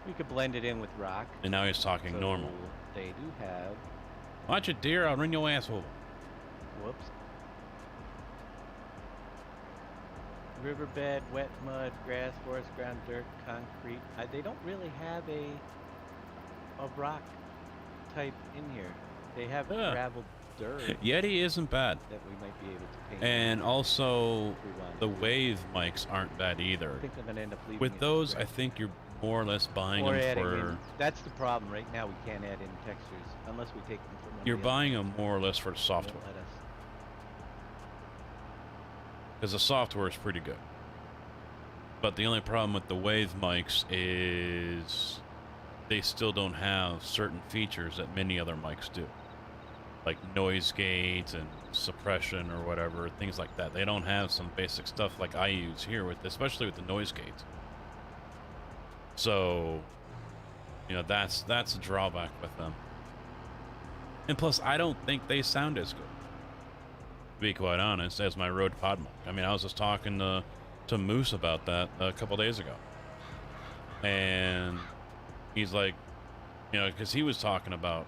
S2: We could blend it in with rock.
S1: And now he's talking normal.
S2: They do have...
S1: Watch it, dear. I'll run your asshole.
S2: Whoops. Riverbed, wet mud, grass, forest ground, dirt, concrete. They don't really have a rock type in here. They have gravel dirt.
S1: Yeti isn't bad.
S2: That we might be able to paint.
S1: And also, the wave mics aren't bad either.
S2: I think I'm gonna end up leaving
S1: With those, I think you're more or less buying them for...
S2: That's the problem. Right now, we can't add in textures unless we take them from...
S1: You're buying them more or less for the software. Because the software is pretty good. But the only problem with the wave mics is they still don't have certain features that many other mics do. Like noise gates and suppression or whatever, things like that. They don't have some basic stuff like I use here, with, especially with the noise gates. So, you know, that's a drawback with them. And plus, I don't think they sound as good, to be quite honest, as my Rode PodMic. I mean, I was just talking to Moose about that a couple days ago. And he's like, you know, because he was talking about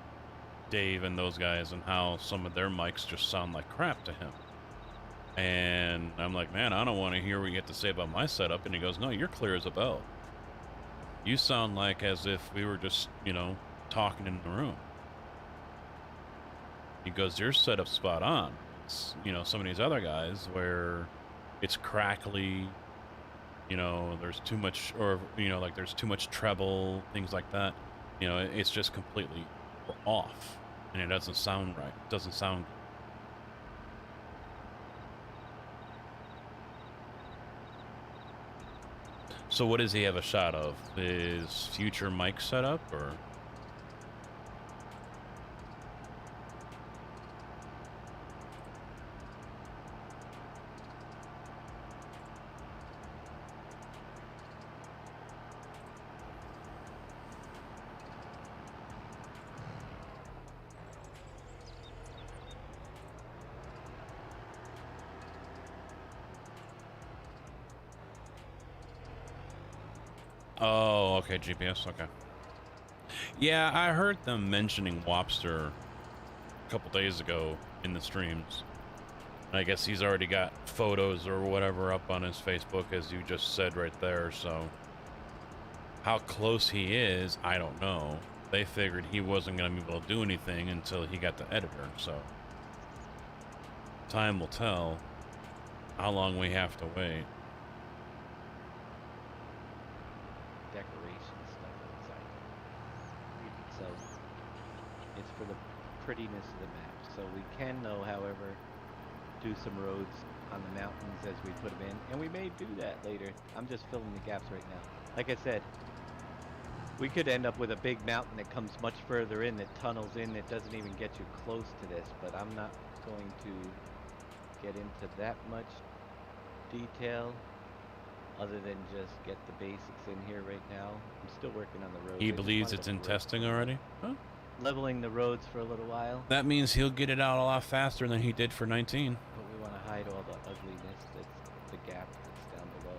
S1: Dave and those guys and how some of their mics just sound like crap to him. And I'm like, man, I don't want to hear what you have to say about my setup. And he goes, no, you're clear as a bell. You sound like as if we were just, you know, talking in the room. He goes, your setup's spot on. It's, you know, some of these other guys where it's crackly, you know, there's too much, or, you know, like there's too much treble, things like that. You know, it's just completely off, and it doesn't sound right. It doesn't sound good. So what does he have a shot of? His future mic setup, or? Oh, okay, GPS, okay. Yeah, I heard them mentioning Wopster a couple days ago in the streams. I guess he's already got photos or whatever up on his Facebook, as you just said right there, so How close he is, I don't know. They figured he wasn't going to be able to do anything until he got the editor, so time will tell how long we have to wait.
S2: Decoration stuff inside. So it's for the prettiness of the map. So we can, though, however, do some roads on the mountains as we put them in, and we may do that later. I'm just filling the gaps right now. Like I said, we could end up with a big mountain that comes much further in, that tunnels in, that doesn't even get you close to this, but I'm not going to get into that much detail other than just get the basics in here right now. I'm still working on the roads.
S1: He believes it's in testing already? Huh?
S2: Leveling the roads for a little while.
S1: That means he'll get it out a lot faster than he did for 19.
S2: But we want to hide all the ugliness that's the gap that's down below.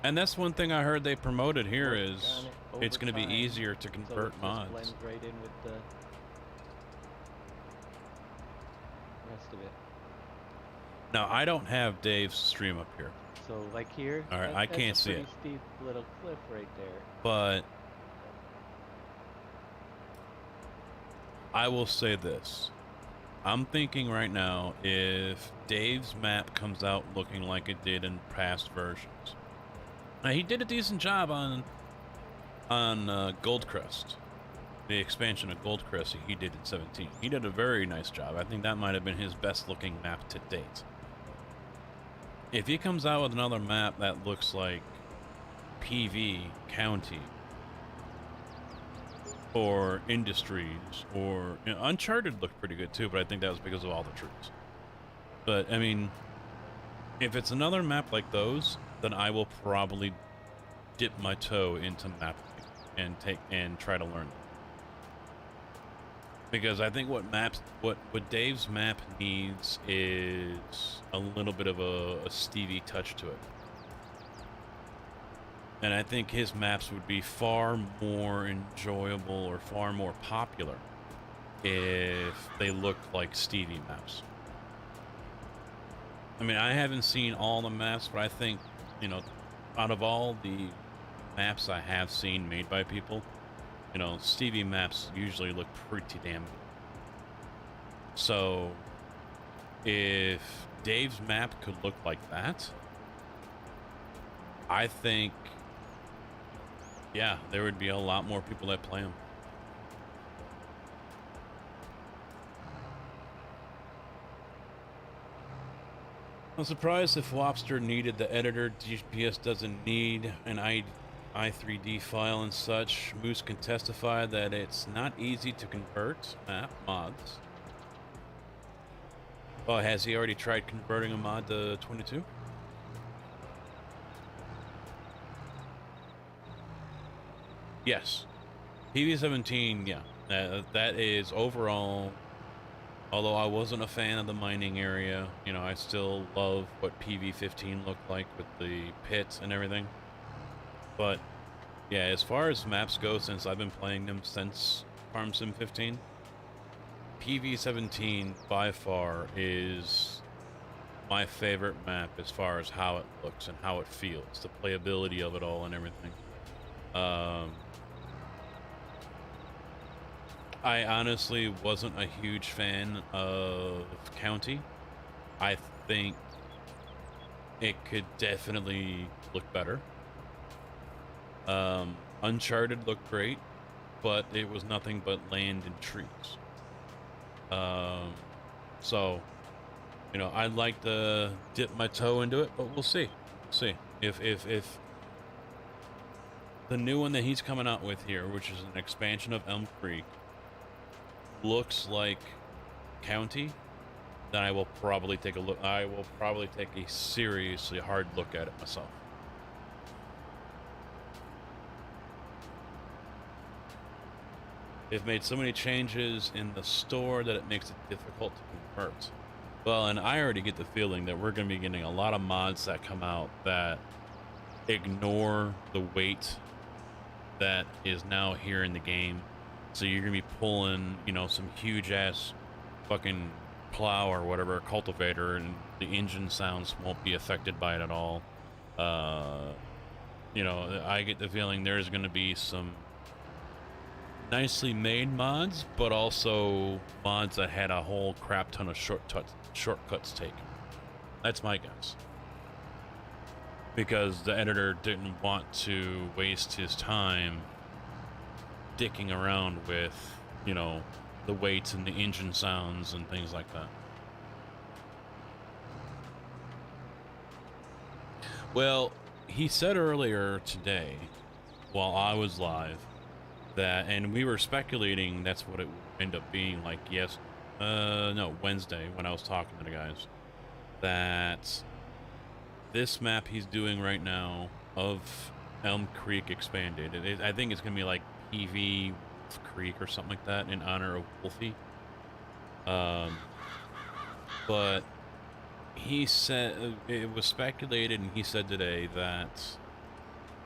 S1: And that's one thing I heard they promoted here
S2: Working
S1: is
S2: on it over
S1: it's going to be
S2: time,
S1: easier to
S2: so
S1: convert
S2: it just
S1: mods.
S2: blends right in with the rest of it.
S1: Now, I don't have Dave's stream up here,
S2: So like here,
S1: All right, I can't see it.
S2: That's a pretty steep little cliff right there.
S1: but I will say this. I'm thinking right now, if Dave's map comes out looking like it did in past versions. Now, he did a decent job on Goldcrest. The expansion of Goldcrest he did in 17. He did a very nice job. I think that might have been his best looking map to date. If he comes out with another map that looks like PV County or Industries or Uncharted looked pretty good too, but I think that was because of all the trees. But I mean, if it's another map like those, then I will probably dip my toe into map and try to learn them. Because I think what Dave's map needs is a little bit of a Stevie touch to it. And I think his maps would be far more enjoyable or far more popular if they looked like Stevie maps. I mean, I haven't seen all the maps, but I think, out of all the maps I have seen made by people, Stevie maps usually look pretty damn good. So, if Dave's map could look like that, I think, yeah, there would be a lot more people that play him. I'm surprised if Wopster needed the editor. GPS doesn't need an i3D file and such. Moose can testify that it's not easy to convert map mods. Oh, has he already tried converting a mod to 22? Yes. PV17, yeah. That is overall, although I wasn't a fan of the mining area, I still love what PV15 looked like with the pits and everything. But, yeah, as far as maps go, since I've been playing them since Farm Sim 15, PV17 by far is my favorite map as far as how it looks and how it feels, the playability of it all and everything. I honestly wasn't a huge fan of County. I think it could definitely look better. Uncharted looked great, but it was nothing but land and trees. So, I'd like to dip my toe into it, but we'll see. If the new one that he's coming out with here, which is an expansion of Elm Creek, looks like County, then I will probably take a look. I will probably take a seriously hard look at it myself. They've made so many changes in the store that it makes it difficult to convert. Well, and I already get the feeling that we're going to be getting a lot of mods that come out that ignore the weight that is now here in the game. So you're going to be pulling, some huge-ass fucking plow or whatever, cultivator, and the engine sounds won't be affected by it at all. you know, I get the feeling there's going to be some nicely made mods, but also mods that had a whole crap ton of shortcuts taken. That's my guess. Because the editor didn't want to waste his time dicking around with, you know, the weights and the engine sounds and things like that. Well, he said earlier today, while I was live, that, and we were speculating that's what it would end up being like, Wednesday, when I was talking to the guys, that this map he's doing right now of Elm Creek Expanded, I think it's going to be like PV Wolf Creek or something like that in honor of Wolfie. But he said, it was speculated, and he said today that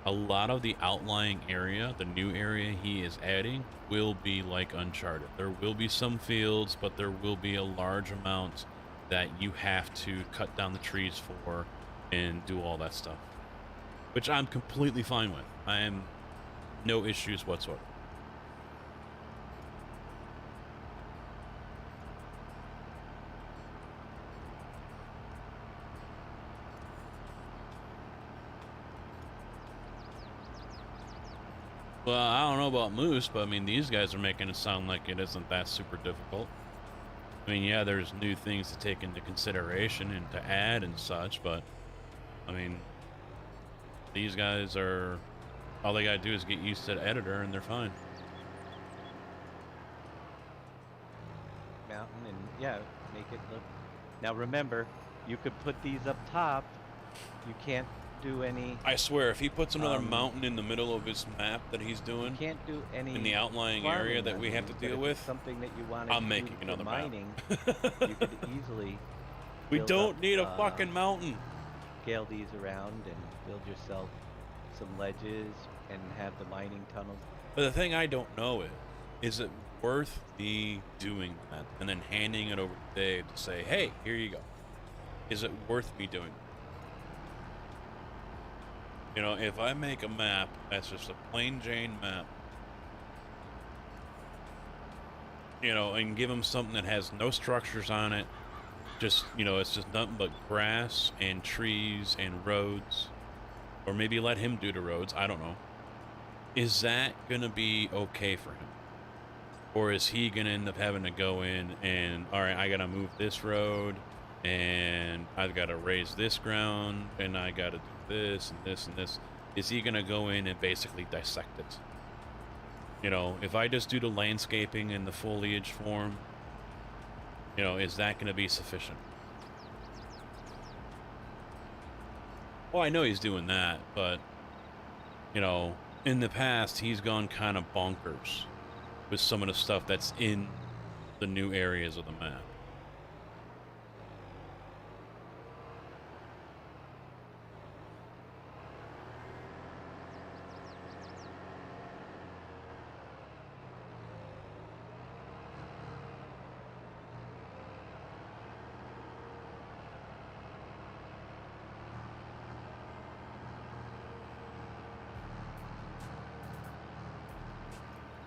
S1: a lot of the outlying area, the new area he is adding, will be like Uncharted. There will be some fields, but there will be a large amount that you have to cut down the trees for and do all that stuff, which I'm completely fine with. I am no issues whatsoever. Well, I don't know about Moose, but I mean, these guys are making it sound like it isn't that super difficult. I mean, yeah, there's new things to take into consideration and to add and such, but I mean, these guys are, all they gotta do is get used to the editor and they're fine.
S2: Mountain and yeah, make it look. Now remember, you could put these up top. You can't do any.
S1: I swear, if he puts another mountain in the middle of his map that he's doing,
S2: you can't do any
S1: in the outlying area that we have to deal with,
S2: something that you want.
S1: I'm making another
S2: mining.
S1: map.
S2: You could easily.
S1: We don't need a fucking mountain.
S2: Scale these around and build yourself some ledges and have the mining tunnels.
S1: But the thing I don't know is it worth me doing that and then handing it over to Dave to say, hey, here you go? Is it worth me doing it? You know, if I make a map that's just a plain Jane map, you know, and give him something that has no structures on it, just, you know, it's just nothing but grass and trees and roads, or maybe let him do the roads, I don't know. Is that gonna be okay for him? Or is he gonna end up having to go in and, all right, I gotta move this road, and I've gotta raise this ground, and I gotta do this and this and this? Is he gonna go in and basically dissect it? You know, if I just do the landscaping in the foliage form, you know, is that gonna be sufficient? Well, I know he's doing that, but, you know, in the past, he's gone kind of bonkers with some of the stuff that's in the new areas of the map.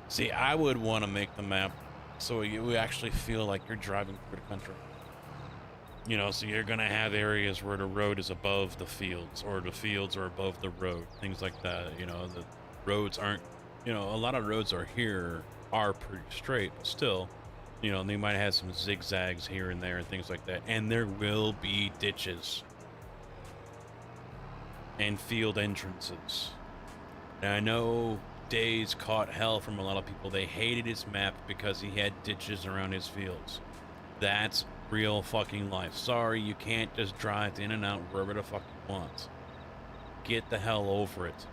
S1: See, I would want to make the map so you actually feel like you're driving through the country. You know, so you're going to have areas where the road is above the fields, or the fields are above the road, things like that. You know, the roads aren't, you know, a lot of roads are pretty straight, but still, you know, they might have some zigzags here and there and things like that. And there will be ditches and field entrances. And I know Days caught hell from a lot of people. They hated his map because he had ditches around his fields. That's real fucking life. Sorry, you can't just drive in and out wherever the fuck you want. Get the hell over it.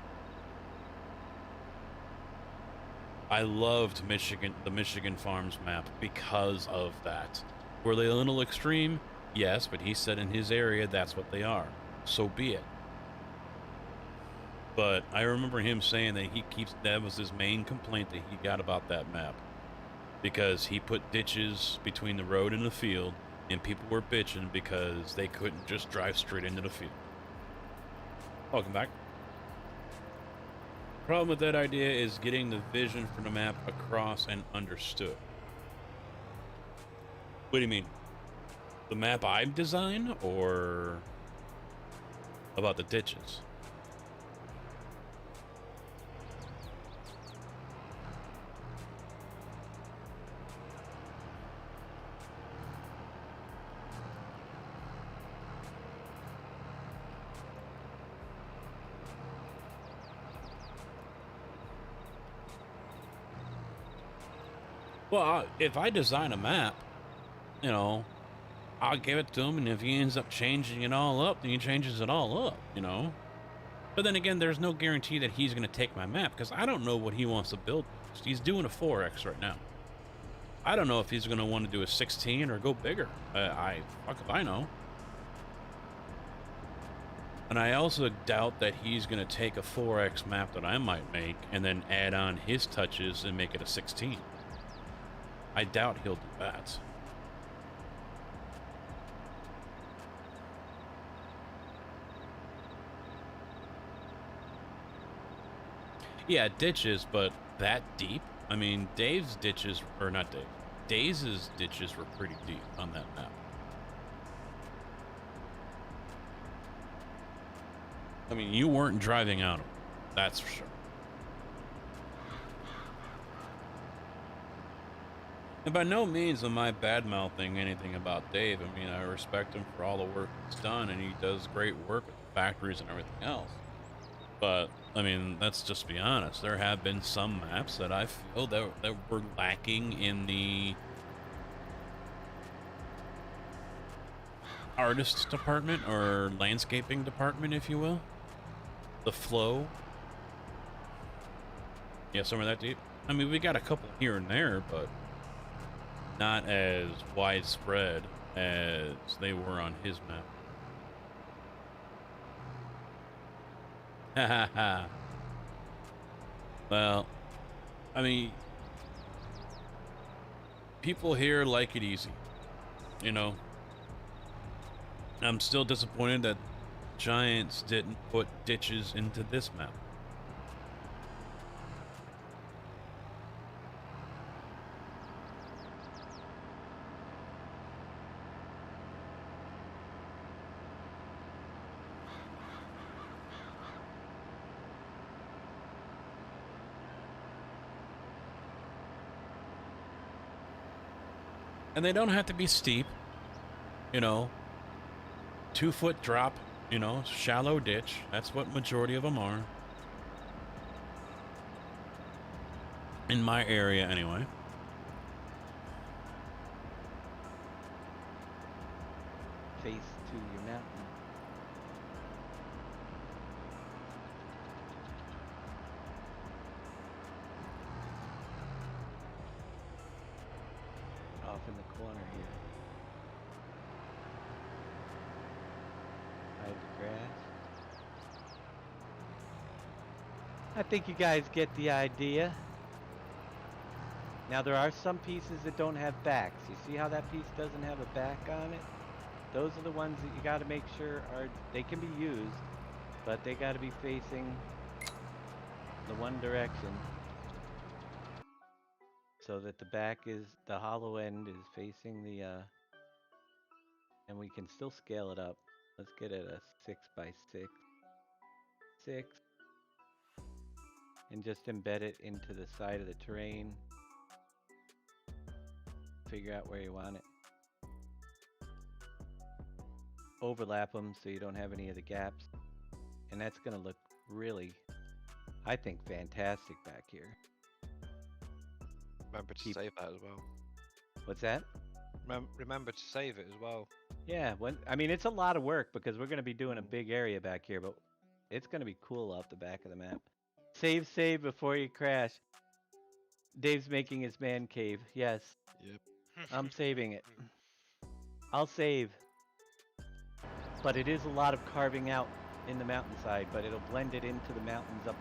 S1: I loved the Michigan Farms map because of that. Were they a little extreme? Yes, but he said in his area that's what they are. So be it. But I remember him saying that that was his main complaint that he got about that map. Because he put ditches between the road and the field, and people were bitching because they couldn't just drive straight into the field. Welcome back. Problem with that idea is getting the vision for the map across and understood. What do you mean? The map I design, or about the ditches? Well, if I design a map, you know, I'll give it to him, and if he ends up changing it all up, then he changes it all up, you know? But then again, there's no guarantee that he's going to take my map, because I don't know what he wants to build. He's doing a 4X right now. I don't know if he's going to want to do a 16 or go bigger. Fuck if I know. And I also doubt that he's going to take a 4X map that I might make and then add on his touches and make it a 16. I doubt he'll do that. Yeah, ditches, but that deep? I mean, Dave's ditches, or not Dave, Daze's ditches were pretty deep on that map. I mean, you weren't driving out of them, that's for sure. And by no means am I bad-mouthing anything about Dave. I mean, I respect him for all the work he's done, and he does great work with the factories and everything else. But, I mean, let's just be honest. There have been some maps that I feel that were lacking in the artist department, or landscaping department, if you will. The flow. Yeah, somewhere that deep. I mean, we got a couple here and there, but not as widespread as they were on his map. Ha ha ha. Well, I mean, people here like it easy, you know. I'm still disappointed that Giants didn't put ditches into this map. And they don't have to be steep, you know, 2-foot drop, you know, shallow ditch. That's what majority of them are. In my area, anyway.
S2: Face to your mountain. Off in the corner here. Hide the grass. I think you guys get the idea. Now there are some pieces that don't have backs. You see how that piece doesn't have a back on it? Those are the ones that you got to make sure they can be used, but they got to be facing the one direction, so that the hollow end is facing the, and we can still scale it up. Let's get it a 6x6, 6, and just embed it into the side of the terrain. Figure out where you want it. Overlap them so you don't have any of the gaps, and that's going to look really, I think, fantastic back here.
S9: Remember to save that as well.
S2: What's that?
S9: Remember to save it as well.
S2: Yeah, I mean, it's a lot of work because we're going to be doing a big area back here, but it's going to be cool off the back of the map. Save before you crash. Dave's making his man cave. Yes.
S9: Yep.
S2: I'm saving it. I'll save. But it is a lot of carving out in the mountainside, but it'll blend it into the mountains up.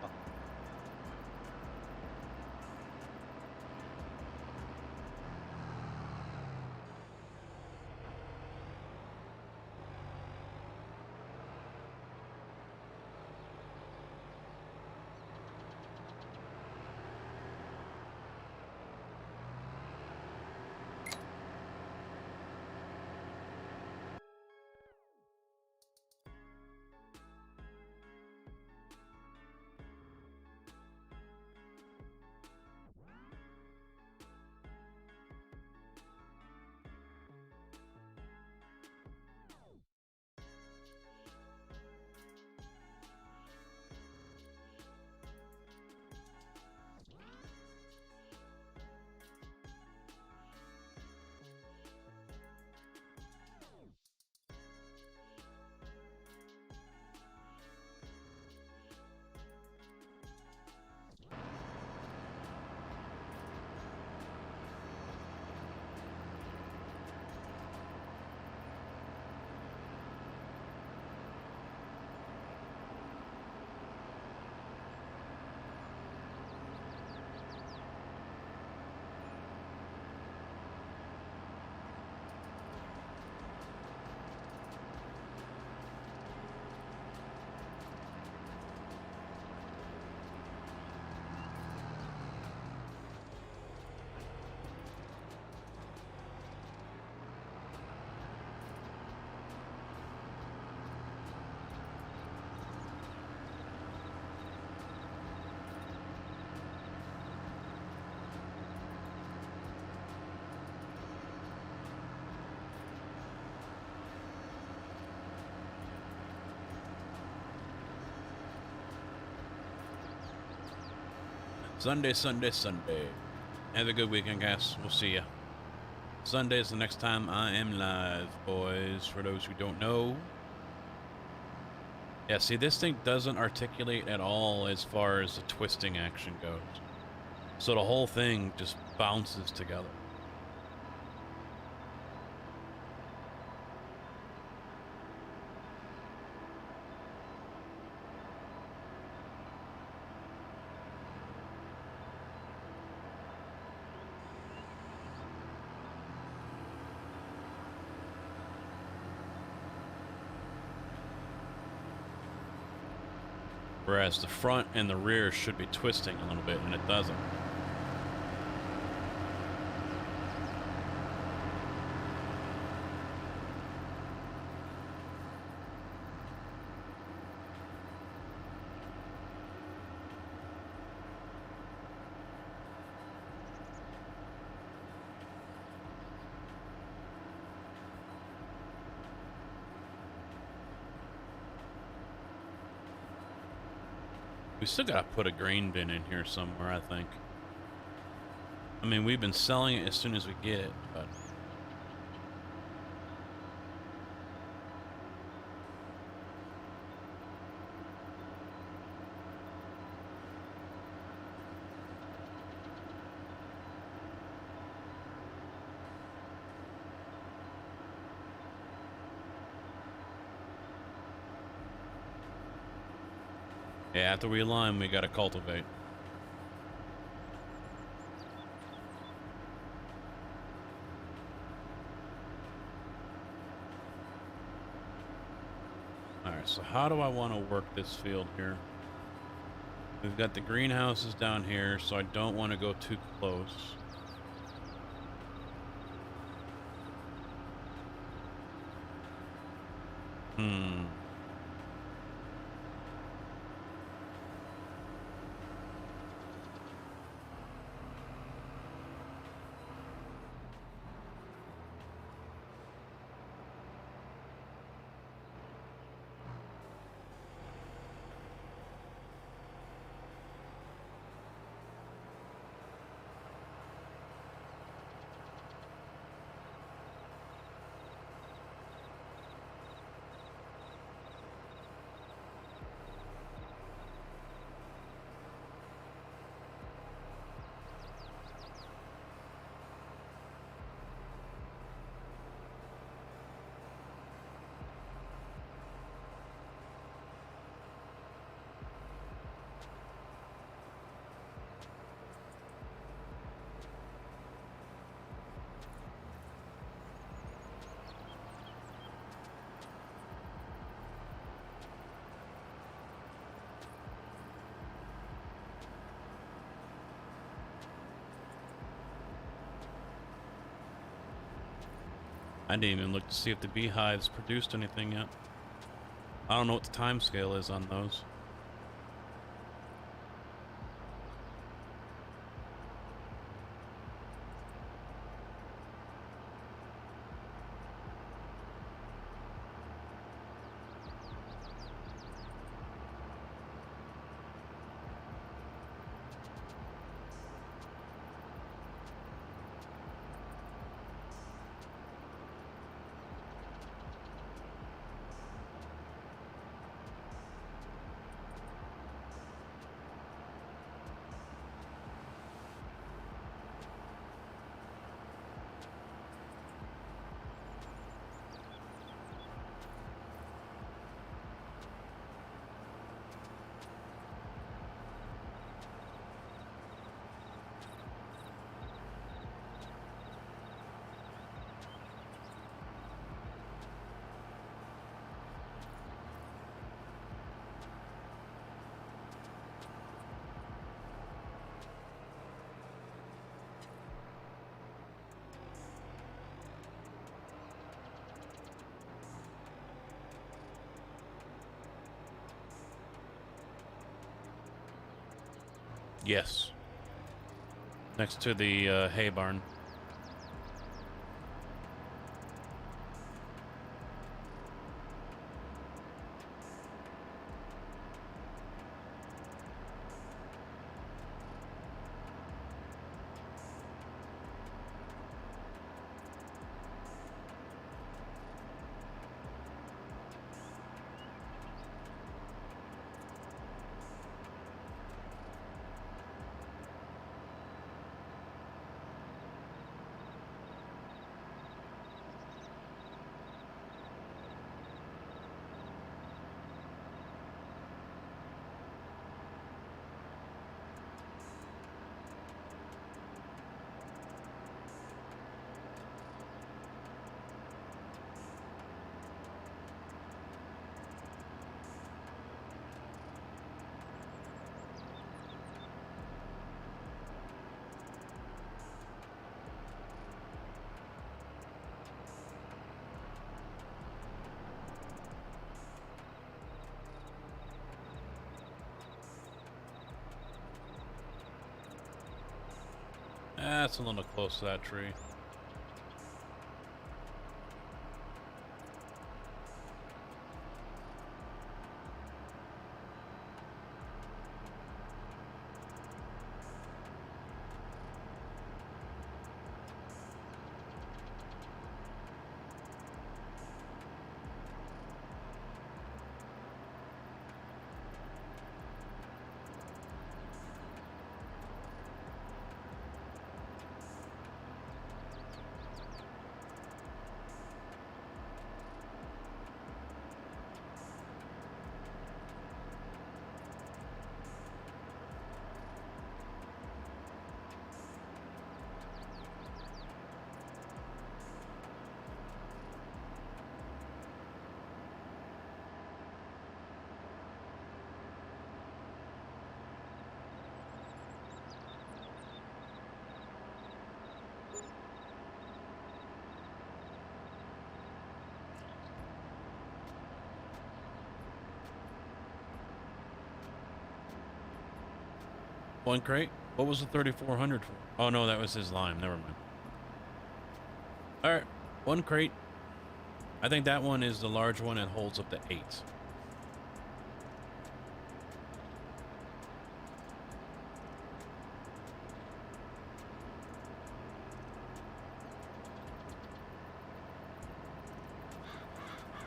S1: Sunday, Sunday, Sunday. Have a good weekend, guys. We'll see ya. Sunday is the next time I am live, boys, for those who don't know. Yeah, see, this thing doesn't articulate at all as far as the twisting action goes. So the whole thing just bounces together. Whereas the front and the rear should be twisting a little bit, and it doesn't. We still gotta put a grain bin in here somewhere, I think. I mean, we've been selling it as soon as we get it, but... yeah, after we align, we gotta cultivate. Alright, so how do I want to work this field here? We've got the greenhouses down here, so I don't want to go too close. I didn't even look to see if the beehives produced anything yet. I don't know what the time scale is on those. Yes. Next to the hay barn. That's a little close to that tree. One crate? What was the 3,400 for? Oh no, that was his lime. Never mind. Alright, one crate. I think that one is the large one and holds up to 8.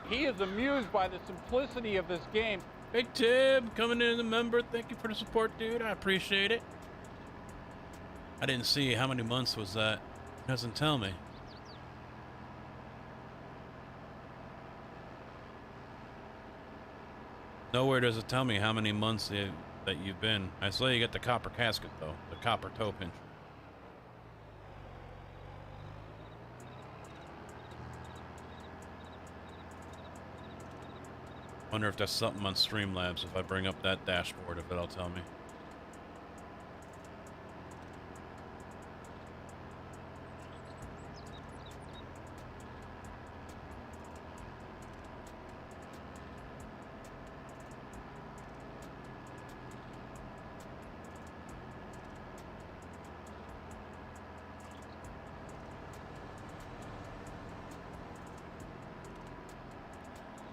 S14: He is amused by the simplicity of this game.
S1: Big Tib coming in as a member. Thank you for the support, dude. I appreciate it. I didn't see how many months was that. It doesn't tell me. Nowhere does it tell me how many months that you've been. I saw you get the copper casket though, the copper toe pinch. Wonder if that's something on Streamlabs. If I bring up that dashboard, if it'll tell me.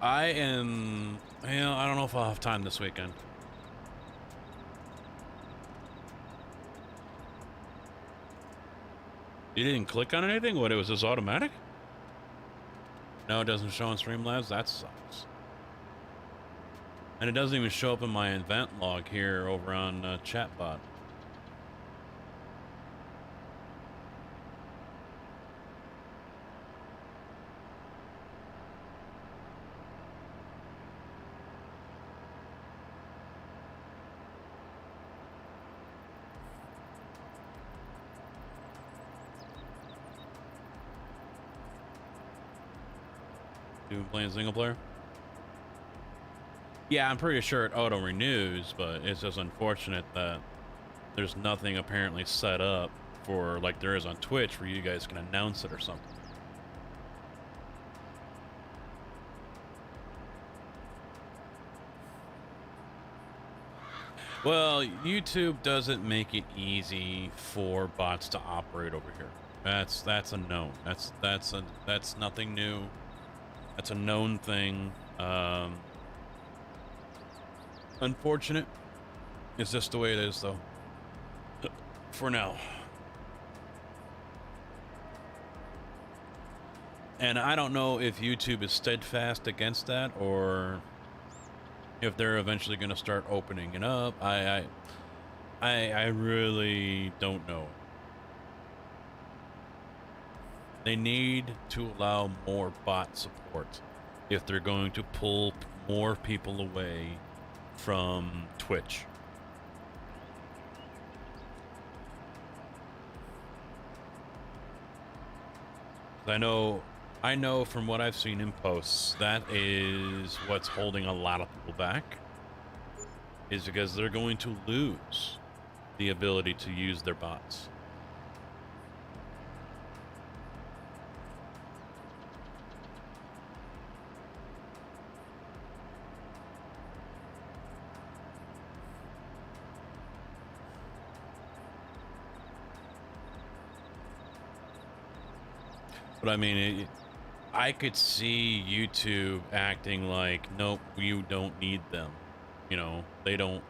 S1: I am, I don't know if I'll have time this weekend. You didn't click on anything? What, it was just automatic? No, it doesn't show on Streamlabs? That sucks. And it doesn't even show up in my event log here over on Chatbot. Playing single player? Yeah, I'm pretty sure it auto renews, but it's just unfortunate that there's nothing apparently set up for like there is on Twitch where you guys can announce it or something. Well, YouTube doesn't make it easy for bots to operate over here. That's a known. That's nothing new. That's a known thing. Unfortunate. It's just the way it is, though. For now. And I don't know if YouTube is steadfast against that or if they're eventually going to start opening it up. I really don't know. They need to allow more bot support if they're going to pull more people away from Twitch. I know from what I've seen in posts, that is what's holding a lot of people back, is because they're going to lose the ability to use their bots. But I mean, I could see YouTube acting like, nope, you don't need them. You know, they don't,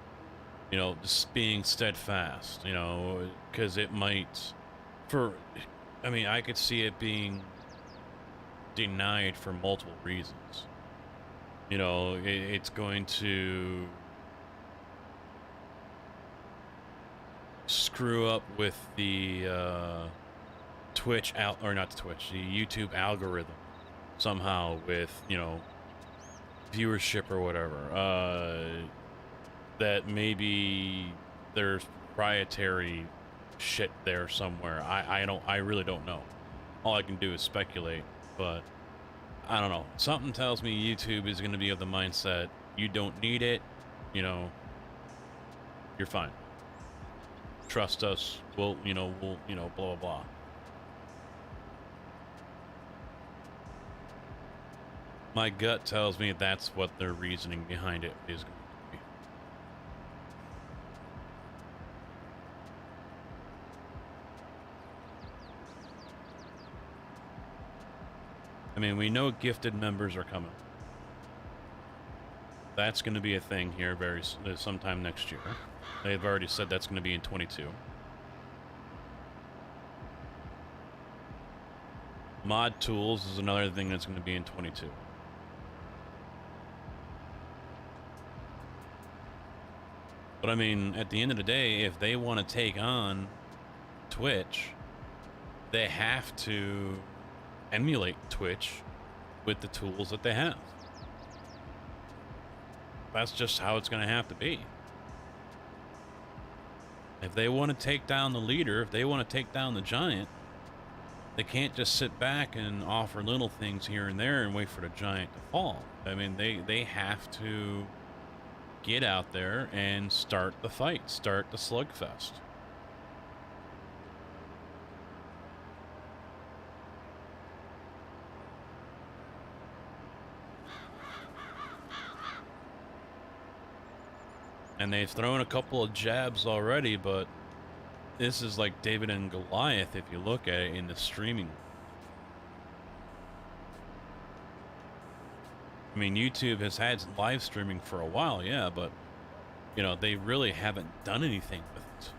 S1: you know, just being steadfast, you know, because it might, I mean, I could see it being denied for multiple reasons. You know, it's going to screw up with the Twitch or not the Twitch, the YouTube algorithm somehow with, you know, viewership or whatever. That maybe there's proprietary shit there somewhere. I really don't know. All I can do is speculate, but I don't know. Something tells me YouTube is going to be of the mindset, you don't need it, you know, you're fine. Trust us, we'll, you know, blah, blah, blah. My gut tells me that's what their reasoning behind it is going to be. I mean, we know gifted members are coming. That's going to be a thing here sometime next year. They've already said that's going to be in 22. Mod tools is another thing that's going to be in 22. But I mean, at the end of the day, if they want to take on Twitch, they have to emulate Twitch with the tools that they have. That's just how it's going to have to be. If they want to take down the leader, if they want to take down the giant, they can't just sit back and offer little things here and there and wait for the giant to fall. I mean, they have to get out there and start the fight, start the slugfest. And they've thrown a couple of jabs already, but this is like David and Goliath if you look at it in the streaming. I mean, YouTube has had live streaming for a while, yeah, but, you know, they really haven't done anything with it.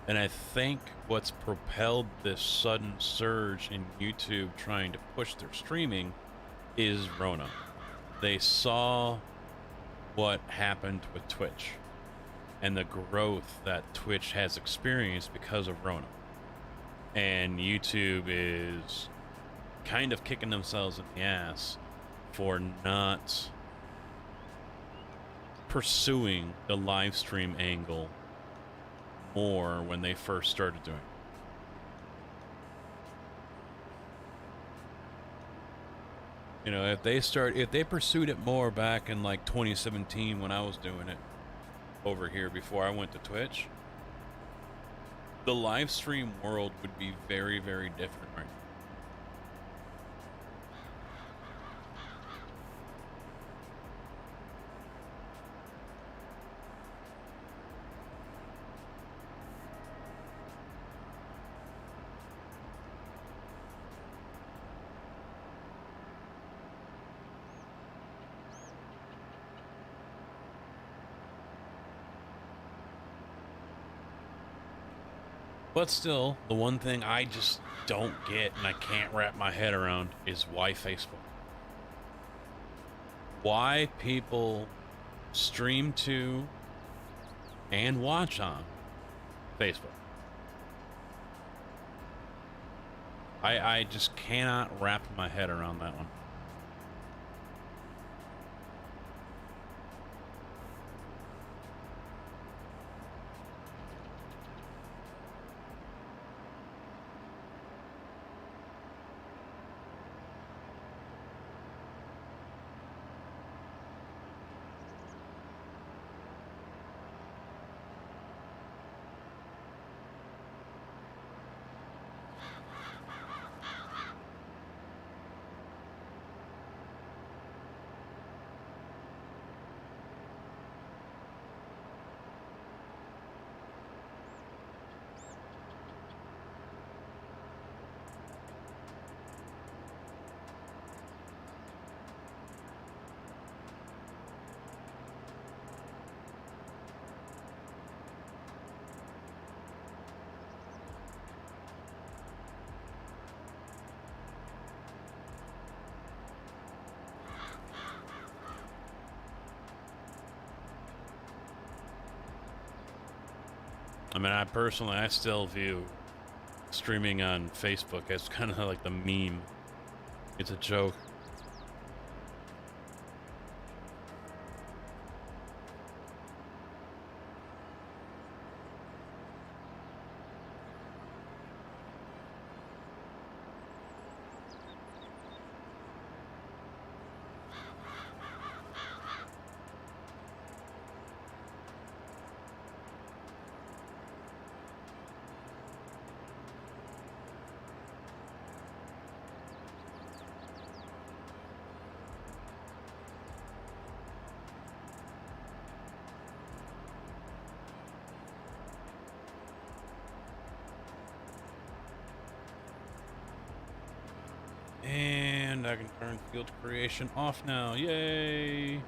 S1: And I think what's propelled this sudden surge in YouTube trying to push their streaming is Rona. They saw what happened with Twitch and the growth that Twitch has experienced because of Rona. And YouTube is kind of kicking themselves in the ass for not pursuing the live stream angle more when they first started doing it. You know, if they pursued it more back in like 2017 when I was doing it over here before I went to Twitch, the live stream world would be very, very different right now. But still, the one thing I just don't get and I can't wrap my head around is why Facebook. Why people stream to and watch on Facebook. I just cannot wrap my head around that one. I mean, I still view streaming on Facebook as kind of like the meme. It's a joke. And I can turn field creation off now. Yay!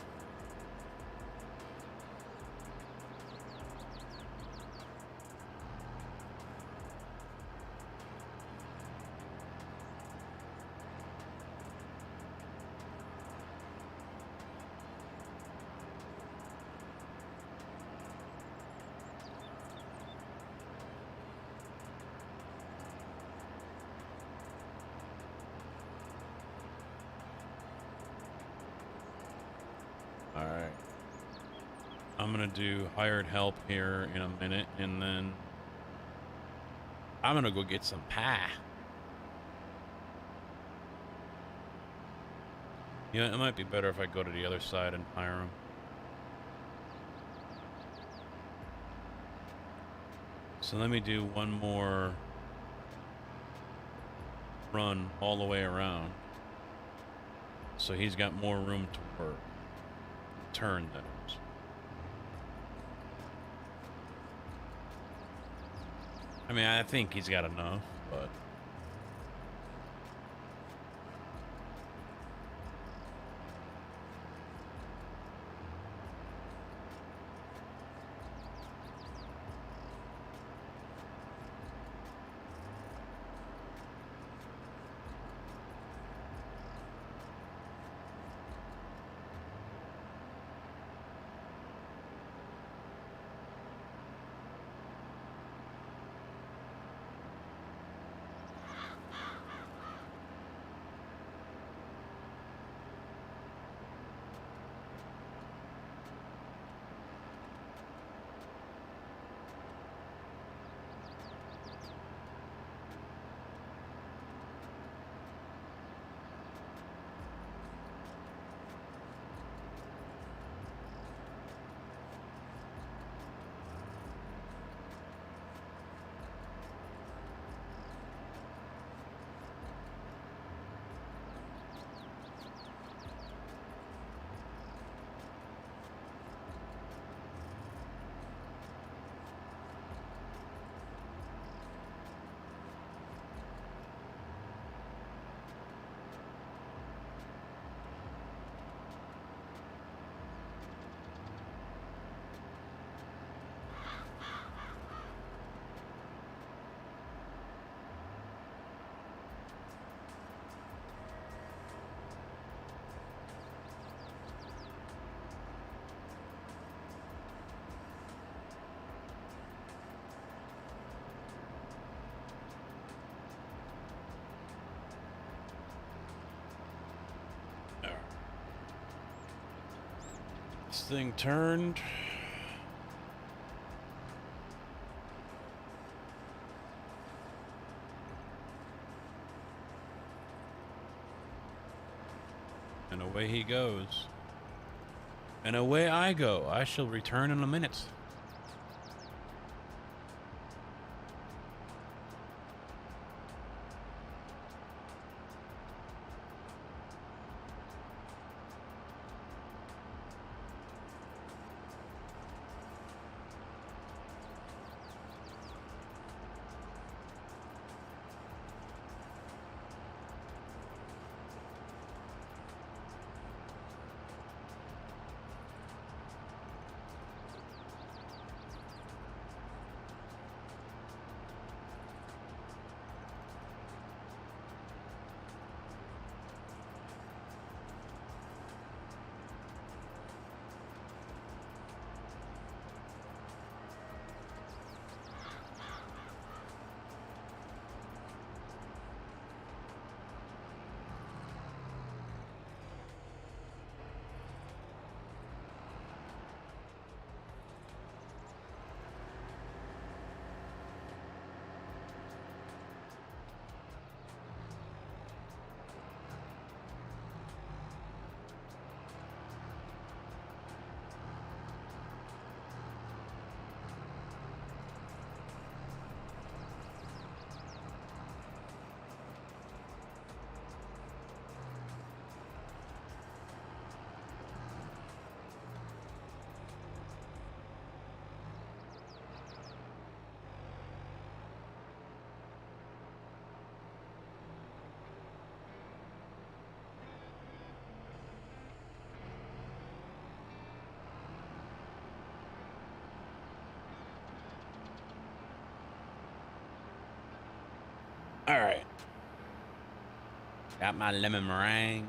S1: Alright. I'm gonna do hired help here in a minute, and then I'm gonna go get some pie. Yeah, it might be better if I go to the other side and hire them. So let me do one more run all the way around. So he's got more room to work. Turn those. I mean, I think he's got enough, but this thing turned. And away he goes. And away I go. I shall return in a minute. All right. Got my lemon meringue.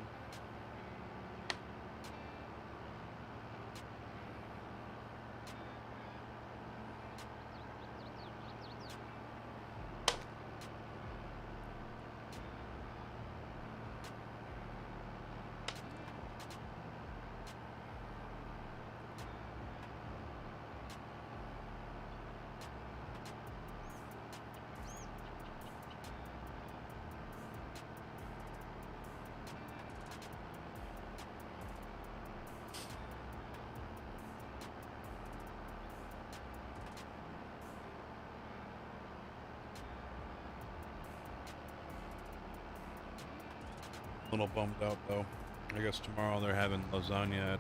S1: A little bummed out though. I guess tomorrow they're having lasagna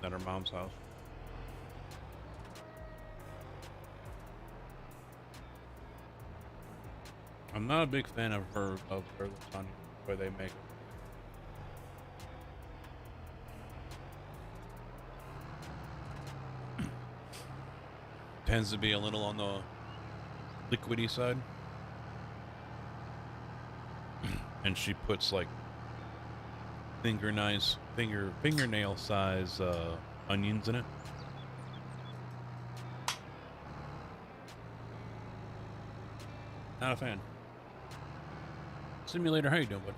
S1: at her mom's house. I'm not a big fan of their lasagna, the way they make it. Tends to be a little on the liquidy side. And she puts like fingernail size onions in it. Not a fan. Simulator, how you doing, bud?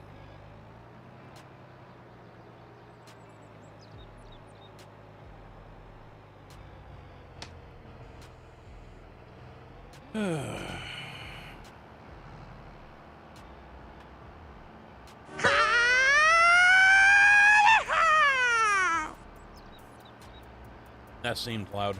S1: That seemed loud.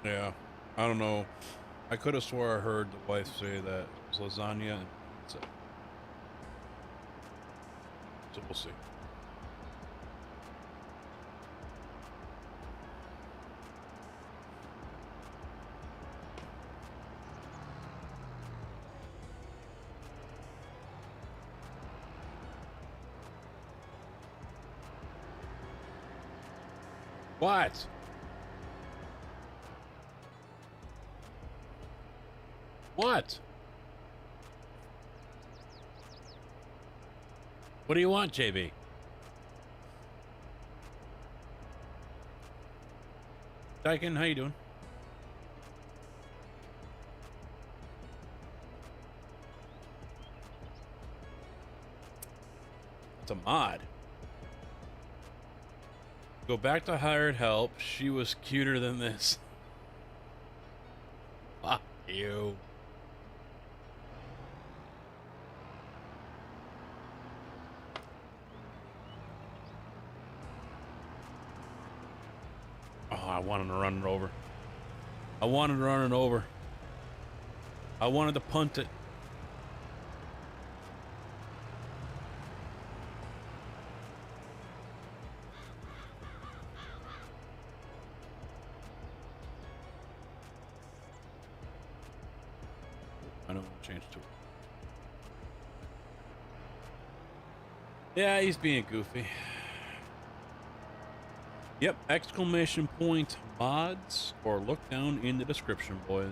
S1: Yeah, I don't know. I could have swore I heard the wife say that it was lasagna and pizza. So we'll see. What? What? What do you want, JB? Daikin, how you doing? It's a mod. Go back to hired help. She was cuter than this. Fuck you. I wanted to run it over. I wanted to run it over. I wanted to punt it. I don't want to change to it. Yeah, he's being goofy. Yep, exclamation point mods, or look down in the description, boys.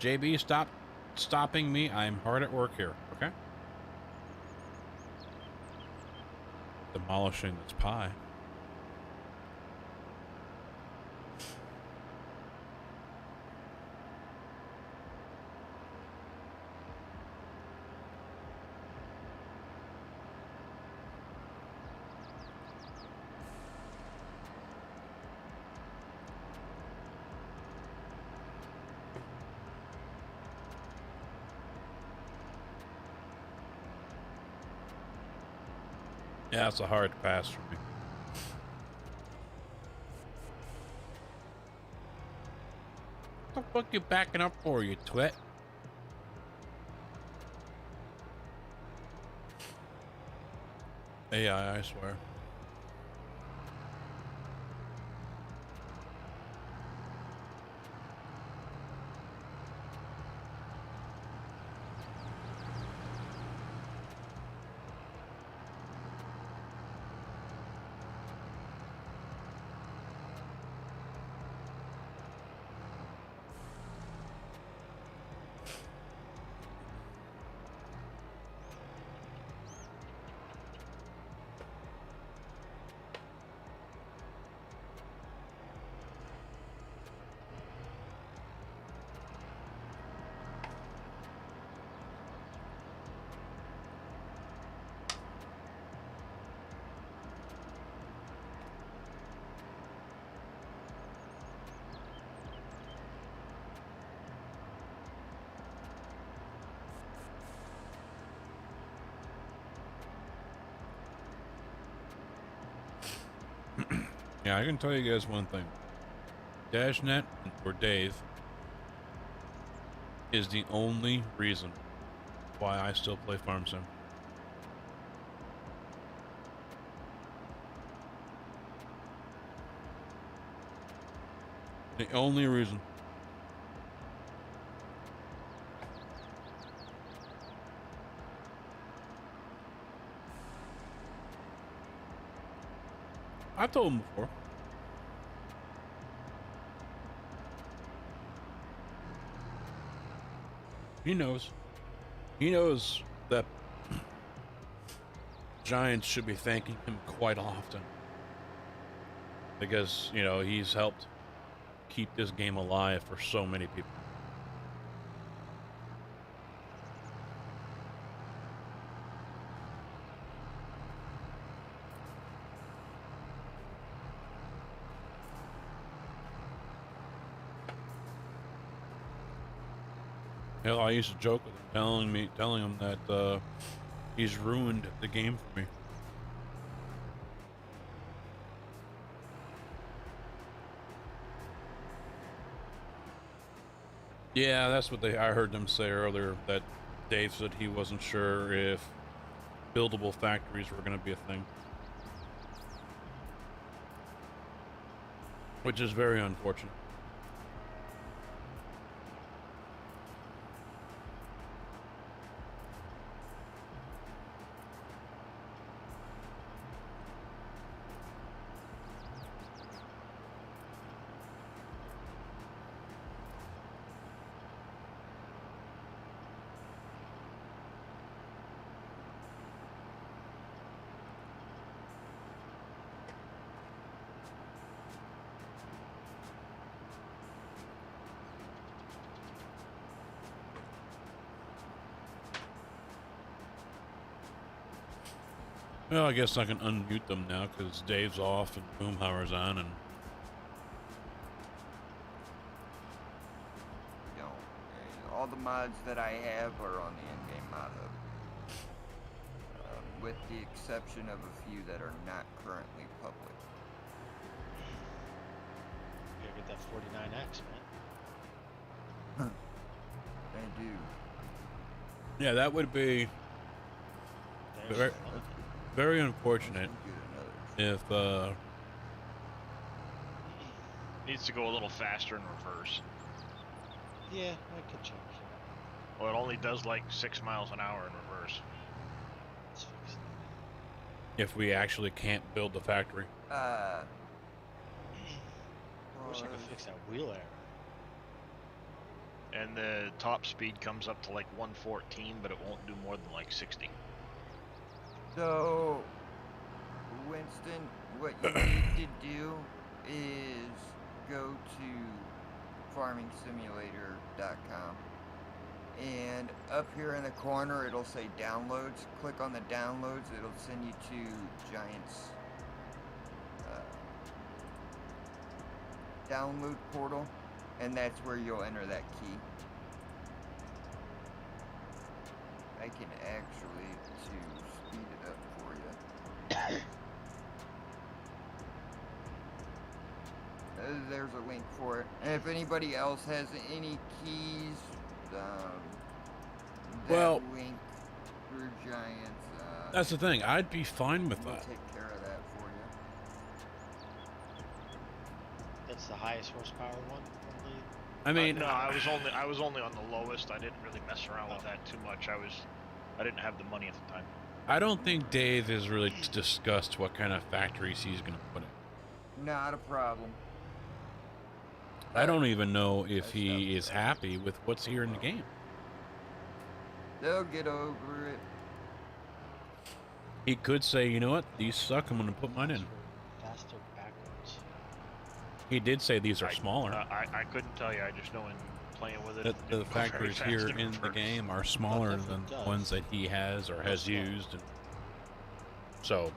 S1: JB, stop stopping me. I'm hard at work here, okay? Demolishing this pie. Yeah, it's a hard pass for me. What the fuck you backing up for, you twit? AI, I swear. Yeah, I can tell you guys one thing. DashNet or Dave is the only reason why I still play Farm Sim. The only reason. I've told him before. He knows. He knows that Giants should be thanking him quite often. Because, you know, he's helped keep this game alive for so many people. Hell, I used to joke with him, telling him that he's ruined the game for me. Yeah, that's what I heard them say earlier, that Dave said he wasn't sure if buildable factories were going to be a thing. Which is very unfortunate. Well, I guess I can unmute them now because Dave's off and Boomhauer's on, and
S6: You know, all the mods that I have are on the in-game mod hub, with the exception of a few that are not currently public.
S11: You gotta get that 49X, man.
S6: I do.
S1: yeah, that would be very, very unfortunate if
S4: Needs to go a little faster in reverse.
S11: Yeah, I could change it.
S4: Well, it only does like 6 miles an hour in reverse.
S11: Let's fix
S1: if we actually can't build the factory.
S11: I wish I could fix that wheel error.
S4: And the top speed comes up to like 114, but it won't do more than like 60.
S6: So, Winston, what you need to do is go to farmingsimulator.com, and up here in the corner it'll say downloads. Click on the downloads, it'll send you to Giants download portal, and that's where you'll enter that key. I can actually, to speed it up for you. There's a link for it. And if anybody else has any keys,
S1: Well,
S6: that link for Giants.
S1: that's the thing. I'd be fine with
S6: we'll
S1: that.
S6: take care of that for you.
S11: That's the highest horsepower one. Probably.
S1: I mean,
S4: no, I was only on the lowest. I didn't really mess around with that too much. I didn't have the money at the time.
S1: I don't think Dave has really discussed what kind of factories he's going to put in.
S6: Not a problem.
S1: I don't even know if he is happy with what's here in the game.
S6: They'll get over it.
S1: He could say, you know what, these suck, I'm going to put mine in.
S11: Faster backwards.
S1: He did say these are smaller.
S4: I couldn't tell you. I just know in playing with it.
S1: The
S4: it didn't go very
S1: factories
S4: fast
S1: here
S4: at
S1: in the
S4: first.
S1: game are smaller than the ones that he has or has used. And so,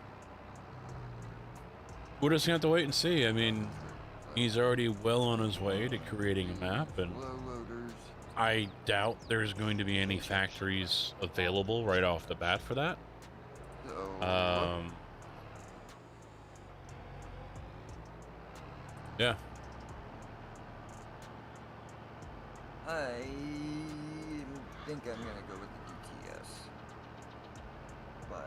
S1: we're just going to have to wait and see. I mean, he's already well on his way to creating a map, and I doubt there's going to be any factories available right off the bat for that. Yeah.
S6: I think I'm gonna go with the DTS 5.9.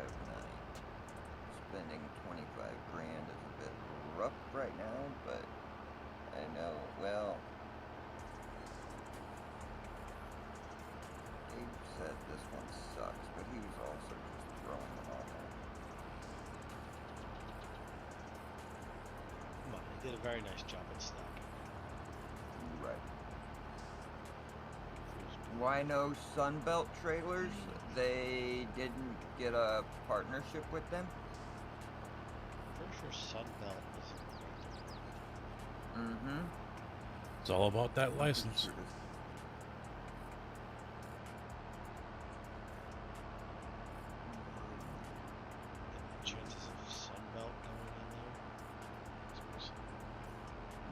S6: Spending 25 grand is a bit rough right now, but I know, well, Dave said this one sucks, but he was also just throwing them on there.
S11: Come on, he did a very nice job at stacking.
S6: Right. Why no Sunbelt trailers? They didn't get a partnership with them?
S11: Pretty sure Sunbelt is.
S6: Mm-hmm.
S1: It's all about that license.
S11: Chances of Sunbelt going in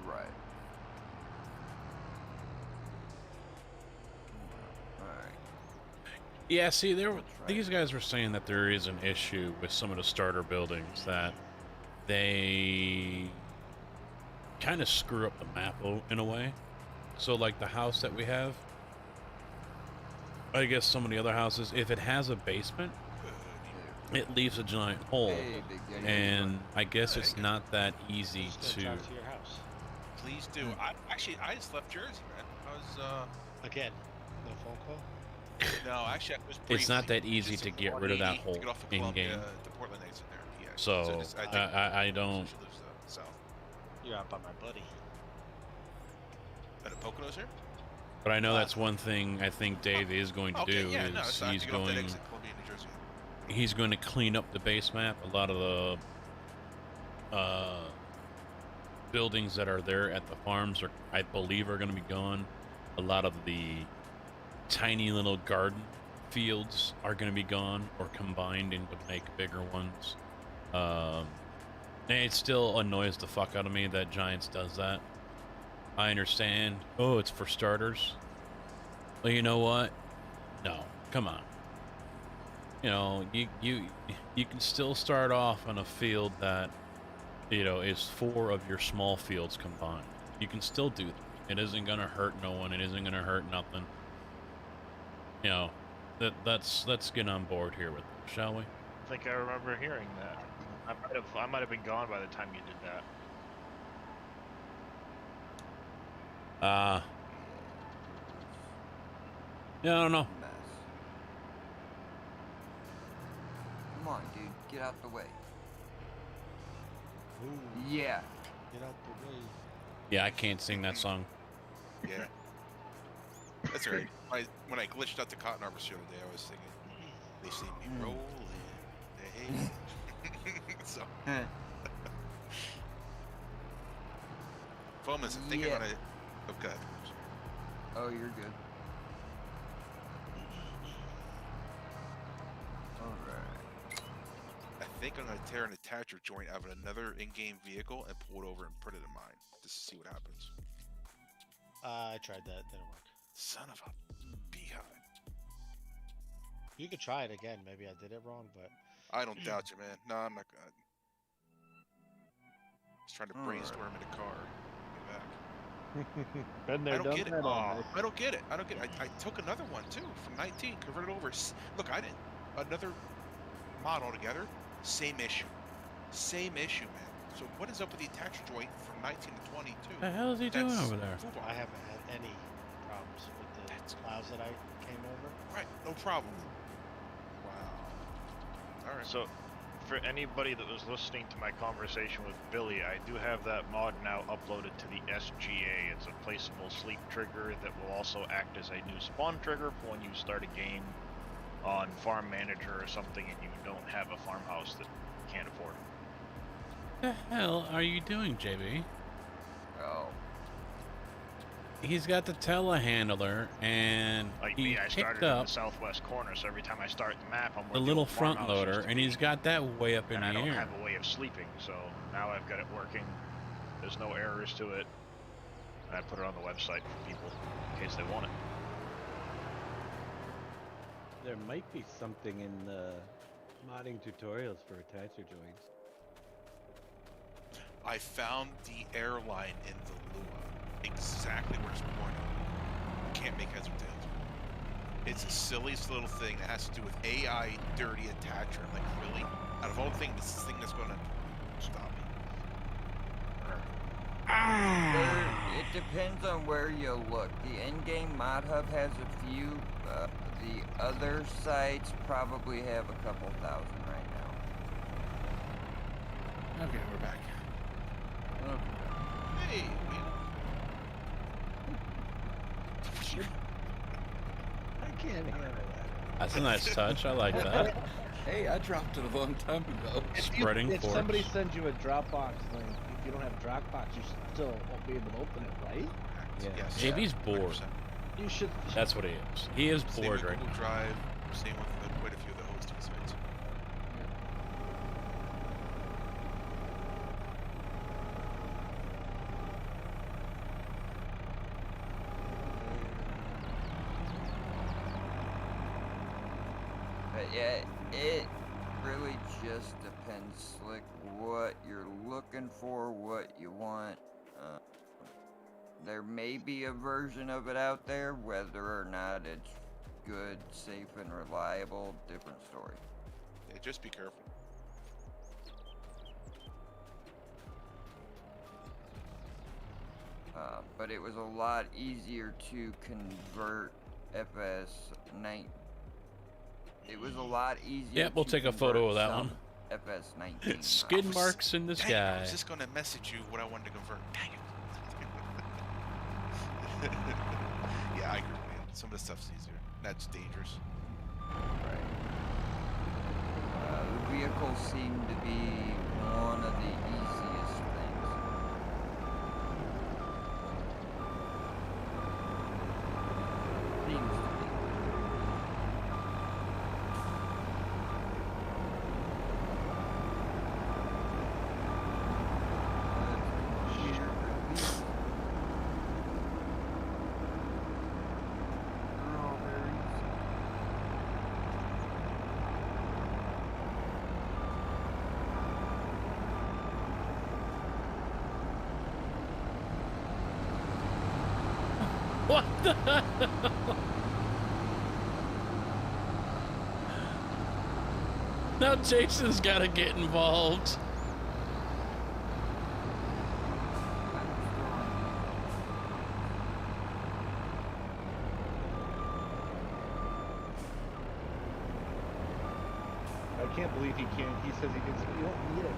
S11: there?
S6: Right. Alright.
S1: Yeah, see, these guys were saying that there is an issue with some of the starter buildings, that they kind of screw up the map in a way. So, like the house that we have, I guess some of the other houses, if it has a basement, it leaves a giant hole, and I guess it's not that easy to.
S11: Drive to your house.
S15: Please do. I just left Jersey, man. I was
S11: Again, no phone call.
S15: No, actually, I was.
S1: It's not that easy to get rid of that hole in game.
S15: The Portland Knights in there. Yeah.
S1: So I don't.
S15: She lives south.
S11: You're out by my buddy.
S15: At Poconos here.
S1: But I know that's one thing I think Dave is going to do is he's going to clean up the base map. A lot of the buildings that are there at the farms are, I believe, are going to be gone. A lot of the tiny little garden fields are going to be gone or combined into make bigger ones. And it still annoys the fuck out of me that Giants does that. I understand. Oh, it's for starters. Well, you know what? No, come on. You know, you can still start off on a field that, you know, is 4 of your small fields combined. You can still do that. It isn't gonna hurt no one. It isn't gonna hurt nothing. You know, let's get on board here with it, shall we?
S4: I think I remember hearing that. I might have been gone by the time you did that.
S1: Yeah, I don't know.
S6: Mess. Come on, dude, get out the way.
S11: Ooh.
S6: Yeah.
S11: Get out the way.
S1: Yeah, I can't sing that song.
S15: Yeah. That's all right. When I glitched out the Cotton Harvest the other day, I was thinking, they see me rolling. They so. Foamans, I'm thinking when I. Okay.
S6: Oh, you're good. Alright.
S15: I think I'm gonna tear an attacher joint out of another in-game vehicle and pull it over and put it in mine, just to see what happens.
S11: I tried that, didn't work.
S15: Son of a beehive.
S11: You could try it again. Maybe I did it wrong, but
S15: I don't doubt you, man. No, I'm not good. Just trying to brainstorm in a car. Get back.
S5: Been there,
S15: I don't
S5: done
S15: get it.
S5: that. all night.
S15: I don't get it. I don't get it. I took another one too from 19, converted over. Look, I didn't. Another mod altogether. Same issue. Same issue, man. So what is up with the attachment joint from 19 to 22?
S1: The hell is he doing over there?
S11: I haven't had any problems with the clouds that I came over.
S15: Right, no problem. Wow. All right.
S2: So, for anybody that was listening to my conversation with Billy, I do have that mod now uploaded to the SGA. It's a placeable sleep trigger that will also act as a new spawn trigger for when you start a game on Farm Manager or something and you don't have a farmhouse that you can't afford.
S1: The hell are you doing, JB?
S6: Oh.
S1: He's got the telehandler, and
S2: Like
S1: he
S2: me, I started
S1: picked
S2: in
S1: up
S2: the southwest corner, so every time I start the map, I'm
S1: the
S2: working
S1: little
S2: with
S1: front
S2: farmhouses
S1: loader,
S2: to
S1: and
S2: be-
S1: he's got that way up in
S2: and
S1: the
S2: I don't
S1: air.
S2: have a way of sleeping, so now I've got it working. There's no errors to it, and I put it on the website for people in case they want it. There might be something in the modding tutorials for attacher joints.
S15: I found the airline in the Lua, exactly where it's pointing. Can't make heads or tails. It's the silliest little thing that has to do with AI dirty attacher. I'm like, really? Out of all things, this is the thing that's going to stop me.
S6: It depends on where you look. The in-game mod hub has a few. The other sites probably have a couple thousand right now.
S7: Okay, we're back.
S15: Hey,
S2: I can't handle that.
S1: That's a nice touch. I like that.
S7: Hey, I dropped it a long time ago.
S1: Spreading
S5: If
S1: force.
S5: somebody sends you a Dropbox link, if you don't have Dropbox, you should still won't be able to open it, right?
S2: Yeah.
S15: yes.
S1: JB's bored.
S15: 100%.
S5: You should.
S1: That's what he is. He is
S15: Same
S1: bored
S15: with
S1: right
S15: Google
S1: now.
S15: Drive, same with quite a few of the hosting sites.
S6: But yeah, it really just depends, like, what you're looking for, what you want. There may be a version of it out there, whether or not it's good, safe, and reliable, different story.
S15: Yeah, just be careful.
S6: But it was a lot easier to convert FS9. It was a lot easier.
S1: Yep, we'll
S6: to
S1: take a photo of
S6: convert
S1: that one.
S6: some FS19.
S1: Skid
S6: models.
S1: marks in the
S15: Dang it, I
S1: sky.
S15: was just going to message you what I wanted to convert. Dang it. Yeah, I agree, man. Some of the stuff's easier. That's dangerous.
S6: Right. The vehicles seem to be one of the easiest things. Seems to be.
S1: What the hell? Now Jason's got to get involved.
S5: I can't believe he can't. He says he can. You don't need it.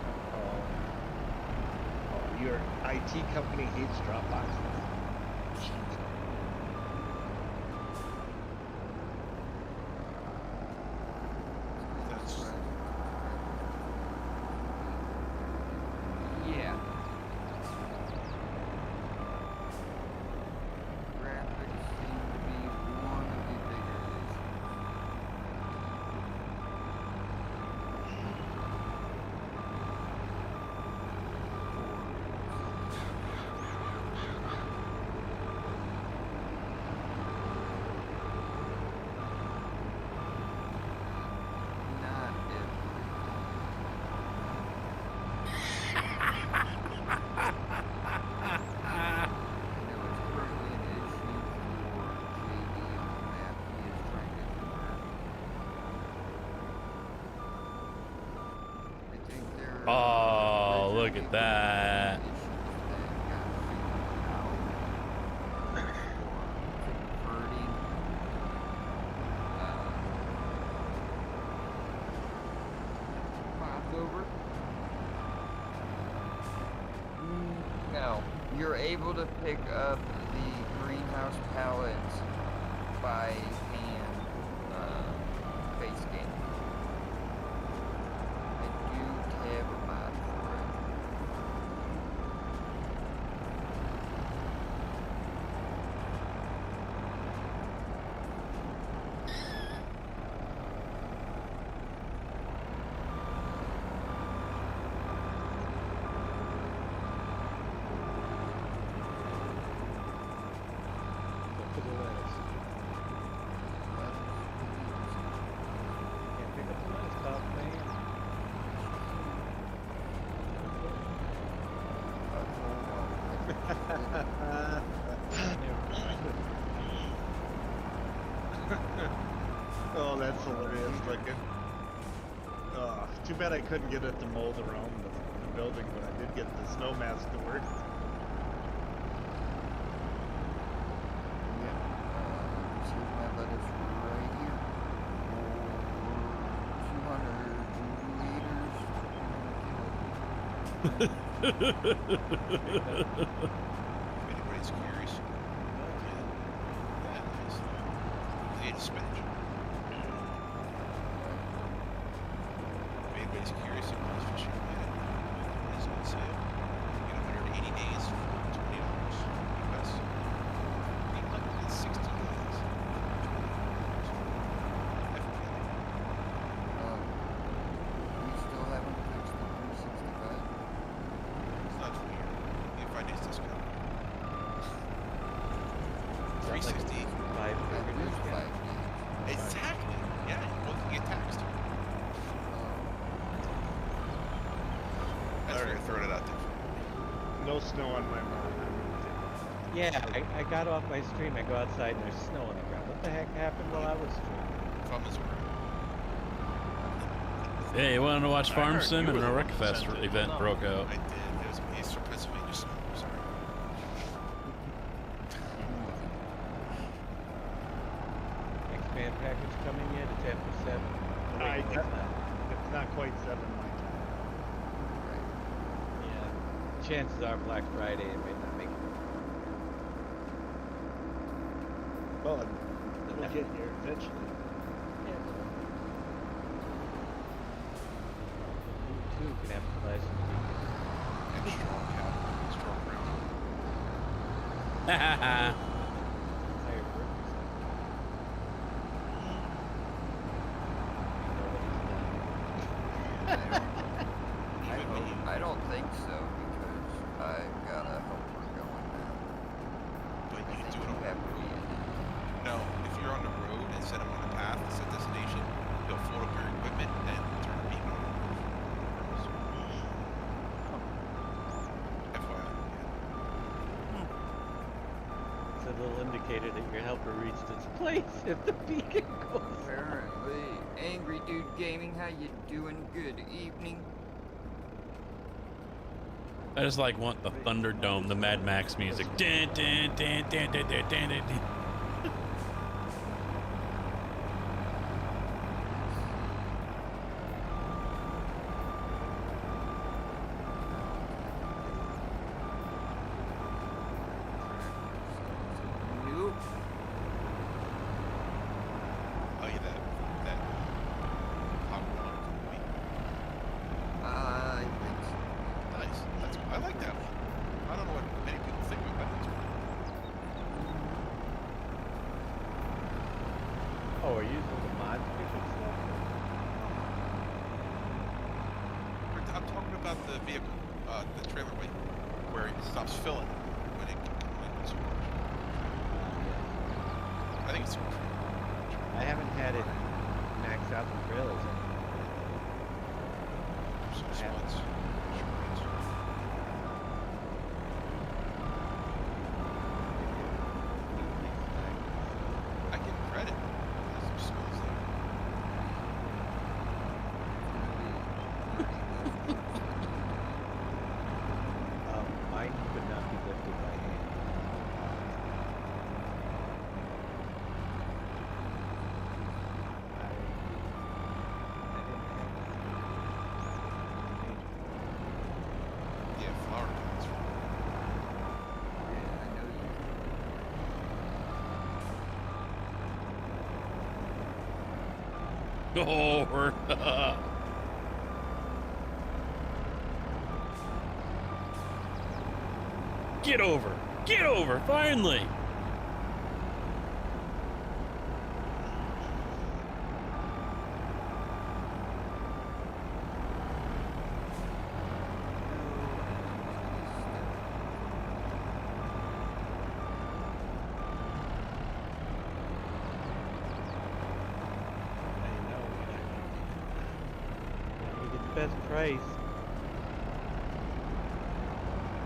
S5: Oh, your IT company hates Dropbox.
S15: That's
S6: Yeah. Graphics seem to be one of the bigger issues.
S1: Oh, look at that.
S6: No, you're able to pick up the greenhouse pallets by hand, face game. I do have a mod for it.
S2: Look for the lettuce. Can't pick up the lettuce, Bob, man.
S5: Oh, that's hilarious looking. Oh, too bad I couldn't get it to mold around the building, but I did get the snow mask to work.
S15: If anybody's curious. Yeah, nice. They ate spinach. If anybody's curious about this fishing planet, it is on sale. You get 180 days for $20 US. 360 days.
S6: We still haven't fixed the 365.
S15: It's not 20 years. You get 5 days discount.
S2: Sounds like
S15: 360.
S2: Five
S6: At
S2: burger
S6: least
S2: discount.
S6: 5 days.
S15: Exactly. Yeah, well, you get taxed. That's
S5: Alright.
S15: fair. Throwing it out there.
S5: No snow on my mod.
S2: Yeah, I got off my stream. I go outside and there's snow on the ground. What the heck happened while I was streaming?
S15: From Missouri.
S1: Hey, you wanted to watch
S4: I
S1: Farm
S4: heard
S1: Sim
S4: you
S1: and
S4: were
S1: a
S4: the one
S1: Wreckfest
S4: sent it.
S1: event broke out.
S15: I did. It was East from Pennsylvania. So sorry.
S2: X-Band package coming yet? It's after 7. Oh, wait, no, it's not.
S5: It's not quite 7 my time.
S2: Yeah. Chances are Black Friday it may not make it.
S5: Well, it'll get here eventually.
S2: Yeah. You too can have a pleasant
S15: And strong cap. Strong ground.
S2: higher birthday
S6: I don't think so because I've got a helper going now.
S15: But
S6: I
S15: you
S6: think
S15: do it
S6: you
S15: on
S6: have to be in it.
S15: No, if you're on the road and set them on a path that said destination, you'll fold up your equipment and turn the beacon on. FYI.
S2: It's a little indicator that your helper reached its place if the beacon goes off.
S6: Apparently, Angry Dude Gaming, how you doing? Good evening.
S1: I just like want the Thunderdome, the Mad Max music. Dun, dun, dun, dun, dun, dun, dun, dun.
S6: Nope.
S15: Oh, yeah, that hot one.
S6: I think so.
S15: Nice. I like that one. I don't know what many people think about it.
S2: Oh, are you using the mod to fix stuff?
S15: I'm talking about the vehicle, the trailer weight, where it stops filling when it gets too much. I think it's too much.
S2: I haven't had it max out the trailers.
S15: Some
S2: Yeah.
S15: spots. I give credit. There's some skills there.
S1: Oh, get over! Get over! Finally!
S2: You get the best price.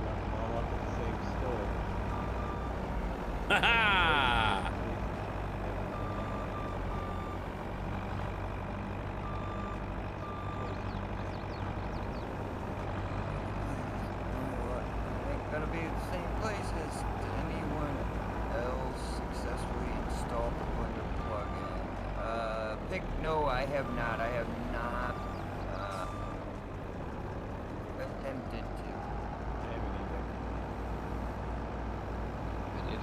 S2: Run them all up at the same store.
S1: Ha ha!
S6: Ain't gonna be the same place as anyone else successfully installed the Blender plugin. No, I have not. I have not attempted to.
S2: I haven't either.
S9: I did.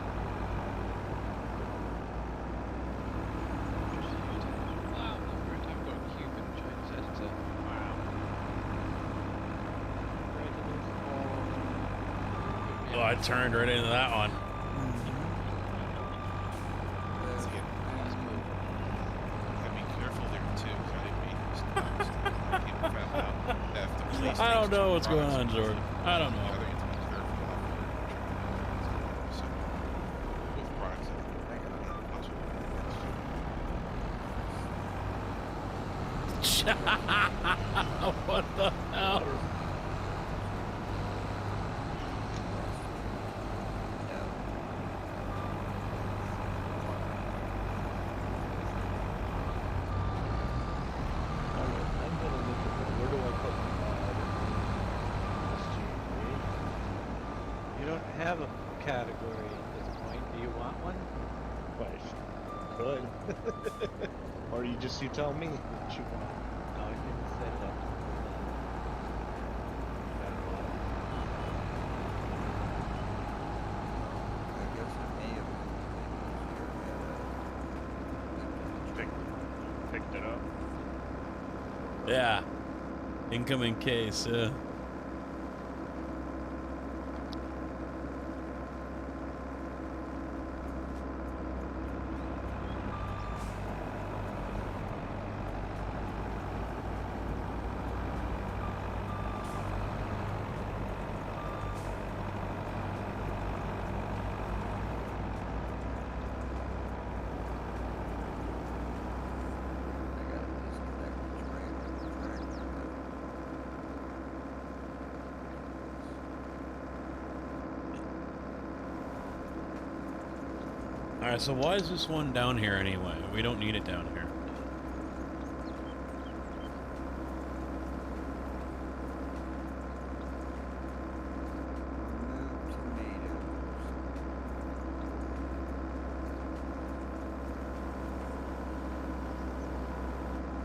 S9: Just used it. Wow, look for it. I've got a cube in Chinese editor. Wow.
S1: Oh, I turned right into that one.
S15: Gotta be careful there too. 'Cause I didn't mean people found out that the
S1: I don't know what's going
S15: products
S1: on, Jordan. I don't know.
S15: I think it's careful so, both products
S1: What the hell?
S2: I'm gonna look at where do I put my mod in this GUI? You don't have a category at this point. Do you want one? Well, could. Or you tell me what you want. No, I can set it up.
S6: I guess it may have
S4: Picked it up.
S1: Yeah. Incoming case, yeah. Alright, so why is this one down here anyway? We don't need it down here.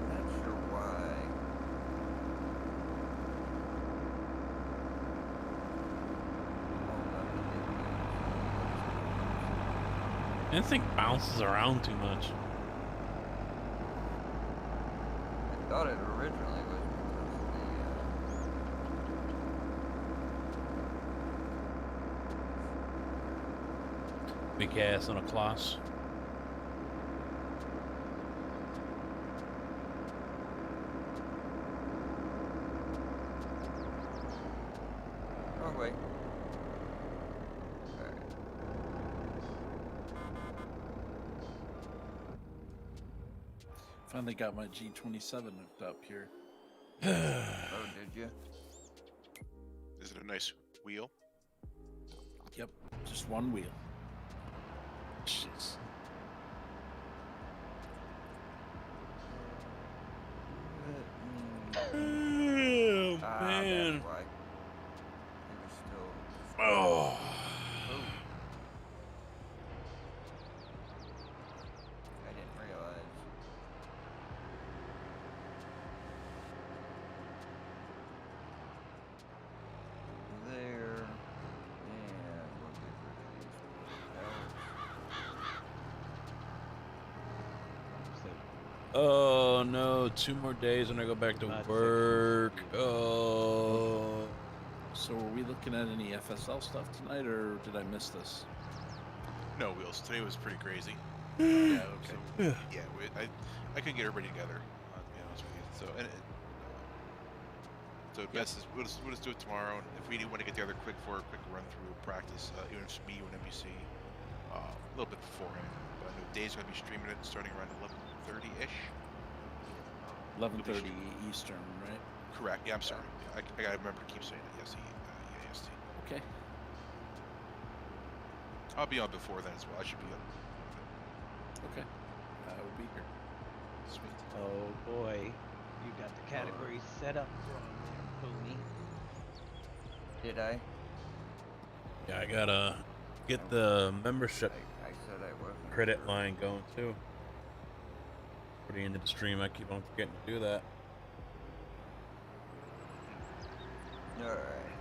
S6: Not sure why.
S1: I think bounces around too much.
S6: I thought it originally was because of
S1: Big ass on a class.
S6: Wrong way.
S7: Finally got my G27 hooked up here.
S6: Oh, did you?
S15: Is it a nice wheel?
S7: Yep, just one wheel.
S1: Jeez. Oh, man.
S6: That's why. It was still.
S1: Oh.
S6: I didn't realize. There. And we'll get rid of these belts.
S1: Oh no, 2 more days and I go back to work. Oh.
S7: So were we looking at any FSL stuff tonight, or did I miss this?
S15: No, Wheels. Today was pretty crazy. Yeah. Okay. Yeah. I couldn't get everybody together. To be honest with you. So best is we'll just do it tomorrow. And if we want to get together quick for a quick run through practice, even if it's me or an NBC, a little bit beforehand. But I know Dave's gonna be streaming it starting around 11:30 ish.
S7: 11:30 Eastern, right?
S15: Correct. Yeah. I'm sorry. I gotta remember to keep saying it. Yes, EST.
S7: Okay.
S15: I'll be on before then as well. I should be on.
S7: Okay. I will be here.
S15: Sweet.
S2: Oh boy, you got the categories set up wrong there, Booney.
S6: Did I?
S1: Yeah, I gotta get the membership
S6: I said I wasn't.
S1: credit line going too. For the end of the stream, I keep on forgetting to do that.
S6: Alright.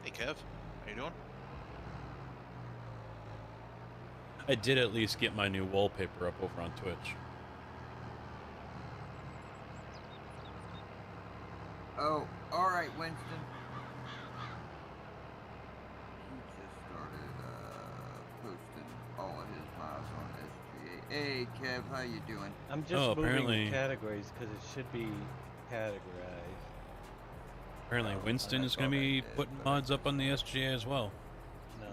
S15: Hey Kev, how you doing?
S1: I did at least get my new wallpaper up over on Twitch.
S6: Oh, alright, Winston. He just started posting all of his mods on SGA. Hey Kev, how you doing?
S2: I'm just
S1: Oh,
S2: moving
S1: apparently-
S2: categories because it should be categorized.
S1: Apparently, Winston is going to be putting mods up on the SGA as well.
S2: No.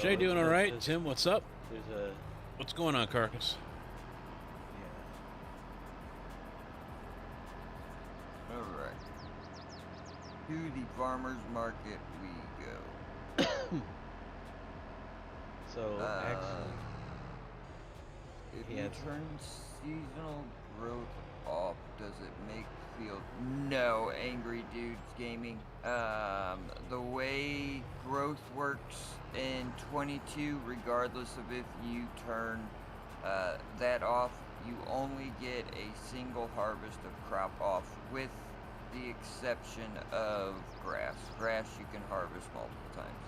S1: Jay doing all
S2: there's
S1: right?
S2: this-
S1: Tim, what's up?
S2: There's a
S1: What's going on, Carcass?
S6: Alright. To the farmer's market we go.
S2: So actually,
S6: if
S2: he
S6: you
S2: has-
S6: turn seasonal growth off, does it make field? No, Angry Dudes Gaming. The way growth works in 22, regardless of if you turn that off, you only get a single harvest of crop off, with the exception of grass. Grass you can harvest multiple times.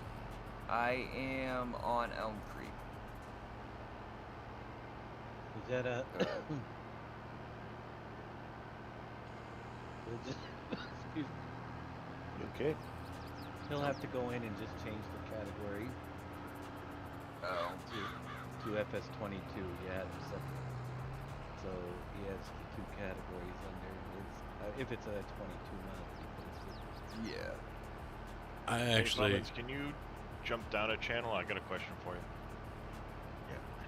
S6: I am on Elm Creek.
S2: is that a? Excuse me.
S11: Okay.
S2: He'll have to go in and just change the category
S6: Oh.
S2: to FS22. Yeah, so he has the 2 categories under his. If it's a 22 mod, he puts it.
S6: Yeah.
S1: I
S4: Hey,
S1: actually.
S4: Clemens, can you jump down a channel? I got a question for you.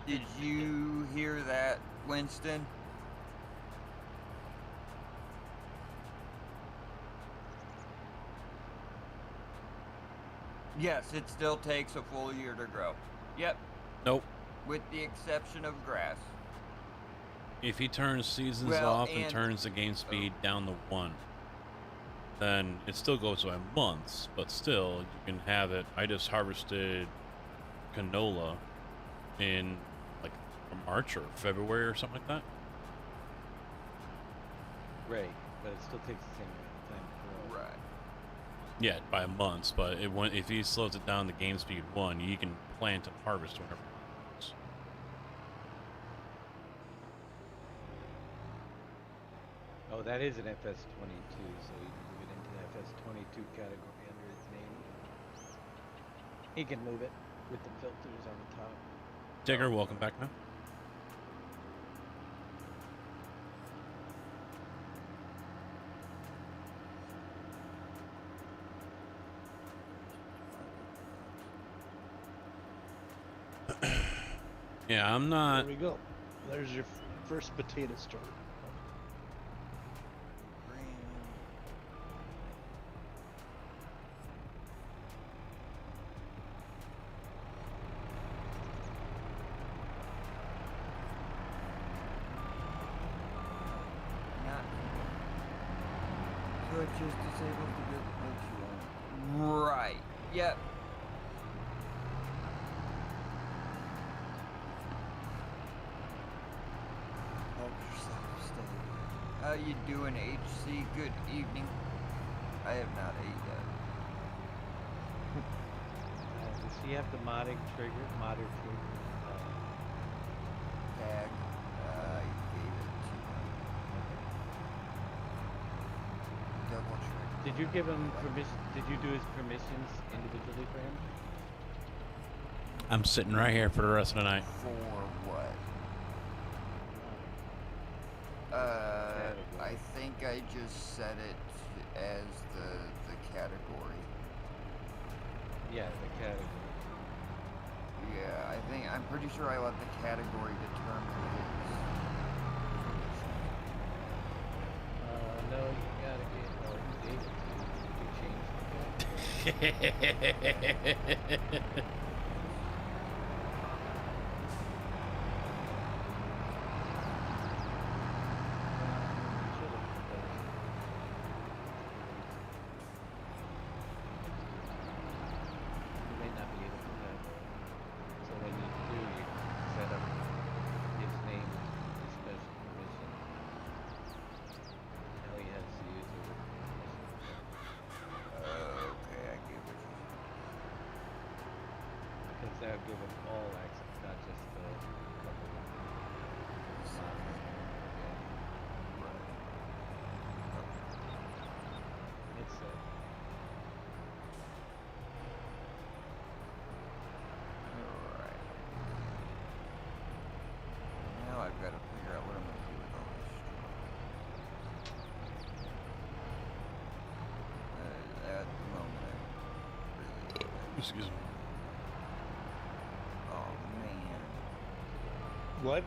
S6: Did you hear that, Winston? Yes, it still takes a full year to grow. Yep,
S1: Nope.
S6: with the exception of grass.
S1: If he turns seasons
S6: Well,
S1: off and
S6: and-
S1: turns the game speed down to 1, then it still goes by months, but still, you can have it. I just harvested canola in like March or February or something like that.
S2: Right, but it still takes the same amount of time to grow.
S6: Right.
S1: Yeah, by months, but if he slows it down to game speed 1, you can plant and harvest whenever he wants.
S2: Oh, that is an FS22, so you can move it into the FS22 category under his name. He can move it with the filters on the top.
S1: Digger, welcome back, man. Yeah, I'm not.
S11: There we go. There's your first potato store.
S6: Not. So it just disables the bit that makes you on. Right. Yep. Help yourself stay. How you doing, HC? Good evening. I have not ate yet.
S2: This Do you have the modder trigger?
S6: Tag. I gave it to him. Double check.
S2: Did you give him permission? Did you do his permissions individually for him?
S1: I'm sitting right here for the rest of the night.
S6: For what? I think I just set it as the category.
S2: Yeah, the category.
S6: Yeah, I'm pretty sure I let the category determine his.
S2: No, you gotta get. You changed the category. I'll give them all access, not just the couple of It's
S6: Alright. Now I've got to figure out what I'm going to do with all this stuff. At the moment, I really...
S1: Excuse me.
S5: What?
S2: You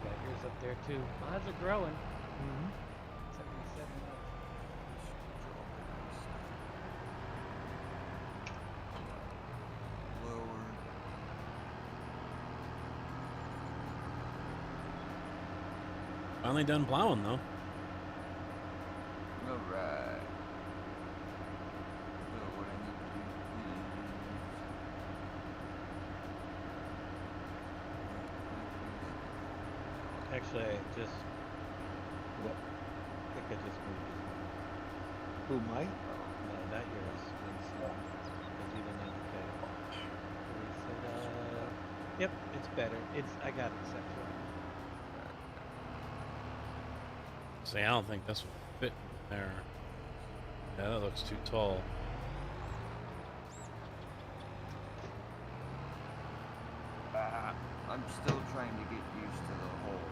S2: got yours up there too. Mods are growing. 77
S6: Lower.
S1: Finally done plowing though.
S6: Alright. So what I need to do
S2: Actually, I just. What? I think I just moved it.
S5: Who, mine?
S2: No, not yours. Because you didn't have the category. He said, yep, it's better. I got it central.
S1: See, I don't think this will fit there. Yeah, that looks too tall.
S6: I'm still trying to get used to the whole.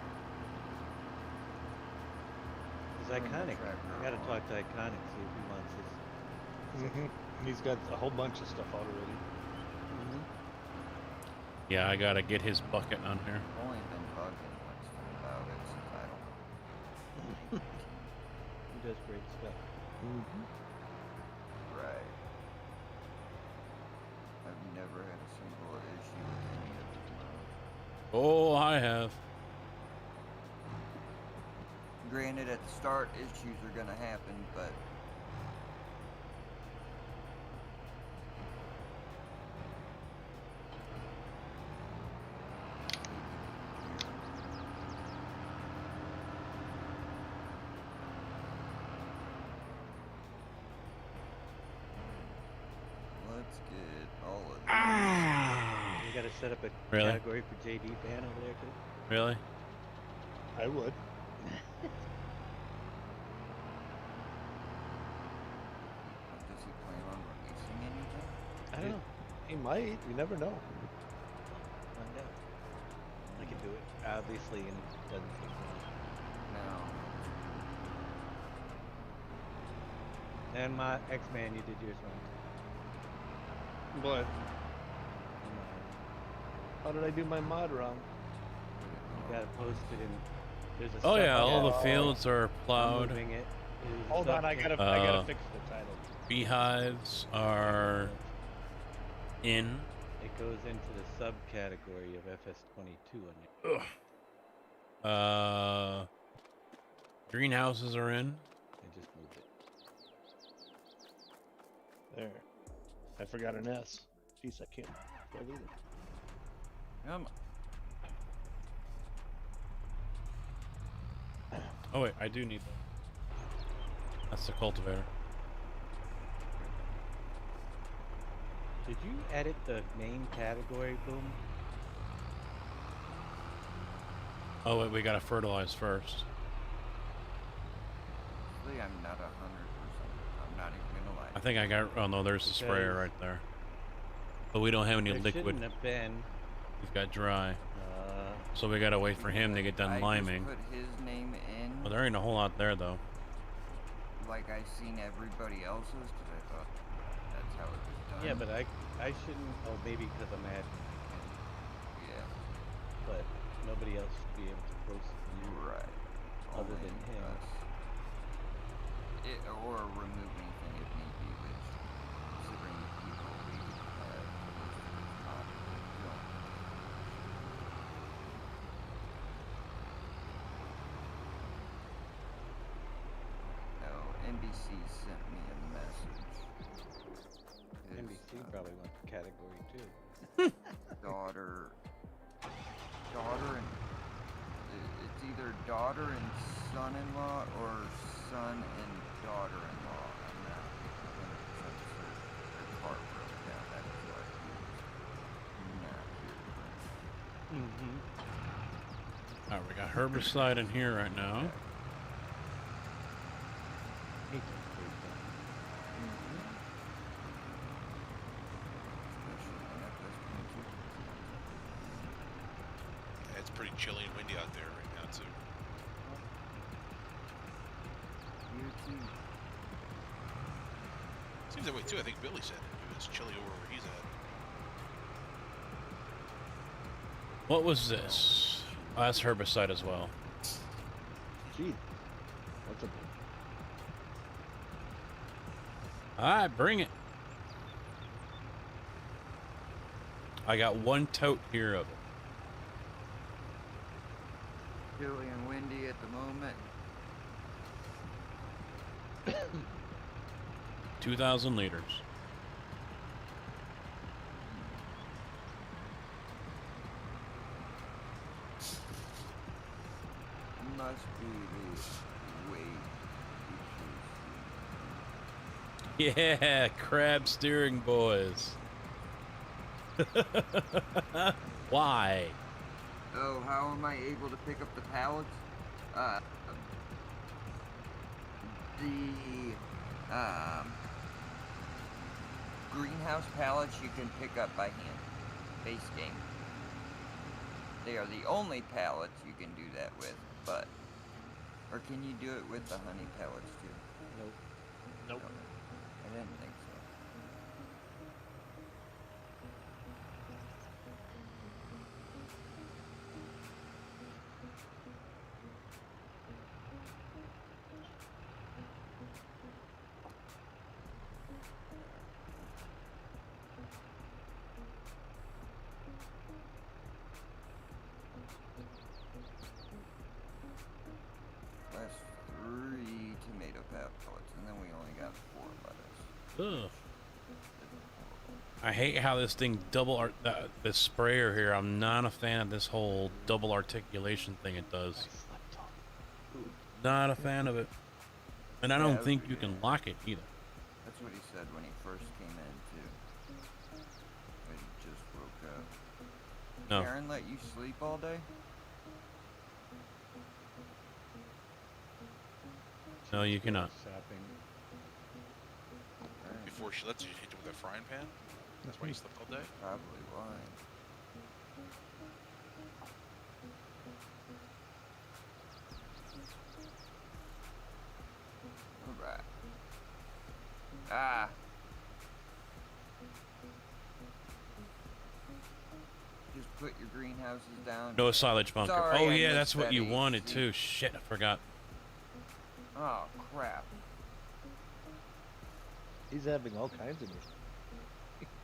S2: It's Iconic. I gotta talk to Iconic, see if he wants his.
S5: He's got a whole bunch of stuff out already.
S1: Yeah, I gotta get his bucket on here.
S6: I've only been bugging Winston about it since I don't.
S2: He does great stuff.
S6: Right. I've never had a single issue with any of the modes.
S1: Oh, I have.
S6: Granted, at the start, issues are gonna happen, but let's get all of these.
S2: You gotta set up a
S1: Really?
S2: category for JD fan over there too.
S1: Really?
S5: I would.
S6: Does he plan on releasing anything?
S2: I don't know.
S5: He might. You never know.
S2: Find out. I can do it. Obviously, and it doesn't take long.
S6: No.
S2: And my X-Man, you did yours wrong.
S5: But how did I do my mod wrong?
S2: You gotta post it in. There's a
S1: Oh
S2: sub-
S1: yeah, all the fields are
S2: I'm
S1: plowed.
S2: moving it. Is
S5: Hold on, I gotta fix the title.
S1: Beehives are in.
S2: It goes into the subcategory of FS22 on your.
S1: Greenhouses are in.
S2: I just moved it.
S5: There. I forgot an S. Jeez, I can't spell either.
S1: Oh wait, I do need that. That's the cultivator.
S2: Did you edit the main category, Boom?
S1: Oh wait, we gotta fertilize first.
S6: Actually, I'm not 100%. I'm not even gonna lie.
S1: I think I got. Oh no, there's the sprayer
S2: Because
S1: right there. But we don't have any
S2: There
S1: liquid.
S2: shouldn't have been.
S1: We've got dry.
S2: Uh,
S1: So we gotta wait for him to get done
S6: I
S1: liming.
S6: just put his name in,
S1: Well, there ain't a whole lot there though.
S6: like I seen everybody else's, because I thought that's how it was done.
S2: yeah, but I shouldn't. Oh, maybe because I'm admin.
S6: Yeah.
S2: But nobody else should be able to post you
S6: Right.
S2: other
S6: Only
S2: than him.
S6: us. Or remove anything if need be, which, considering the people we have listed as popular, don't. No, NBC sent me a message. His,
S2: NBC probably wants the category too.
S6: daughter and it's either daughter and son-in-law or son and daughter-in-law. I'm not 100% certain. Their car broke down. That's why he's not here.
S2: Mm-hmm.
S1: Alright, we got herbicide in here right now.
S15: Yeah, it's pretty chilly and windy out there right now too. Seems that way too. I think Billy said it was chilly over where he's at.
S1: What was this? Oh, that's herbicide as well.
S5: Gee, what's up?
S1: Alright, bring it. I got one tote here of it.
S6: Chilly and windy at the moment.
S1: 2,000 liters.
S6: Must be the weight
S1: Yeah, crab steering boys. Why?
S6: Oh, how am I able to pick up the pallets? The greenhouse pallets you can pick up by hand. Base game. They are the only pallets you can do that with, but... Or can you do it with the honey pellets too?
S2: Nope.
S11: Nope.
S6: I didn't think so. That's 3 tomato pellets, and then we only got 4 lettuce.
S1: Ugh. I hate how this thing this sprayer here. I'm not a fan of this whole double articulation thing it does. Not a fan of it. And I don't think you can lock it either.
S6: That's what he said when he first came in, too. When he just woke up.
S1: No.
S6: Karen let you sleep all day?
S1: No, you cannot.
S15: Before she lets you hit it with a frying pan? That's why you slept all day?
S6: Probably why. Alright. Ah! Just put your greenhouses down.
S1: No silage bunker.
S6: Sorry,
S1: Oh
S6: I
S1: yeah,
S6: missed
S1: that's what
S6: that
S1: you
S6: AC.
S1: wanted too. Shit, I forgot.
S6: Oh, crap.
S5: He's having all kinds of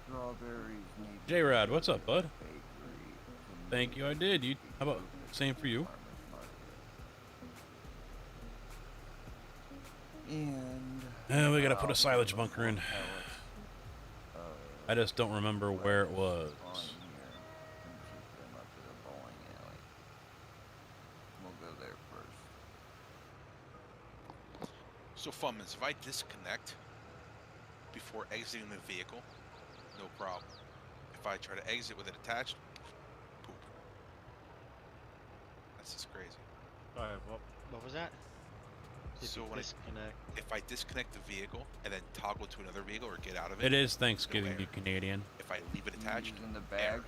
S6: Strawberries need
S1: J-Rod, what's up, bud?
S6: bakery.
S1: Thank you, I did. You, how about same for you?
S6: And
S1: We gotta put a silage bunker in. I just don't remember where it was.
S6: on here and take them up to the bowling alley. We'll go there first.
S15: So Fummins, if I disconnect before exiting the vehicle, no problem. If I try to exit with it attached, poop. That's just crazy.
S11: Alright, what was that?
S15: So when
S11: disconnect.
S15: if I disconnect the vehicle and then toggle to another vehicle or get out of it,
S1: It is Thanksgiving, you Canadian.
S15: if I leave it attached,
S6: Using the bag?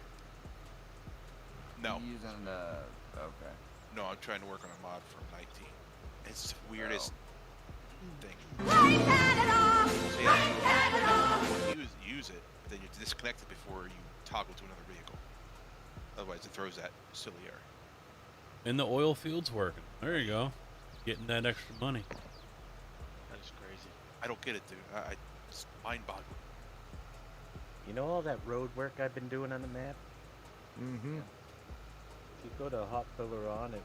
S15: no,
S6: You using the... Okay.
S15: no, I'm trying to work on a mod for 19. It's the weirdest thing. So yeah, use it, then you disconnect it before you toggle to another vehicle. Otherwise, it throws that silly error.
S1: And the oil field's working. There you go. Getting that extra money.
S11: That is crazy.
S15: I don't get it, dude. It's mind-boggling.
S2: You know all that road work I've been doing on the map?
S5: Mm-hmm.
S2: If you go to Hot Filler On it,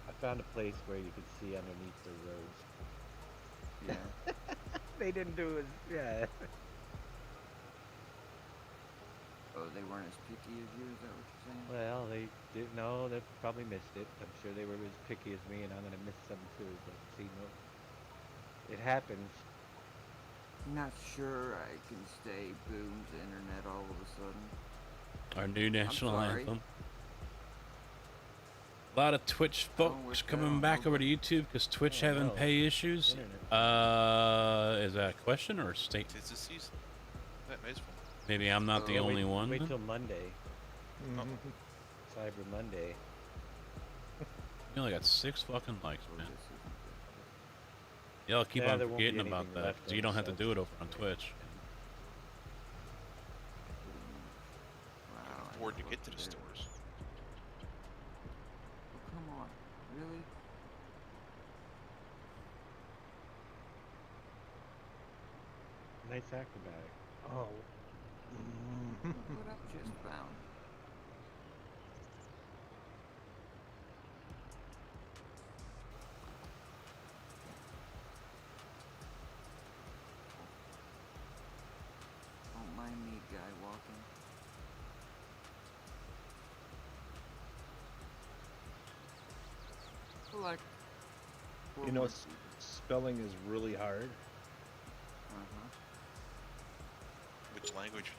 S2: I found a place where you could see underneath the roads.
S6: Yeah.
S2: They didn't do it. Yeah.
S6: Oh, they weren't as picky as you, is that what you're saying?
S2: Well, they didn't know. They probably missed it. I'm sure they were as picky as me, and I'm gonna miss some too. But see, no, it happens.
S6: Not sure I can stay Boom's internet all of a sudden.
S1: Our new national
S6: sorry.
S1: anthem. A lot of Twitch folks coming back over to YouTube because Twitch having pay issues. Is that a question or a statement?
S15: It's a season. That nice one.
S1: Maybe I'm not the only one.
S2: Wait till Monday. Cyber Monday.
S1: You only got 6 fucking likes, man. Y'all keep
S2: Yeah,
S1: on
S2: there won't be
S1: forgetting about
S2: anything
S1: that
S2: left
S1: because you don't have to
S2: subs.
S1: do it over on Twitch.
S6: Wow.
S15: Afford to get to the stores.
S6: Oh, come on. Really?
S2: Nice acrobatic. Oh.
S6: What I just found. Don't mind me, guy walking. Select.
S5: You know, spelling is really hard.
S6: Uh-huh.
S15: Which language?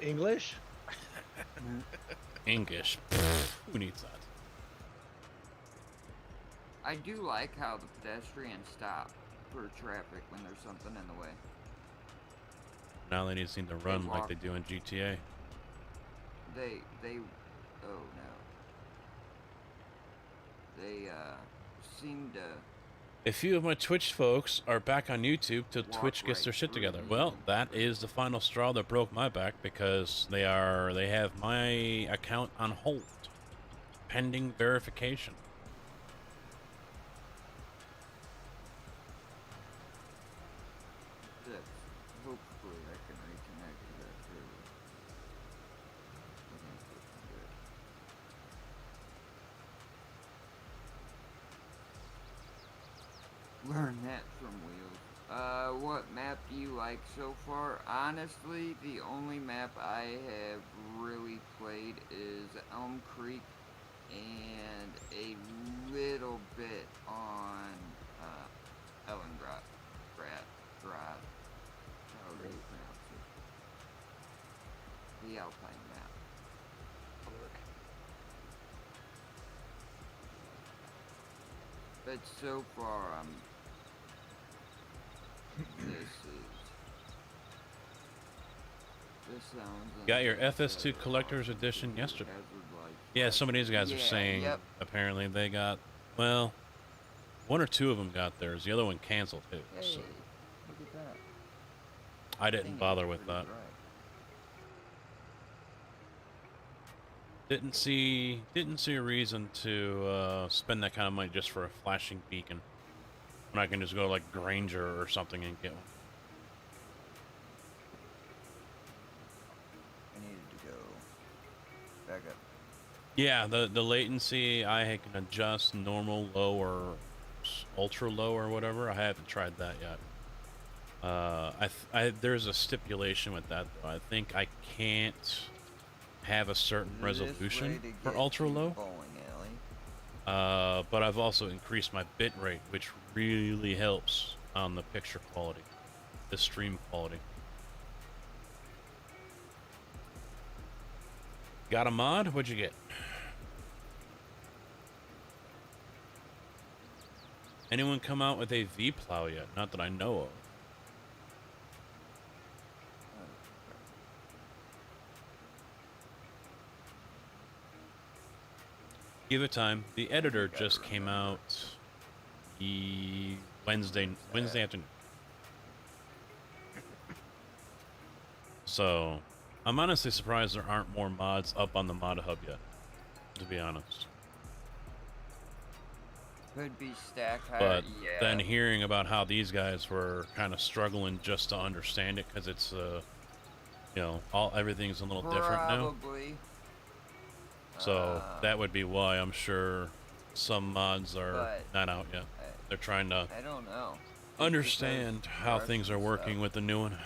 S5: English?
S1: English. Who needs that?
S6: I do like how the pedestrians stop for traffic when there's something in the way.
S1: Now they just need to run like they do in GTA.
S6: They, oh no. They, seem to...
S1: A few of my Twitch folks are back on YouTube till Twitch gets their shit together. Well, that is the final straw that broke my back because they have my account on hold, pending verification.
S6: Hopefully I can reconnect to that too. I think it's good. Learn that from Wheels. What map do you like so far? Honestly, the only map I have really played is Elm Creek and a little bit on, Ellengrad. Grad. How do you pronounce it? The Alpine map. But so far, this sounds...
S1: Got your FS2 Collector's Edition yesterday. Yeah, some of these guys are saying apparently they got, well, 1 or 2 of them got theirs. The other one canceled too.
S6: Hey,
S1: So
S6: look at that.
S1: I didn't bother with that. Didn't see a reason to spend that kind of money just for a flashing beacon when I can just go like Granger or something and get one.
S6: I needed to go back up.
S1: Yeah, the latency I can adjust normal, low, or ultra low or whatever. I haven't tried that yet. There's a stipulation with that though. I think I can't have a certain resolution for ultra low. But I've also increased my bit rate, which really helps on the picture quality, the stream quality. Got a mod? What'd you get? Anyone come out with a V-plow yet? Not that I know of. Give it time. The editor just came out Wednesday afternoon. So, I'm honestly surprised there aren't more mods up on the mod hub yet, to be honest.
S6: Could be stack higher.
S1: But
S6: yeah.
S1: then hearing about how these guys were kind of struggling just to understand it because it's, you know, everything's a little different now.
S6: Probably.
S1: So that would be why I'm sure some mods are not out yet. They're trying to
S6: I don't know.
S1: understand how things are working with the new one.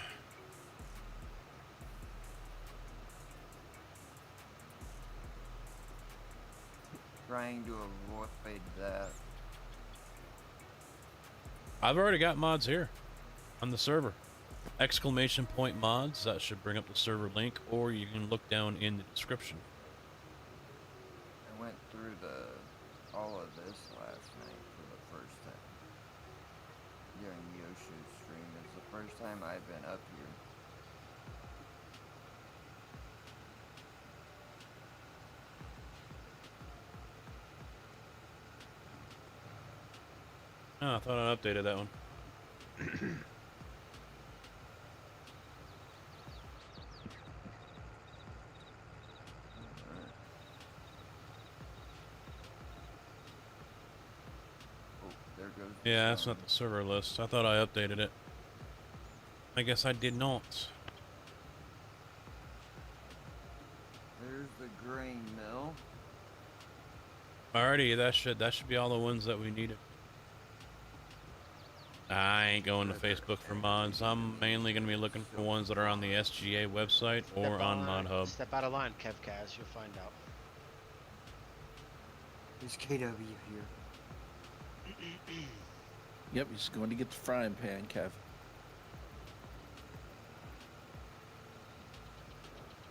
S6: Trying to avoid that.
S1: I've already got mods here on the server. Exclamation point mods, that should bring up the server link, or you can look down in the description.
S6: I went through all of this last night for the first time. During Yoshi's stream. It's the first time I've been up here.
S1: Oh, I thought I updated that one. Yeah, that's not the server list. I thought I updated it. I guess I did not.
S6: There's the grain mill.
S1: Alrighty, that should be all the ones that we needed. I ain't going to Facebook for mods. I'm mainly going to be looking for ones that are on the SGA website or on ModHub.
S11: Step out of line, KevCaz. You'll find out.
S6: There's KW here.
S7: Yep, he's going to get the frying pan, Kev.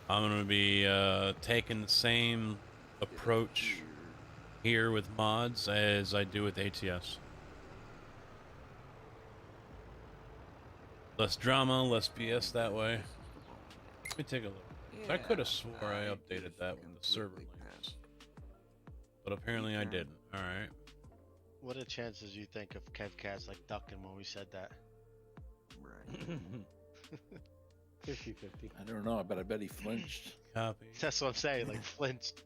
S1: I'm going to be taking the same approach here with mods as I do with ATS. Less drama, less BS that way. Let me take a look. I could have swore I updated that with the server links. But apparently I didn't. Alright.
S11: What are the chances you think of KevCaz like ducking when we said that?
S6: Right.
S2: 50-50.
S7: I don't know, but I bet he flinched.
S1: Copy.
S11: That's what I'm saying, like flinched.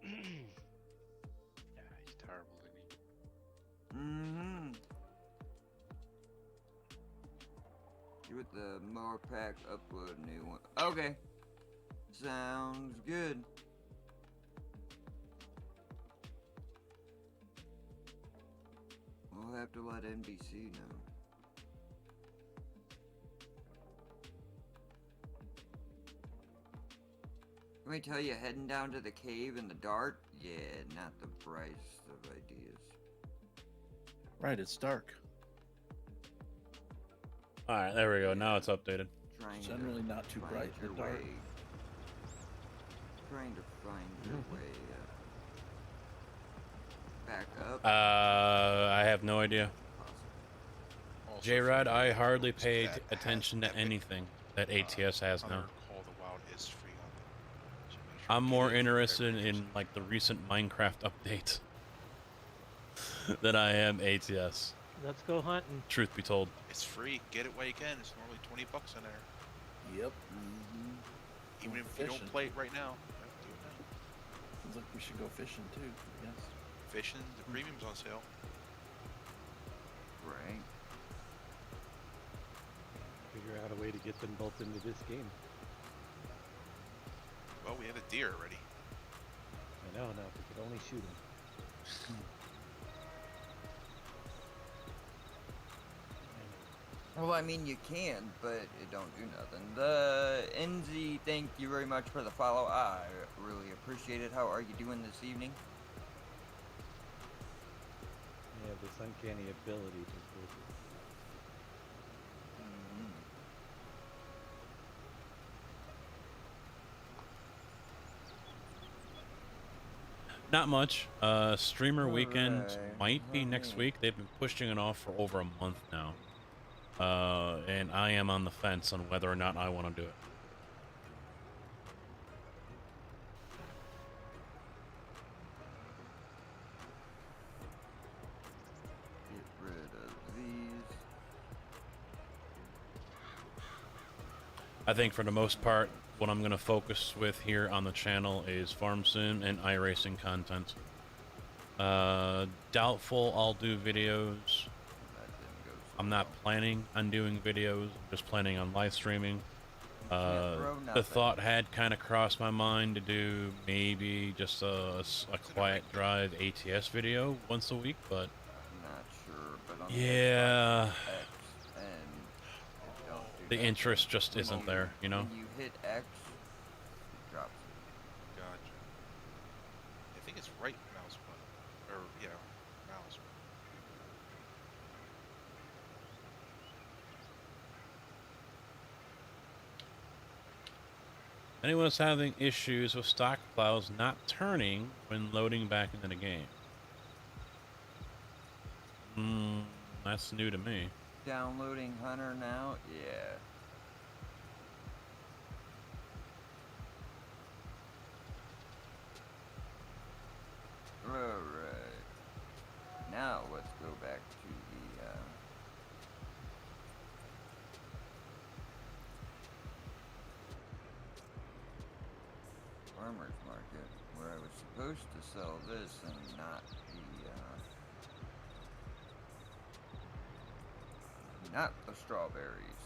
S9: Yeah, he's terrible, isn't he?
S6: Mm-hmm. With the mower pack, upload a new one. Okay. Sounds good. We'll have to let NBC know. Let me tell you, heading down to the cave in the dark, yeah, not the brightest of ideas.
S7: Right, it's dark.
S1: Alright, there we go. Now it's updated.
S6: Trying
S7: Generally not too
S6: find
S7: bright
S6: your
S7: or dark.
S6: way. Trying to find your way back up.
S1: I have no idea.
S15: Also,
S1: J-Rod,
S15: for
S1: I hardly
S15: folks
S1: paid
S15: that
S1: attention
S15: have
S1: to
S15: Epic,
S1: anything that ATS has now.
S15: Call the Wild is free on it. So make sure
S1: I'm
S15: you
S1: more
S15: get it for
S1: interested
S15: every
S1: in like the recent Minecraft updates than I am ATS.
S2: Let's go hunting.
S1: Truth be told.
S15: It's free. Get it while you can. It's normally $20 in there.
S7: Yep.
S15: Even if you don't play it right now, you have to do it now.
S7: Seems like we should go fishing too. Yes.
S15: Fishing, the premium's on sale.
S6: Right.
S2: Figure out a way to get them both into this game.
S15: Well, we have a deer already.
S2: I know, no, we could only shoot them.
S6: Well, I mean, you can, but it don't do nothing. The NZ, thank you very much for the follow. I really appreciate it. How are you doing this evening?
S2: You have this uncanny ability to
S1: Not much. Streamer weekend
S6: Alright,
S1: might be next week. They've been pushing it off for over a month now. And I am on the fence on whether or not I want to do it.
S6: Get rid of these.
S1: I think for the most part, what I'm going to focus with here on the channel is Farm Sim and iRacing content. Doubtful I'll do videos. I'm not planning on doing videos, I'm just planning on live streaming. The thought had kind of crossed my mind to do maybe just a quiet drive ATS video once a week, but
S6: I'm not sure, but I'm
S1: yeah,
S6: X and don't do
S1: the
S6: that.
S1: interest just isn't there, you know?
S6: When you hit X, it drops it.
S15: Gotcha. I think it's right mouse button. Or, yeah, mouse.
S1: Anyone's having issues with stock plows not turning when loading back into the game? That's new to me.
S6: Downloading Hunter now? Yeah. Alright. Now let's go back to the farmer's market where I was supposed to sell this and not the strawberries.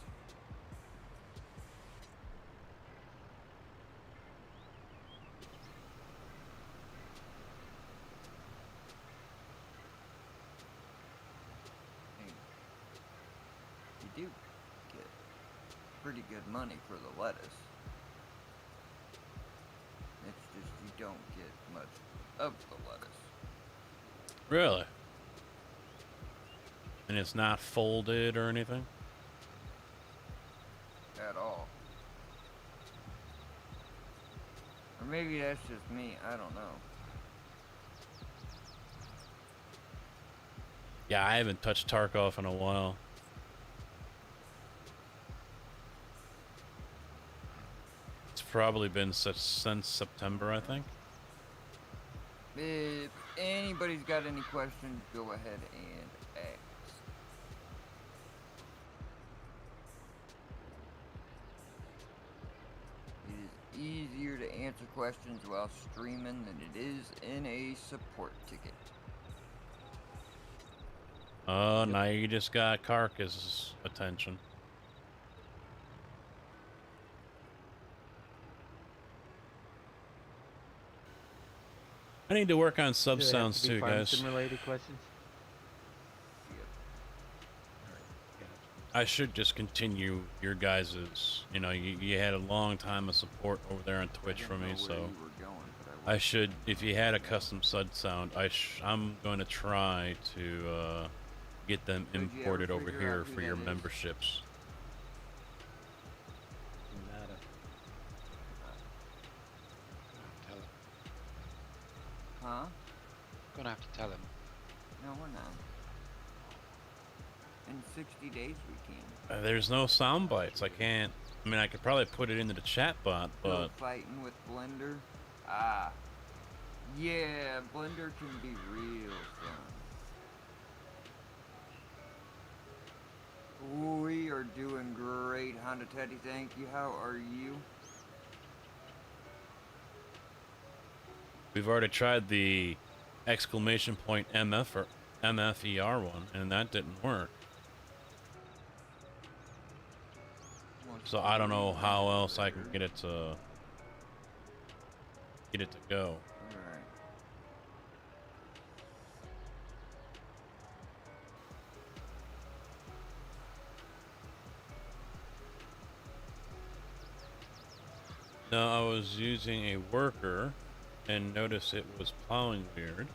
S6: You do get pretty good money for the lettuce. It's just you don't get much of the lettuce.
S1: Really? And it's not folded or anything?
S6: At all. Or maybe that's just me, I don't know.
S1: Yeah, I haven't touched Tarkov in a while. It's probably been since September, I think.
S6: If anybody's got any questions, go ahead and ask. It is easier to answer questions while streaming than it is in a support ticket.
S1: Oh, now you just got Carcass's attention. I need to work on sub
S2: Do they have
S1: sounds
S2: to be
S1: too,
S2: farm
S1: guys.
S2: sim related questions?
S1: I should just continue your guys's. You know, you had a long time of support over there on Twitch for me, so I should. If you had a custom sub sound, I'm going to try to get them
S6: Did you ever
S1: imported over
S6: figure
S1: here
S6: out who
S1: for your
S6: that is?
S1: memberships.
S2: Nada.
S9: Tell him.
S6: Huh?
S9: Gonna have to tell him.
S6: No, we're not. In 60 days we can.
S1: There's no sound bites. I can't. I mean, I could probably put it into the chat bot,
S6: Still
S1: but
S6: fighting with Blender? Ah. Yeah, Blender can be real fun. We are doing great, Honda Teddy. Thank you. How are you?
S1: we've already tried the exclamation point MF or MFER one, and that didn't work. So I don't know how else I can get it to go.
S6: Alright.
S1: No, I was using a worker and noticed it was plowing weird.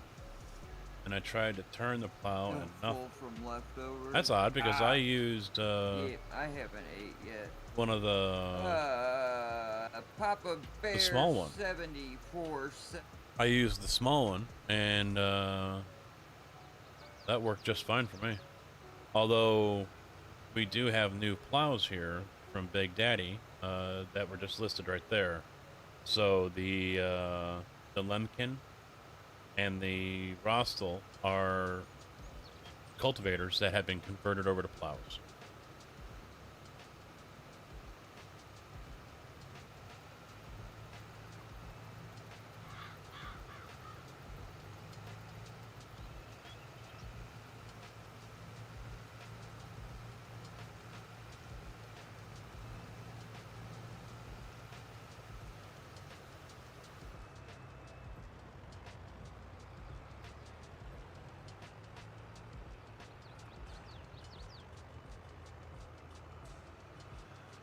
S1: And I tried to turn the plow and nothing.
S6: Full from leftovers.
S1: That's odd because I used
S6: yeah, I haven't ate yet.
S1: one of the
S6: Papa Bear
S1: small one.
S6: 74
S1: I used the small one, and that worked just fine for me. Although we do have new plows here from Big Daddy that were just listed right there. So the Lemkin and the Rostel are cultivators that have been converted over to plows.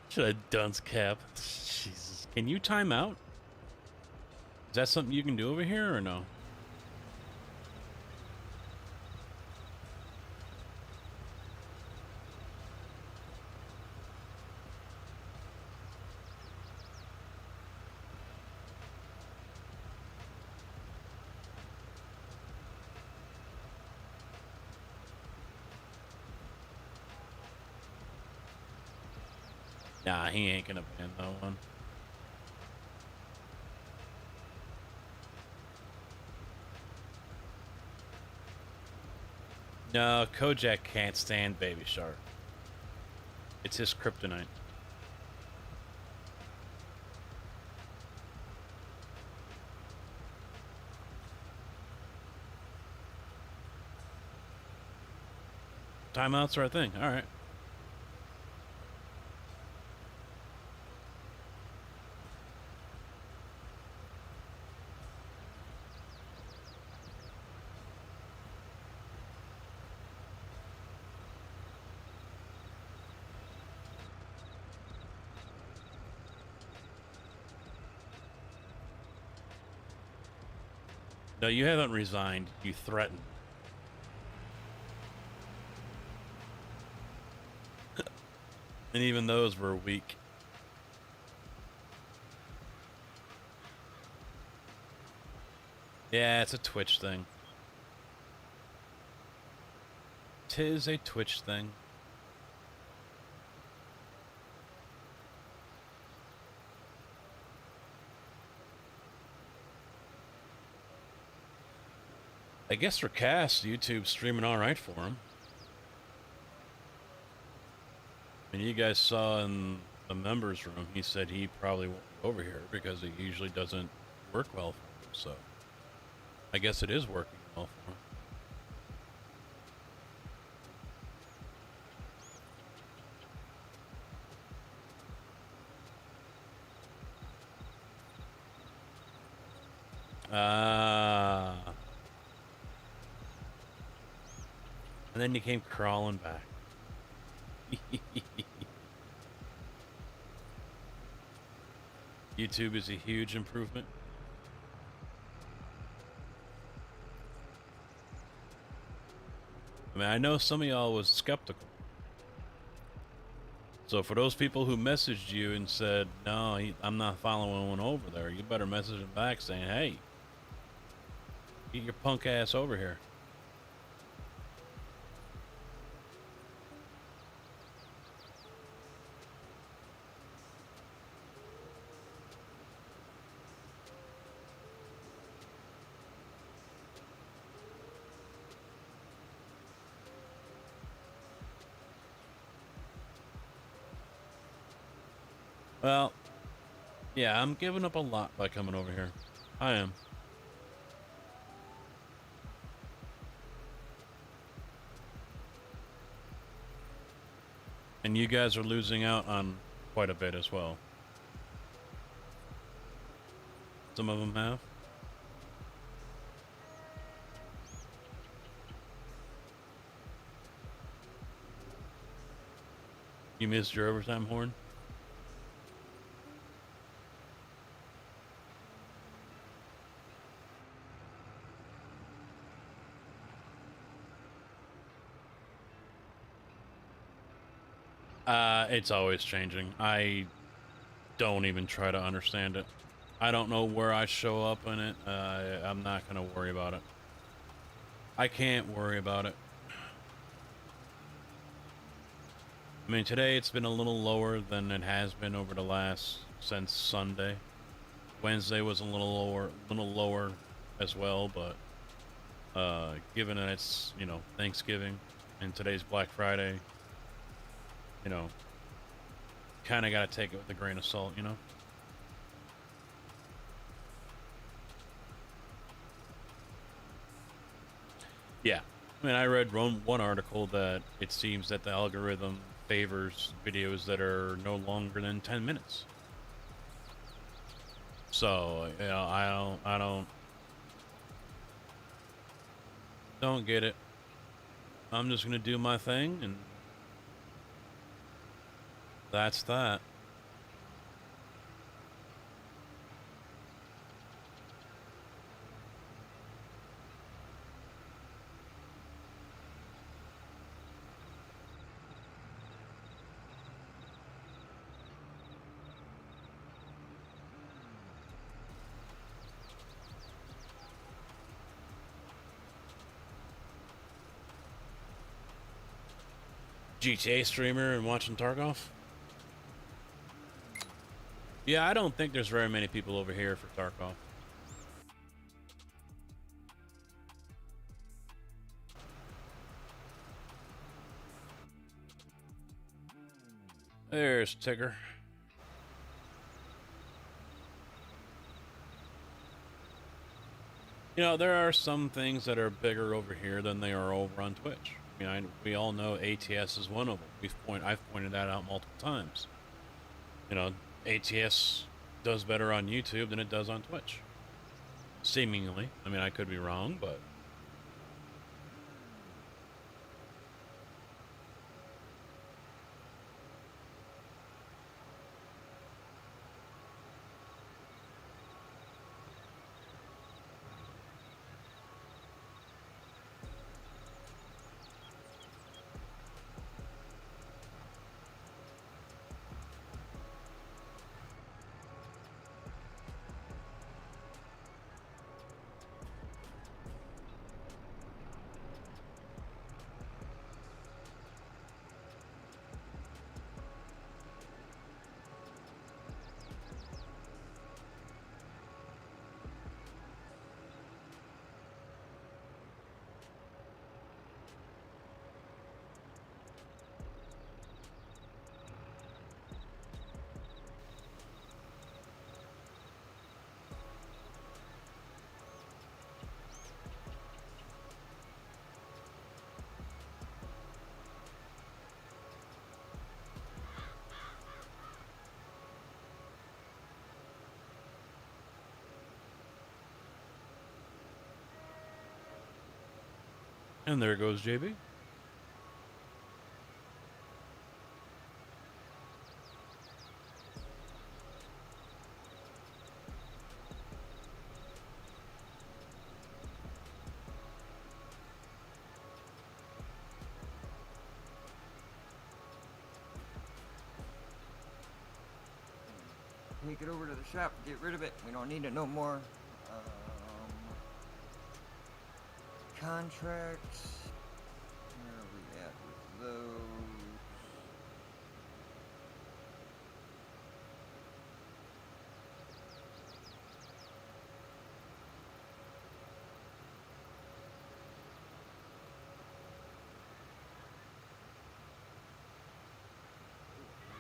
S1: Should have dunce cap. Jesus. Can you time out? Is that something you can do over here or no? Nah, he ain't gonna ban that one. No, Kojak can't stand Baby Shark. It's his kryptonite. Timeouts are a thing. All right. No, you haven't resigned. You threatened. And even those were weak. Yeah, it's a Twitch thing. 'Tis a Twitch thing. I guess for Cass, YouTube's streaming all right for him. And you guys saw in the members room, he said he probably won't be over here because it usually doesn't work well for him. So I guess it is working well for him. And then you came crawling back. YouTube is a huge improvement. I mean, I know some of y'all was skeptical. So for those people who messaged you and said, no, I'm not following one over there, you better message them back saying, hey, get your punk ass over here. Well, yeah, I'm giving up a lot by coming over here. I am. And you guys are losing out on quite a bit as well. Some of them have. You missed your overtime horn? It's always changing. I don't even try to understand it. I don't know where I show up in it. I'm not gonna worry about it. I can't worry about it. I mean, today it's been a little lower than it has been over the last since Sunday. Wednesday was a little lower as well, but given that it's, you know, Thanksgiving and today's Black Friday, you know, kind of got to take it with a grain of salt, you know. Yeah, I mean, I read one article that it seems that the algorithm favors videos that are no longer than 10 minutes. So, you know, I don't get it. I'm just gonna do my thing, and that's that. GTA streamer and watching Tarkov? Yeah, I don't think there's very many people over here for Tarkov. There's Tigger. You know, there are some things that are bigger over here than they are over on Twitch. I mean, we all know ATS is one of them. I've pointed that out multiple times. You know, ATS does better on YouTube than it does on Twitch. Seemingly. I mean, I could be wrong, but... And there goes JB.
S6: Take it over to the shop, get rid of it. We don't need it no more. Contracts. Where are we at with those?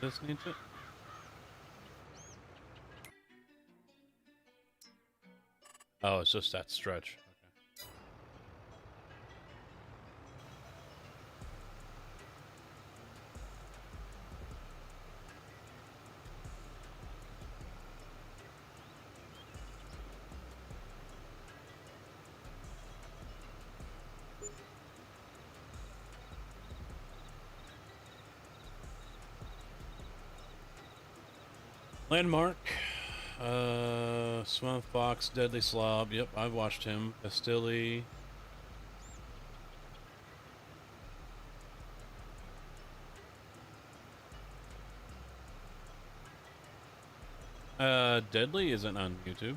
S1: This needs it. Oh, it's just that stretch. Landmark, Swamp Fox, Deadly Slob. Yep, I've watched him. Castili. Deadly isn't on YouTube.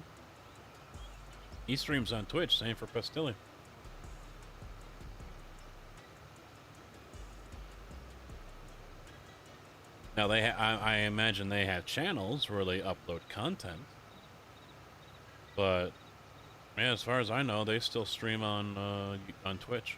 S1: He streams on Twitch. Same for Pastilli. Now I imagine they have channels where they upload content, but yeah, as far as I know, they still stream on Twitch.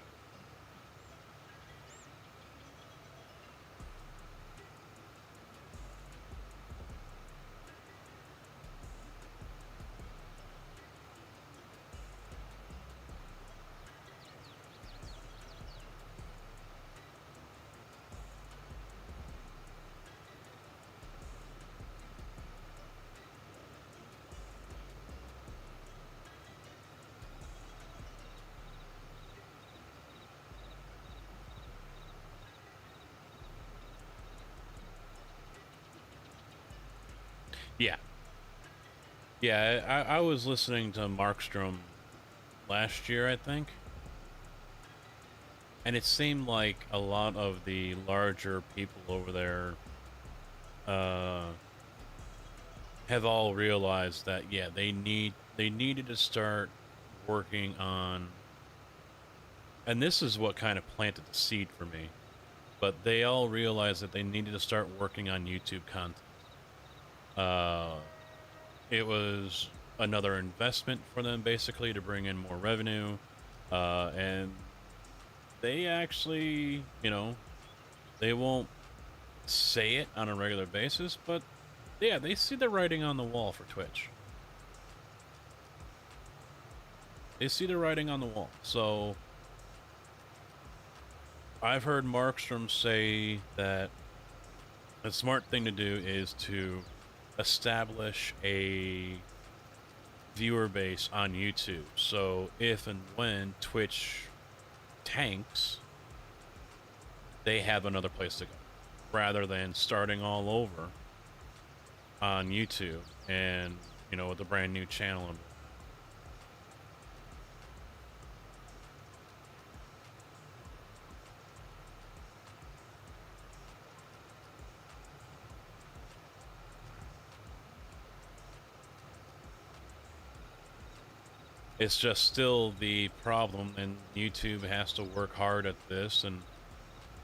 S1: Yeah. Yeah, I was listening to Markstrom last year, I think. And it seemed like a lot of the larger people over there have all realized that, yeah, they needed to start working on, and this is what kind of planted the seed for me, but they all realized that they needed to start working on YouTube content. It was another investment for them, basically, to bring in more revenue, and they actually, you know, they won't say it on a regular basis, but yeah, they see the writing on the wall for Twitch. They see the writing on the wall. So I've heard Markstrom say that the smart thing to do is to establish a viewer base on YouTube. So if and when Twitch tanks, they have another place to go, rather than starting all over on YouTube and, you know, with a brand new channel. It's just still the problem, and YouTube has to work hard at this, and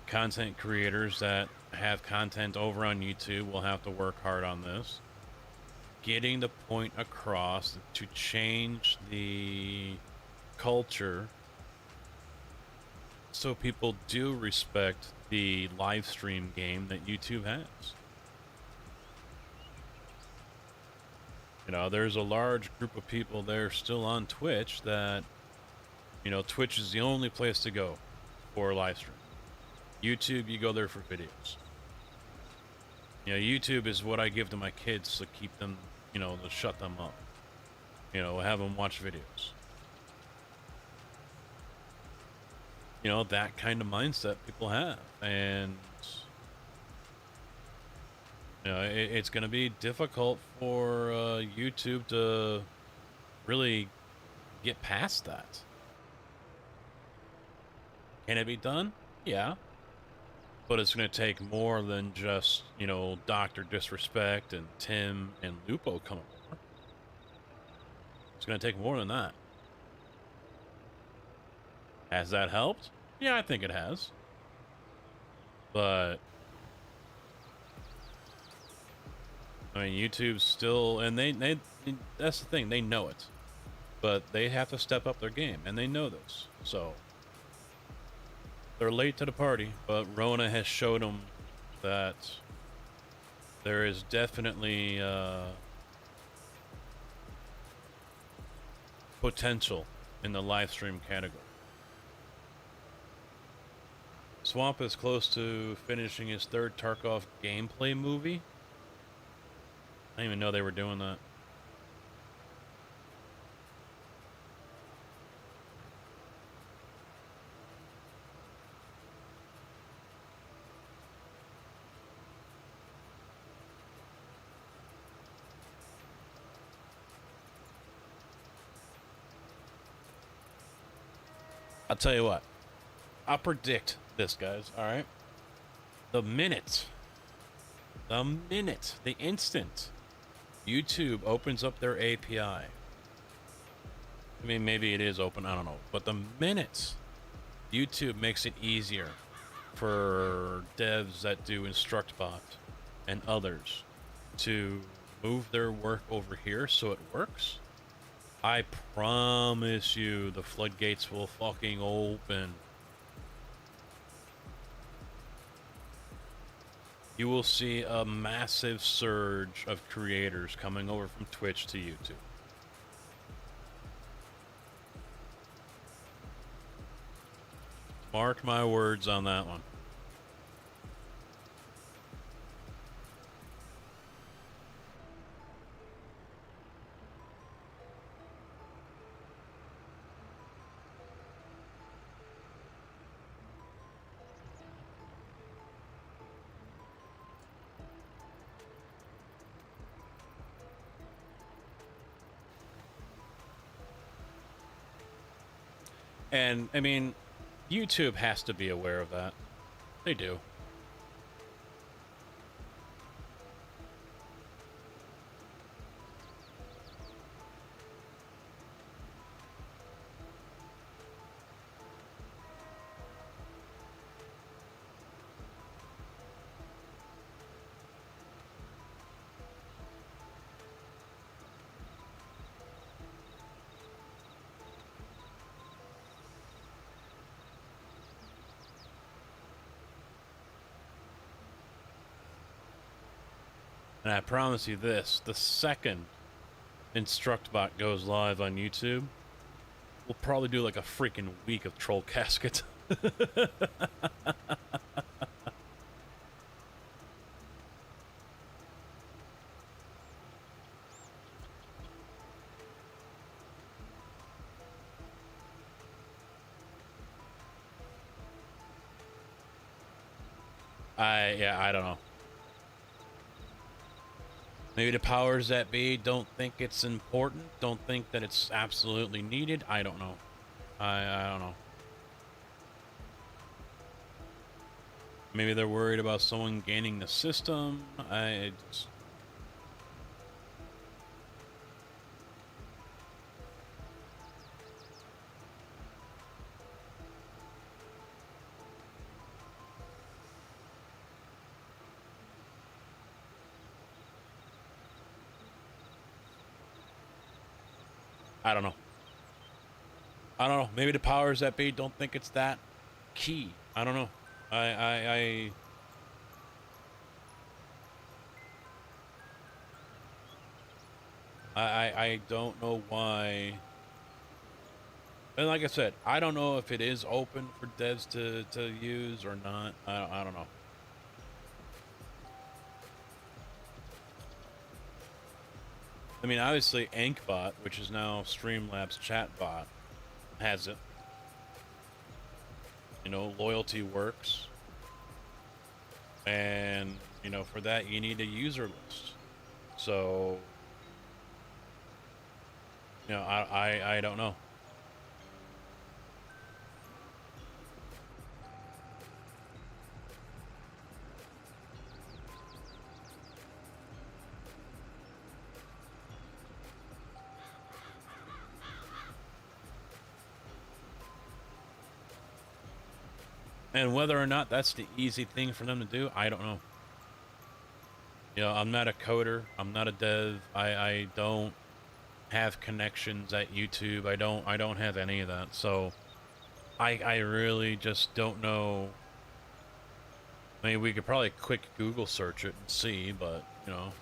S1: content creators that have content over on YouTube will have to work hard on this. Getting the point across to change the culture so people do respect the live stream game that YouTube has. You know, there's a large group of people there still on Twitch that, you know, Twitch is the only place to go for live stream. YouTube, you go there for videos. You know, YouTube is what I give to my kids to keep them, you know, to shut them up. You know, have them watch videos. You know, that kind of mindset people have. And, you know, it's going to be difficult for YouTube to really get past that. Can it be done? Yeah. But it's going to take more than just, you know, Dr. Disrespect and Tim and Lupo coming over. It's going to take more than that. Has that helped? Yeah, I think it has. But I mean, YouTube's still, and they that's the thing, they know it. But they have to step up their game, and they know this. So they're late to the party, but Rona has showed them that there is definitely potential in the live stream category. Swamp is close to finishing his third Tarkov gameplay movie. I didn't even know they were doing that. I'll tell you what. I'll predict this, guys, alright? The instant YouTube opens up their API. I mean, maybe it is open, I don't know. But the minute YouTube makes it easier for devs that do InstructBot and others to move their work over here so it works, I promise you the floodgates will fucking open. You will see a massive surge of creators coming over from Twitch to YouTube. Mark my words on that one. And, I mean, YouTube has to be aware of that. They do. And I promise you this, the second InstructBot goes live on YouTube, we'll probably do like a freaking week of Troll Casket. I don't know. Maybe the powers that be don't think it's important, don't think that it's absolutely needed. I don't know. I don't know. Maybe they're worried about someone gaining the system. I don't know. I don't know. Maybe the powers that be don't think it's that key. I don't know. I don't know why. And like I said, I don't know if it is open for devs to use or not. I don't know. I mean, obviously, AnkBot, which is now Streamlabs chatbot, has it. You know, loyalty works. And, you know, for that, you need a user list. So, you know, I don't know. And whether or not that's the easy thing for them to do, I don't know. You know, I'm not a coder. I'm not a dev. I don't have connections at YouTube. I don't have any of that. So I really just don't know. I mean, we could probably quick Google search it and see, but, you know.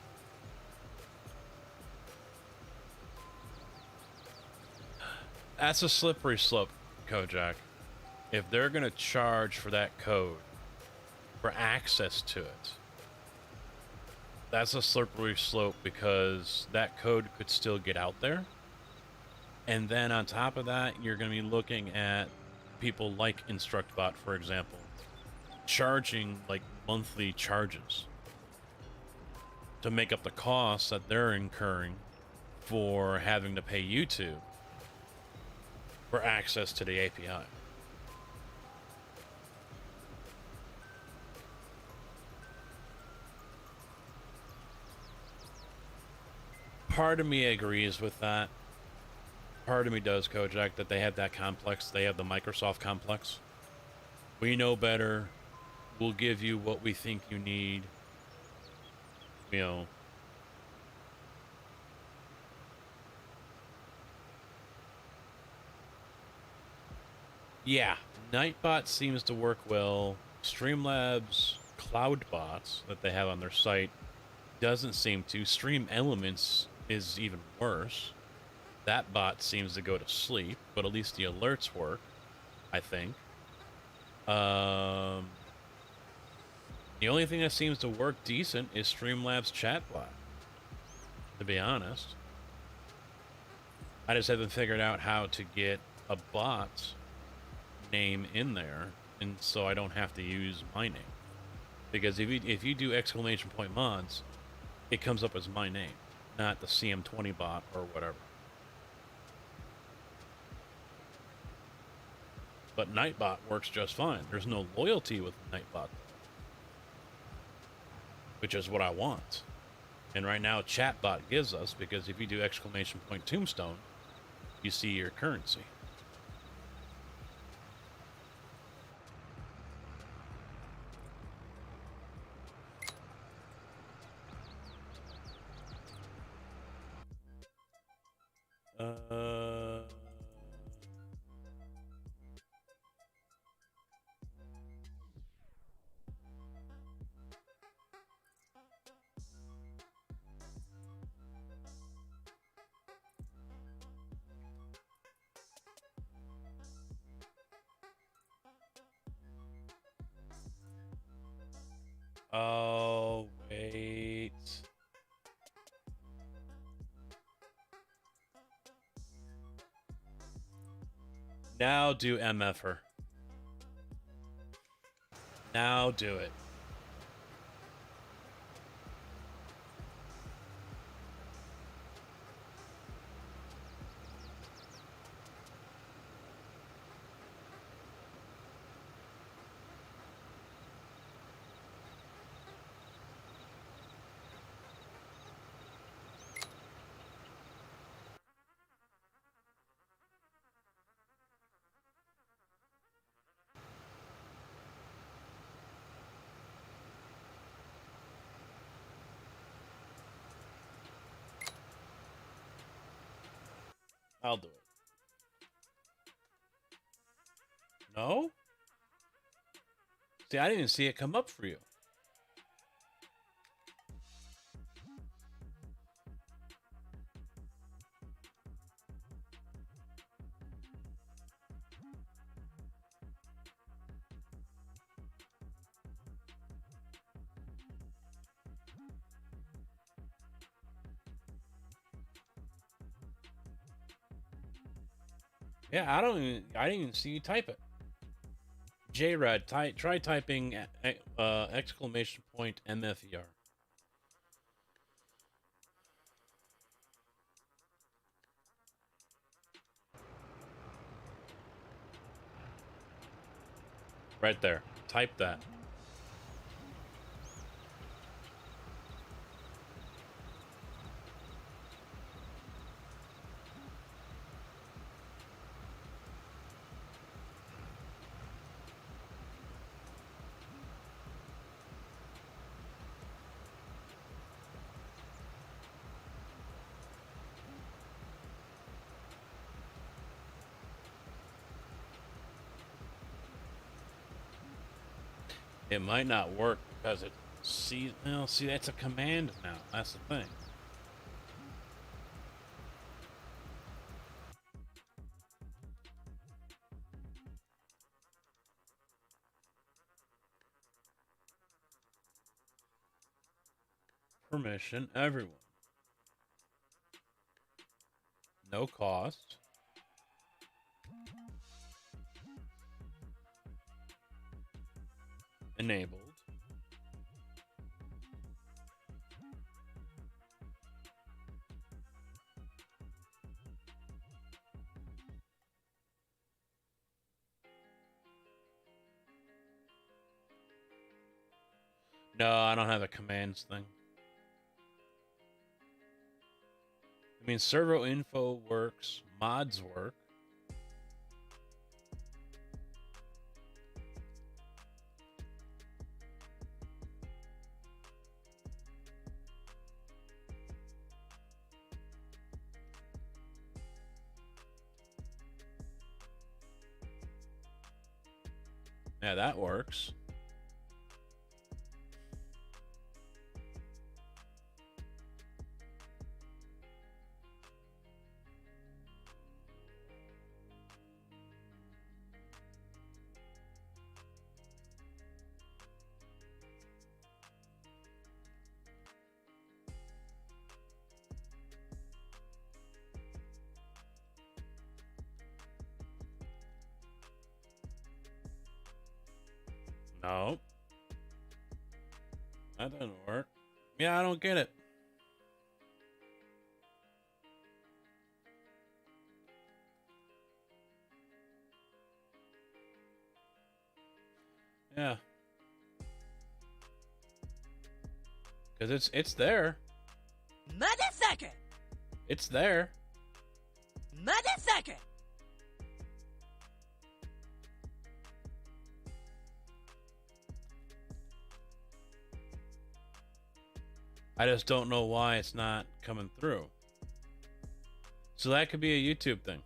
S1: That's a slippery slope, Kojak. If they're going to charge for that code, for access to it, that's a slippery slope because that code could still get out there. And then on top of that, you're going to be looking at people like InstructBot, for example, charging like monthly charges to make up the costs that they're incurring for having to pay YouTube for access to the API. Part of me agrees with that. Part of me does, Kojak, that they have that complex. They have the Microsoft complex. We know better. We'll give you what we think you need. You know. Yeah, Nightbot seems to work well. Streamlabs Cloudbots that they have on their site doesn't seem to. Stream Elements is even worse. That bot seems to go to sleep, but at least the alerts work, I think. The only thing that seems to work decent is Streamlabs Chatbot, to be honest. I just haven't figured out how to get a bot name in there, and so I don't have to use my name. Because if you do exclamation point mods, it comes up as my name, not the CM20 bot or whatever. But Nightbot works just fine. There's no loyalty with Nightbot, which is what I want. And right now, Chatbot gives us, because if you do exclamation point tombstone, you see your currency. Oh, wait. Now do MF her. Now do it. I'll do it. No? See, I didn't even see it come up for you. Yeah, I didn't even see you type it. JRad, try typing exclamation point MFER. Right there. Type that. It might not work because it see that's a command now. That's the thing. Permission everyone. No cost. Enabled. No, I don't have a commands thing. I mean, servo info works, mods work. Yeah, that works. No. That doesn't work. Yeah, I don't get it. Yeah. Because it's there.
S16: Motherfucker!
S1: It's there.
S16: Motherfucker!
S1: I just don't know why it's not coming through. So that could be a YouTube thing.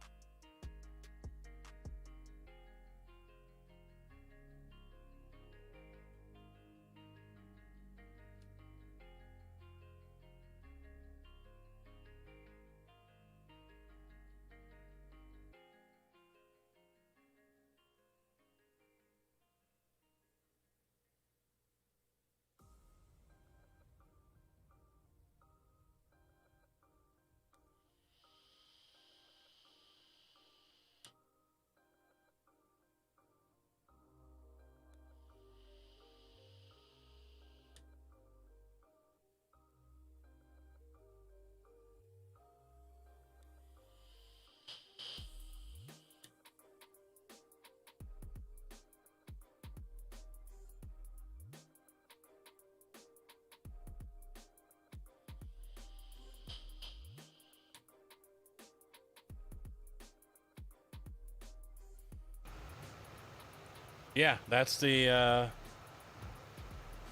S1: Yeah, that's the,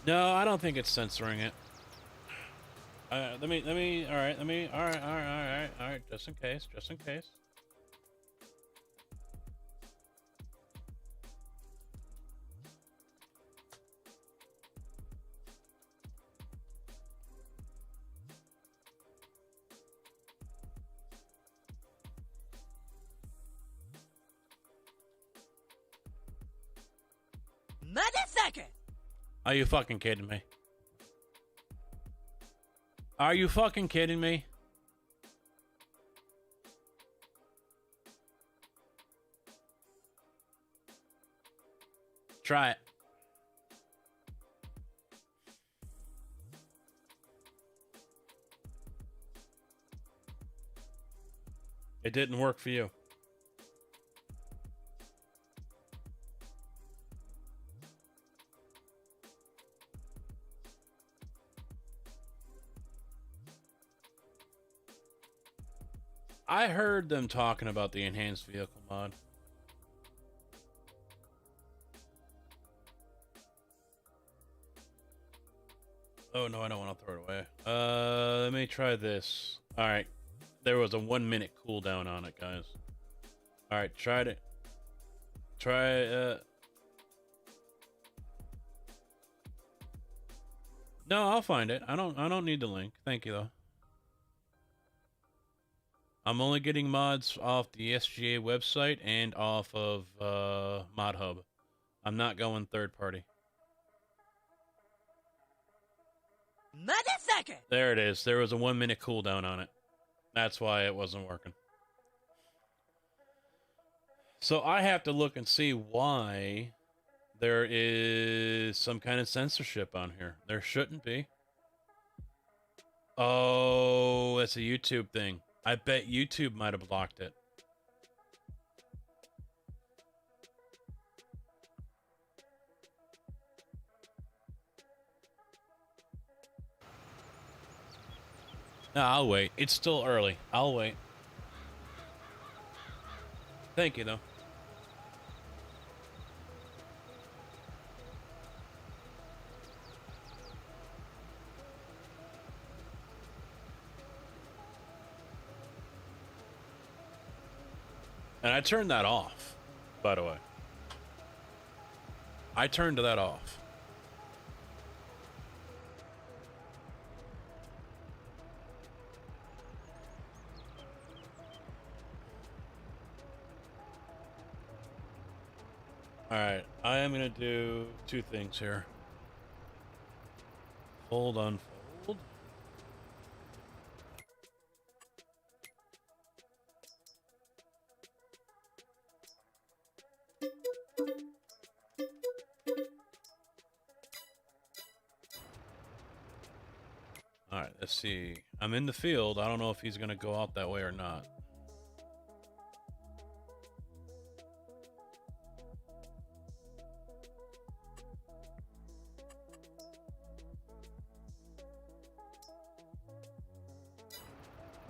S1: No, I don't think it's censoring it. All right, just in case.
S16: Motherfucker!
S1: Are you fucking kidding me? Are you fucking kidding me? Try it. It didn't work for you. I heard them talking about the enhanced vehicle mod. Oh no, I don't want to throw it away. Let me try this. All right, there was a 1 minute cooldown on it, guys. All right, tried it. No, I'll find it. I don't need the link. Thank you though. I'm only getting mods off the SGA website and off of ModHub. I'm not going third party.
S16: Motherfucker!
S1: There it is. There was a 1 minute cooldown on it. That's why it wasn't working. So I have to look and see why there is some kind of censorship on here. There shouldn't be. Oh, it's a YouTube thing. I bet YouTube might have blocked it. No, I'll wait. It's still early. I'll wait. Thank you, though. And I turned that off, by the way. I turned that off. Alright, I am going to do two things here. Fold, unfold. Alright, let's see. I'm in the field. I don't know if he's going to go out that way or not.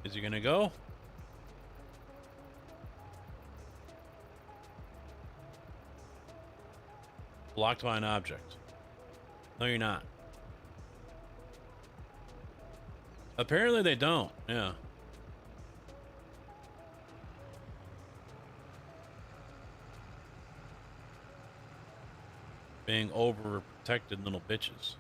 S1: Is he gonna go? Blocked by an object. No, you're not. Apparently they don't, yeah. Being overprotected little bitches.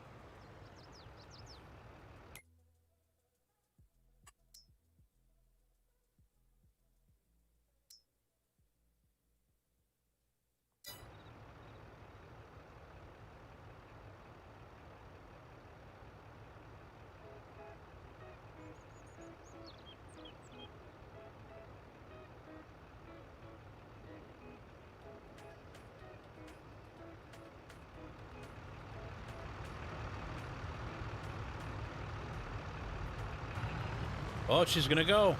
S1: Oh, she's gonna go.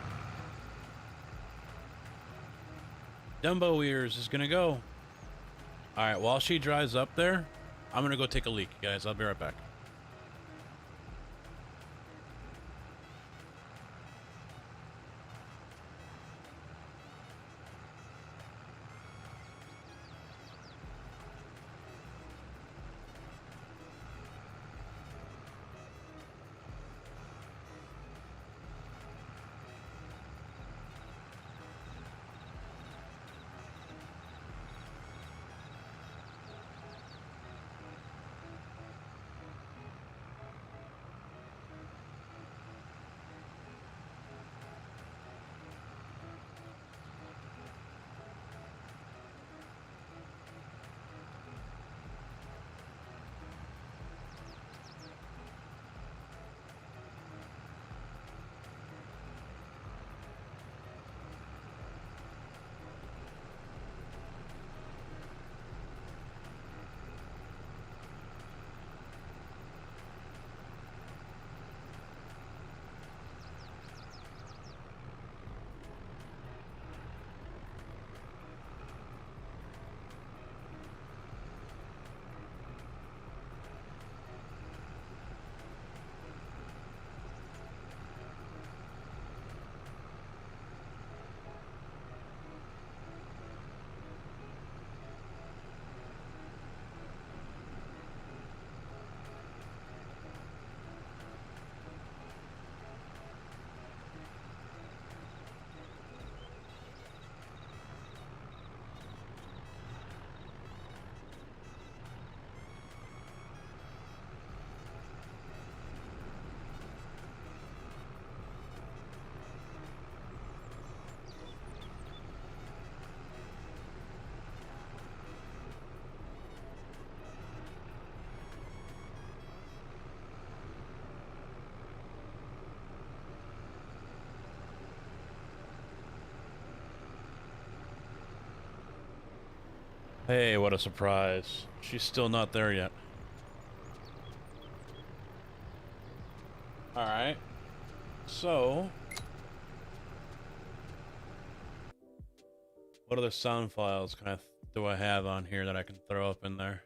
S1: Dumbo Ears is gonna go. Alright, while she drives up there, I'm gonna go take a leak, guys. I'll be right back. Hey, what a surprise. She's still not there yet. Alright. So, what other sound files do I have on here that I can throw up in there?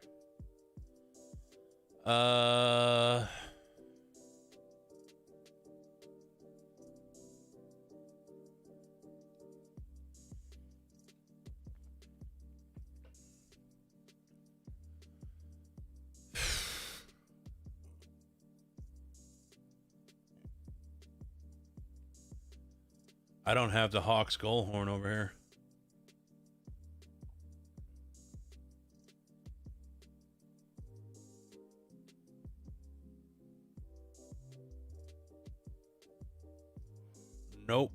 S1: I don't have the Hawk skull horn over here. Nope.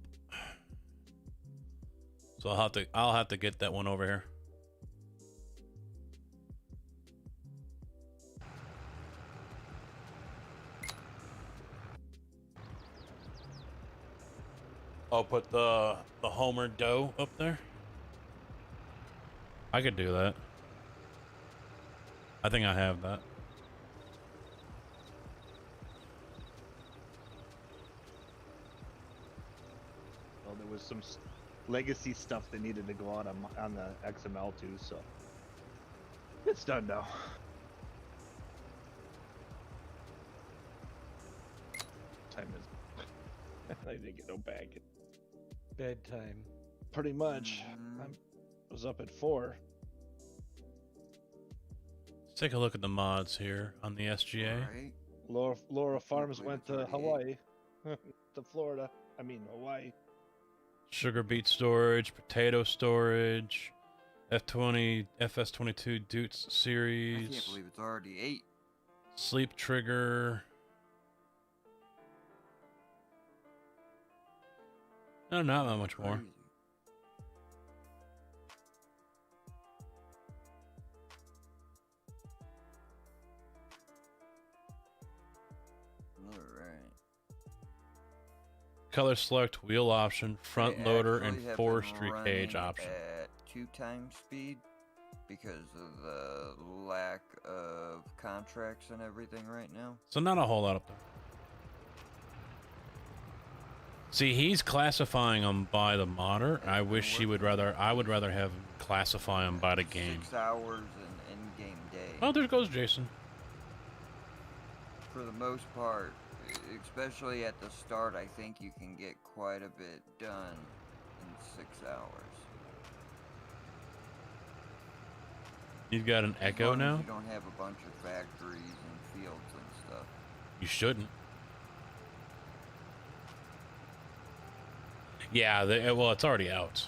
S1: So I'll have to get that one over here. I'll put the Homer dough up there. I could do that. I think I have that.
S5: Well, there was some legacy stuff that needed to go out on the XML too, so it's done now. Time is. I didn't get no bag.
S2: Bedtime.
S5: Pretty much. I was up at 4.
S1: Let's take a look at the mods here on the SGA.
S6: Right.
S5: Laura Farms went to Hawaii. To Florida. I mean, Hawaii.
S1: Sugar beet storage, potato storage, FS22 Dutes
S6: I
S1: series,
S6: can't believe it's already 8.
S1: sleep trigger. No, not that much more.
S6: Crazy. Alright.
S1: Color select, wheel option, front
S6: They
S1: loader, and
S6: actually have been
S1: forestry cage
S6: running
S1: option.
S6: At 2x speed because of the lack of contracts and everything right now.
S1: So not a whole lot up there. See, he's classifying them by the modder. I wish he would rather. I would rather have him classify them by the game.
S6: 6 hours in in-game day.
S1: Oh, there goes Jason.
S6: For the most part, especially at the start, I think you can get quite a bit done in 6 hours.
S1: You've got an
S6: As
S1: Echo
S6: long as
S1: now?
S6: You don't have a bunch of factories and fields and stuff.
S1: You shouldn't. Yeah, well, it's already out.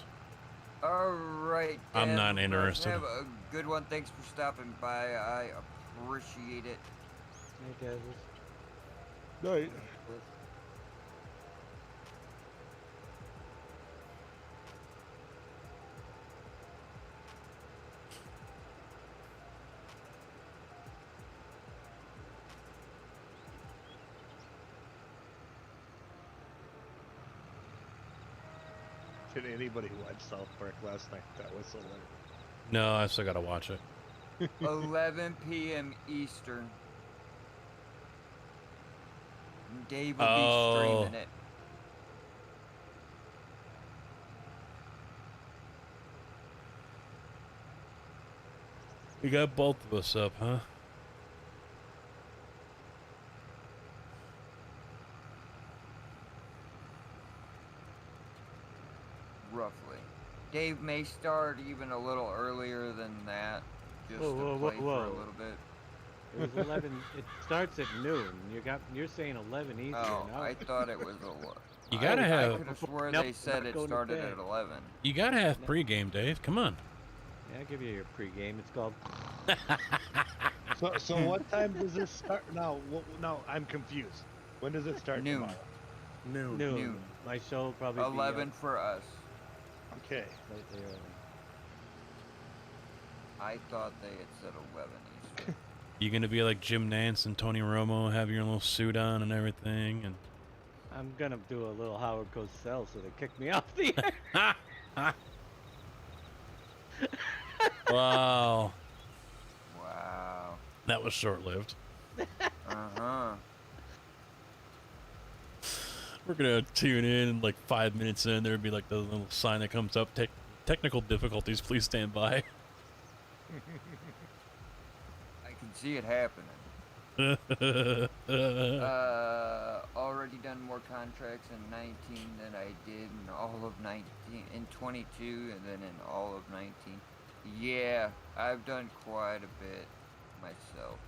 S6: Alright,
S1: I'm not
S6: Dad,
S1: interested.
S6: Have a good one. Thanks for stopping by. I appreciate it.
S2: Hey, guys.
S5: Night. Did anybody watch South Park last night? That was so late.
S1: No, I still gotta watch it.
S6: 11 p.m. Eastern. Dave will be
S1: Oh.
S6: streaming it.
S1: You got both of us up, huh?
S6: Roughly. Dave may start even a little earlier than that, just
S2: Whoa,
S6: to
S2: whoa,
S6: play
S2: whoa,
S6: for a
S2: whoa.
S6: little bit.
S2: It was 11. It starts at noon. You're saying 11 Eastern.
S6: Oh,
S2: now.
S6: I thought it was a.
S1: You gotta
S6: I
S1: have.
S6: could have swore
S2: Nope,
S6: they said
S2: not
S6: it
S2: going to
S6: started
S2: bed.
S6: at 11.
S1: You gotta have pregame, Dave. Come on.
S2: Yeah, I'll give you your pregame. It's called.
S5: So what time does this start? No, no, I'm confused. When does it start?
S6: Noon.
S5: Tomorrow?
S2: Noon. My show will probably
S6: 11 for us.
S5: Okay.
S2: be slightly early.
S6: I thought they had said 11 Eastern.
S1: You gonna be like Jim Nance and Tony Romo, have your little suit on and everything, and
S2: I'm gonna do a little Howard Cosell so they kick me off the air.
S1: wow,
S6: Wow.
S1: that was short-lived.
S6: Uh-huh.
S1: We're gonna tune in, and like 5 minutes in, there'd be like the little sign that comes up: technical difficulties. Please stand by.
S6: I can see it happening. Already done more contracts in 19 than I did in all of 19, in 22, and then in all of 19. Yeah, I've done quite a bit myself.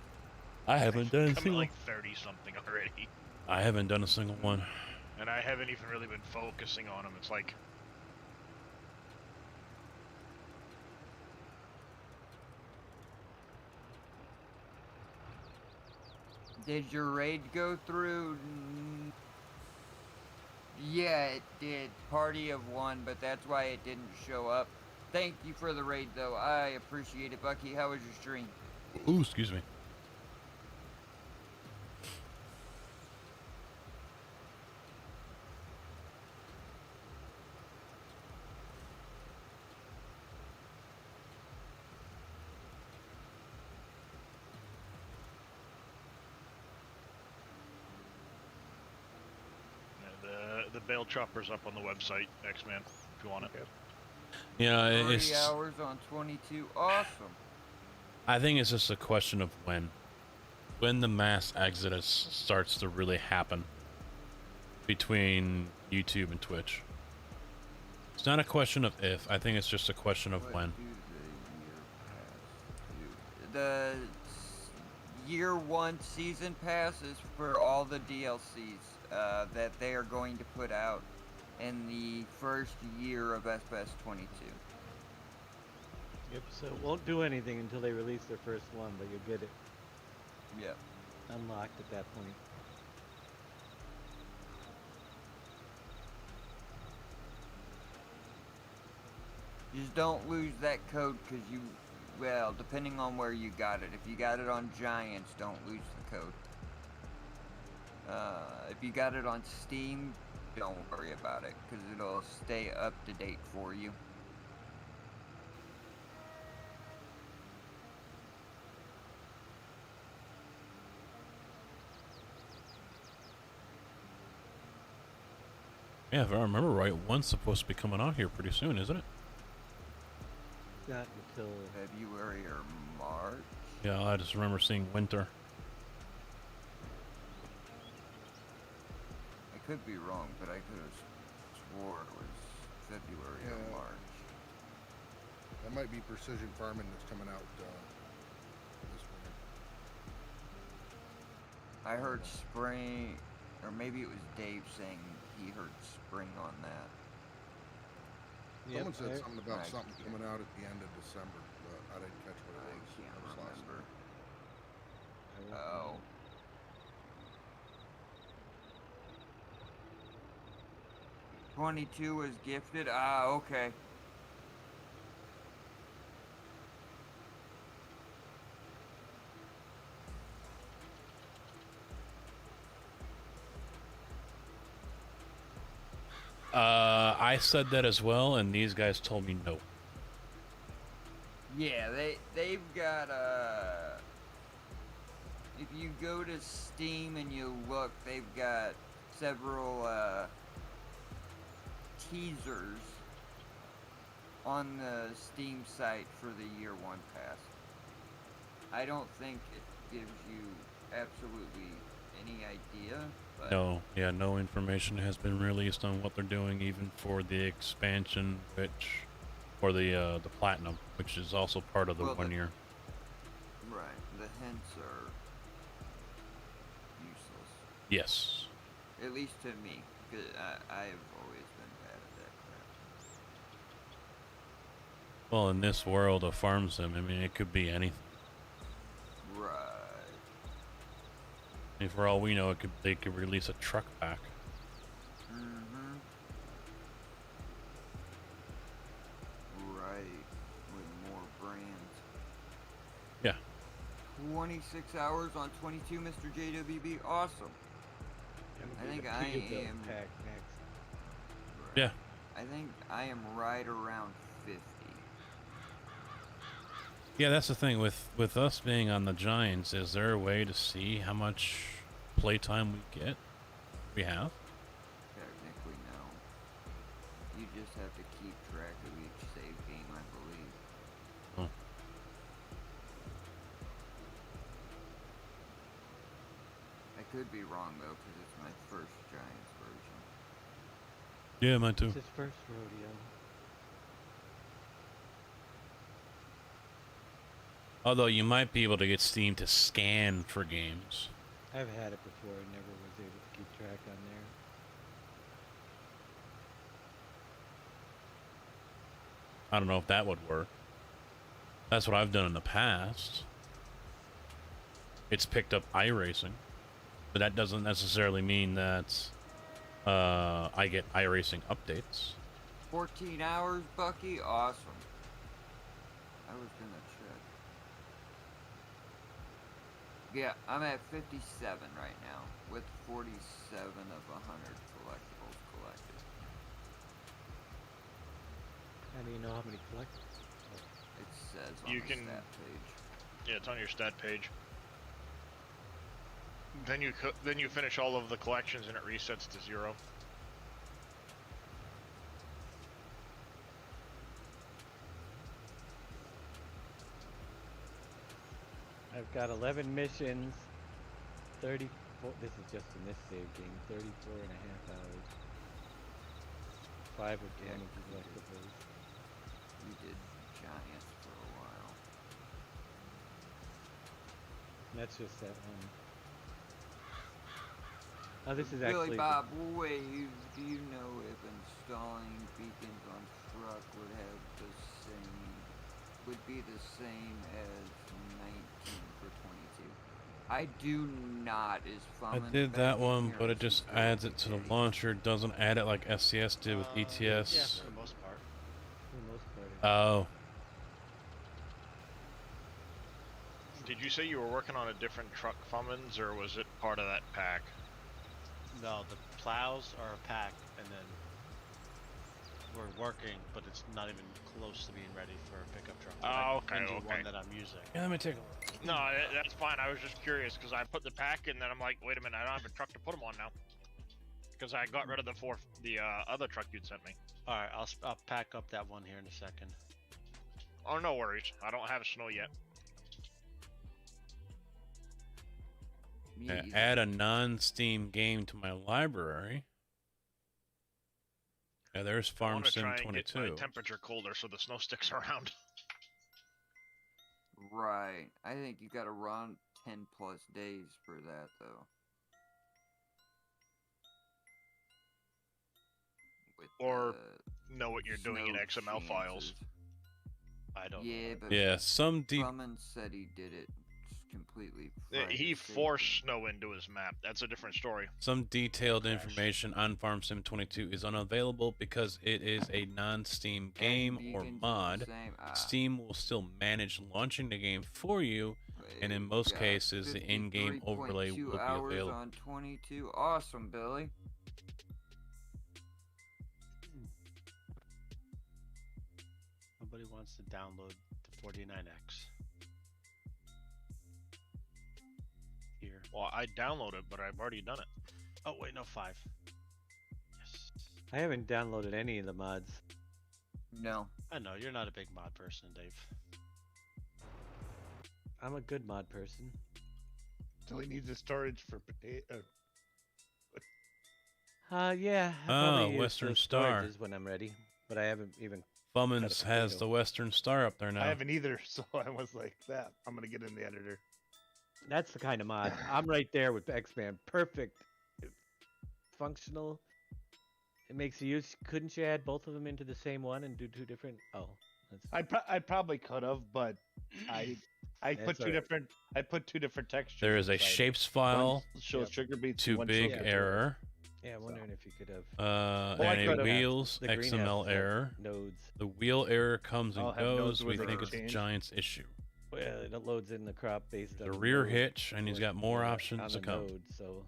S1: I haven't done a
S4: I'm at
S1: single.
S4: like 30 something already.
S1: I haven't done a single one.
S4: and I haven't even really been focusing on them. It's like,
S6: Did your raid go through? Yeah, it did. Party of one, but that's why it didn't show up. Thank you for the raid, though. I appreciate it, Bucky. How was your stream?
S1: Ooh, excuse me.
S4: the Bale Chopper's up on the website, X-Man, if you want it.
S1: Yeah,
S6: 3
S1: it's.
S6: hours on 22. Awesome.
S1: I think it's just a question of when the mass exodus starts to really happen between YouTube and Twitch. It's not a question of if. I think it's just a question of when.
S6: The year 1 season pass is for all the DLCs that they are going to put out in the first year of SPS 22.
S2: Yep, so it won't do anything until they release their first one, but you'll get it
S6: Yep.
S2: unlocked at that point.
S6: Just don't lose that code because you, well, depending on where you got it. If you got it on Giants, don't lose the code. If you got it on Steam, don't worry about it because it'll stay up to date for you.
S1: Yeah, if I remember right, one's supposed to be coming out here pretty soon, isn't it?
S2: Not until
S6: February or March.
S1: Yeah, I just remember seeing winter.
S6: I could be wrong, but I could have swore it was February or March.
S10: That might be Precision Farming that's coming out this winter.
S6: I heard spring, or maybe it was Dave saying he heard spring on that.
S10: Someone said something about
S6: I
S10: something
S6: can't-
S10: coming out at the end of December, but I didn't catch what it was.
S6: I can't
S10: That was last
S6: remember.
S10: night.
S6: Oh. $22 was gifted? Ah, okay.
S1: I said that as well, and these guys told me no.
S6: Yeah, they've got if you go to Steam and you look, they've got several teasers on the Steam site for the year 1 pass. I don't think it gives you absolutely any idea, but
S1: No, yeah, no information has been released on what they're doing, even for the expansion, or the platinum, which is also part of the
S6: Well,
S1: 1 year.
S6: right, the hints are useless.
S1: Yes.
S6: At least to me, because I've always been bad at that crap.
S1: Well, in this world of farm sim, I mean, it could be anything.
S6: Right.
S1: I mean, for all we know, they could release a truck pack.
S6: Mm-hmm. Right. With more brands.
S1: Yeah.
S6: 26 hours on 22, Mr. JWB. Awesome. I think I am.
S2: Pack next.
S1: Yeah.
S6: I think I am right around 50.
S1: Yeah, that's the thing with us being on the Giants. Is there a way to see how much playtime we have?
S6: Technically, no. You just have to keep track of each save game, I believe.
S1: Oh.
S6: I could be wrong though, because it's my first Giants version.
S1: Yeah, mine too.
S2: It's his first rodeo.
S1: Although you might be able to get Steam to scan for games.
S2: I've had it before and never was able to keep track on
S1: I don't know if that would work. That's what I've done in the past. It's picked up iRacing, but that doesn't necessarily mean that I get iRacing updates.
S6: 14 hours, Bucky? Awesome. I was gonna check. Yeah, I'm at 57 right now, with 47 of 100 collectibles collected.
S2: How do you know how many collectibles?
S6: It says on the stat page.
S4: Yeah, it's on your stat page. Then you finish all of the collections and it resets to 0.
S2: I've got 11 missions, 34, this is just in this save game, 34 and a half hours. 5 organic collectibles.
S6: You did Giants for a while.
S2: That's just that one. Oh, this is
S6: Billy
S2: actually...
S6: Bob Wave, do you know if installing beacons on truck would be the same as 19 for 22? I do not. Is
S1: I
S6: Fummin
S1: did
S6: back
S1: that
S6: in
S1: one,
S6: here?
S1: but it just adds it to the launcher. Doesn't add it like SCS did with ETS.
S11: Yeah, for the most part.
S2: For the most part.
S1: Oh.
S4: Did you say you were working on a different truck, Fummins, or was it part of that pack?
S11: No, the plows are a pack, and then we're working, but it's not even close to being ready for a pickup truck.
S4: Oh, okay,
S11: I
S4: okay.
S11: One that I'm using.
S1: Yeah, let me take a look.
S4: No, that's fine. I was just curious because I put the pack and then I'm like, wait a minute, I don't have a truck to put them on now. Because I got rid of the other truck you'd sent me.
S11: All right, I'll pack up that one here in a second.
S4: Oh, no worries. I don't have snow yet.
S1: Yeah, add a non-Steam game to my library. Yeah, there's Farm
S4: I want to
S1: Sim
S4: try and get
S1: 22.
S4: my temperature colder so the snow sticks around.
S6: Right. I think you gotta run 10 plus days for that, though. With
S4: Or know what you're doing in
S6: snow
S4: XML files.
S11: I don't
S6: Yeah,
S11: know.
S6: but
S1: Yeah, some deep.
S6: Fummin said he did it completely.
S4: He forced snow into his map. That's a different story.
S1: Some detailed information on Farm Sim 22 is unavailable because it is a non-Steam game or mod. Steam will still manage launching the game for you, and in most cases, the in-game overlay will be available.
S6: On 22. Awesome, Billy.
S11: Nobody wants to download the 49X. Here.
S4: Well, I downloaded, but I've already done it.
S11: Oh wait, no, 5. Yes.
S2: I haven't downloaded any of the mods.
S6: No.
S11: I know you're not a big mod person, Dave.
S2: I'm a good mod person.
S10: So he needs a storage for potato.
S2: Yeah.
S1: Oh,
S2: I'll probably use
S1: Western
S2: those
S1: Star.
S2: storages when I'm ready, but I haven't even.
S1: Fummins has the Western Star up there now.
S10: I haven't either, so I was like, that. I'm gonna get in the editor.
S2: That's the kind of mod. I'm right there with X-Man. Perfect. Functional. It makes you use. Couldn't you add both of them into the same one and do 2 different? Oh, that's...
S10: I probably could have, but I
S2: That's
S10: put two
S2: alright.
S10: different. I put 2 different textures.
S1: There is a
S10: inside.
S1: shapes file.
S10: One shows sugar beets.
S1: Too
S10: one
S1: big
S10: shows
S1: error.
S2: Yeah, I'm wondering if you could have.
S10: Well, I
S1: And a
S10: could've.
S1: wheels
S2: The greenhouse
S1: XML
S2: has
S1: error.
S2: nodes.
S1: The wheel error comes and
S10: I'll have nodes
S1: goes.
S10: where
S1: We
S10: they
S1: think
S10: can
S1: it's a
S10: change.
S1: Giants issue.
S2: Well, it loads in the crop based on
S1: The rear
S2: node,
S1: hitch, and he's got more
S2: on
S1: options
S2: the
S1: to come.
S2: node, so.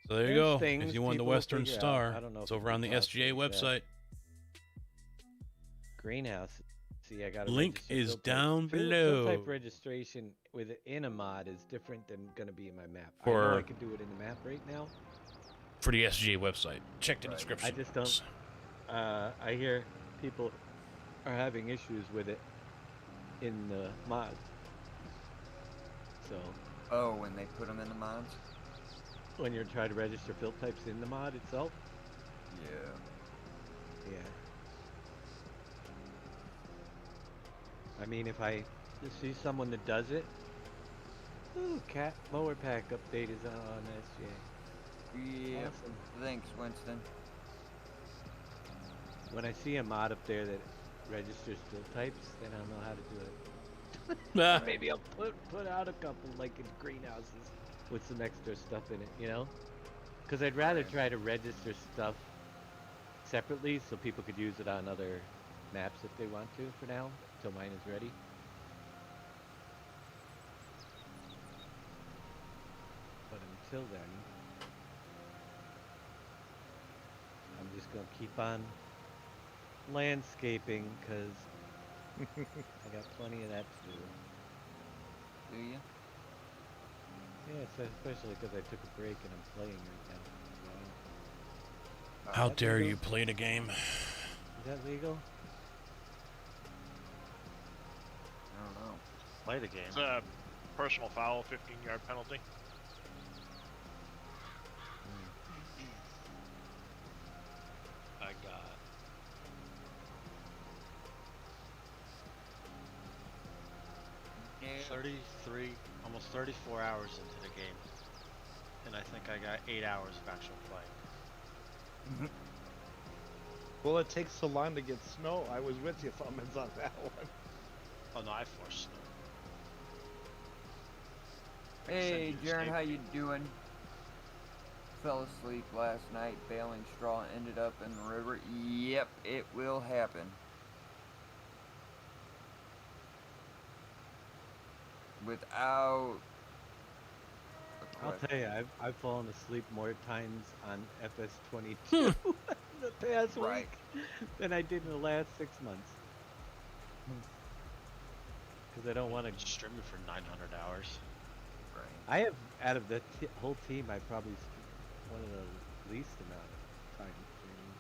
S1: So there you
S2: There's
S1: go.
S2: things
S1: If you want the
S2: people will
S1: Western
S2: figure out.
S1: Star,
S2: I don't know
S1: it's
S2: if
S1: over on the
S2: it's
S1: SGA
S2: possible, yeah.
S1: website.
S2: Greenhouse. See, I got
S1: Link is down below.
S2: Type registration within a mod is different than going to be in my map. I
S1: For-
S2: know I can do it in the map right now.
S1: For the SGA website. Check the description.
S2: I just don't. I hear people are having issues with it in the mod. So
S6: Oh, when they put them in the mods?
S2: when you're trying to register field types in the mod itself,
S6: Yeah.
S2: yeah. I mean, if I see someone that does it, ooh, cat mower pack update is on SGA.
S6: Yeah.
S2: Awesome.
S6: Thanks, Winston.
S2: When I see a mod up there that register still types, then I'll know how to do it.
S1: Ah.
S2: Maybe I'll put out a couple like in greenhouses with some extra stuff in it, you know? Because I'd rather try to register stuff separately so people could use it on other maps if they want to for now, until mine is ready. But until then, I'm just going to keep on landscaping because I got plenty of that to do.
S6: Do you?
S2: Yeah, especially because I took a break and I'm playing right now. So.
S1: How
S2: That
S1: dare
S2: legal?
S1: you play the game?
S2: Is that legal?
S6: I don't know.
S11: Play the game.
S4: It's a personal foul, 15-yard penalty.
S11: I got 33, almost 34 hours into the game. And I think I got 8 hours of actual play.
S5: Well, it takes so long to get snow. I was with you, Thumbins, on that one.
S11: Oh no, I forced snow.
S6: Hey,
S11: you to
S6: Jaren,
S11: save
S6: how you doing? Fell asleep last night, baling straw, ended up in the river. Yep, it will happen. Without a
S2: I'll
S6: question.
S2: tell you, I've fallen asleep more times on FS22 the past
S6: Right.
S2: week than I did in the last 6 months. Because I don't want to.
S11: Streaming for 900 hours.
S6: Right.
S2: I have, out of the whole team, I probably one of the least amount of time streaming.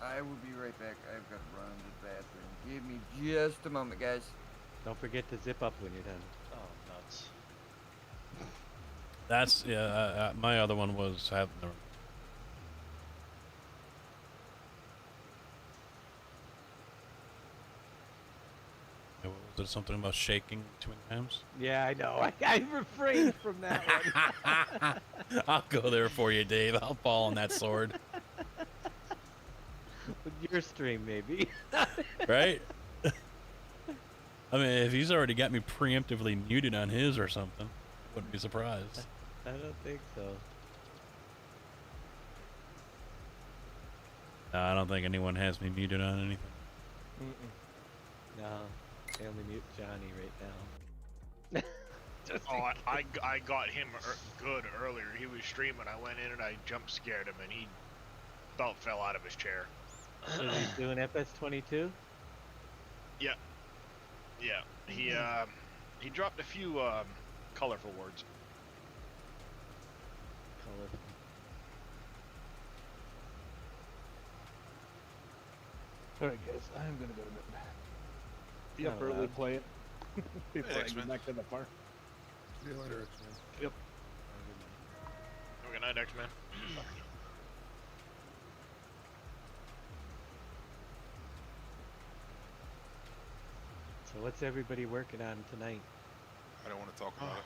S6: I will be right back. I've got to run to the bathroom. Give me just a moment, guys.
S2: Don't forget to zip up when you're done.
S11: Oh, nuts.
S1: That's my other one was having the. What was it? Something about shaking between times?
S2: Yeah, I know. I refrained from that one.
S1: I'll go there for you, Dave. I'll fall on that sword.
S2: With your stream, maybe.
S1: Right? I mean, if he's already got me preemptively muted on his or something, wouldn't be surprised.
S2: I don't think so.
S1: No, I don't think anyone has me muted on anything.
S2: No, they only mute Johnny right now.
S4: I got him good earlier. He was streaming. I went in and I jump scared him, and he about fell out of his chair.
S2: So he's doing FS22?
S4: Yeah. He dropped a few colorful words.
S2: Colorful.
S5: Alright, guys, I'm gonna go to bed. Be up
S2: Not
S5: early
S2: allowed.
S5: playing. Before I
S15: X-Men.
S5: get back to the farm.
S10: See you later, X-Men.
S5: Yep.
S4: Good night, X-Man.
S2: So what's everybody working on tonight?
S15: I don't want to talk about it.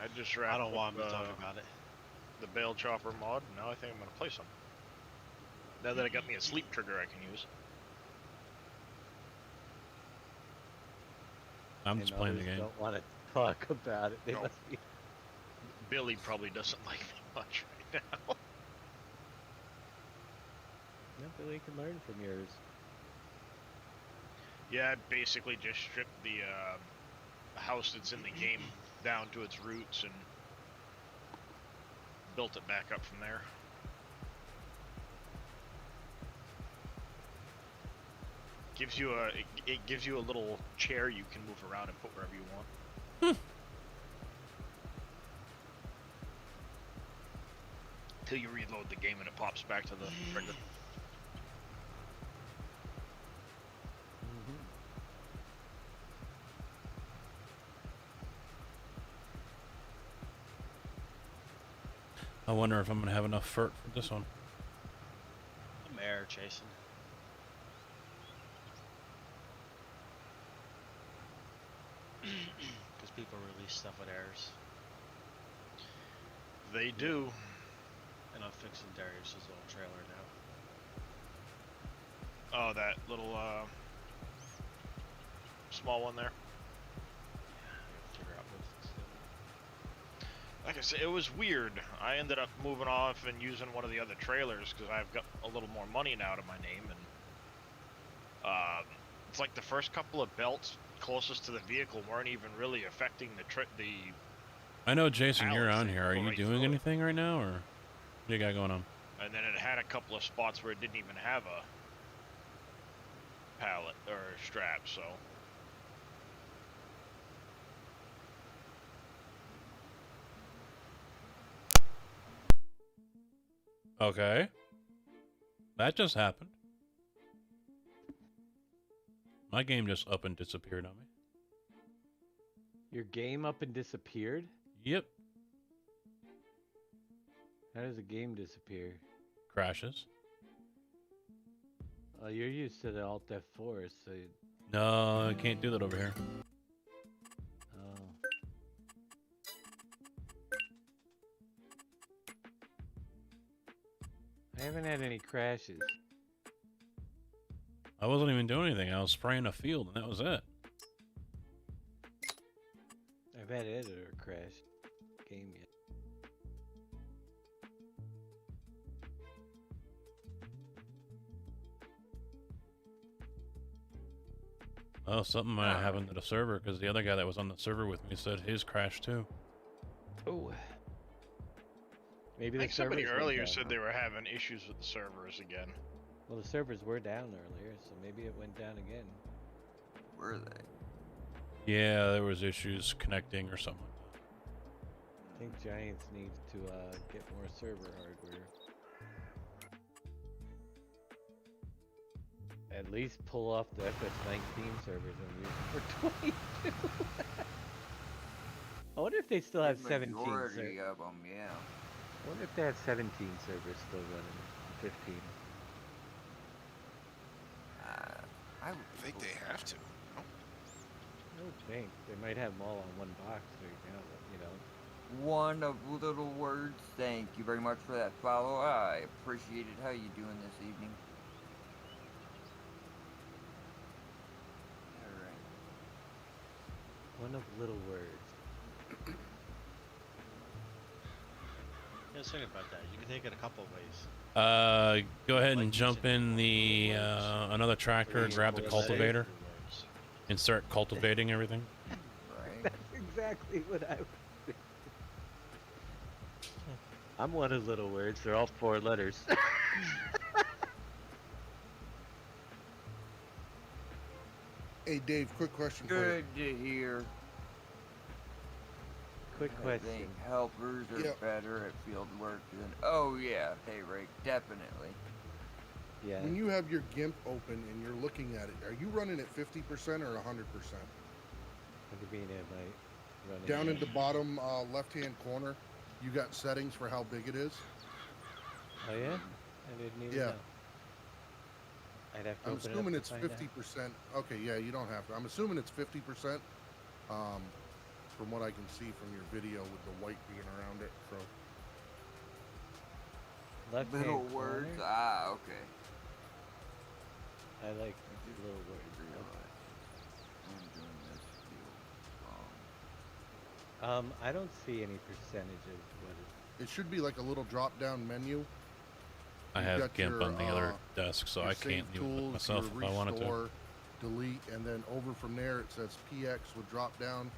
S4: I just wrapped
S11: I don't want
S4: up,
S11: him to talk about it.
S4: the Bale Chopper mod, and now I think I'm gonna play some. Now that I got me a sleep trigger I can use.
S1: I'm just playing the
S2: others
S1: game.
S2: Don't want to talk about it. They
S4: No.
S2: must be.
S4: Billy probably doesn't like me much right now.
S2: No, Billy can learn from yours.
S4: Yeah, I basically just stripped the house that's in the game down to its roots and built it back up from there. Gives you it gives you a little chair you can move around and put wherever you want. Till you reload the game and it pops back to the regular.
S1: I wonder if I'm gonna have enough FERT for this one.
S11: I'm air chasing. Because people release stuff with errors.
S4: They do.
S11: And I'm fixing Darius's little trailer now.
S4: Oh, that little small one there.
S11: Figure out what's
S4: Like I said, it was weird. I ended up moving off and using one of the other trailers because I've got a little more money now to my name, and it's like the first couple of belts closest to the vehicle weren't even really affecting the
S1: I know, Jason, you're
S4: pallets
S1: on
S4: that
S1: here. Are
S4: go
S1: you
S4: right
S1: doing
S4: through it.
S1: anything right now, or what do you got going on?
S4: And then it had a couple of spots where it didn't even have a pallet or a strap, so.
S1: Okay. That just happened. My game just up and disappeared on me.
S2: Your game up and disappeared?
S1: Yep.
S2: How does a game disappear?
S1: Crashes.
S2: Oh, you're used to the Alt F4, so.
S1: No, I can't do that over here.
S2: Oh. I haven't had any crashes.
S1: I wasn't even doing anything. I was spraying a field, and that was it.
S2: I've had editor crash game yet.
S1: Oh, something might have happened to the server, because the other guy that was on the server with me said his crashed too.
S2: Oh. Maybe
S4: I
S2: the
S4: think somebody
S2: servers went
S4: earlier
S2: down.
S4: said they were having issues with the servers again.
S2: Well, the servers were down earlier, so maybe it went down again.
S6: Were they?
S1: Yeah, there was issues connecting or something.
S2: I think Giants needs to get more server hardware. At least pull off the FS19 servers and use them for 22. I wonder if they still have 17 servers.
S6: Majority of them, yeah.
S2: I wonder if they have 17 servers still running. 15.
S6: I would
S15: think they have to. No?
S2: I would think they might have them all on one box right now, but, you know.
S6: One of little words. Thank you very much for that follow. I appreciate it. How you doing this evening? Alright.
S2: One of little words.
S11: Yeah, I was thinking about that. You can take it a couple of ways.
S1: Go ahead and jump in the another tractor, grab the cultivator, and start cultivating everything.
S6: Right.
S2: That's exactly what I would do. I'm one of little words. They're all 4 letters.
S10: Hey, Dave, quick question for you.
S6: Good to hear.
S2: Quick
S6: I
S2: question.
S6: think helpers are
S10: Yep.
S6: better at field work than. Oh yeah, hey Rick, definitely.
S2: Yeah.
S10: When you have your GIMP open and you're looking at it, are you running at 50% or 100%?
S2: What do you mean, am I running?
S10: Down in the bottom left-hand corner, you got settings for how big it is.
S2: Oh yeah? I didn't even
S10: Yeah.
S2: know. I'd have to
S10: I'm
S2: open it up
S10: assuming
S2: to
S10: it's
S2: find out.
S10: 50%. Okay, yeah, you don't have to. I'm assuming it's 50%. From what I can see from your video with the white being around it. So
S2: Left-hand
S6: Little
S2: corner?
S6: words. Ah, okay.
S2: I like little words.
S6: I'm doing this field wrong.
S2: I don't see any percentages. What is
S10: it should be like a little drop-down menu.
S1: I
S10: You've
S1: have
S10: got
S1: GIMP
S10: your,
S1: on the other desk, so
S10: your
S1: I can't
S10: save
S1: do it
S10: tools,
S1: myself
S10: your
S1: if I wanted to.
S10: restore, delete, and then over from there it says PX with drop down,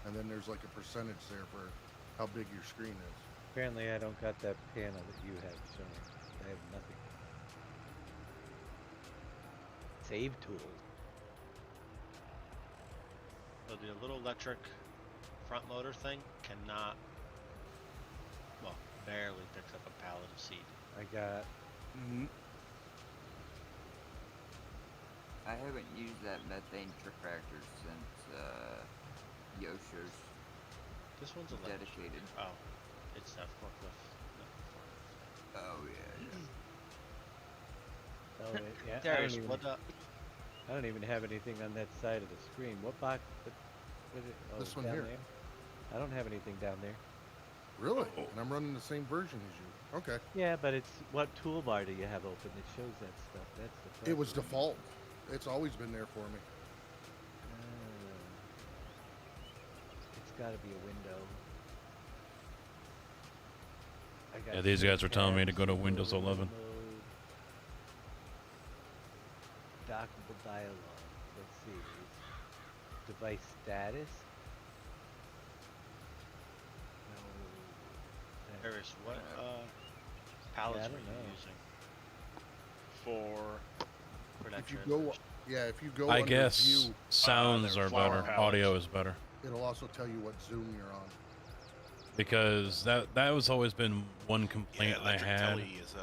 S10: and then there's like a percentage there for how big your screen is.
S2: Apparently, I don't got that panel that you have showing. I have nothing. Save tools.
S11: So the little electric front loader thing cannot, well, barely picks up a pallet of seed.
S2: I got.
S6: I haven't used that methane tractor since Yosho's.
S11: This one's electric.
S6: Dedicated.
S11: Oh, it's that forklift.
S6: Oh yeah.
S2: Oh, wait, yeah.
S11: Darius, what up?
S2: I don't even have anything on that side of the screen. What box? What is it? Oh,
S10: This one
S2: down
S10: here.
S2: There? I don't have anything down there.
S10: Really? And I'm running the same version as you. Okay.
S2: Yeah, but it's what toolbar do you have open that shows that stuff? That's the.
S10: It was
S2: problem.
S10: default. It's always been there for me.
S2: got to be a window. I got
S1: Yeah, these guys were telling me to
S2: tabs,
S1: go to
S2: single
S1: Windows
S2: window
S1: 11.
S2: mode, dockable dialog. Let's see. Device status. No.
S11: Harris, what palettes
S2: Yeah, I
S11: were
S2: don't
S11: you
S2: know.
S11: using
S4: For
S11: for that
S10: If you
S11: transverse?
S10: go, yeah, if you go
S1: I
S10: under
S1: guess
S10: view,
S1: sounds
S4: they're
S1: are
S4: flower
S1: better.
S4: palettes.
S1: Audio is better.
S10: it'll also tell you what zoom you're on.
S1: Because that was always been one complaint I
S15: Electric
S1: had
S15: Tele is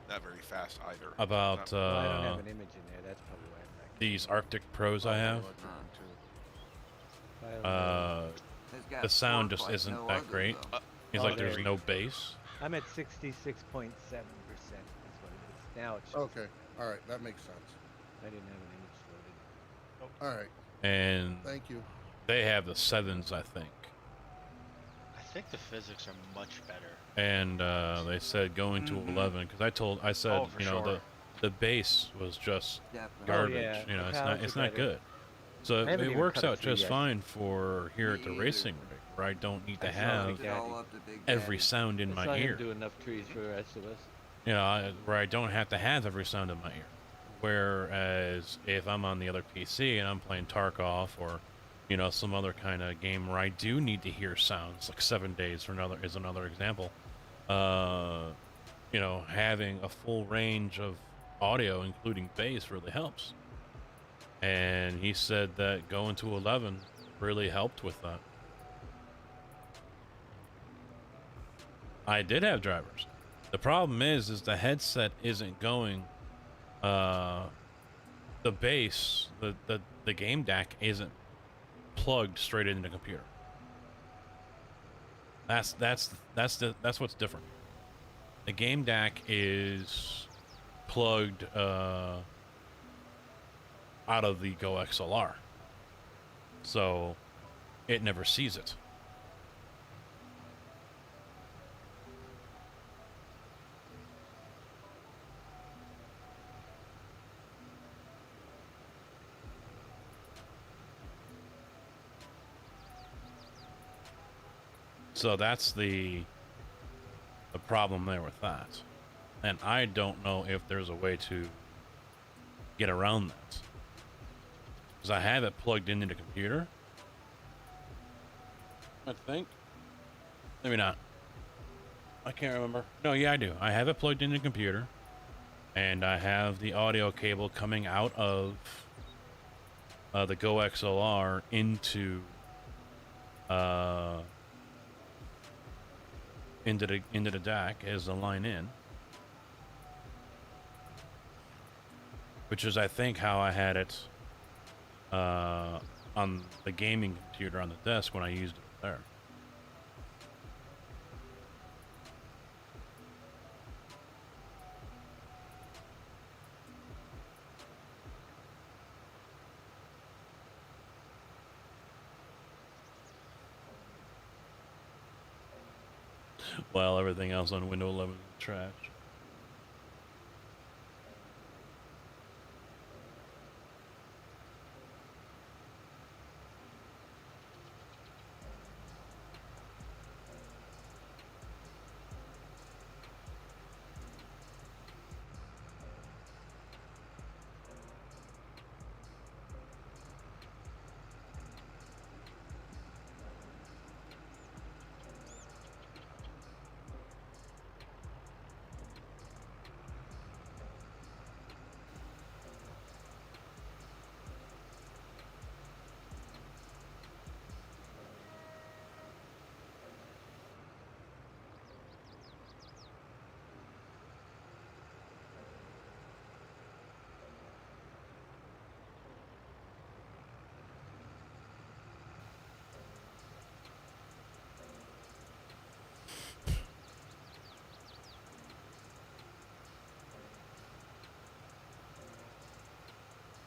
S15: not very fast either.
S1: about
S2: Well, I don't have an image in there. That's probably why I'm not.
S1: these Arctic Pros I have.
S6: It's got
S1: The sound
S6: torque
S1: just
S6: like
S1: isn't
S6: no
S1: that
S6: other,
S1: great.
S6: though.
S1: It's
S2: Oh,
S1: like there's
S2: there.
S1: no bass.
S2: I'm at 66.7%. That's what it is. Now it's.
S10: Okay, all right, that makes sense.
S2: I didn't have an image loaded.
S10: All right,
S1: And
S10: thank you.
S1: they have the 7s, I think.
S11: I think the physics are much better.
S1: And they said going to 11 because I said,
S11: Oh, for
S1: you know,
S11: sure.
S1: the bass was just
S6: Definitely.
S1: garbage.
S2: yeah,
S1: You know,
S2: the
S1: it's
S2: pounds
S1: not
S2: are better.
S1: good. So
S2: I haven't
S1: it
S2: even
S1: works
S2: cut it
S1: out
S2: through
S1: just
S2: yet.
S1: fine for here at the
S6: Me either.
S1: racing rig, where I don't need to
S2: I saw
S1: have
S2: it
S6: all up to Big
S1: every
S6: Daddy.
S1: sound in
S2: I
S1: my
S2: saw him
S1: ear.
S2: do enough trees for the rest of us.
S1: You know, where I don't have to have every sound in my ear. Whereas if I'm on the other PC and I'm playing Tarkov or, you know, some other kind of game where I do need to hear sounds, like 7 Days is another example. You know, having a full range of audio, including bass, really helps. And he said that going to 11 really helped with that. I did have drivers. The problem is the headset isn't going. The bass, the game DAC isn't plugged straight into the computer. That's what's different. The game DAC is plugged out of the Go XLR, so it never sees it. So that's the problem there with that. And I don't know if there's a way to get around that. Because I have it plugged into the computer. I think. Maybe not. I can't remember. No, yeah, I do. I have it plugged into the computer. And I have the audio cable coming out of the Go XLR into the DAC as a line in, which is I think how I had it on the gaming computer on the desk when I used it there. While everything else on Windows 11 is trash.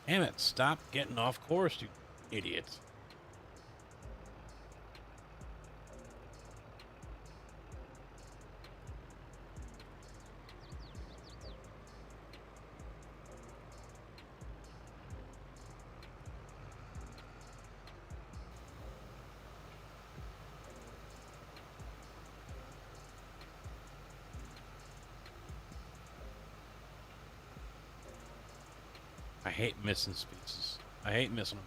S1: Damn it, stop getting off course, you idiots. I hate missing species. I hate missing them.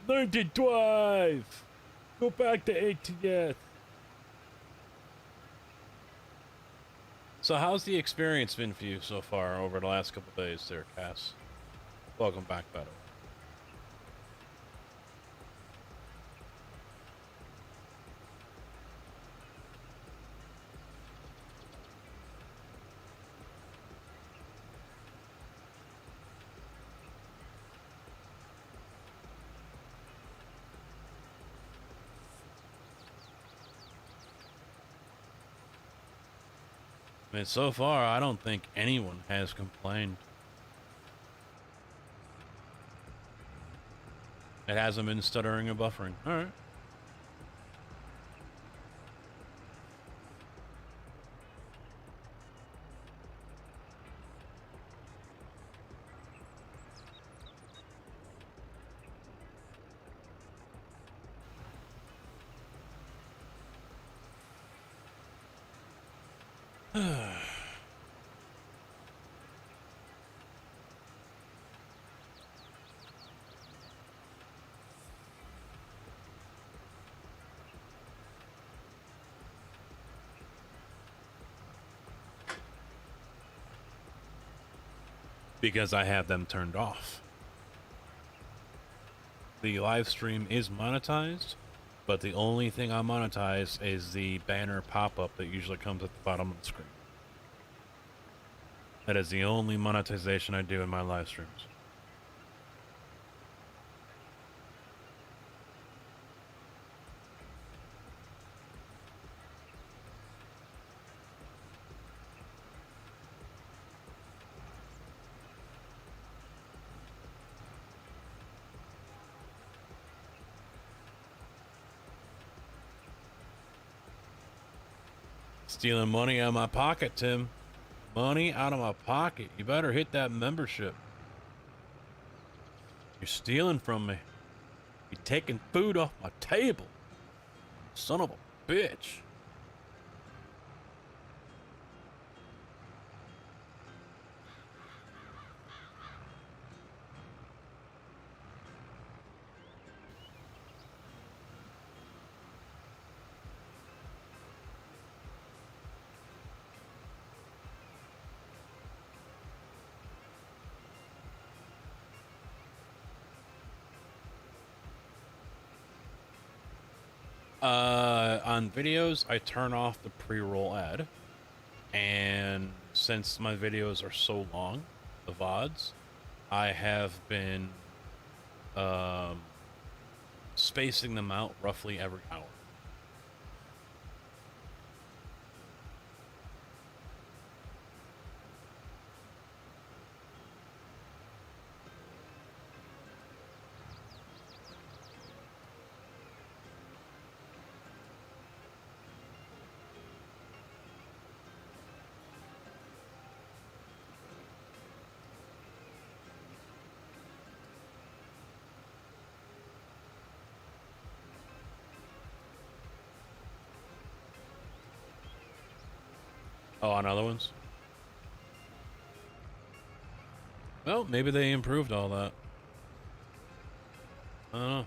S1: Learned it twice. Go back to ATS. So how's the experience been for you so far over the last couple days there, Cass? Welcome back, by the way. I mean, so far, I don't think anyone has complained. It hasn't been stuttering or buffering. All right. Because I have them turned off. The live stream is monetized, but the only thing I monetize is the banner pop-up that usually comes at the bottom of the screen. That is the only monetization I do in my live streams. Stealing money out of my pocket, Tim. Money out of my pocket. You better hit that membership. You're stealing from me. You're taking food off my table. Son of a bitch. On videos, I turn off the pre-roll ad, and since my videos are so long, the VODs, I have been spacing them out roughly every hour. Oh, on other ones? Well, maybe they improved all that. I don't know.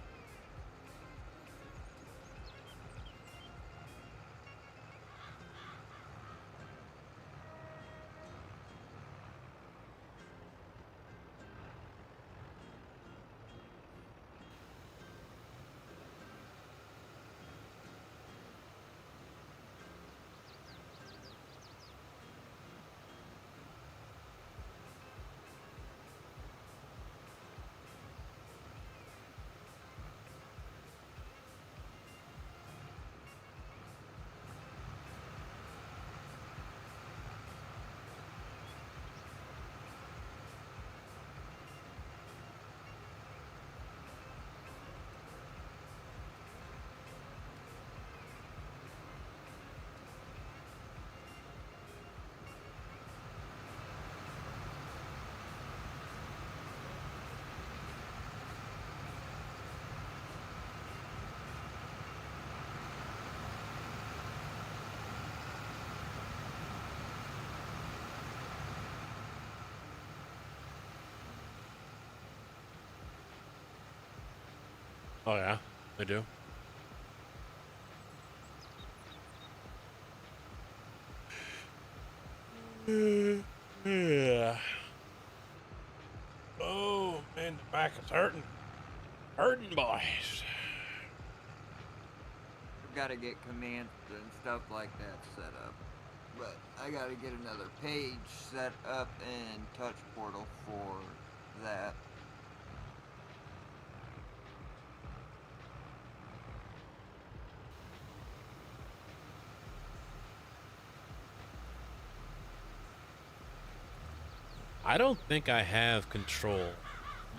S1: Oh yeah, they do. Yeah. Oh man, the back is hurting. Hurting, boys.
S6: I've got to get commands and stuff like that set up. But I got to get another page set up in Touch Portal for that.
S1: I don't think I have control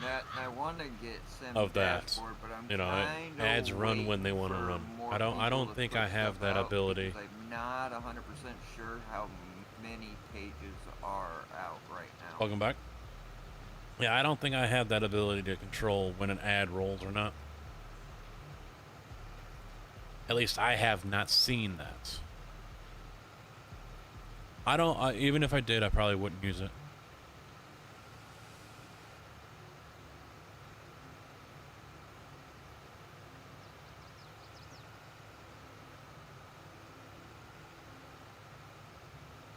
S6: That I want to get
S1: of that.
S6: dashboard, but I'm
S1: You know,
S6: kind
S1: ads run when they want to run. I don't think I have that ability.
S6: I'm not 100% sure how many pages are out right now.
S1: Welcome back. Yeah, I don't think I have that ability to control when an ad rolls or not. At least I have not seen that. I don't, even if I did, I probably wouldn't use it.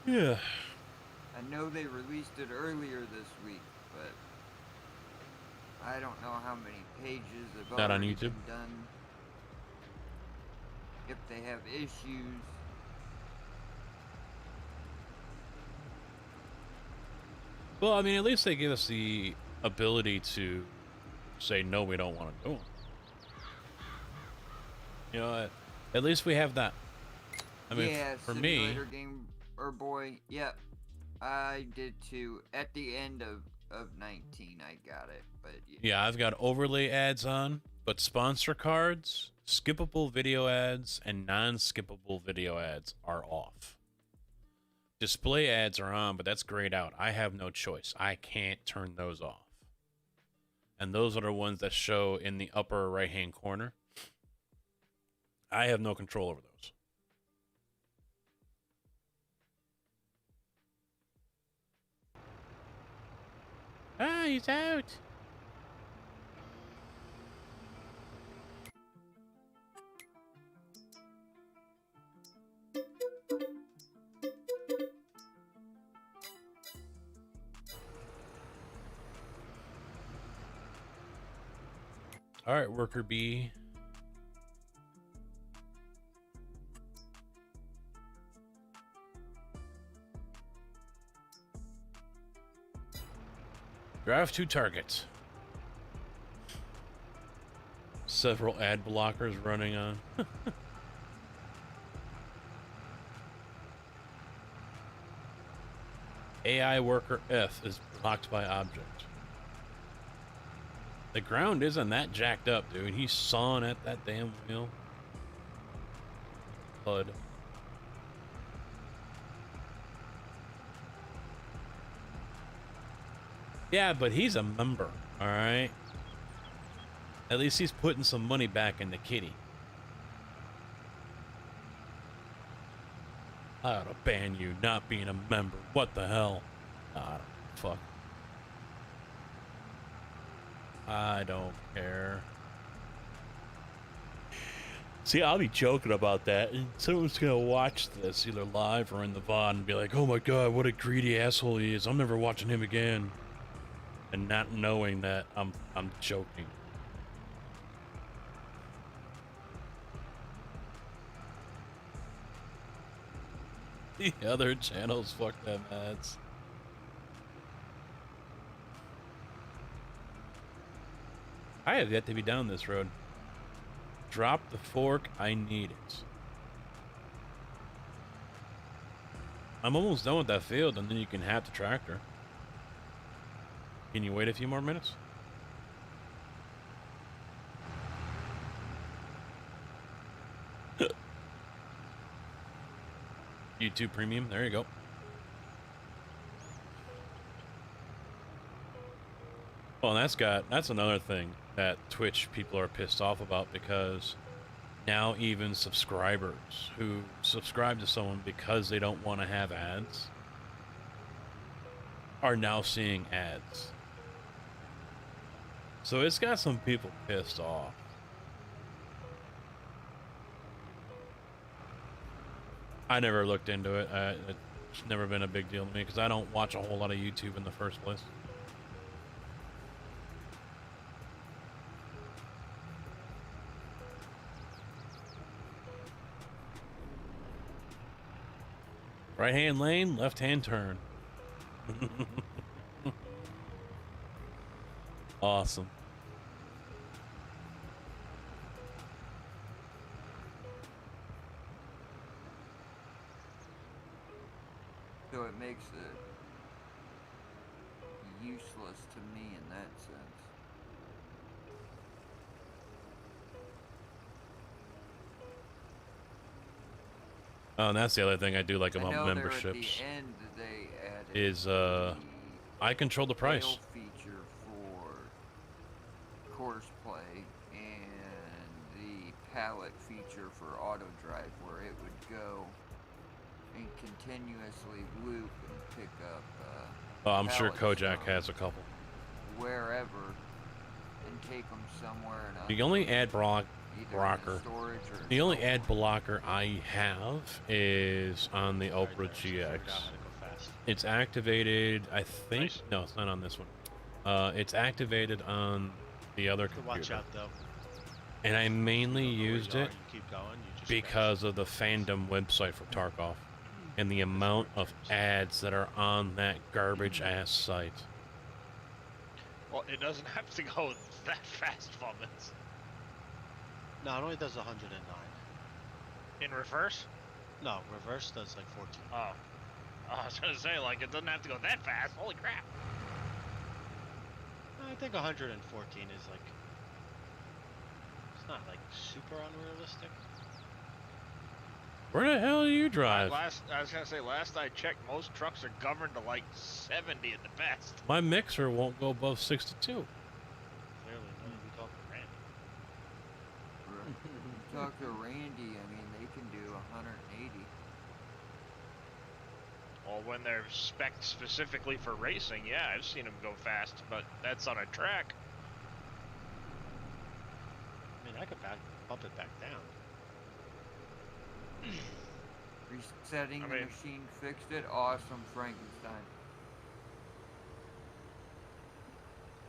S1: Yeah.
S6: I know they released it earlier this week, but I don't know how many pages have
S1: Not on
S6: already
S1: YouTube?
S6: been done. If they have issues.
S1: Well, I mean, at least they give us the ability to say, no, we don't want to do them. You know, at least we have that. I mean,
S6: yeah,
S1: for me,
S6: Simulator Game or Boy, yep. I did too. At the end of 19, I got it. But
S1: yeah, I've got overlay ads on, but sponsor cards, skippable video ads, and non-skippable video ads are off. Display ads are on, but that's grayed out. I have no choice. I can't turn those off. And those are the ones that show in the upper right-hand corner. I have no control over those. Ah, he's out. All right, worker B. Drive to target. Several ad blockers running on. AI worker F is blocked by object. The ground isn't that jacked up, dude. He's sawing at that damn wheel. Blood. Yeah, but he's a member, all right? At least he's putting some money back in the kitty. I ought to ban you not being a member. What the hell? Nah, I don't fuck. I don't care. See, I'll be joking about that, and someone's gonna watch this either live or in the VOD and be like, "Oh my god, what a greedy asshole he is! I'm never watching him again," and not knowing that I'm joking. The other channels, fuck them ads. I have yet to be down this road. Drop the fork, I need it. I'm almost done with that field, and then you can hat the tractor. Can you wait a few more minutes? YouTube Premium, there you go. Well, and that's another thing that Twitch people are pissed off about, because now even subscribers who subscribe to someone because they don't want to have ads are now seeing ads. So it's got some people pissed off. I never looked into it. It's never been a big deal to me because I don't watch a whole lot of YouTube in the first place. Right hand lane, left hand turn. Awesome.
S6: So it makes it useless to me in that sense.
S1: Oh, and that's the other thing I do like about
S6: I know
S1: memberships.
S6: There at the end they added
S1: Is I control the price.
S6: rail feature for course play and the pallet feature for auto drive, where it would go and continuously loop and pick up.
S1: Oh, I'm sure
S6: pallets
S1: Kojak
S6: from
S1: has a couple.
S6: wherever and take them somewhere. And
S1: The only ad
S6: either in
S1: blocker,
S6: storage or
S1: the only ad blocker I have is on the Opera GX. It's activated, I think. No, it's not on this one. It's activated on the other computer.
S11: Watch out though.
S1: And I mainly used it
S11: You keep going. You just
S1: because of the fandom website for Tarkov and the amount of ads that are on that garbage ass site.
S4: Well, it doesn't have to go that fast, Fummins.
S11: No, it only does 109.
S4: In reverse?
S11: No, reverse does like 14.
S4: Oh. I was gonna say, like, it doesn't have to go that fast. Holy crap.
S11: I think 114 is like, it's not like super unrealistic.
S1: Where the hell do you drive?
S4: I was gonna say, last I checked, most trucks are governed to like 70 at the best.
S1: My mixer won't go above 62.
S11: Clearly, no, we talk to Randy.
S6: talk to Randy, I mean, they can do 180.
S4: Well, when they're spec'd specifically for racing, yeah, I've seen them go fast, but that's on a track.
S11: I mean, I could bump it back down.
S6: Resetting the machine fixed it. Awesome, Frankenstein.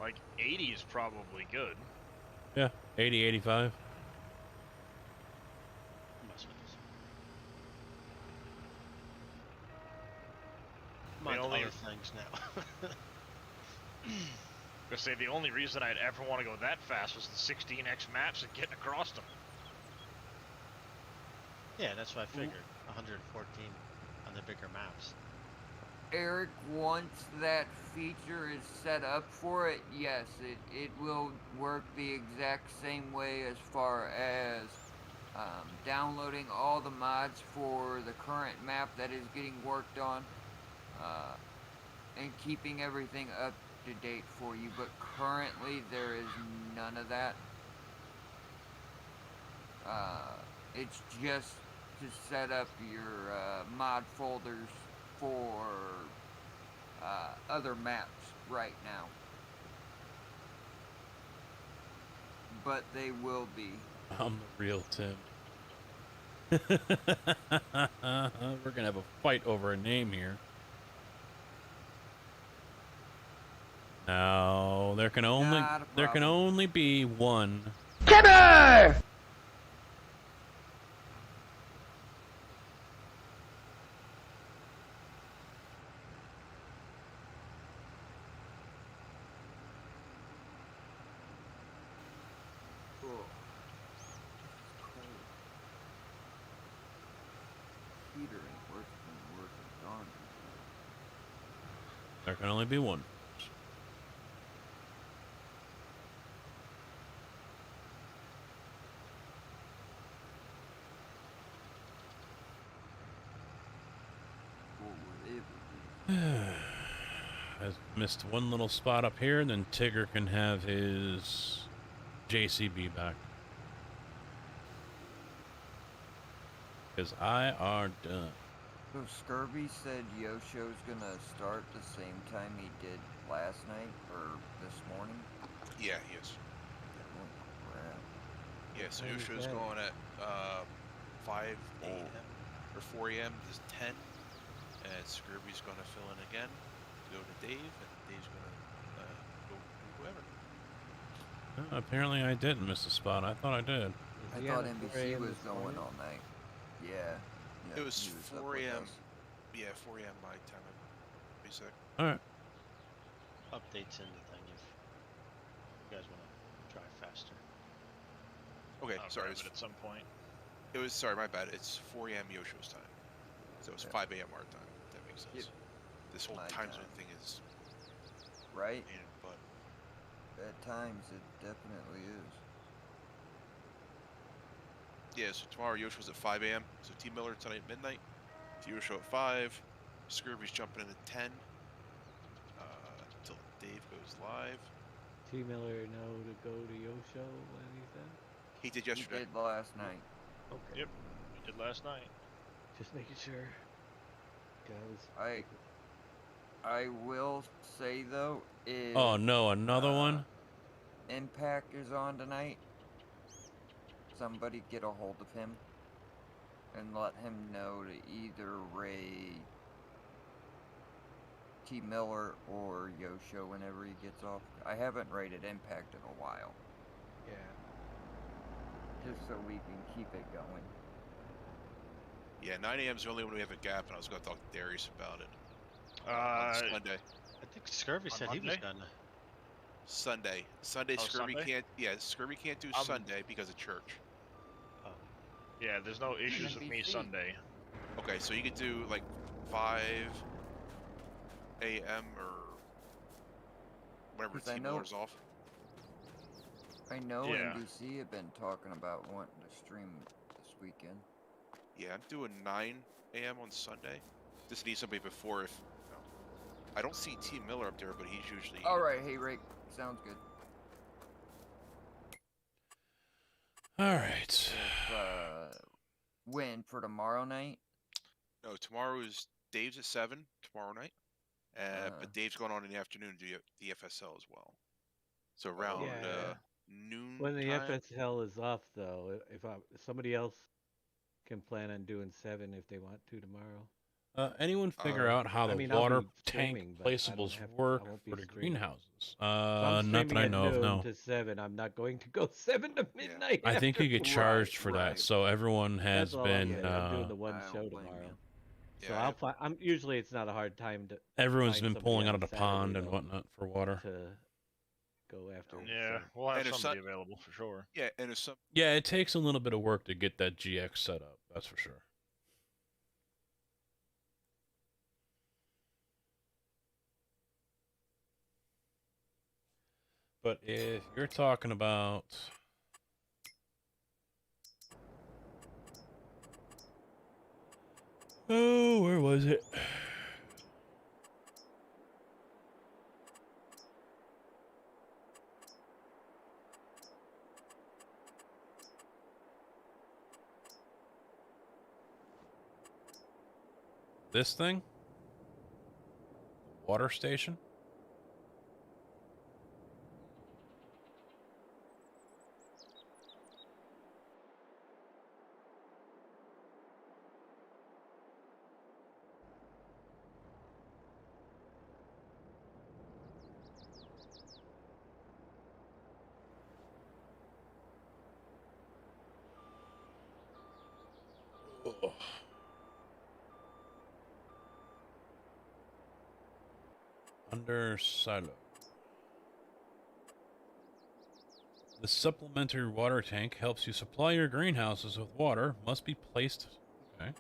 S4: Like 80 is probably good.
S1: Yeah, 80, 85.
S11: Mind
S4: only
S11: other things now.
S4: I say the only reason I'd ever want to go that fast was the 16x maps and getting across them.
S11: Yeah, that's what I figured. 114 on the bigger maps.
S6: Eric, once that feature is set up for it, yes, it will work the exact same way as far as downloading all the mods for the current map that is getting worked on and keeping everything up to date for you, but currently there is none of that. It's just to set up your mod folders for other maps right now, but they will be.
S1: I'm the real Tim. We're gonna have a fight over a name here. No, there can only be one.
S12: Timber!
S1: There can only be one. I missed one little spot up here, and then Tigger can have his JCB back. Because I are done.
S6: So Scurvy said Yosho's gonna start the same time he did last night, or this morning?
S15: Yeah, he is.
S6: Oh, crap.
S15: Yeah, so Yosho's going at 5 a.m. for 4 a.m. is 10, and Scurvy's gonna fill in again. Go to Dave, and Dave's gonna go to whoever.
S1: Apparently I didn't miss a spot. I thought I did.
S6: I thought NBC was going all night. Yeah.
S15: It was
S6: he up
S15: 4
S6: with
S15: a.m.
S6: us.
S15: Yeah, 4 a.m. my time. Be sick.
S1: All right.
S11: Updates in the thing if you guys want to try faster.
S15: Okay,
S4: I'll
S15: sorry.
S4: grab it at some point.
S15: It was sorry, my bad. It's 4 a.m. Yosho's time, so it's 5 a.m. our time. If that makes sense.
S6: Yep.
S15: This whole
S6: My
S15: time
S6: time.
S15: zone thing is
S6: Right?
S15: pain in the butt.
S6: At times, it definitely is.
S15: Yeah, so tomorrow Yosho's at 5 a.m. So T Miller tonight at midnight. Yosho at 5. Scurvy's jumping in at 10. Until Dave goes live.
S2: T Miller know to go to Yosho when he said?
S15: He did yesterday.
S6: He did last night.
S2: Okay.
S4: Yep, we did last night.
S2: Just making sure. Guys.
S6: I will say though, is
S1: Oh no, another one?
S6: Impact is on tonight. Somebody get a hold of him and let him know to either raid T Miller or Yosho whenever he gets off. I haven't raided Impact in a while.
S2: Yeah.
S6: Just so we can keep it going.
S15: Yeah, 9 a.m. is the only one we have a gap, and I was going to talk to Darius about it. On Sunday.
S11: I think Scurvy said he was gonna.
S15: Sunday. Sunday,
S4: Oh,
S15: Scurvy
S4: Sunday?
S15: can't. Yeah, Scurvy can't do
S4: I'm-
S15: Sunday because of church.
S4: Yeah, there's no issues with me Sunday.
S15: Okay, so you could do like 5 a.m. or whenever
S6: 'Cause I
S15: T
S6: know-
S15: Miller's off.
S6: I know
S15: Yeah.
S6: NBC have been talking about wanting to stream this weekend.
S15: Yeah, I'm doing 9 a.m. on Sunday. Just need somebody before if. I don't see T Miller up there, but he's usually.
S6: Alright, hey Rick, sounds good.
S1: All right.
S6: When? For tomorrow night?
S15: No, tomorrow is Dave's at 7 tomorrow night, but Dave's going on in the afternoon to do the FSL as well. So around
S2: Yeah.
S15: noon.
S2: When the
S15: time,
S2: FSL is off, though, if somebody else can plan on doing 7 if they want to tomorrow.
S1: Anyone figure out how the
S2: I mean, I'll
S1: water
S2: be
S1: tank
S2: streaming, but I don't
S1: placeables
S2: have to-
S1: work
S2: I won't be
S1: for the
S2: streaming.
S1: greenhouses?
S2: If I'm
S1: Not that I
S2: streaming
S1: know
S2: at
S1: of,
S2: noon
S1: no.
S2: to 7. I'm not going to go 7 to midnight.
S1: I think you get
S2: after-
S1: charged for that, so everyone has
S2: That's all I'm
S1: been.
S2: saying. I'm doing the one
S6: I don't
S2: show
S6: blame
S2: tomorrow.
S6: you.
S2: So I'll find. I'm usually it's not a hard time to.
S1: Everyone's
S2: find
S1: been pulling
S2: somebody
S1: out
S2: on
S1: of the pond
S2: Saturday,
S1: and
S2: though,
S1: whatnot for water.
S2: To go after.
S4: Yeah,
S2: so.
S4: we'll have
S15: And if
S4: somebody
S15: Sun-
S4: available for sure.
S15: Yeah, and if some.
S1: Yeah, it takes a little bit of work to get that GX set up. That's for sure. But if you're talking about oh, where was it? This thing? Water station? Ugh. Under silo. The supplementary water tank helps you supply your greenhouses with water. Must be placed. Okay.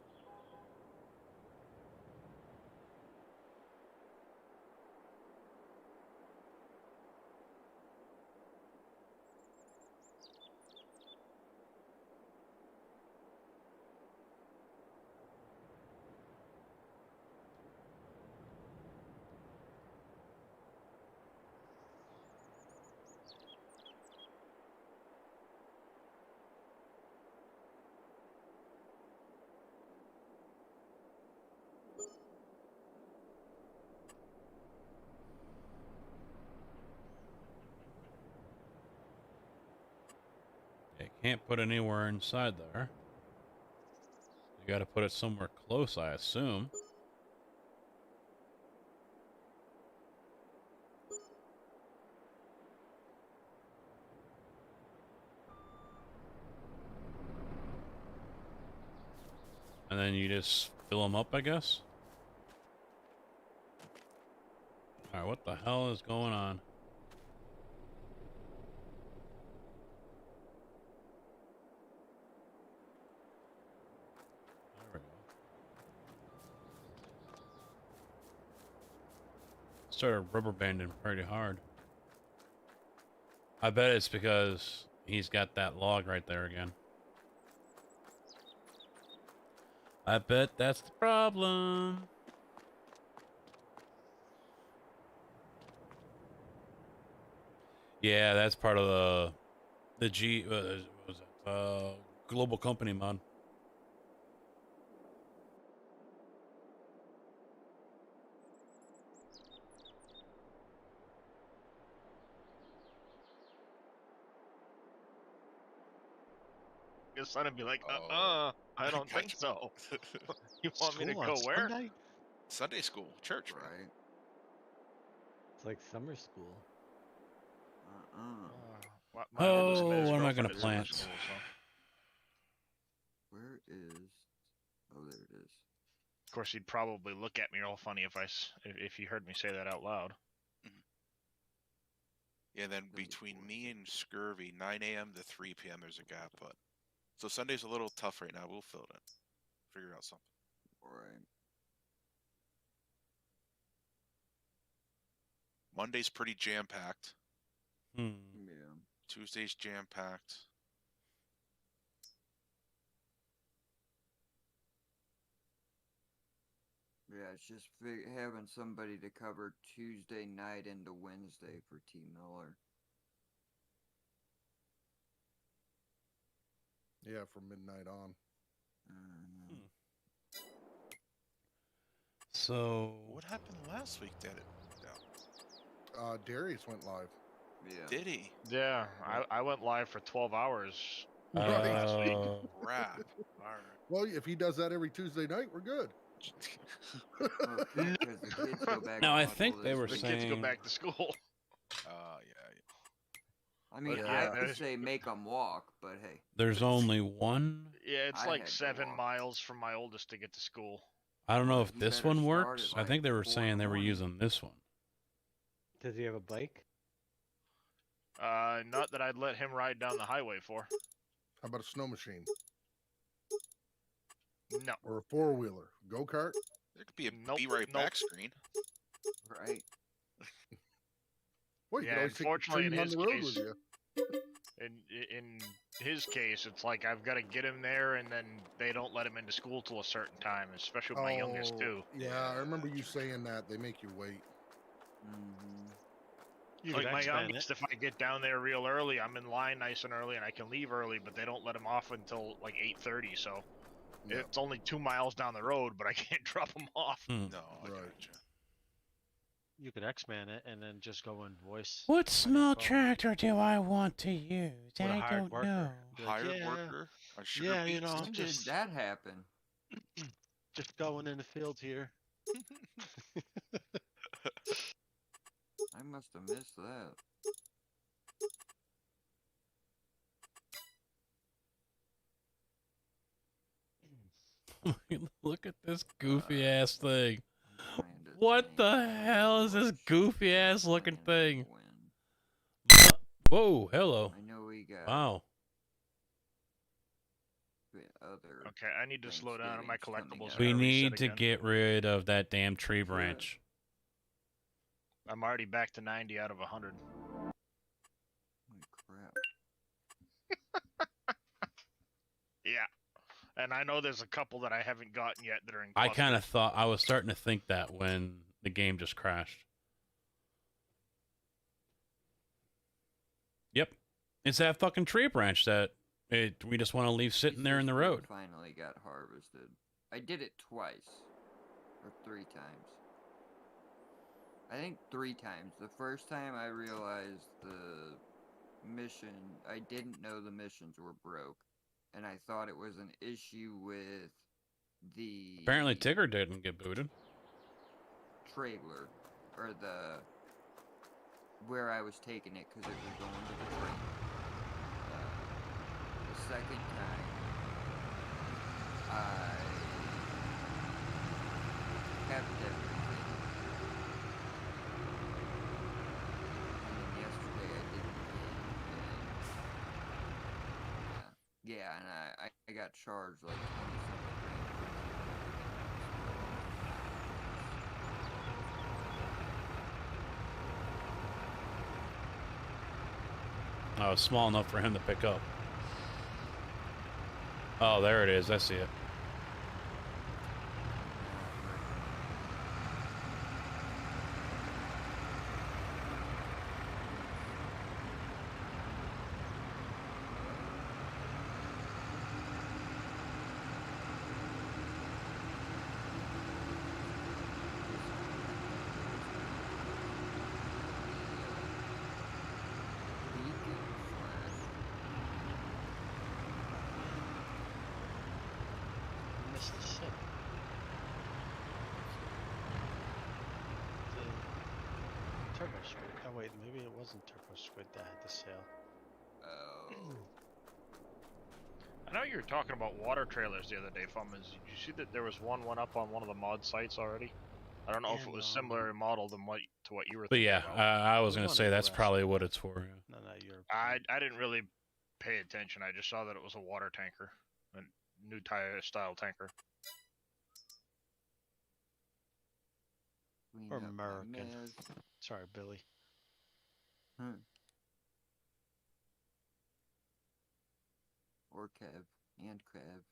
S1: You can't put anywhere inside there. You got to put it somewhere close, I assume. And then you just fill them up, I guess? Alright, what the hell is going on? There we go. Started rubber banding pretty hard. I bet it's because he's got that log right there again. I bet that's the problem. Yeah, that's part of the G what was it? Global company mod.
S4: Your son would be like, I don't think so. You want me to go where?
S15: Sunday school, church, man.
S6: Right.
S2: It's like summer school.
S1: Oh, what am I gonna plant?
S4: School, so.
S6: Where is? Oh, there it is.
S4: Of course, he'd probably look at me all funny if he heard me say that out loud.
S15: Yeah, then between me and Scurvy, 9 a.m. to 3 p.m. there's a gap, but so Sunday's a little tough right now. We'll fill it in. Figure out something.
S6: All right.
S15: Monday's pretty jam-packed.
S6: Yeah.
S15: Tuesday's jam-packed.
S6: Yeah, it's just having somebody to cover Tuesday night into Wednesday for T. Miller.
S10: Yeah, from midnight on.
S1: So
S15: what happened last week? Did it? No.
S10: Darius went live.
S6: Yeah.
S15: Did he?
S4: Yeah, I went live for 12 hours
S10: Last
S4: week.
S15: Crap. All right.
S10: Well, if he does that every Tuesday night, we're good.
S1: No, I think they were
S4: the
S1: saying
S4: kids go back to school.
S6: Yeah. I mean,
S4: Yeah,
S6: I could say make them walk, but hey.
S1: there's only one.
S4: Yeah, it's
S6: I
S4: like
S6: had to
S4: 7
S6: walk.
S4: miles from my oldest to get to school.
S1: I don't know if
S6: You
S1: this
S6: better
S1: one
S6: start
S1: works.
S6: at,
S1: I think they were
S6: 4 in
S1: saying
S6: the
S1: they were
S6: morning.
S1: using this one.
S2: Does he have a bike?
S4: Not that I'd let him ride down the highway for.
S10: How about a snow machine?
S4: No.
S10: Or a four-wheeler? Go-kart?
S15: There could be a be right back screen.
S6: Right.
S10: Well, you
S4: Yeah,
S10: could always take the
S4: unfortunately, in
S10: stream on
S4: his
S10: the road
S4: case,
S10: with you.
S4: in his case, it's like I've got to get him there, and then they don't let him into school till a certain time, especially with my youngest too.
S10: Yeah, I remember you saying that. They make you wait.
S11: You
S4: Like
S11: could
S4: my
S11: expand
S4: youngest,
S11: it.
S4: if I get down there real early, I'm in line nice and early, and I can leave early, but they don't let him off until like 8:30. So it's only 2 miles down the road, but I can't drop him off.
S15: No, I gotcha.
S11: You could expand it and then just go in voice.
S1: What small tractor do I want to use?
S11: With a
S1: I
S11: hired
S1: don't
S11: worker.
S1: know.
S11: Be like,
S15: Hired
S11: yeah,
S15: worker? On sugar
S11: Yeah, you
S15: beets?
S11: know,
S6: When
S11: just
S6: did that happen?
S11: just going in the field here.
S6: I must have missed that.
S1: Look at this goofy ass thing. What the hell is this goofy ass looking thing? Whoa, hello.
S6: I know we got
S1: Wow.
S6: other.
S4: Okay, I need to slow down on my collectibles.
S1: We
S4: and
S1: need
S4: reset
S1: to
S4: again.
S1: get rid of that damn tree branch.
S4: I'm already back to 90 out of 100.
S6: Crap.
S4: Yeah, and I know there's a couple that I haven't gotten yet that are in.
S1: I
S4: cluster.
S1: kind of thought, I was starting to think that when the game just crashed. Yep. It's that fucking tree branch that we just want to leave sitting there in the road.
S6: Finally got harvested. I did it twice. Or 3 times. I think 3 times. The first time I realized the mission, I didn't know the missions were broke. And I thought it was an issue with the
S1: Apparently Tigger didn't get booted.
S6: trailer, or where I was taking it because it was going to the train. The second time, I kept everything. And then yesterday I did it again. Yeah, and I got charged like 20-something grand for
S1: Oh, it's small enough for him to pick up. Oh, there it is. I see it.
S11: Mississippi. The turbo squid. Oh wait, maybe it wasn't turbo squid that had the sail.
S6: Oh.
S4: I know you were talking about water trailers the other day, Fummins. Did you see that there was one up on one of the mod sites already? I don't know if it was similar in model to what you were
S1: But
S4: thinking
S1: yeah,
S4: about.
S1: I was gonna say that's probably what it's for. Yeah.
S11: No, you're.
S4: I didn't really pay attention. I just saw that it was a water tanker, a new style tanker.
S11: Or American. Sorry, Billy.
S6: Or Kev. And Kev.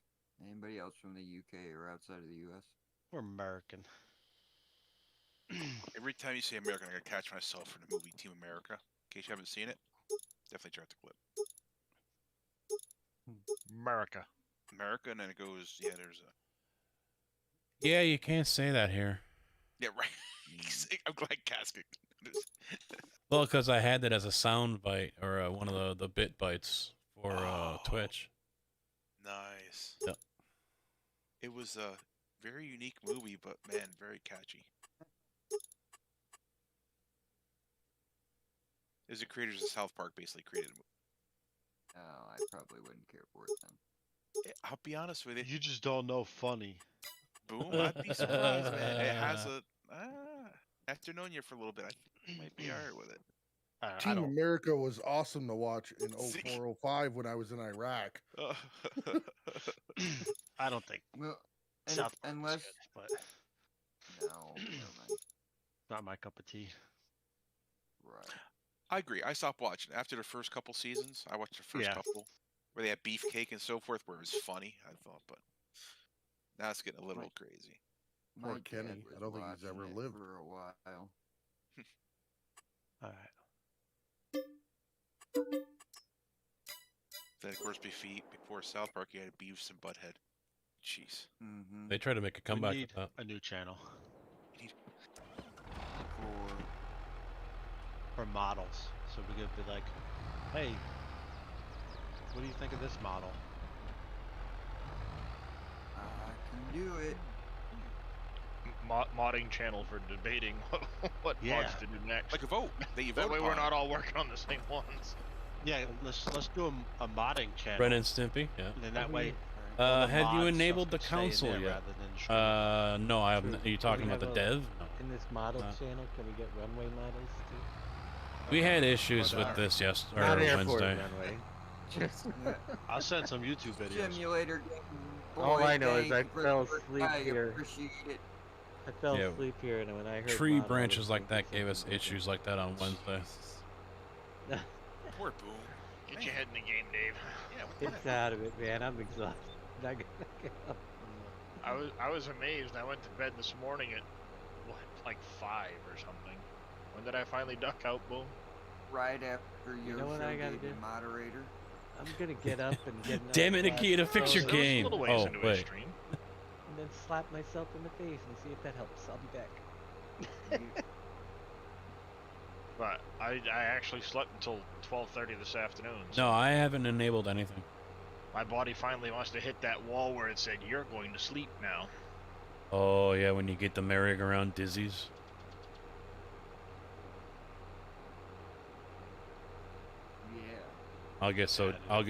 S6: Anybody else from the UK or outside of the US?
S11: We're American.
S15: Every time you say American, I gotta catch myself for the movie Team America. In case you haven't seen it, definitely check the clip.
S4: America.
S15: America, and then it goes, yeah, there's a...
S1: Yeah, you can't say that here.
S15: Yeah, right. I'm glad Casket.
S1: Well, because I had that as a sound bite or one of the bit bites for Twitch.
S15: Nice.
S1: Yep.
S15: It was a very unique movie, but man, very catchy. It was the creators of South Park basically created a movie.
S6: Oh, I probably wouldn't care for it then.
S15: I'll be honest with you.
S11: You just don't know funny.
S15: Boom, I'd be surprised, man. It has a... after knowing you for a little bit, I might be alright with it.
S10: Team America was awesome to watch in 04-05 when I was in Iraq.
S11: I don't think.
S6: Well,
S11: South
S6: unless...
S11: Park is good,
S6: No, never mind.
S11: not my cup of tea.
S6: Right.
S15: I agree. I stopped watching. After the first couple seasons, I watched the first couple where they had beefcake and so forth, where it was funny, I thought, but now it's getting a little crazy.
S10: Poor
S6: My
S10: Kenny.
S6: dad
S10: I don't think he's
S6: was
S10: ever
S6: watching it
S10: lived.
S6: for a while.
S11: Alright.
S15: Then, of course, before South Park, you had Beavis and Butthead. Jeez.
S6: Mm-hmm.
S1: They try to make a comeback
S11: We
S1: with
S11: need
S1: that.
S11: a new channel.
S6: For
S11: For models. So we could be like, hey, what do you think of this model?
S6: I can do it.
S4: Modding channel for debating what mods to do next.
S15: Like a vote. That
S4: way we're
S15: upon.
S4: not all working on the same ones.
S11: Yeah, let's do a modding channel.
S1: Ren and Stimpy, yeah.
S11: And then that way. all the
S1: Have you
S11: mod
S1: enabled the
S11: stuff can stay in
S1: council
S11: there
S1: yet?
S11: rather than streaming.
S1: No, I haven't. Are you talking about the dev? No.
S2: In this model channel, can we get runway models too?
S1: We had issues with this
S2: Not airport
S1: Wednesday.
S2: runway.
S11: Just I'll send some YouTube videos.
S6: Simulator.
S2: All I know is I
S6: thank you
S2: fell
S6: for the
S2: asleep
S6: work. I
S2: here.
S6: appreciate it.
S2: I fell
S1: Yeah.
S2: asleep here, and when I heard
S1: Tree
S2: model, I
S1: branches
S2: was
S1: like that
S2: thinking
S1: gave us
S2: something
S1: issues like that on Wednesday.
S15: Poor Boom.
S4: Get your head in the game, Dave.
S15: Yeah, what
S2: different. It's out of it, man. I'm exhausted. Not gonna get up.
S4: I was amazed. I went to bed this morning at what, like 5 or something. When did I finally duck out, Boom?
S6: Right after
S2: You know what I gotta do?
S6: moderator.
S2: I'm gonna get up and get.
S1: Damn it, Nikita, fix your game. Oh, wait.
S2: And then slap myself in the face and see if that helps. I'll be back.
S4: But I actually slept until 12:30 this afternoon.
S1: No, I haven't enabled anything.
S4: My body finally wants to hit that wall where it said, "You're going to sleep now."
S1: Oh yeah, when you get the merry-go-round dizzies.
S6: Yeah.
S1: I'll get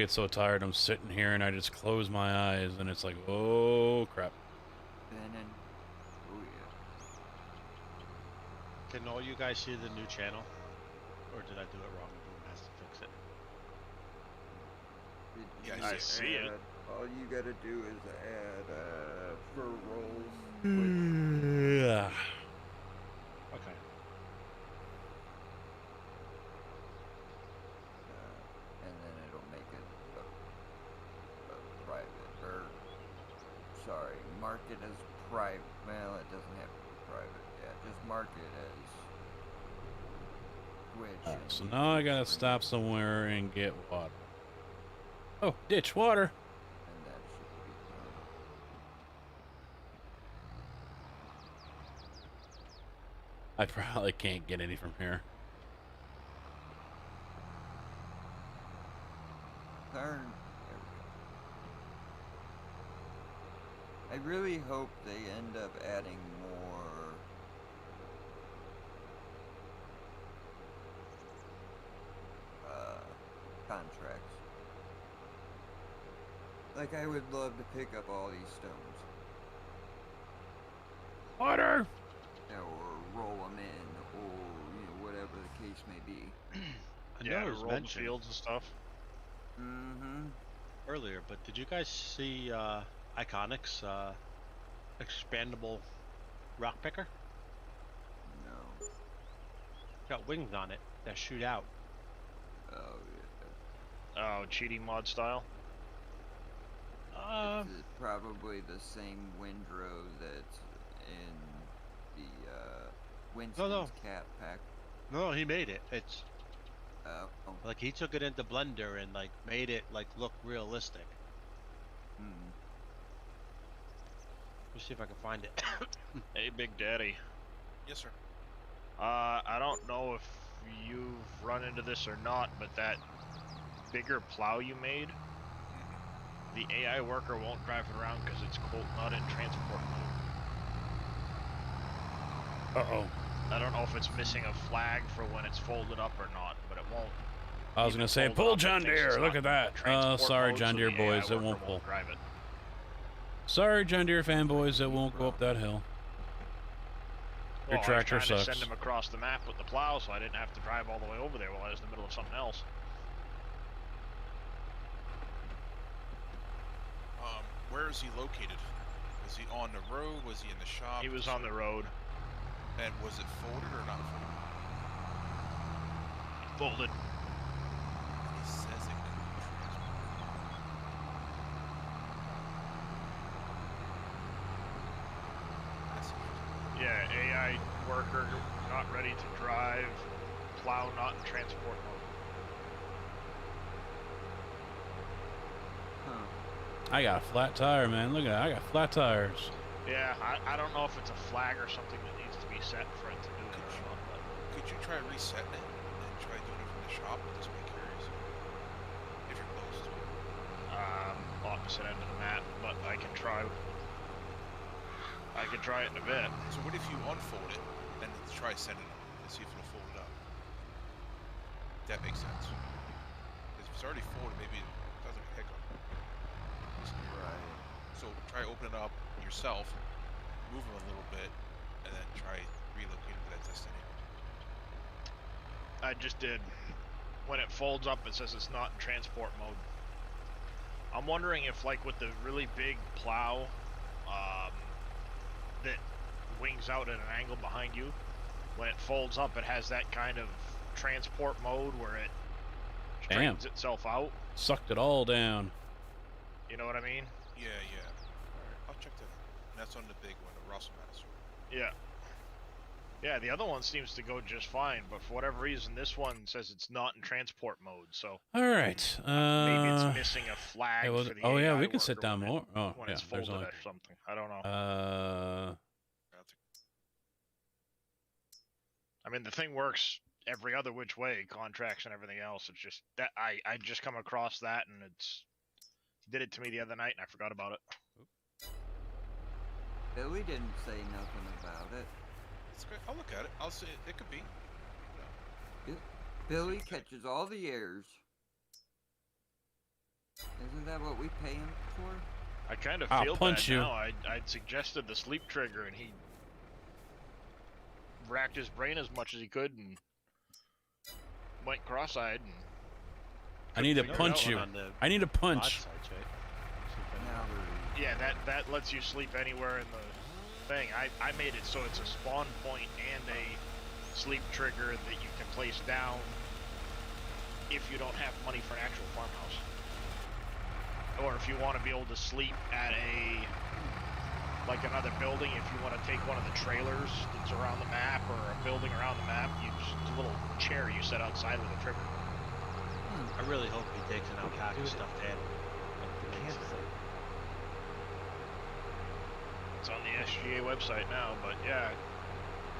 S1: so tired. I'm sitting here and I just close my eyes and it's like, oh crap.
S6: Spinning. Oh yeah.
S11: Can all you guys see the new channel? Or did I do it wrong? Boom has to fix it.
S6: Did
S4: I
S6: you
S4: see it.
S6: add- All you gotta do is add fur rolls.
S1: Yeah.
S11: Okay.
S6: And then it'll make it a private, or sorry, mark it as private. Well, it doesn't have to be private. Yeah, just mark it as Twitch. and
S1: So
S6: you
S1: now I
S6: can
S1: gotta
S6: stream
S1: stop somewhere and get water. Oh, ditch water.
S6: And that should be done.
S1: I probably can't get any from here.
S6: Turn. There we go. I really hope they end up adding more contracts. Like, I would love to pick up all these stones.
S1: Water!
S6: Or roll them in, or, whatever the case may be.
S11: I know
S4: Yeah,
S11: it was
S4: roll the
S11: mentioned
S4: fields and stuff.
S6: Mm-hmm.
S11: earlier, but did you guys see Iconic's expandable rock picker?
S6: No.
S11: Got wings on it that shoot out.
S6: Oh, yeah.
S4: Oh, cheating mod style.
S6: This is probably the same windrow that's in the Winston's cat pack.
S11: No, he made it. It's
S6: Oh.
S11: like he took it into Blender and like made it like look realistic.
S6: Hmm.
S11: Let me see if I can find it.
S4: Hey, Big Daddy.
S15: Yes, sir.
S4: I don't know if you've run into this or not, but that bigger plow you made, the AI worker won't drive it around because it's quote not in transport mode.
S1: Uh-oh.
S4: I don't know if it's missing a flag for when it's folded up or not, but it won't.
S1: I was gonna say,
S4: fold
S1: pull
S4: up, it
S1: John
S4: thinks it's
S1: Deere. Look
S4: not
S1: at that.
S4: transport
S1: Sorry,
S4: mode,
S1: John
S4: so
S1: Deere
S4: the AI
S1: boys, it
S4: worker
S1: won't pull.
S4: drive it.
S1: Sorry, John Deere fanboys, it won't go up that hill. Your
S4: Well,
S1: tractor
S4: I was trying
S1: sucks.
S4: to send him across the map with the plow, so I didn't have to drive all the way over there while I was in the middle of something else.
S15: Where is he located? Was he on the road? Was he in the shop?
S4: He was on the road.
S15: And was it folded or not folded?
S4: Folded.
S15: He says it can be transported.
S4: Yeah, AI worker not ready to drive, plow not in transport mode.
S1: I got a flat tire, man. Look at that. I got flat tires.
S4: Yeah, I don't know if it's a flag or something that needs to be set for it to do it or not. But
S15: Could you try resetting it and try doing it from the shop? I'm just being curious. If you're close to it.
S4: Opposite end of the map, but I can try. I can try it in a bit.
S15: So what if you unfold it and try sending it and see if it'll fold it up? That makes sense. Because if it's already folded, maybe it doesn't make a hiccup.
S6: Right.
S15: So try opening it up yourself, move them a little bit, and then try relocating to that destination.
S4: I just did. When it folds up, it says it's not in transport mode. I'm wondering if, like, with the really big plow that wings out at an angle behind you, when it folds up, it has that kind of transport mode where it straightens itself out.
S1: Sucked it all down.
S4: You know what I mean?
S15: Yeah, yeah. Alright, I'll check that out. And that's on the big one, the Russell Madison.
S4: Yeah. Yeah, the other one seems to go just fine, but for whatever reason, this one says it's not in transport mode, so...
S1: All right.
S4: maybe it's missing a flag
S1: it was-
S4: for the
S1: oh, yeah,
S4: AI
S1: we can sit
S4: worker
S1: down
S4: when
S1: more. Oh,
S4: when
S1: yeah,
S4: it's
S1: there's
S4: folded
S1: only-
S4: or something. I don't know. I mean, the thing works every other which way, contracts and everything else. It's just that I just come across that, and it's did it to me the other night, and I forgot about it.
S6: Billy didn't say nothing about it.
S15: It's great. I'll look at it. I'll see it. It could be.
S6: Billy catches all the errors. Isn't that what we pay him for?
S4: I kind of
S1: I'll
S4: feel
S1: punch
S4: bad
S1: you.
S4: now. I'd suggested the sleep trigger, and he racked his brain as much as he could and went cross-eyed. And
S1: I need to
S4: couldn't figure it
S1: punch
S4: out.
S1: you.
S2: On the
S1: I need a
S2: mod
S1: punch.
S2: sites, right?
S4: Yeah, that lets you sleep anywhere in the thing. I made it so it's a spawn point and a sleep trigger that you can place down if you don't have money for an actual farmhouse. Or if you want to be able to sleep at like another building, if you want to take one of the trailers that's around the map or a building around the map, you just a little chair you set outside with a trigger.
S2: I really hope he takes an alpaca stuffed animal. The campsite.
S4: It's on the SGA website now, but yeah,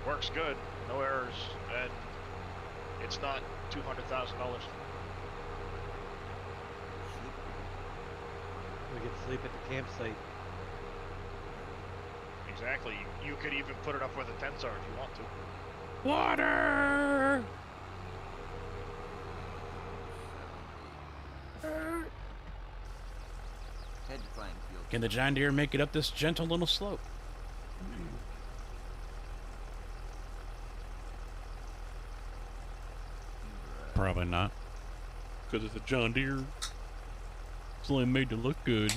S4: works good, no errors, and it's not $200,000.
S2: We could sleep at the campsite.
S4: Exactly. You could even put it up where the tents are if you want to.
S1: Water!
S6: Head to flying field.
S1: Can the John Deere make it up this gentle little slope? Probably not. Because it's a John Deere. It's only made to look good.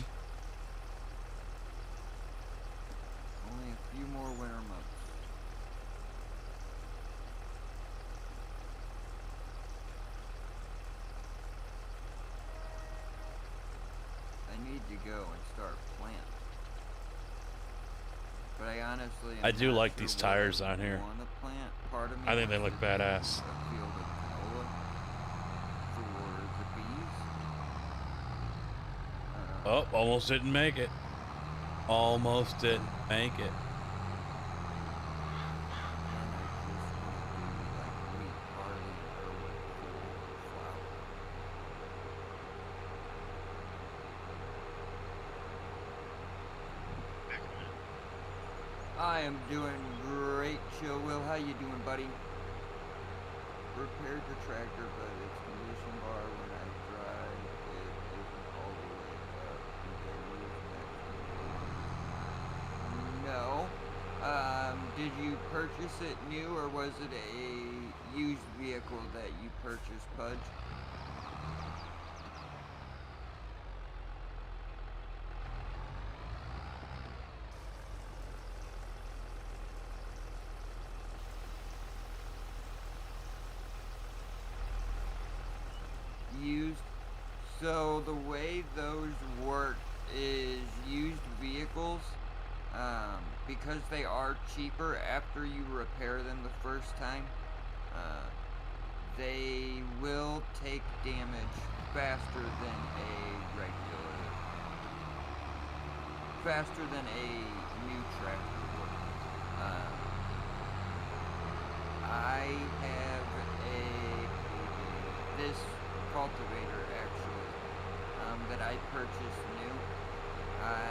S6: Only a few more winter months. I need to go and start planting. But I honestly am
S1: I do
S6: not
S1: like
S6: sure
S1: these
S6: what
S1: tires
S6: I
S1: on here.
S6: wanna plant. Part of me
S1: I think they
S6: wants
S1: look
S6: to do
S1: badass.
S6: a field of canola for the bees.
S1: Oh, almost didn't make it. Almost didn't make it.
S6: I am doing great, Chill Will. How you doing, buddy? Repaired the tractor, but its condition bar when I drive it isn't all the way up. Did they move next? No. Did you purchase it new, or was it a used vehicle that you purchased, Pudge? Used. So the way those work is used vehicles, because they are cheaper after you repair them the first time, they will take damage faster than a new tractor would. I have this cultivator actually that I purchased new. I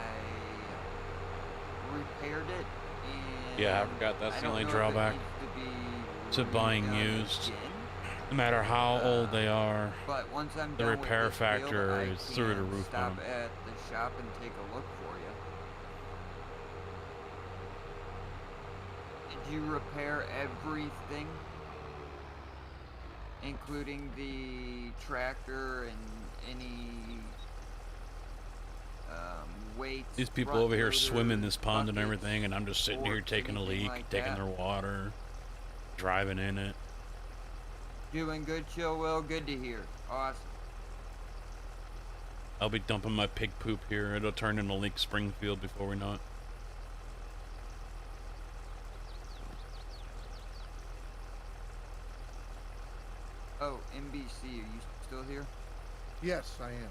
S6: repaired it and
S1: Yeah, I forgot that's
S6: I
S1: the
S6: don't
S1: only
S6: know if it
S1: drawback
S6: needs
S1: to buying
S6: redone
S1: used.
S6: again,
S1: No matter how old they are,
S6: but once I'm
S1: the
S6: done with
S1: repair
S6: this build,
S1: factor
S6: I
S1: is through the
S6: can
S1: roof
S6: stop
S1: on them.
S6: at the shop and take a look for you. Did you repair everything? Including the tractor and any weights.
S1: These people
S6: front
S1: over here
S6: loader,
S1: swim in this pond and
S6: buckets,
S1: everything, and I'm just sitting here
S6: forks,
S1: taking a
S6: anything
S1: leak,
S6: like
S1: taking
S6: that?
S1: their water, driving in it.
S6: Doing good, Chill Will. Good to hear. Awesome.
S1: I'll be dumping my pig poop here. It'll turn into Lake Springfield before we know it.
S6: Oh, NBC, are you still here?
S10: Yes, I am.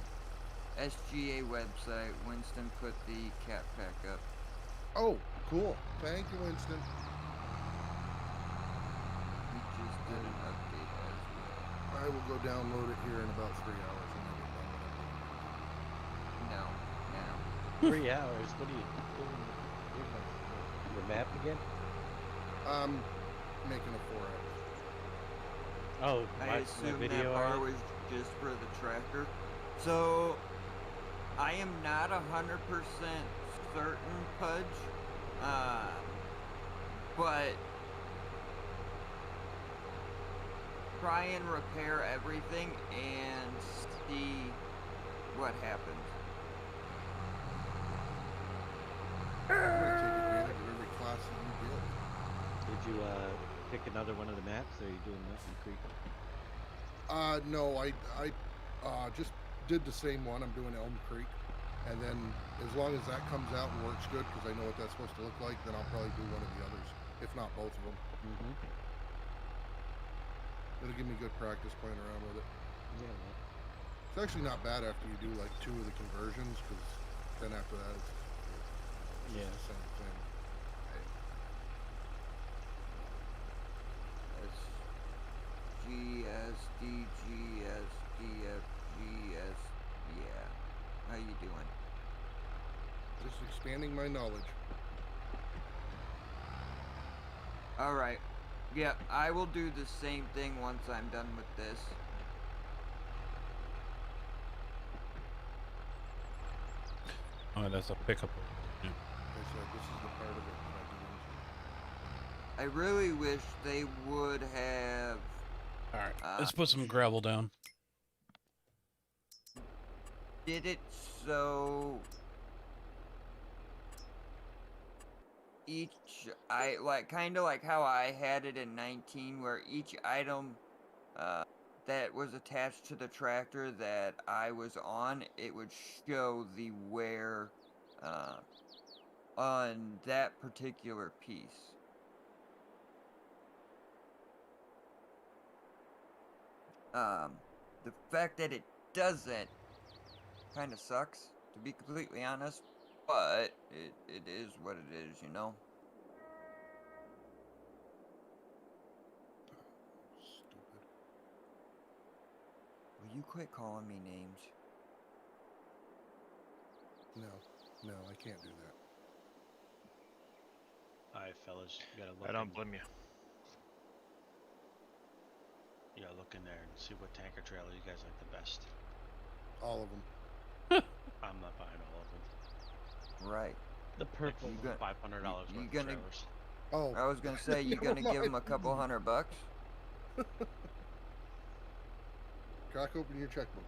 S6: SGA website. Winston put the cat pack up.
S10: Oh, cool. Thank you, Winston.
S6: We just did an update as well.
S10: I will go download it here in about 3 hours when I get done with it.
S6: No.
S2: 3 hours. What are you doing? Your map again?
S10: I'm making a 4X.
S2: Oh,
S6: I
S2: watching the
S6: assume that
S2: video
S6: bar
S2: already?
S6: was just for the tractor. So, I am not 100% certain, Pudge, but try and repair everything and see what happens.
S10: I'm gonna take advantage of every class that you get.
S2: Did you pick another one of the maps, or are you doing Milton Creek?
S10: No, I just did the same one. I'm doing Elm Creek, and then as long as that comes out and works good, because I know what that's supposed to look like, then I'll probably do one of the others, if not both of them.
S2: Mm-hmm.
S10: It'll give me good practice playing around with it.
S2: Yeah.
S10: It's actually not bad after you do like 2 of the conversions, because then after that it's the same thing.
S6: G, S, D, G, S, D, F, G, S, yeah. How you doing?
S10: Just expanding my knowledge.
S6: Alright. Yeah, I will do the same thing once I'm done with this.
S1: Oh, that's a pickup. Yeah.
S10: Like I said, this is the part of it that I do.
S6: I really wish they would have...
S1: Alright, let's put some gravel down.
S6: Did it so... kind of like how I had it in 19, where each item that was attached to the tractor that I was on, it would show the wear on that particular piece. The fact that it doesn't kind of sucks, to be completely honest, but it is what it is, you know?
S10: Stupid.
S6: Will you quit calling me names?
S10: No, I can't do that.
S11: Alright, fellas, you gotta look.
S4: I don't blame you.
S11: You gotta look in there and see what tanker trailer you guys like the best.
S10: All of them.
S11: I'm not buying all of them.
S6: Right.
S2: The purple.
S6: You got
S11: $500 worth
S6: you
S11: of
S6: gonna?
S11: trailers.
S10: Oh.
S6: I was gonna say, you gonna give him a couple $100?
S10: Crack open your checkbook,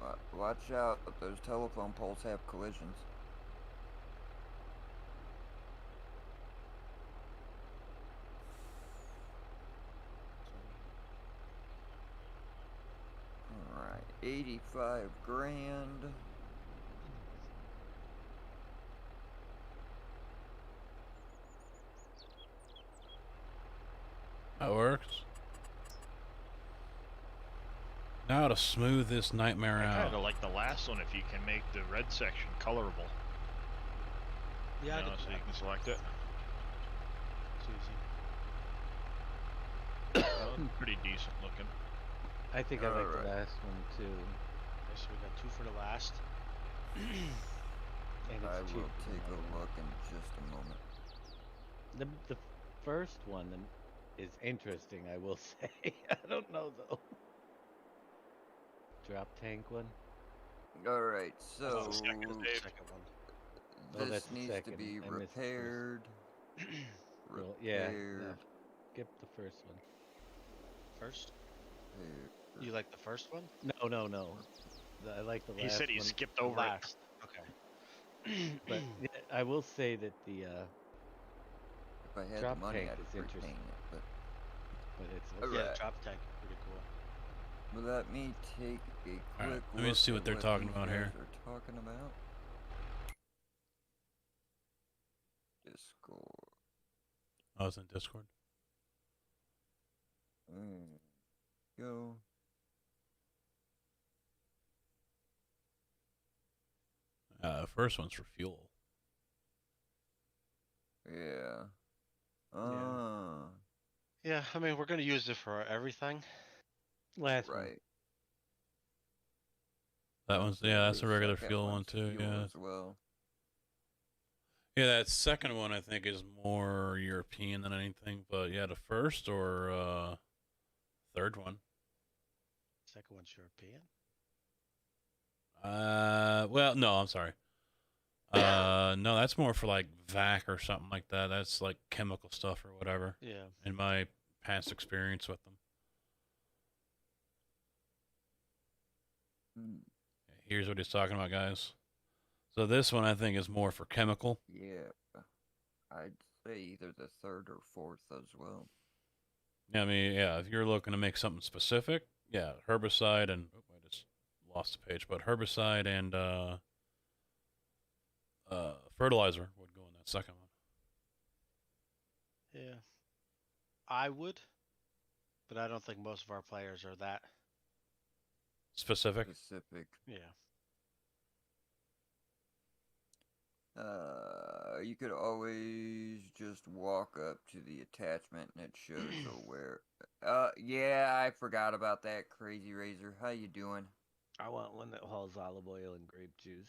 S10: bud.
S6: Watch out, those telephone poles have collisions. Alright, 85 grand.
S1: That works. Now to smooth this nightmare
S4: I
S1: out.
S4: kind of like the last one if you can make the red section colorable.
S11: Yeah,
S4: You know, so you can select it.
S11: It's easy.
S4: That one's pretty decent looking.
S2: I think I like
S6: Alright.
S2: the last one too.
S11: Okay, so we got 2 for the last.
S2: And
S6: I
S2: it's
S6: will
S2: cheaper than
S6: take
S2: the
S6: a
S2: other one.
S6: look in just a moment.
S2: The first one is interesting, I will say. I don't know though. Drop tank one.
S6: Alright, so
S11: The second one.
S2: Oh,
S6: this
S2: that's the
S6: needs to
S2: second.
S6: be
S2: I missed the first.
S6: repaired.
S2: Well, yeah.
S6: repaired.
S2: No. Skip the first one.
S11: First?
S6: repaired.
S11: You like the first one?
S2: No. I like the last one.
S4: He said he skipped over it.
S11: Last. Okay.
S2: But yeah, I will say that the
S6: If I had
S2: drop
S6: the money,
S2: tank
S6: I'd
S2: is
S6: retain
S2: interesting.
S6: it,
S2: but it's
S6: Alright.
S11: Yeah, drop tank is pretty cool.
S6: but let me take a quick
S1: Alright, let me
S6: look
S1: see what
S6: at
S1: they're talking
S6: these
S1: about
S6: guys
S1: here.
S6: are talking about. Discord.
S1: Oh, it's in Discord.
S6: Go.
S1: First one's for fuel.
S6: Yeah.
S11: Yeah, I mean, we're gonna use it for everything.
S2: last one.
S6: Right.
S1: That one's that's a
S6: The
S1: regular
S6: second
S1: fuel one
S6: one's
S1: too.
S6: fuel
S1: Yeah.
S6: as well.
S1: Yeah, that second one I think is more European than anything. But yeah, the first or third one.
S11: Second one's European.
S1: Well, no, I'm sorry. No, that's more for like VAC or something like that. That's like chemical stuff or whatever.
S11: Yeah.
S1: In my past experience with them. Here's what he's talking about, guys. So this one I think is more for chemical.
S6: Yeah. I'd say either the third or fourth as well.
S1: I mean, yeah, if you're looking to make something specific, yeah, herbicide and I just lost the page, but herbicide and fertilizer would go in that second one.
S11: Yeah. I would, but I don't think most of our players are that
S1: Specific.
S11: Yeah.
S6: You could always just walk up to the attachment and it shows where. Yeah, I forgot about that. Crazy Razor, how you doing?
S2: I want one that hauls olive oil and grape juice.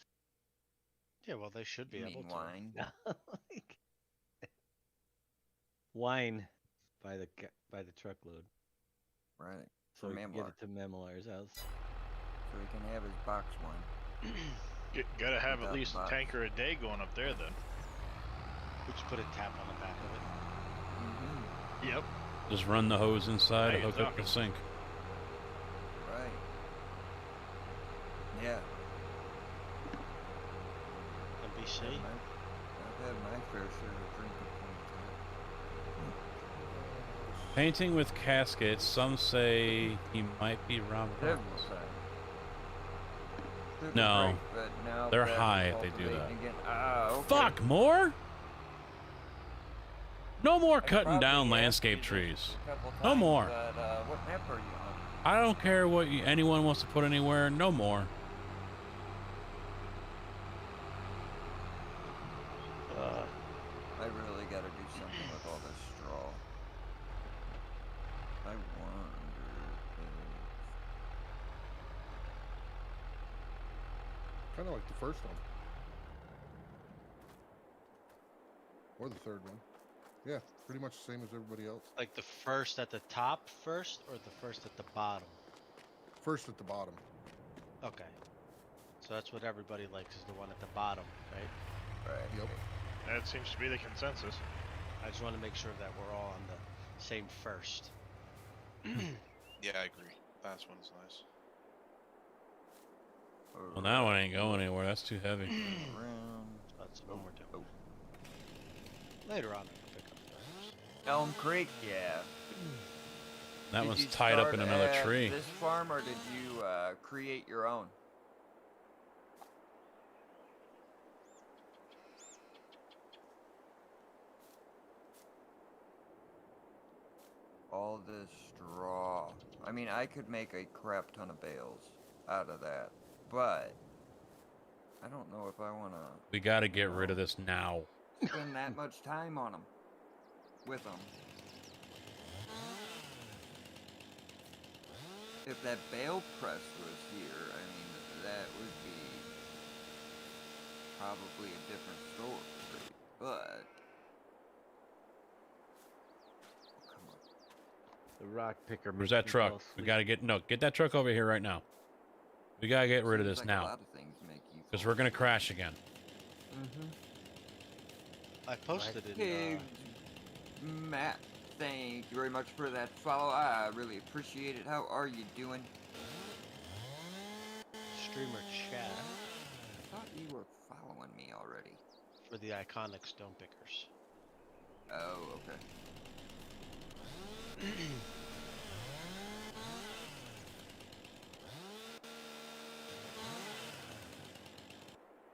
S11: Yeah, well, they should be
S6: You
S11: able
S6: mean
S11: to.
S6: wine?
S2: Wine by the truckload.
S6: Right.
S2: So
S6: From
S2: we can get
S6: Memlar.
S2: it to Memlar's house.
S6: So he can have his box wine.
S4: Gotta have at
S6: Without
S4: least a
S6: box.
S4: tanker a day going up there then.
S11: We just put a tap on the back of it.
S4: Yep.
S1: Just run the hose inside
S4: Now
S1: and
S4: you're
S1: hook up the
S4: talking.
S1: sink.
S6: Right. Yeah.
S11: NBC.
S6: I've had my fair share of drinking points.
S1: Painting with caskets. Some say he might be Rob
S6: Several
S1: Ross.
S6: times. Took a
S1: No,
S6: break, but now
S1: they're
S6: back to
S1: high if they do that.
S6: cultivating again. Ah, okay.
S1: Fuck, more? No more
S6: I
S1: cutting
S6: probably
S1: down
S6: asked
S1: landscape
S6: you this
S1: trees.
S6: a couple
S1: No
S6: times,
S1: more.
S6: But, what map are you on?
S1: I don't care what anyone wants to put anywhere. No more.
S6: I really got to do something with all this straw. I wonder
S10: Kind of like the first one. Or the third one. Yeah, pretty much the same as everybody else.
S11: Like the first at the top first or the first at the bottom?
S10: First at the bottom.
S11: Okay. So that's what everybody likes is the one at the bottom, right?
S6: Right.
S10: Yep.
S4: That seems to be the consensus.
S11: I just want to make sure that we're all on the same first.
S15: Yeah, I agree. Last one's nice.
S1: Well, that one ain't going anywhere. That's too heavy.
S11: That's one more doing. Later on, I can pick up those.
S6: Elm Creek, yeah.
S1: That
S6: Did
S1: one's
S6: you
S1: tied up in
S6: start
S1: another
S6: at
S1: tree.
S6: This farm, or did you create your own? All this straw. I mean, I could make a crap ton of bales out of that, but I don't know if I want to
S1: We got to get rid of this now.
S6: spend that much time on them. With them. If that bale press was here, I mean, that would be probably a different story. But come on.
S2: The rock picker.
S1: Where's
S2: makes
S1: that
S2: me
S1: truck?
S2: fall
S1: We
S2: asleep.
S1: got to get that truck over here right now. We got to get rid of
S6: Seems
S1: this
S6: like a
S1: now.
S6: lot of things make you
S1: Because we're going to crash again.
S11: I posted it.
S6: Pig Matt, thank you very much for that follow. I really appreciate it. How are you doing?
S11: Streamer chat
S6: I thought you were following me already.
S11: for the iconic stone pickers.
S6: Oh, okay.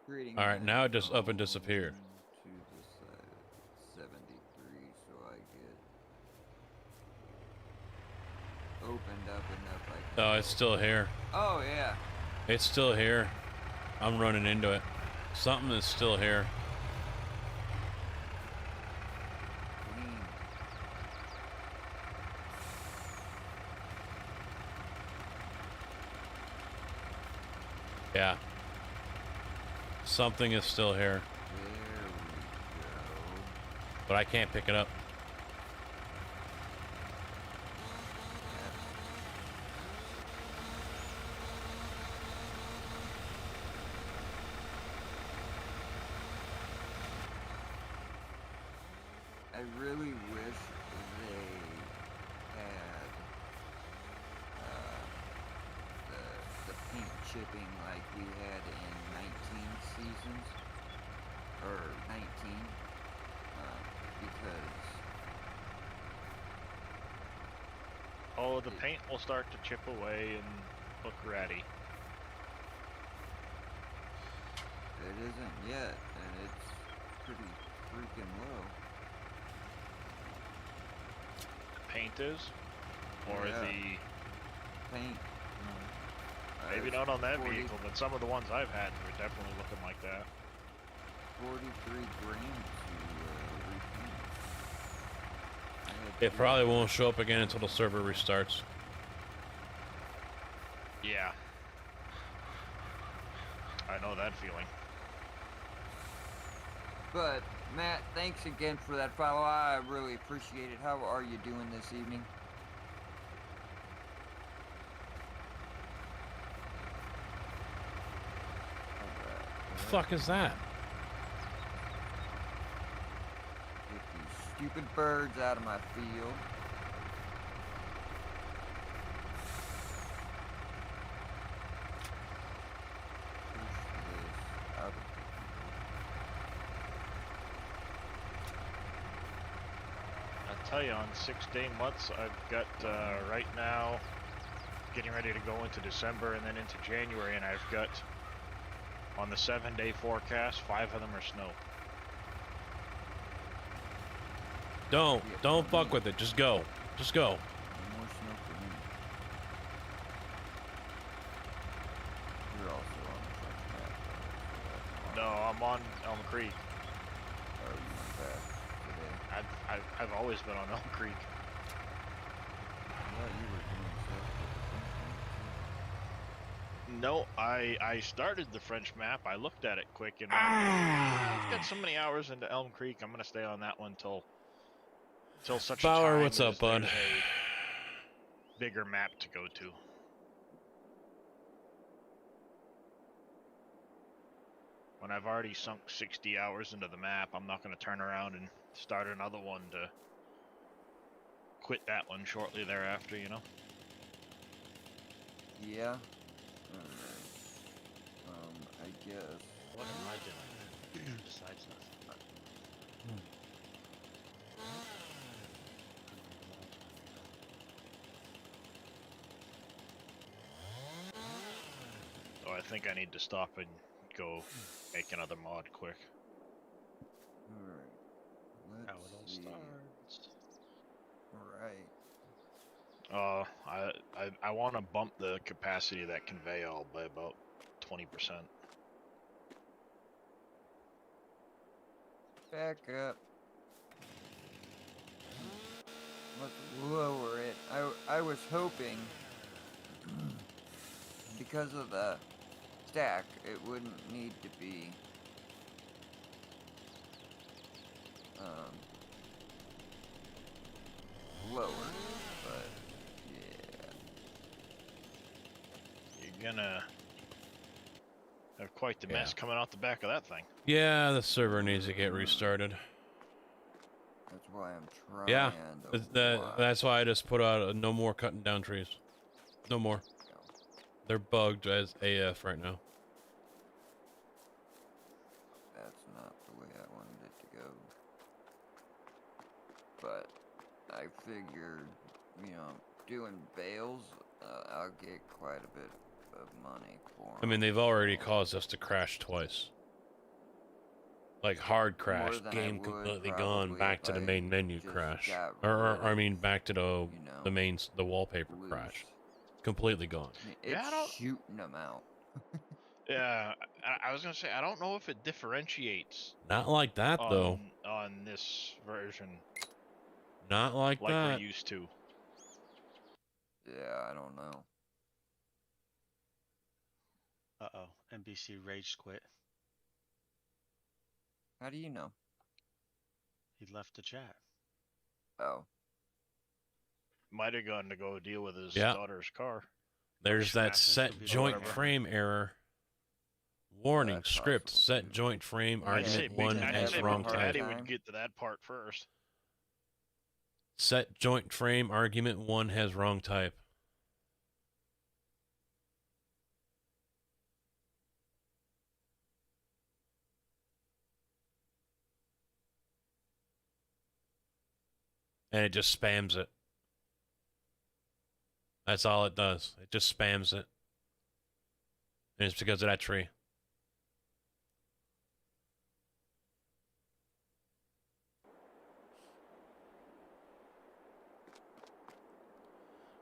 S6: Greetings.
S1: All right, now it just up and disappeared.
S6: To the side, 73, so I get opened up enough.
S1: Oh, it's still here.
S6: Oh yeah.
S1: It's still here. I'm running into it. Something is still here. Yeah. Something is still here.
S6: There we go.
S1: But I can't pick it up.
S6: I really wish they had the paint chipping like we had in 19 seasons, or 19, because
S4: Oh, the paint will start to chip away and look ratty.
S6: it isn't yet, and it's pretty freaking low.
S4: Paint is? Or
S6: Yeah.
S4: the...
S6: Paint.
S4: Maybe
S6: It's
S4: not on that
S6: 40
S4: vehicle, but some of the ones I've had were definitely looking like that.
S6: 43 grand to repaint. I had
S1: It
S6: to-
S1: probably won't show up again until the server restarts.
S4: Yeah. I know that feeling.
S6: But Matt, thanks again for that follow. I really appreciate it. How are you doing this evening?
S1: The fuck is that?
S6: Get these stupid birds out of my field. Push this out of the
S4: I tell you, on 6-day months, I've got right now getting ready to go into December and then into January, and I've got on the 7-day forecast, 5 of them are snow.
S1: Don't fuck with it. Just go. Just go.
S6: No more snow for me. You're also on the French map, though, so that's
S4: No, I'm on Elm Creek.
S6: Oh, you went back today.
S4: I've always been on Elm Creek.
S6: I thought you were doing stuff with the French map, too.
S4: No, I started the French map. I looked at it quick and I've got so many hours into Elm Creek. I'm gonna stay on that one till such
S1: Bauer,
S4: time
S1: what's
S4: as
S1: up, bud?
S4: there's a bigger map to go to. When I've already sunk 60 hours into the map, I'm not gonna turn around and start another one to quit that one shortly thereafter, you know?
S6: Yeah. Alright. I guess.
S11: What am I doing besides nothing?
S4: So I think I need to stop and go make another mod quick.
S6: Alright.
S11: How
S6: Let's
S11: it all
S6: see.
S11: starts.
S6: Alright.
S4: I want to bump the capacity of that conveyor by about 20%.
S6: Back up. Let's lower it. I was hoping, because of the stack, it wouldn't need to be lower, but yeah.
S4: You're gonna have quite the mess coming out the back of that thing.
S1: Yeah, the server needs to get restarted.
S6: That's why I'm trying.
S1: Yeah,
S6: to
S1: that's why I just put out no more cutting down trees. No more. They're bugged as AF right now.
S6: That's not the way I wanted it to go. But I figured, doing bales, I'll get quite a bit of money for 'em.
S1: I mean, they've already caused us to crash twice. Like hard crash,
S6: than I
S1: game
S6: would
S1: completely gone,
S6: probably
S1: back
S6: if
S1: to the
S6: I
S1: main menu
S6: just
S1: crash,
S6: got
S1: or
S6: rid
S1: I
S6: of,
S1: mean back to the wallpaper
S6: loose.
S1: crash, completely gone.
S6: I mean,
S4: Yeah, I
S6: it's
S4: don't-
S6: shooting them out.
S4: Yeah, I was gonna say I don't know if it differentiates
S1: Not like that though.
S4: on this version
S1: Not like
S4: like
S1: that.
S4: we're used to.
S6: Yeah, I don't know.
S11: Uh-oh. NBC rage quit.
S6: How do you know?
S11: He left the chat.
S6: Oh.
S4: Might have gone to go deal with his
S1: Yeah.
S4: daughter's car.
S1: There's that
S11: Scratches
S1: set
S11: computer,
S1: joint
S4: whatever.
S1: frame error. Warning,
S6: That's
S1: script,
S6: possible,
S1: set
S6: too.
S1: joint frame,
S6: Yeah,
S4: I'd say
S1: argument one
S6: I'd
S1: has
S6: say
S1: wrong
S6: Big
S1: type.
S4: Daddy
S6: time.
S4: would get to that part first.
S1: Set joint frame, argument one has wrong type. And it just spams it. That's all it does. It just spams it. And it's because of that tree.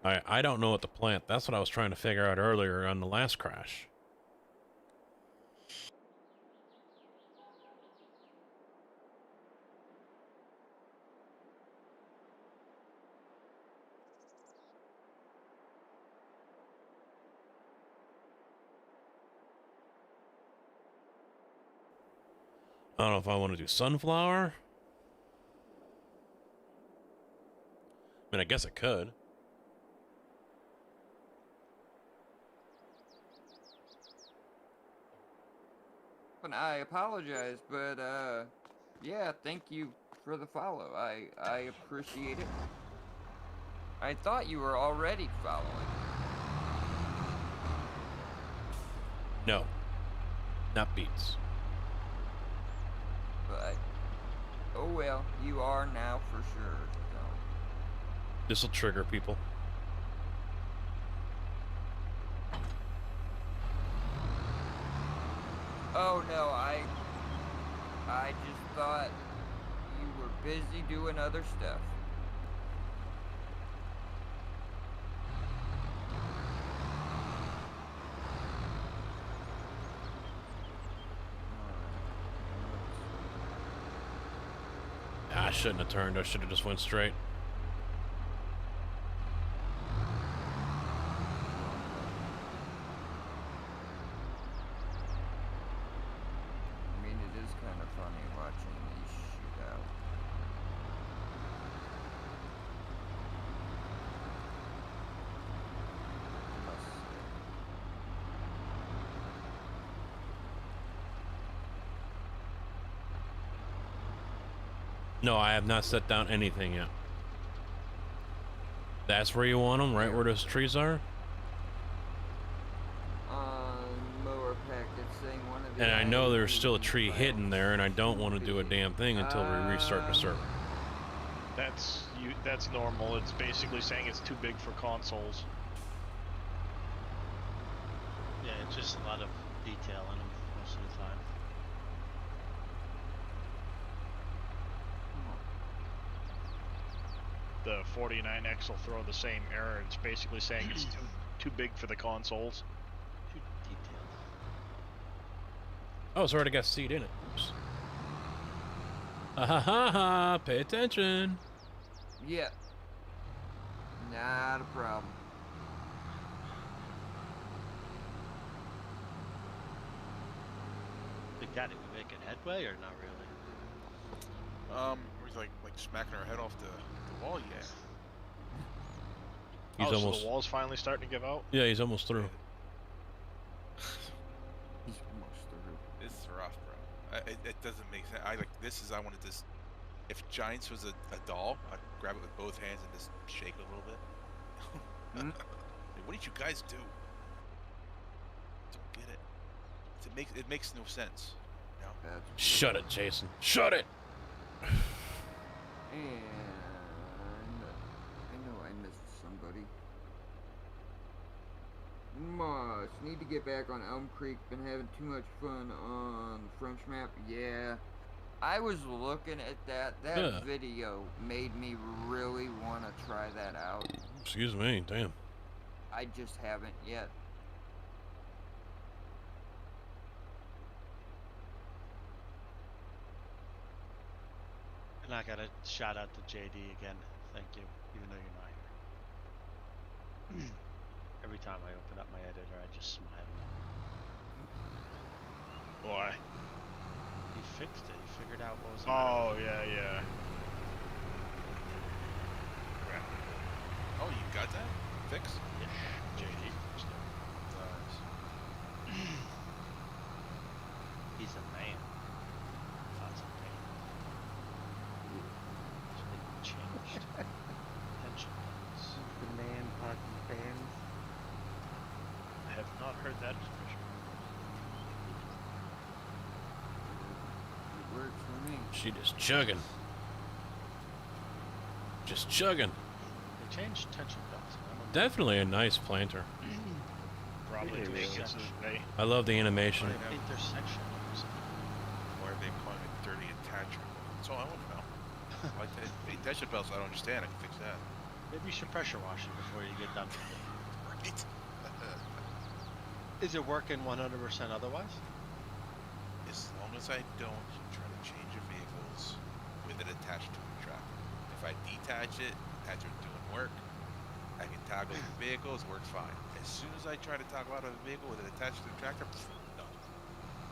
S1: Alright, I don't know what to plant. That's what I was trying to figure out earlier on the last crash. I don't know if I want to do sunflower. I mean, I guess I could.
S6: And I apologize, but yeah, thank you for the follow. I appreciate it. I thought you were already following.
S1: No. Not beats.
S6: But oh well, you are now for sure. So.
S1: This'll trigger people.
S6: Oh no, I just thought you were busy doing other stuff.
S1: I shouldn't have turned. I should have just went straight.
S6: I mean, it is kind of funny watching these shoot out. Must say.
S1: No, I have not set down anything yet. That's where you want them, right where those trees are?
S6: Mower pack, it's saying one of the
S1: And I know there's
S6: IoT
S1: still a tree
S6: files
S1: hidden there, and I don't want to do a damn thing until we restart the server.
S4: That's normal. It's basically saying it's too big for consoles.
S11: Yeah, it's just a lot of detail in them most of the time.
S4: The 49X will throw the same error. It's basically saying it's too big for the consoles.
S11: Too detailed.
S1: Oh, it's already got seed in it. Oops. Ha ha ha ha! Pay attention.
S6: Yeah. Not a problem.
S11: Big Daddy, we making headway or not really?
S15: We're like smacking our head off the wall yet.
S1: He's
S4: So
S1: almost.
S4: the wall's finally starting to give out?
S1: Yeah, he's almost through.
S6: He's almost through.
S15: This is rough, bro. It doesn't make sense. I wanted this. If Giants was a doll, I'd grab it with both hands and just shake it a little bit. Like, what did you guys do? Don't get it. It makes no sense. You know?
S1: Shut it, Jason. Shut it.
S6: And I know I missed somebody. Must need to get back on Elm Creek. Been having too much fun on the French map. Yeah. I was looking at that. That
S1: Yeah.
S6: video made me really want to try that out.
S1: Excuse me. Damn.
S6: I just haven't yet.
S11: And I got a shout out to JD again. Thank you, even though you're not here. Every time I open up my editor, I just smile.
S4: Why?
S11: He fixed it. He figured out what was the
S4: Oh,
S11: matter.
S4: yeah.
S15: Oh, you got that fixed?
S11: Yeah, JD fixed it.
S15: Nice.
S11: He's a man. Lots of pain. They changed. Tension levels.
S2: The man parking fans.
S4: I have not heard that expression.
S6: It works for me.
S1: She just chugging. Just chugging.
S11: They changed tension belts.
S1: Definitely a nice planter.
S4: Probably to make it so they...
S1: I love the animation.
S11: Intersection.
S15: Why are they calling it dirty attachment? That's all I want to know. Like that attachment belts, I don't understand. I can fix that.
S11: Maybe you should pressure wash it before you get done with it.
S15: Right?
S11: Is it working 100% otherwise?
S15: As long as I don't try to change the vehicles with it attached to the tractor. If I detach it, as they're doing work, I can toggle the vehicles, works fine. As soon as I try to toggle out of a vehicle with it attached to the tractor, no.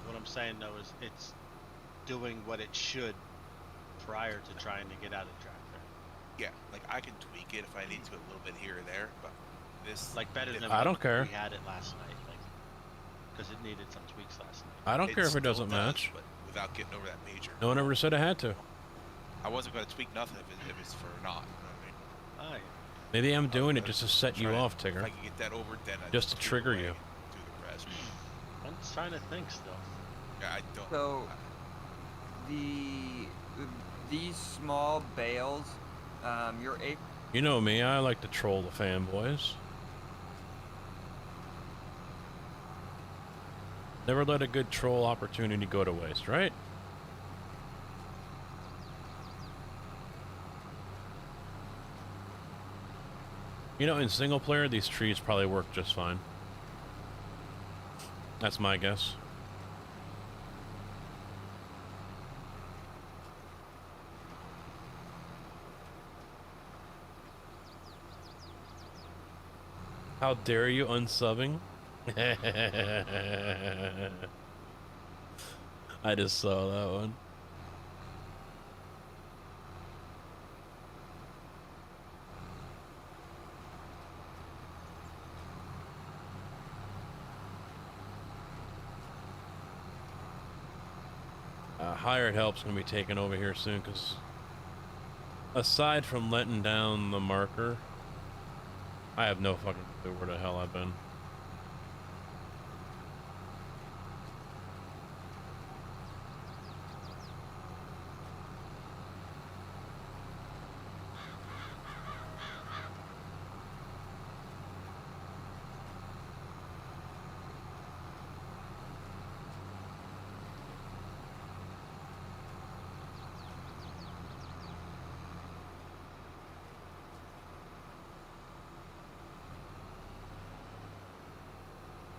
S11: What I'm saying though is it's doing what it should prior to trying to get out of the tractor.
S15: Yeah, like I can tweak it if I need to a little bit here or there, but this
S11: Like better than
S1: I don't care.
S11: we had it last night, like because it needed some tweaks last night.
S1: I don't care if it
S15: still
S1: doesn't
S15: does,
S1: match.
S15: but without getting over that major.
S1: No one ever said I had to.
S15: I wasn't going to tweak nothing if it's for not. You know what I mean?
S1: Maybe I'm doing it just to set you off,
S15: If
S1: Tigger.
S15: I can get that over, then I
S1: Just to
S15: do it
S1: trigger
S15: away
S1: you.
S15: and do the rest.
S11: I'm just trying to think still.
S15: Yeah, I don't.
S6: So these small bales, you're able.
S1: You know me, I like to troll the fanboys. Never let a good troll opportunity go to waste, right? You know, in single player, these trees probably work just fine. That's my guess. How dare you unsubbing? I just saw that one. Hired help's gonna be taken over here soon, because aside from letting down the marker, I have no fucking clue where the hell I've been.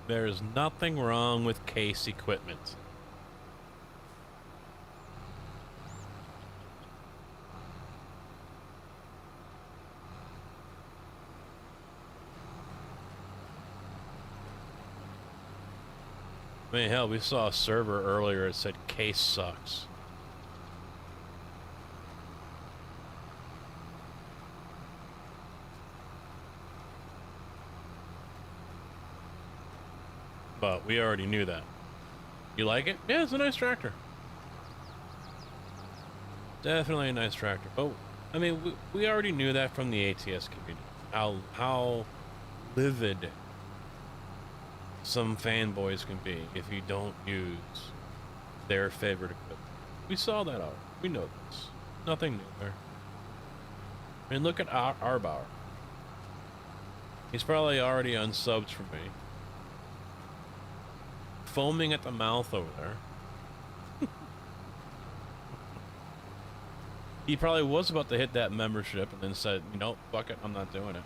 S1: There's nothing wrong with case equipment. I mean, hell, we saw a server earlier that said case sucks. But we already knew that. You like it? Yeah, it's a nice tractor. Definitely a nice tractor. But, I mean, we already knew that from the ATS community. How livid some fanboys can be if you don't use their favorite equipment. We saw that already. We know this. Nothing new there. I mean, look at Arbauer. He's probably already unsubbed for me. Foaming at the mouth over there. He probably was about to hit that membership and then said, you know, fuck it, I'm not doing it.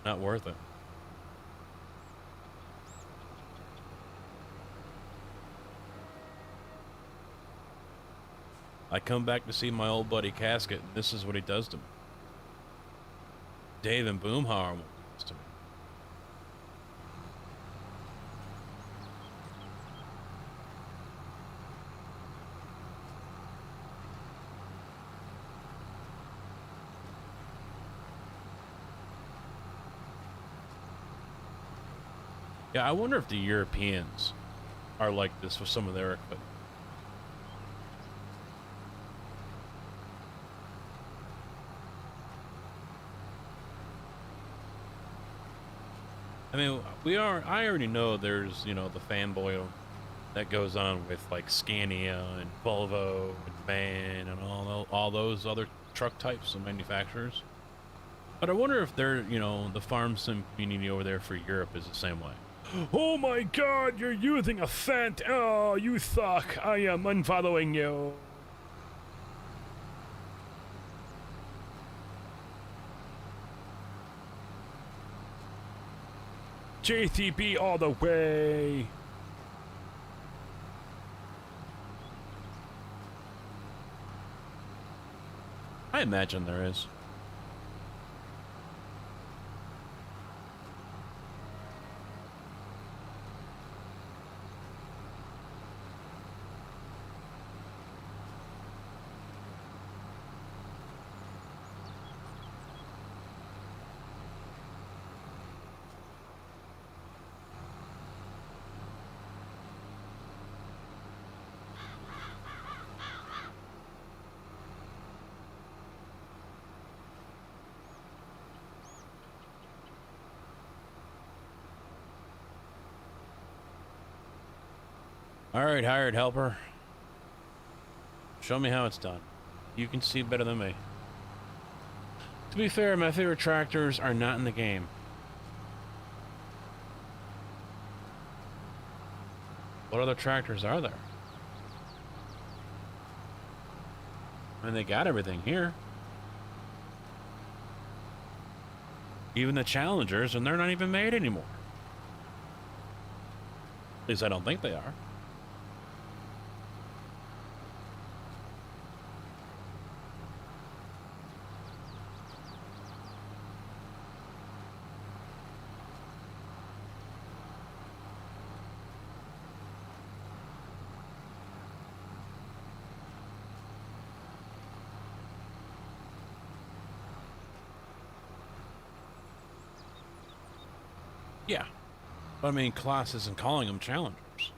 S1: Not worth it. I come back to see my old buddy Casket, and this is what he does to me. Dave and Boomhauer does to me. Yeah, I wonder if the Europeans are like this with some of their equipment. I mean, I already know there's, you know, the fanboy that goes on with like Scania and Volvo and Van and all those other truck types and manufacturers. But I wonder if they're, you know, the farm sim community over there for Europe is the same way. Oh my god, you're using a Fant! Oh, you suck! I am unfollowing you! JCB all the way! I imagine there is. Alright, hired helper. Show me how it's done. You can see better than me. To be fair, my favorite tractors are not in the game. What other tractors are there? I mean, they got everything here. Even the Challengers, and they're not even made anymore. At least I don't think they are. Yeah. But I mean, Class isn't calling them Challengers.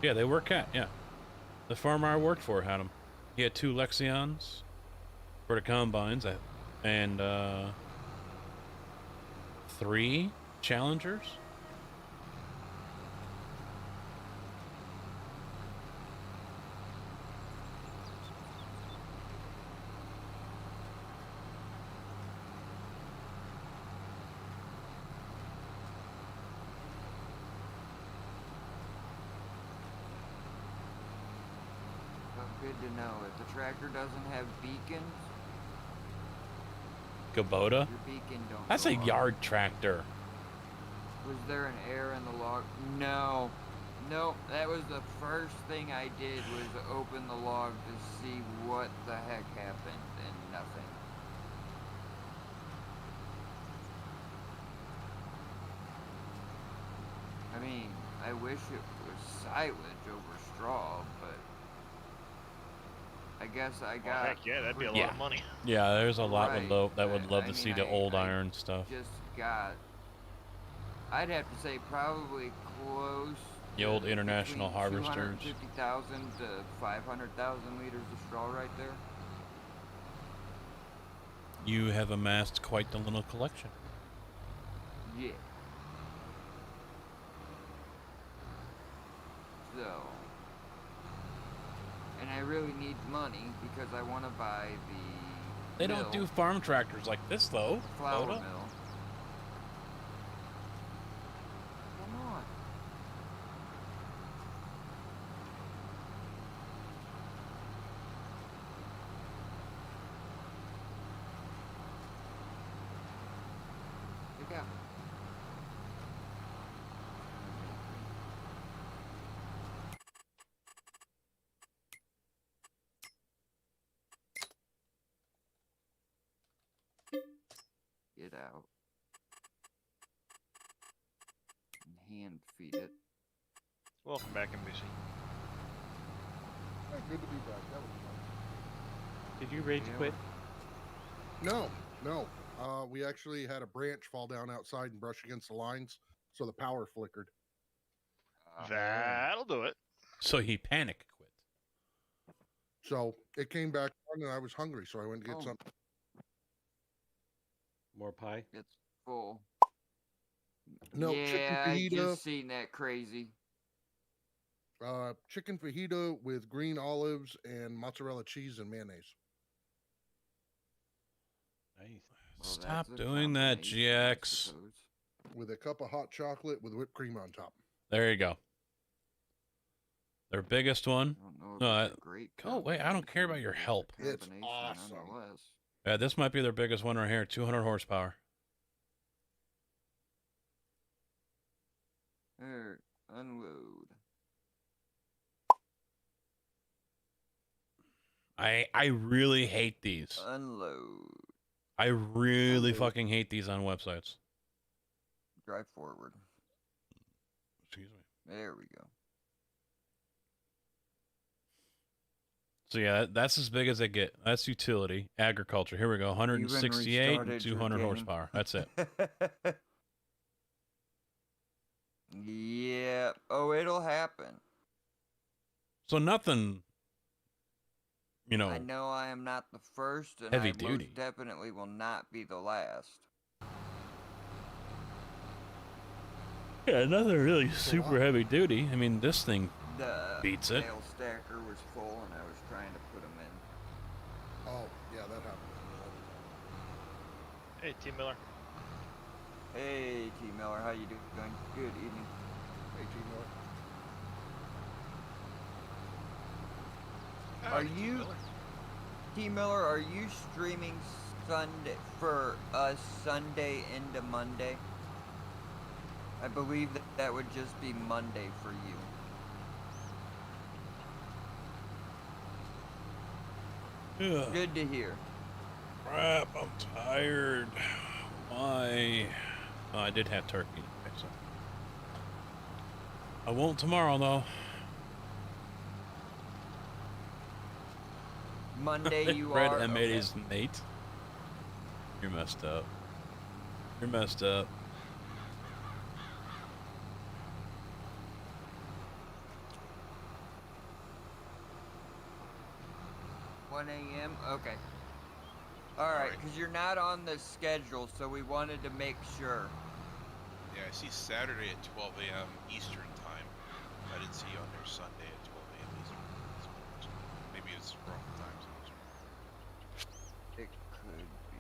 S1: Yeah, they were Cat, yeah. The farmer I worked for had them. He had 2 Lexions for the combines and 3 Challengers.
S6: Good to know. If the tractor doesn't have beacons,
S1: Kubota?
S6: your beacon don't
S1: That's
S6: go
S1: a
S6: off.
S1: yard tractor.
S6: Was there an error in the log? No. Nope. That was the first thing I did was open the log to see what the heck happened, and nothing. I mean, I wish it was silage over straw, but I guess I got.
S4: Well, heck yeah, that'd be a lot of money.
S1: Yeah, there's a lot
S6: Right,
S1: that would love
S6: I
S1: to
S6: mean,
S1: see the old iron stuff.
S6: Just got. I'd have to say probably close.
S1: The old international harvesters.
S6: 250,000 to 500,000 liters of straw right there.
S1: You have amassed quite the little collection.
S6: Yeah. So. And I really need money because I want to buy the.
S1: They don't do farm tractors like this, though.
S6: Flour
S1: Kubota.
S6: mill. Come on. Look out. Get out. And hand feed it.
S4: Welcome back, NBC.
S10: Good to be back. That was fun.
S2: Did you rage quit?
S10: No, no. We actually had a branch fall down outside and brush against the lines, so the power flickered.
S4: That'll do it.
S1: So he panic quit.
S10: So it came back on, and I was hungry, so I went to get something.
S2: More pie?
S6: It's full.
S10: No,
S6: yeah,
S10: chicken
S6: I
S10: fajita.
S6: just seen that crazy.
S10: Chicken fajita with green olives and mozzarella cheese and mayonnaise.
S2: Nice.
S6: Well,
S1: Stop
S6: that's a
S1: doing that,
S6: combination, I
S1: GX.
S6: suppose.
S10: With a cup of hot chocolate with whipped cream on top.
S1: There you go. Their biggest one. No, oh wait, I don't care about your help.
S10: It's awesome.
S1: Yeah, this might be their biggest one right here. 200 horsepower.
S6: Here, unload.
S1: I really hate these.
S6: Unload.
S1: I really fucking hate these on websites.
S6: Drive forward.
S1: Excuse me.
S6: There we go.
S1: So yeah, that's as big as they get. That's utility, agriculture. Here we go, 168 and 200 horsepower. That's it.
S6: Yeah. Oh, it'll happen.
S1: So nothing, you know.
S6: I know I am not the first, and
S1: Heavy
S6: I
S1: duty.
S6: most definitely will not be the last.
S1: Yeah, nothing really super heavy duty. I mean, this thing
S6: The
S1: beats it.
S6: nail stacker was full, and I was trying to put them in.
S10: Oh, yeah, that happens.
S4: Hey, T. Miller.
S6: Hey, T. Miller, how you doing? Good evening.
S10: Hey, T. Miller.
S6: Are you, T. Miller? Are you streaming Sunday for us Sunday into Monday? I believe that that would just be Monday for you.
S1: Yeah.
S6: Good to hear.
S1: Crap, I'm tired. Why? Oh, I did have turkey. Okay, so. I won't tomorrow, though.
S6: Monday you
S1: Red
S6: are.
S1: M8
S6: okay.
S1: is Nate. You're messed up. You're messed up.
S6: $1 a.m. Okay. All right, because you're not on the schedule, so we wanted to make sure.
S15: Yeah, I see Saturday at 12 a.m. Eastern time. I didn't see you on there Sunday at 12 a.m. Eastern. So maybe it's wrong time zone.
S6: It could be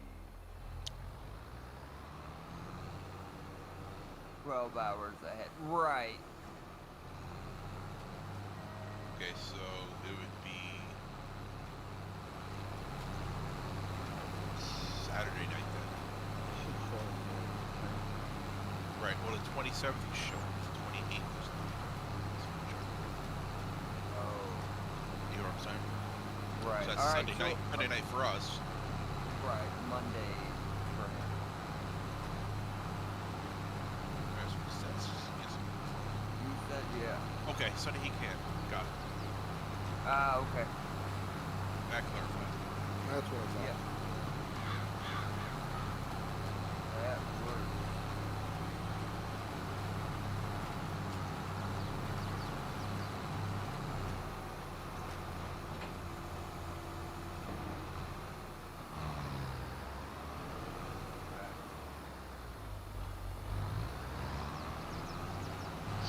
S6: 12 hours ahead. Right.
S15: Okay, so it would be Saturday night then. Right, well the 27th is showing, the 28th is not.
S6: Oh.
S15: You know what I'm saying?
S6: Right.
S15: So that's
S6: All right,
S15: Sunday night. Sunday night for us.
S6: Right. Monday for him.
S15: That's what it says. Yes.
S6: You said yeah.
S15: Okay, Sunday he can. Got it.
S6: Ah, okay.
S15: That clarifies.
S10: That's what I thought.
S6: Yeah. That works.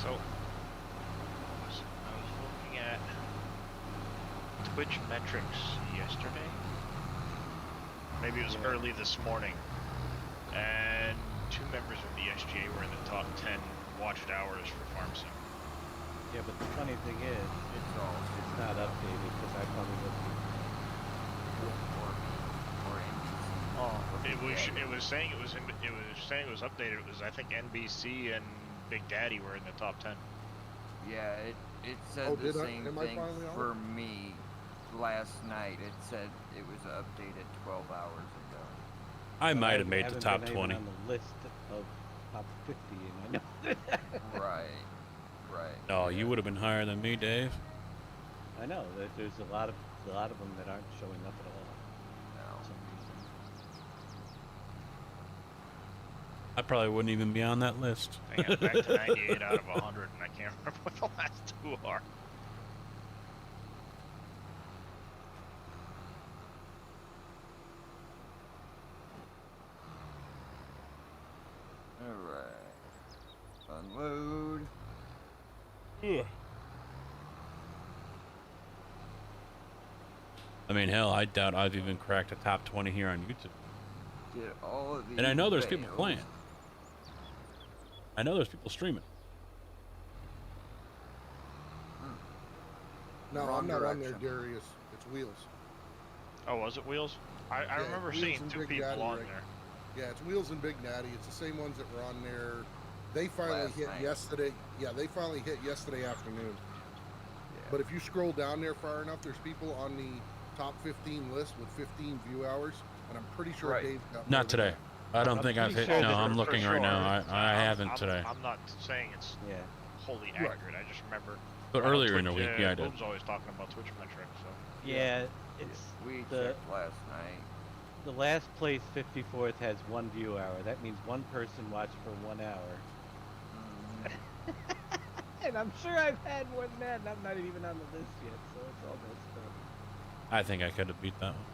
S4: So, I was looking at Twitch metrics yesterday. Maybe it was early this morning. And 2 members of the SGA were in the top 10 watched hours for Farm Sim.
S2: Yeah, but the funny thing is, it's not updated because I probably wasn't.
S4: It was saying it was updated. It was, I think, NBC and Big Daddy were in the top 10.
S6: Yeah, it said
S10: Oh,
S6: the
S10: did I?
S6: same
S10: Am I
S6: thing
S10: finally on?
S6: for me last night. It said it was updated 12 hours ago.
S1: I might have made the
S2: haven't
S1: top
S2: been even
S1: 20.
S2: on the list of top 50, and I know.
S6: Right. Right.
S1: Oh, you would have been higher than me, Dave.
S2: I I know there's a lot of them that aren't showing up at all. For some reason.
S1: I probably wouldn't even be on that list.
S4: Dang it, back to 98 out of 100, and I can't remember what the last two are.
S6: Alright. Unload.
S1: Ugh. I mean, hell, I doubt I've even cracked a top 20 here on YouTube.
S6: Get all of these
S1: And I know there's people
S6: bales.
S1: playing. I know there's people streaming.
S10: No,
S6: Wrong
S10: I'm not on there,
S6: direction.
S10: Darius. It's Wheels.
S4: Oh, was it Wheels? I
S10: Yeah,
S4: remember
S10: Wheels
S4: seeing
S10: and
S4: two
S10: Big
S4: people
S10: Daddy
S4: on
S10: right-
S4: there.
S10: Yeah, it's Wheels and Big Natty. It's the same ones that were on there. They finally
S6: Last
S10: hit
S6: night.
S10: yesterday. Yeah, they finally hit yesterday afternoon. But if you scroll down there far enough, there's people on the top 15 list with 15 view hours, and I'm pretty sure
S6: Right.
S10: Dave's got more
S1: Not
S10: than
S1: today.
S10: that.
S1: I don't
S2: I'm
S1: think I've
S2: pretty
S1: hit.
S2: sure
S1: No,
S2: that
S1: I'm
S4: For
S1: looking
S4: sure.
S1: right now. I haven't
S4: I'm,
S1: today.
S4: I'm not saying it's
S2: Yeah.
S4: wholly
S10: Right.
S4: accurate. I just remember.
S1: But
S4: on
S1: earlier in the
S4: Twitch,
S1: week, yeah, I did.
S4: Boom's always talking about Twitch metrics, so.
S2: Yeah, it's
S6: We
S2: the
S6: checked last night.
S2: the last place 54th has 1 view hour. That means one person watched for 1 hour. And I'm sure I've had more than that, and I'm not even on the list yet, so it's all messed up.
S1: I think I could have beat that one.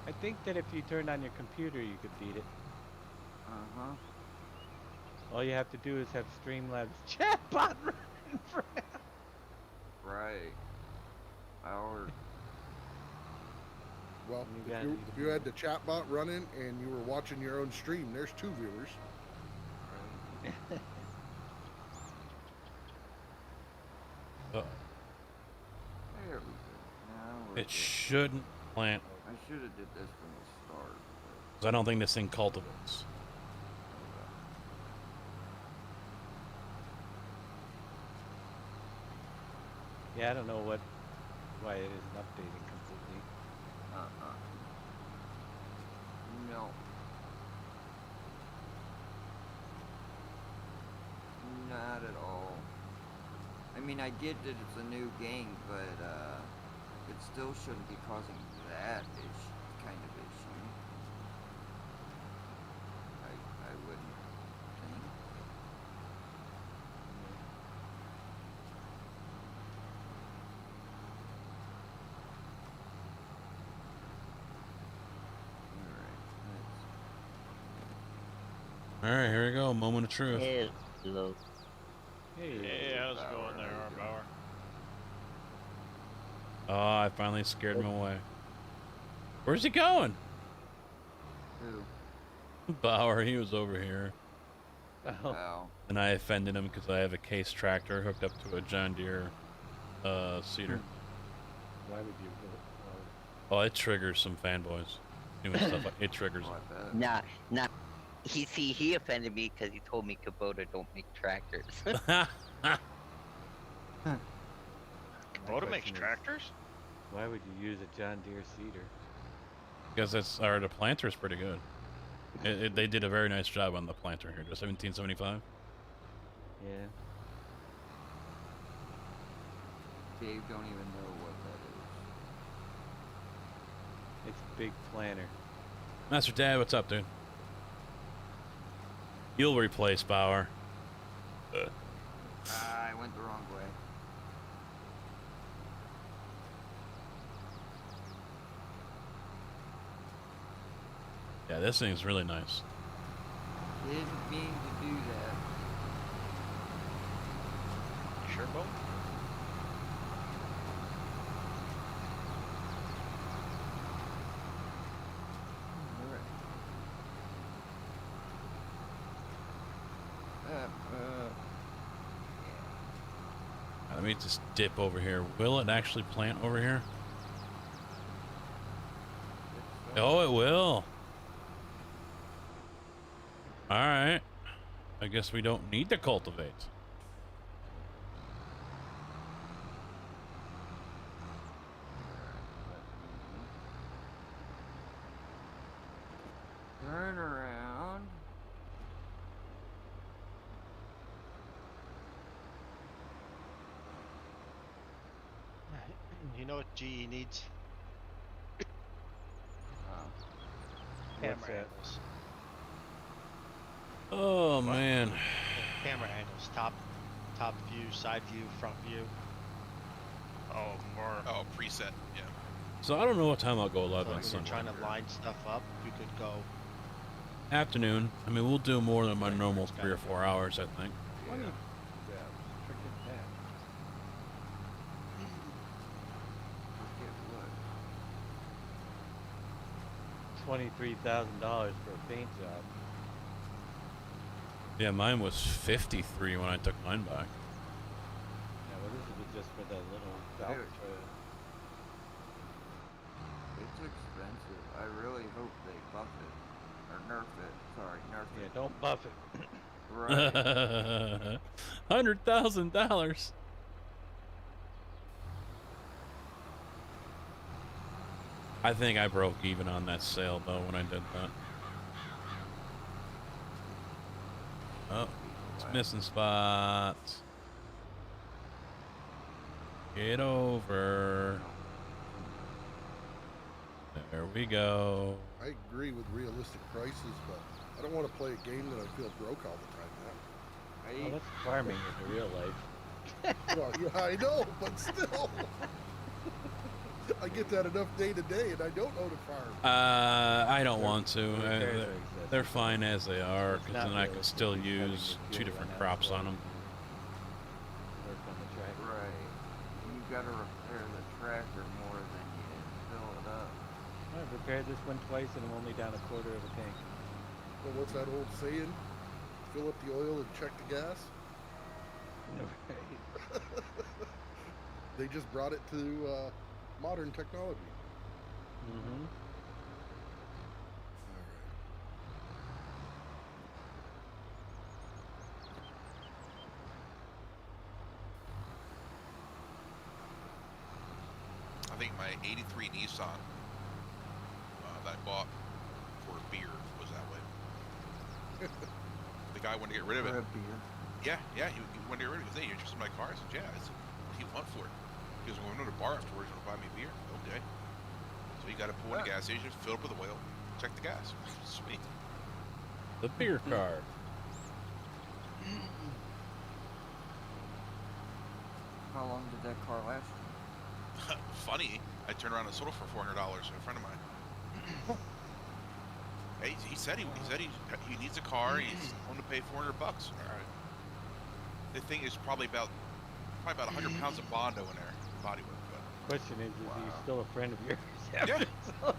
S2: I think that if you turned on your computer, you could beat it.
S6: Uh-huh.
S2: All you have to do is have Streamlabs chatbot running for
S6: Right. Our
S10: Well,
S2: You
S10: if
S2: gotta
S10: you,
S2: need
S10: if
S2: to
S10: you
S2: be-
S10: had the chat bot running and you were watching your own stream, there's 2 viewers.
S1: Uh-oh.
S6: there we go. Now we're
S1: It
S6: good.
S1: shouldn't plant,
S6: I should have did this from the start.
S1: 'cause I don't think this thing cultivates.
S2: Yeah, I don't know why it isn't updating completely.
S6: Uh-uh. No. Not at all. I mean, I get that it's a new game, but it still shouldn't be causing that kind of issue. I wouldn't think.
S1: All right, here we go. Moment of truth.
S17: Hello.
S4: Hey, how's it going there, Arbauer?
S1: Oh, I finally scared him away. Where's he going?
S6: Who?
S1: Bauer, he was over here.
S6: Oh.
S1: And I offended him because I have a case tractor hooked up to a John Deere seeder.
S2: Why would you go?
S1: Oh, it triggers some fanboys doing stuff like it triggers.
S17: Nah. He offended me because he told me Kubota don't make tractors.
S4: Kubota makes
S2: question is,
S4: tractors?
S2: Why would you use a John Deere seeder?
S1: Because the planter's pretty good. They did a very nice job on the planter here. The 1775.
S2: Yeah.
S6: Dave don't even know what that
S2: It's big planter.
S1: Master Dad, what's up, dude? You'll replace Bauer.
S6: is. I went the wrong way.
S1: Yeah, this thing's really nice.
S6: Didn't mean to do that.
S4: Sure, Bo?
S1: Let me just dip over here. Will it actually plant over here? Oh, it will. All right. I guess we don't need to cultivate.
S6: Turn around.
S11: You know what GE needs?
S2: What's
S11: Camera
S2: that?
S11: angles.
S1: Oh man.
S11: Camera angles. Top view, side view, front view.
S15: Oh, preset. Yeah.
S1: So I don't know what time I'll go
S11: So
S1: live
S11: like
S1: on
S11: if we're
S1: Sunday.
S11: trying to line stuff up, we could go.
S1: Afternoon. I mean, we'll do more than my normal 3 or 4 hours, I think.
S2: What is that? Freaking pen. $23,000 for a paint job.
S1: Yeah, mine was 53 when I took mine back.
S2: Yeah, well, this is just for the little belt
S6: Dude.
S2: trail.
S6: It's expensive. I really hope they buff it. Or nerf it. Sorry, nerf
S2: Yeah,
S6: it.
S2: don't buff it.
S6: Right.
S1: $100,000. I think I broke even on that sale though when I did that. Oh, it's missing spots. Get over. There we go.
S10: I agree with realistic prices, but I don't want to play a game that I feel broke all the time
S2: Well, that's farming in real life.
S10: now. Well, yeah, I know, but still. I get that enough day to day, and I don't own a farm.
S1: I don't want to. They're fine as they are,
S2: It's
S1: because
S2: not
S1: then I can
S2: realistic
S1: still
S2: having
S1: use
S2: your
S1: 2
S2: fuel
S1: different
S2: run out
S1: crops
S2: for
S1: on them.
S2: Work on the track.
S6: Right. You gotta repair the tractor more than you fill it up.
S2: I've repaired this one twice and I'm only down a quarter of a tank.
S10: Well, what's that old saying? Fill up the oil and check the gas? They just brought it to modern technology.
S2: Mm-hmm.
S15: I think my '83 Nissan that I bought for a beer was that way. The guy wanted to get rid of it.
S6: For a beer.
S15: Yeah, he wanted to get rid of it. He goes, "Hey, you interested in my car?" I said, "Yeah." I said, "What do you want for it?" He goes, "Well, I'm going to the bar afterwards. You want to buy me a beer?" Okay. So he got to pull in the gas station, fill up with oil, check the gas. Sweet.
S1: The beer card.
S6: How long did that car last?
S15: Funny, I turned around and sold it for $400 to a friend of mine. Hey, he said he needs a car. He's willing to pay $400. All right. The thing is probably about 100 pounds of Bondo in there, bodywork. But
S2: Question is he still a friend of yours?
S15: yeah.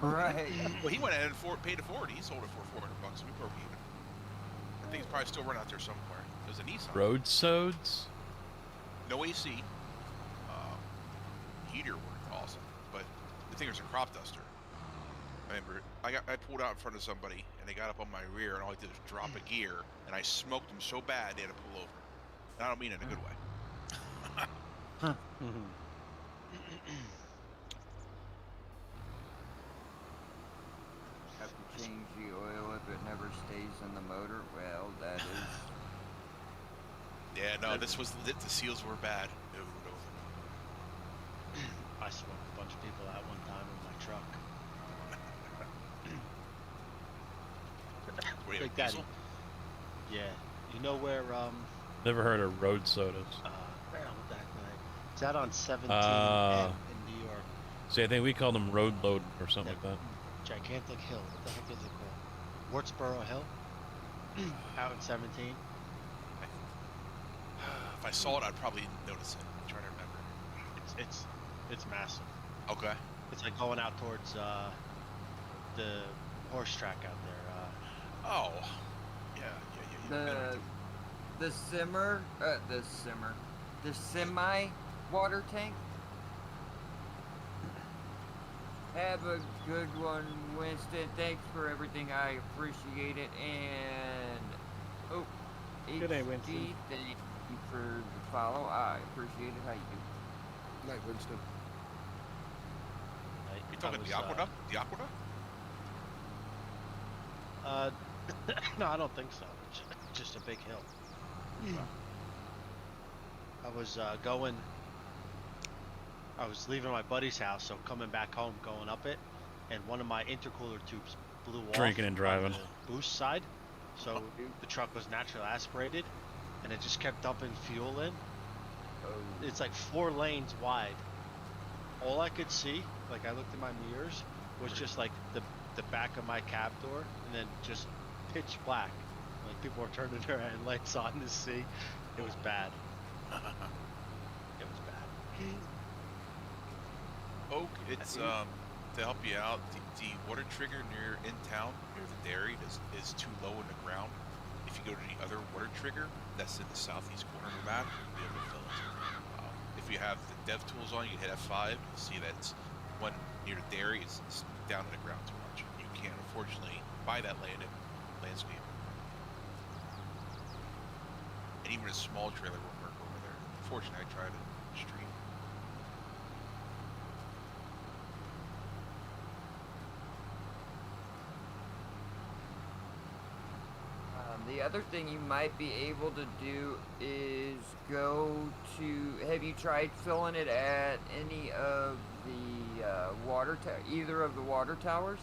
S6: Right.
S15: Well, he went ahead and paid it forward. He sold it for $400. We broke even. I think it's probably still running out there somewhere. It was a Nissan.
S1: Road sods?
S15: No AC. Heater worked awesome, but the thing was a crop duster. I remember I pulled out in front of somebody and they got up on my rear and all I did was drop a gear and I smoked them so bad they had to pull over. And I don't mean it in a good way.
S6: Have to change the oil if it never stays in the motor. Well, that is.
S15: Yeah, no, this was the seals were bad. No.
S11: I smoked a bunch of people out one time in my truck.
S15: Were you
S11: Big
S15: a
S11: Daddy.
S15: diesel?
S11: Yeah. You know where
S1: Never heard of road sodas.
S11: where on that night? It's out on 17
S1: Uh,
S11: in New York.
S1: See, I think we call them road load or something like that.
S11: Gigantic hill. What the heck is it called? Wartsboro Hill? Out in 17.
S15: If I saw it, I'd probably notice it. I'm trying to remember.
S11: It's massive.
S15: Okay.
S11: It's like going out towards the horse track out there.
S15: Oh. Yeah.
S6: The semi water tank. Have a good one, Winston. Thanks for everything. I appreciate it. And
S2: Good night,
S6: HG,
S2: Winston.
S6: thank you for the follow. I appreciate it. How you do?
S10: Night, Winston.
S15: You talking the aqueduct? The aqueduct?
S11: No, I don't think so. It's just a big hill. I was going I was leaving my buddy's house, so coming back home, going up it, and one of my intercooler tubes blew off.
S1: Drinking and driving.
S11: On the boost side, so the truck was naturally aspirated, and it just kept dumping fuel in. It's like 4 lanes wide. All I could see, like I looked in my mirrors, was just like the back of my cab door, and then just pitch black. Like people were turning their headlights on to see. It was bad. It was bad.
S15: Oak, it's to help you out. The water trigger near in town near the dairy is too low in the ground. If you go to the other water trigger that's in the southeast corner of the map, you'll be able to fill it. If you have the dev tools on, you can hit F5. You'll see that it's one near the dairy is down in the ground too much. You can't unfortunately buy that land in landscape. And even a small trailer won't work over there. Unfortunately, I tried it in the street.
S6: The other thing you might be able to do is go to. Have you tried filling it at any of the either of the water towers?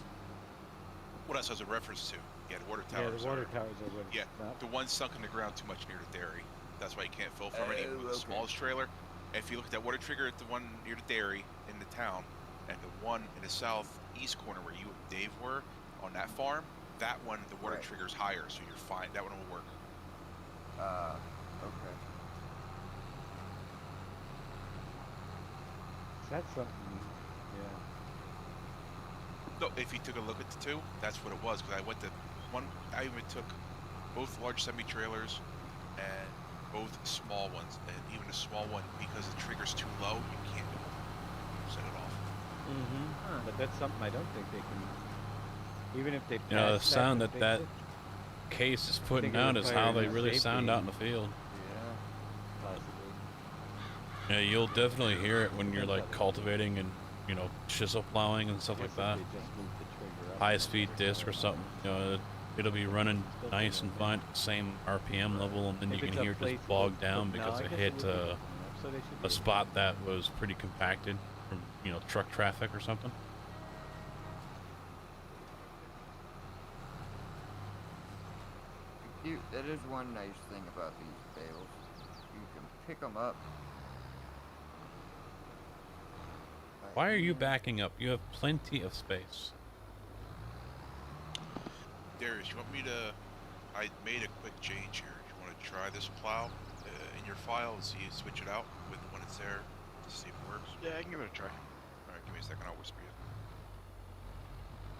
S15: What else has a reference to? Yeah, the water towers.
S2: Yeah, the water towers are what.
S15: Yeah, the one sunk in the ground too much near the dairy. That's why you can't fill from it, even with the smallest trailer. And if you look at that water trigger at the one near the dairy in the town, and the one in the southeast corner where you and Dave were on that farm, that one, the water trigger's higher, so you're fine. That one will work.
S6: Okay.
S2: That's something. Yeah.
S15: No, if you took a look at the two, that's what it was. Because I went to one, I even took both large semi-trailers and both small ones. And even the small one, because the trigger's too low, you can't set it off.
S2: Mm-hmm. But that's something I don't think they can. Even if they.
S1: You know, the
S2: patch
S1: sound
S2: and
S1: that
S2: fix it,
S1: case is
S2: I
S1: putting
S2: think it
S1: out is how they
S2: requires
S1: really sound out in the
S2: safety.
S1: field.
S2: Yeah. Possibly.
S1: Yeah, you'll definitely hear it when you're like cultivating and, you know, chisel plowing and stuff like that. High speed disc or something. You know, it'll be running nice and fine at the same RPM level, and then you
S2: If
S1: can
S2: it's a
S1: hear it
S2: place
S1: just bog
S2: with-
S1: down
S2: no,
S1: because
S2: I
S1: it
S2: guess
S1: hit
S2: would be good enough, so they should be
S1: a spot that was pretty compacted from, you know, truck traffic or something.
S6: That is one nice thing about these bales. You can pick them up.
S1: Why are you backing up? You have plenty of space.
S15: Darius, you want me to... I made a quick change here. You want to try this plow in your file and see, switch it out with when it's there to see if it works?
S11: Yeah, I can give it a try.
S15: Alright, give me a second, I'll whisper you.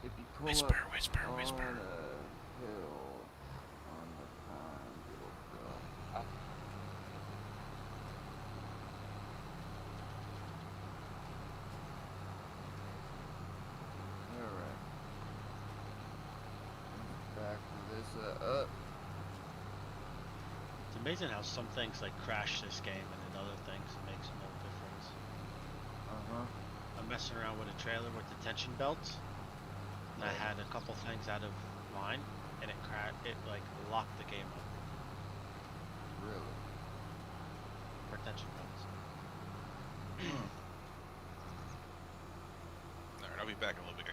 S6: If you pull
S1: Whisper,
S6: up
S1: whisper,
S6: on
S1: whisper.
S6: a hill on the pond, it'll go up. Alright. Back to this up.
S11: It's amazing how some things like crash this game, and then other things it makes no difference. I'm messing around with a trailer with the tension belts, and I had a couple things out of line, and it like locked the game up.
S6: Really?
S11: For tension belts.
S15: Alright, I'll be back in a little bit.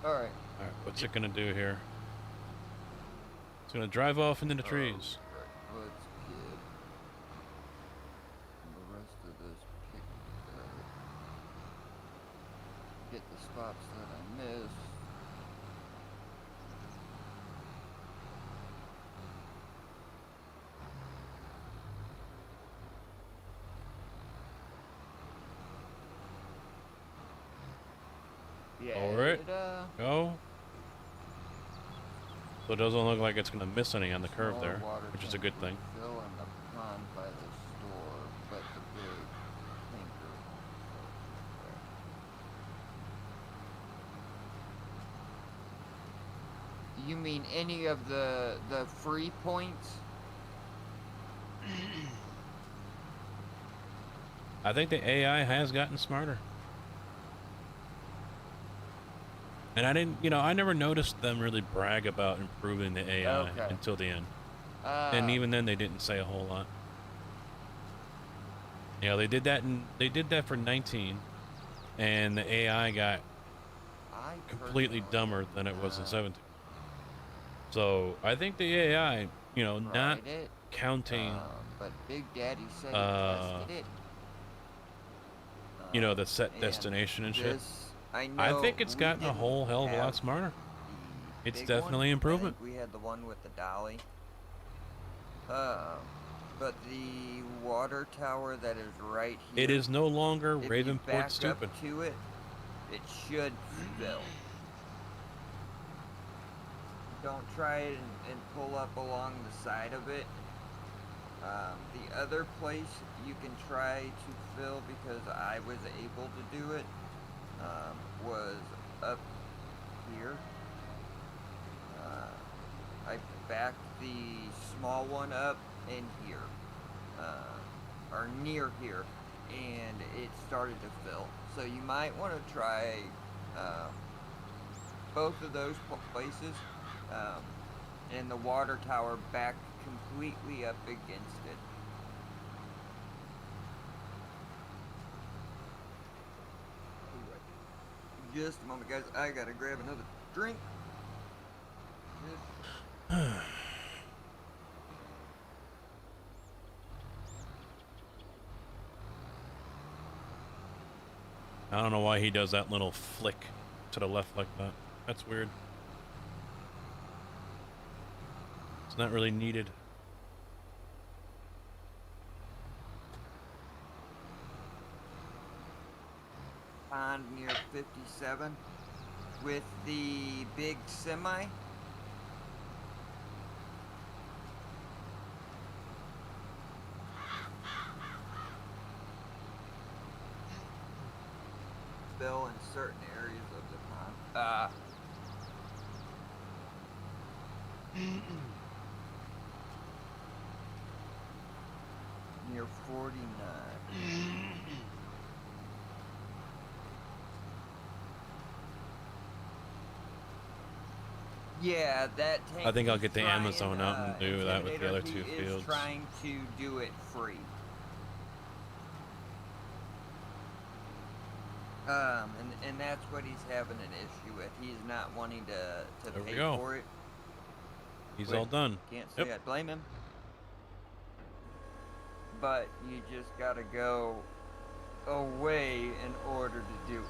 S6: Alright.
S1: Alright, what's it gonna do here? It's gonna drive off into the trees.
S6: Let's get the rest of this picked up. Get the spots that I missed. Yeah.
S1: Alright, go. So it doesn't look like it's gonna miss any on the curve
S6: Smaller
S1: there,
S6: water
S1: which is a
S6: tank
S1: good thing.
S6: Fill in the pond by the store, but the big tanker. You mean any of the free points?
S1: I think the AI has gotten smarter. And I didn't, you know, I never noticed them really brag about improving the AI
S6: Okay.
S1: until the end. And even then, they didn't say a whole lot. Yeah, they did that for 19, and the AI got completely dumber than it was in 17. So I think the AI, you know, not
S6: Tried it,
S1: counting,
S6: but Big Daddy said he tested it.
S1: you know, the set
S6: And
S1: destination and shit.
S6: this, I
S1: I
S6: know
S1: think it's
S6: we
S1: gotten a
S6: didn't
S1: whole hell of a lot
S6: have
S1: smarter. It's
S6: big one.
S1: definitely
S6: I
S1: improvement.
S6: think we had the one with the dolly. But the water tower that is right here.
S1: It is no longer
S6: if you
S1: Ravenport
S6: back
S1: stupid.
S6: up to it, it should fill. Don't try it and pull up along the side of it. The other place you can try to fill, because I was able to do it, was up here. I backed the small one up in here, or near here, and it started to fill. So you might want to try both of those places, and the water tower back completely up against it. Just a moment, guys. I gotta grab another drink.
S1: I don't know why he does that little flick to the left like that. That's weird. It's not really needed.
S6: Pond near 57 with the big semi. Fill in certain areas of the pond. Near 49. Yeah, that tank
S1: I think I'll
S6: is
S1: get the
S6: trying,
S1: Amazon out and do that with the other two
S6: Intimidator, he
S1: fields.
S6: is trying to do it free. And that's what he's having an issue with. He's not wanting to
S1: There we
S6: pay
S1: go.
S6: for it.
S1: He's
S6: Which
S1: all done.
S6: Can't say I blame him. But you just gotta go away in order to do it.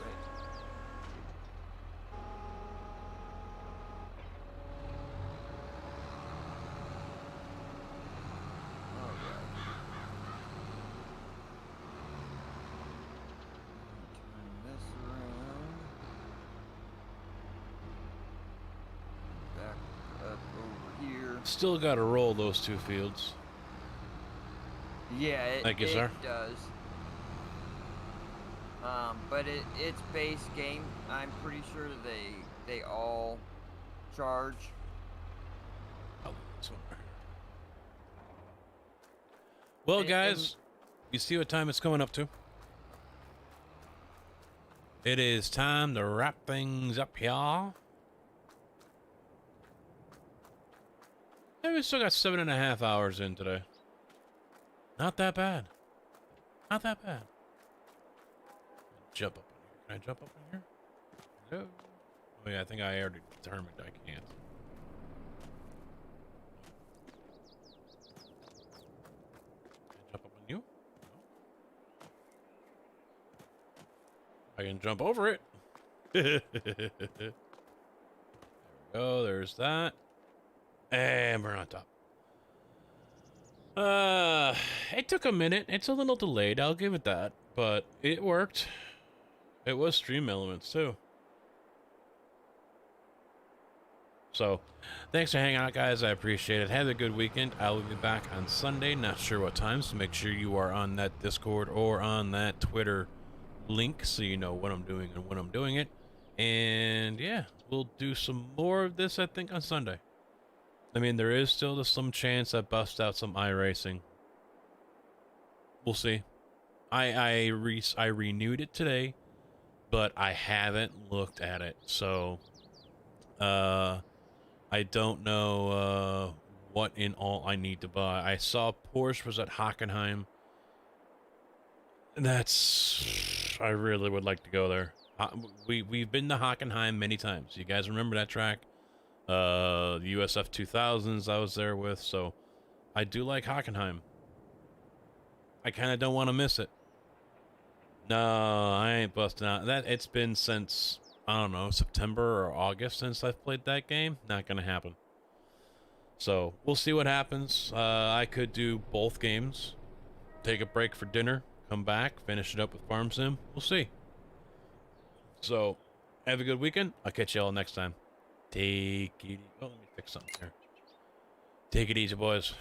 S1: Still got to roll those two fields.
S6: Yeah,
S1: Thank you,
S6: it
S1: sir.
S6: does. But it's base game. I'm pretty sure they all charge.
S1: Well, guys, you see what time it's coming up to? It is time to wrap things up, y'all. Yeah, we still got 7.5 hours in today. Not that bad. Not that bad. Jump up in here. Can I jump up in here? No. Oh yeah, I think I already determined I can't. Can I jump up on you? No. I can jump over it. There we go. There's that. And we're on top. It took a minute. It's a little delayed, I'll give it that. But it worked. It was Stream Elements, too. So, thanks for hanging out, guys. I appreciate it. Have a good weekend. I will be back on Sunday. Not sure what time, so make sure you are on that Discord or on that Twitter link so you know what I'm doing and when I'm doing it. And, yeah, we'll do some more of this, I think, on Sunday. I mean, there is still some chance I bust out some iRacing. We'll see. I renewed it today, but I haven't looked at it, so I don't know what in all I need to buy. I saw Porsche was at Hockenheim. I really would like to go there. We've been to Hockenheim many times. You guys remember that track? The USF 2000s I was there with, so I do like Hockenheim. I kind of don't want to miss it. No, I ain't busting out. It's been since, I don't know, September or August since I've played that game. Not gonna happen. So we'll see what happens. I could do both games, take a break for dinner, come back, finish it up with Farm Sim. We'll see. So have a good weekend. I'll catch y'all next time. Take it easy. Oh, let me fix something here. Take it easy, boys.